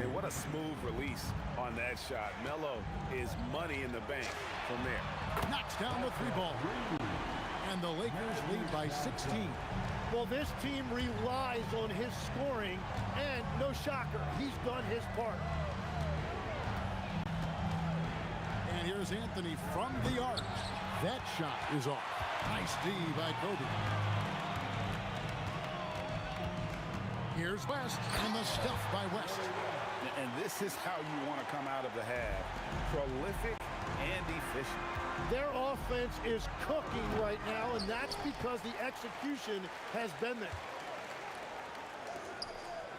And what a smooth release on that shot. Melo is money in the bank from there. Knocks down the 3-ball. And the Lakers lead by 16. Well, this team relies on his scoring, and no shocker, he's done his part. And here's Anthony from the arc. That shot is off. Nice D by Kobe. Here's West, and the stuff by West. And this is how you want to come out of the half. Prolific and efficient. Their offense is cooking right now, and that's because the execution has been there.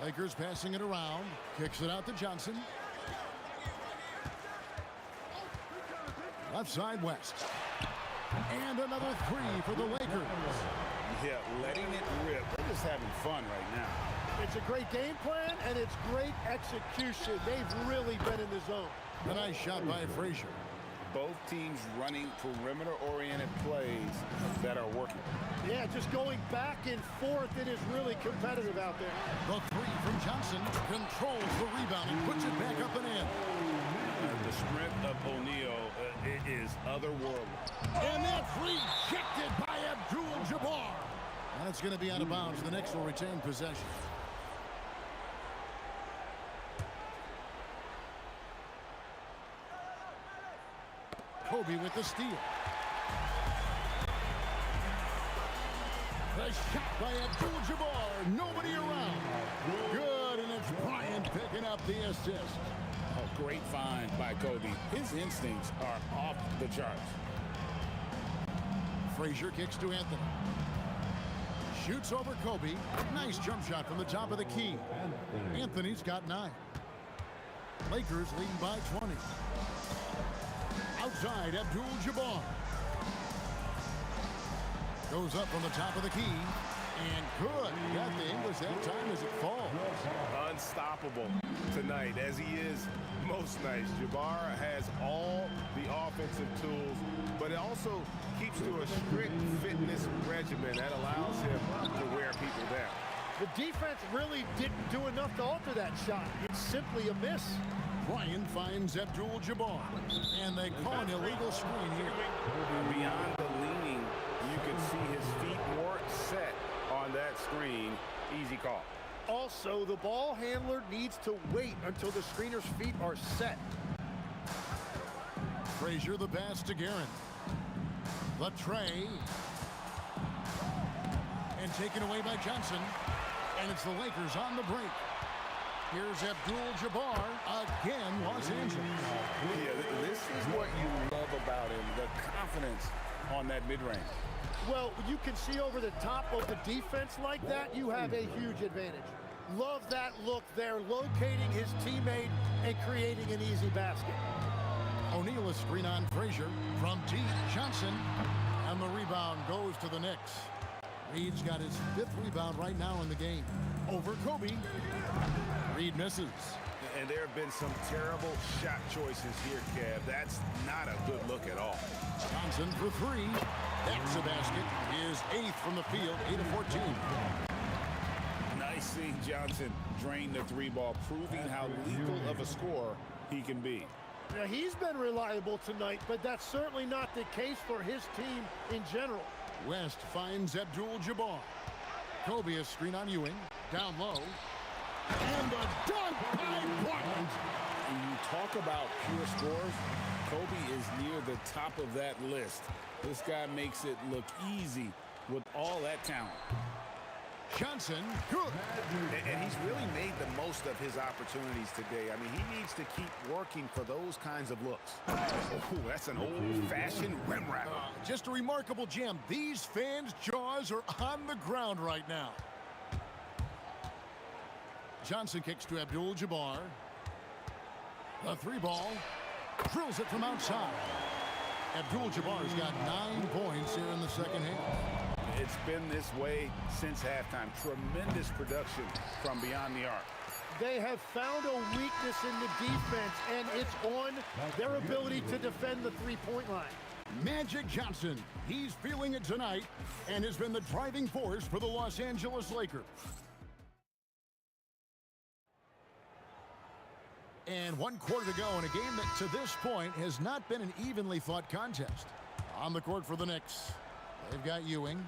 Lakers passing it around. Kicks it out to Johnson. Left side West. And another 3 for the Lakers. Yeah, letting it rip. They're just having fun right now. It's a great game plan, and it's great execution. They've really been in the zone. A nice shot by Frazier. Both teams running perimeter-oriented plays that are working. Yeah, just going back and forth. It is really competitive out there. The 3 from Johnson controls the rebound and puts it back up and in. The strength of O'Neal is otherworldly. And that's rejected by Abdul-Jabbar. And it's going to be out of bounds. The Knicks will retain possession. Kobe with the steal. The shot by Abdul-Jabbar. Nobody around. Good, and it's Bryant picking up the assist. A great find by Kobe. His instincts are off the charts. Frazier kicks to Anthony. Shoots over Kobe. Nice jump shot from the top of the key. Anthony's got 9. Lakers leading by 20. Outside, Abdul-Jabbar. Goes up from the top of the key. And good. Got the English that time as it falls. Unstoppable tonight, as he is most nights. Jabbar has all the offensive tools, but it also keeps to a strict fitness regimen that allows him to wear people down. The defense really didn't do enough to alter that shot. It's simply a miss. Ryan finds Abdul-Jabbar, and they call an illegal screen here. Beyond the leaning, you can see his feet weren't set on that screen. Easy call. Also, the ball handler needs to wait until the screener's feet are set. Frazier the pass to Guerin. The tray. And taken away by Johnson. And it's the Lakers on the break. Here's Abdul-Jabbar again, Los Angeles. Yeah, this is what you love about him, the confidence on that mid-range. Well, you can see over the top of the defense like that, you have a huge advantage. Love that look there, locating his teammate and creating an easy basket. O'Neal a screen on Frazier from deep. Johnson, and the rebound goes to the Knicks. Reed's got his 5th rebound right now in the game. Over Kobe. Reed misses. And there have been some terrible shot choices here, Kev. That's not a good look at all. Johnson for 3. That's a basket. His 8th from the field, 8 of 14. Nice seeing Johnson drain the 3-ball, proving how lethal of a scorer he can be. Now, he's been reliable tonight, but that's certainly not the case for his team in general. West finds Abdul-Jabbar. Kobe a screen on Ewing. Down low. And the dunk by Portland. When you talk about pure scores, Kobe is near the top of that list. This guy makes it look easy with all that talent. Johnson, good. And he's really made the most of his opportunities today. I mean, he needs to keep working for those kinds of looks. Oh, that's an old-fashioned rim wrap. Just a remarkable jam. These fans' jaws are on the ground right now. Johnson kicks to Abdul-Jabbar. The 3-ball. Drills it from outside. Abdul-Jabbar's got 9 points here in the second half. It's been this way since halftime. Tremendous production from beyond the arc. They have found a weakness in the defense, and it's on their ability to defend the 3-point line. Magic Johnson, he's feeling it tonight and has been the driving force for the Los Angeles Lakers. And 1 quarter to go in a game that to this point has not been an evenly fought contest. On the court for the Knicks, they've got Ewing.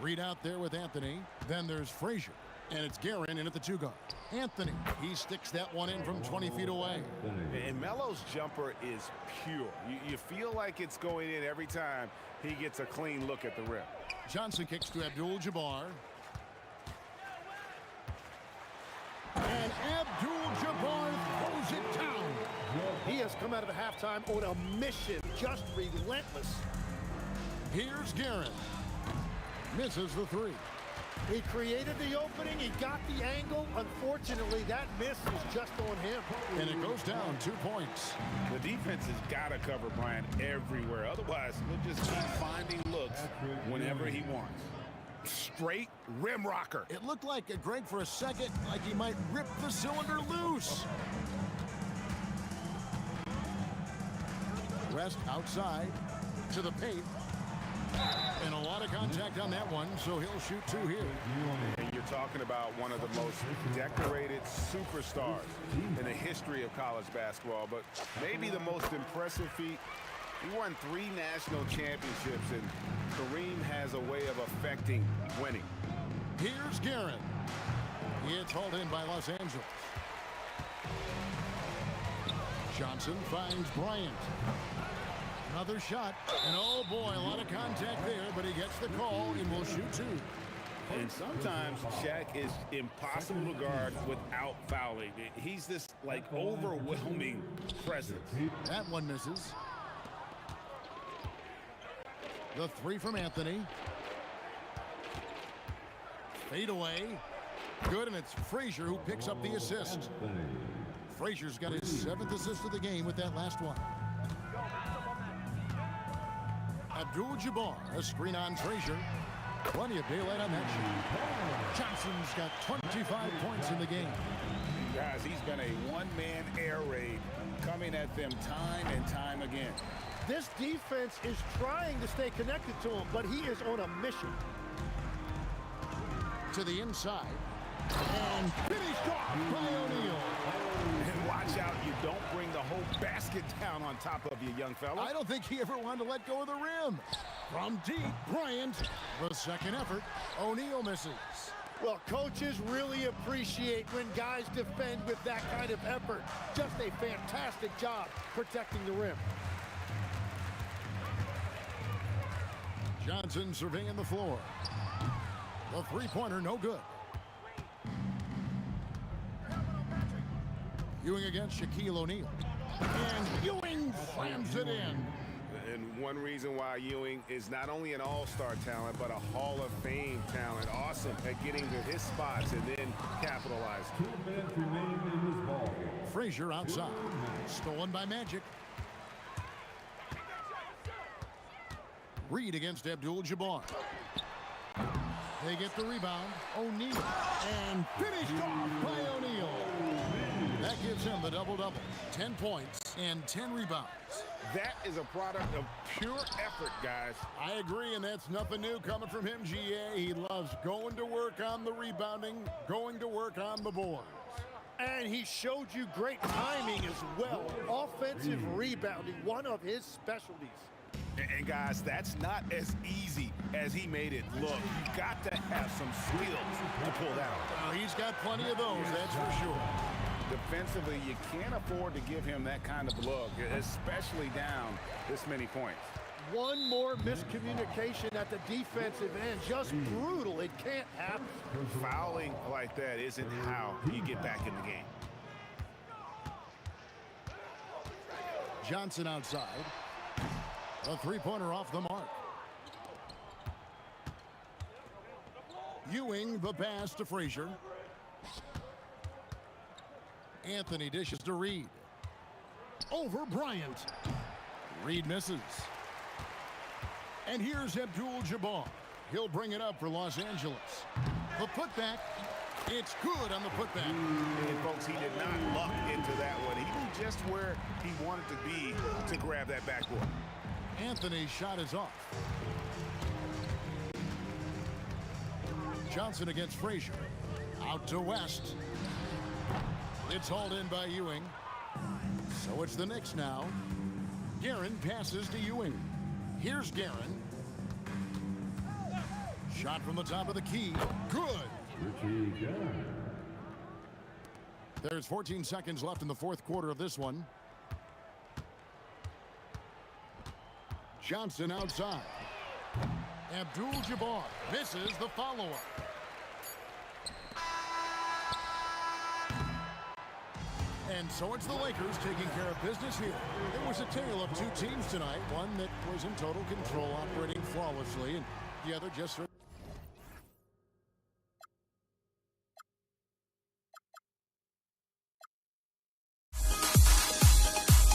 Reed out there with Anthony. Then there's Frazier. And it's Guerin in at the 2-guard. Anthony, he sticks that one in from 20 feet away. And Melo's jumper is pure. You feel like it's going in every time he gets a clean look at the rim. Johnson kicks to Abdul-Jabbar. And Abdul-Jabbar throws it down. He has come out of the halftime on a mission, just relentless. Here's Guerin. Misses the 3. He created the opening. He got the angle. Unfortunately, that miss was just on him. And it goes down 2 points. The defense has got to cover Bryant everywhere. Otherwise, he'll just keep finding looks whenever he wants. Straight rim rocker. It looked like Greg for a second, like he might rip the cylinder loose. West outside to the paint. And a lot of contact on that one, so he'll shoot 2 here. And you're talking about one of the most decorated superstars in the history of college basketball, but maybe the most impressive feat. He won 3 national championships, and Kareem has a way of affecting winning. Here's Guerin. It's hauled in by Los Angeles. Johnson finds Bryant. Another shot, and oh boy, a lot of contact there, but he gets the call and will shoot 2. And sometimes Shaq is impossible to guard without fouling. He's this, like, overwhelming presence. That one misses. The 3 from Anthony. Fade away. Good, and it's Frazier who picks up the assist. Frazier's got his 7th assist of the game with that last one. Abdul-Jabbar, a screen on Frazier. Plenty of daylight on that shot. Johnson's got 25 points in the game. Guys, he's been a one-man air raid coming at them time and time again. This defense is trying to stay connected to him, but he is on a mission. To the inside. And finished off by O'Neal. And watch out, you don't bring the whole basket down on top of you, young fella. I don't think he ever wanted to let go of the rim. From deep, Bryant. The second effort, O'Neal misses. Well, coaches really appreciate when guys defend with that kind of effort. Just a fantastic job protecting the rim. Johnson surveying the floor. The three-pointer, no good. Ewing against Shaquille O'Neal. And Ewing slams it in. And one reason why Ewing is not only an all-star talent, but a Hall of Fame talent. Awesome at getting to his spots and then capitalizing. 2 minutes remaining in this ball game. Frazier outside. Stolen by Magic. Reed against Abdul-Jabbar. They get the rebound. O'Neal. And finished off by O'Neal. That gives him the double-double. 10 points and 10 rebounds. That is a product of pure effort, guys. I agree, and that's nothing new coming from him, GA. He loves going to work on the rebounding, going to work on the boards. And he showed you great timing as well. Offensive rebounding, one of his specialties. And guys, that's not as easy as he made it look. You got to have some skills to pull that off. Well, he's got plenty of those, that's for sure. Defensively, you can't afford to give him that kind of look, especially down this many points. One more miscommunication at the defensive end. Just brutal. It can't happen. Fouling like that isn't how you get back in the game. Johnson outside. A three-pointer off the mark. Ewing the pass to Frazier. Anthony dishes to Reed. Over Bryant. Reed misses. And here's Abdul-Jabbar. He'll bring it up for Los Angeles. The putback. It's good on the putback. And folks, he did not luck into that one. He knew just where he wanted to be to grab that backboard. Anthony's shot is off. Johnson against Frazier. Out to West. It's hauled in by Ewing. So it's the Knicks now. Guerin passes to Ewing. Here's Guerin. Shot from the top of the key. Good. There's 14 seconds left in the fourth quarter of this one. Johnson outside. Abdul-Jabbar misses the follow-up. And so it's the Lakers taking care of business here. It was a tale of two teams tonight. One that was in total control, operating flawlessly, and the other just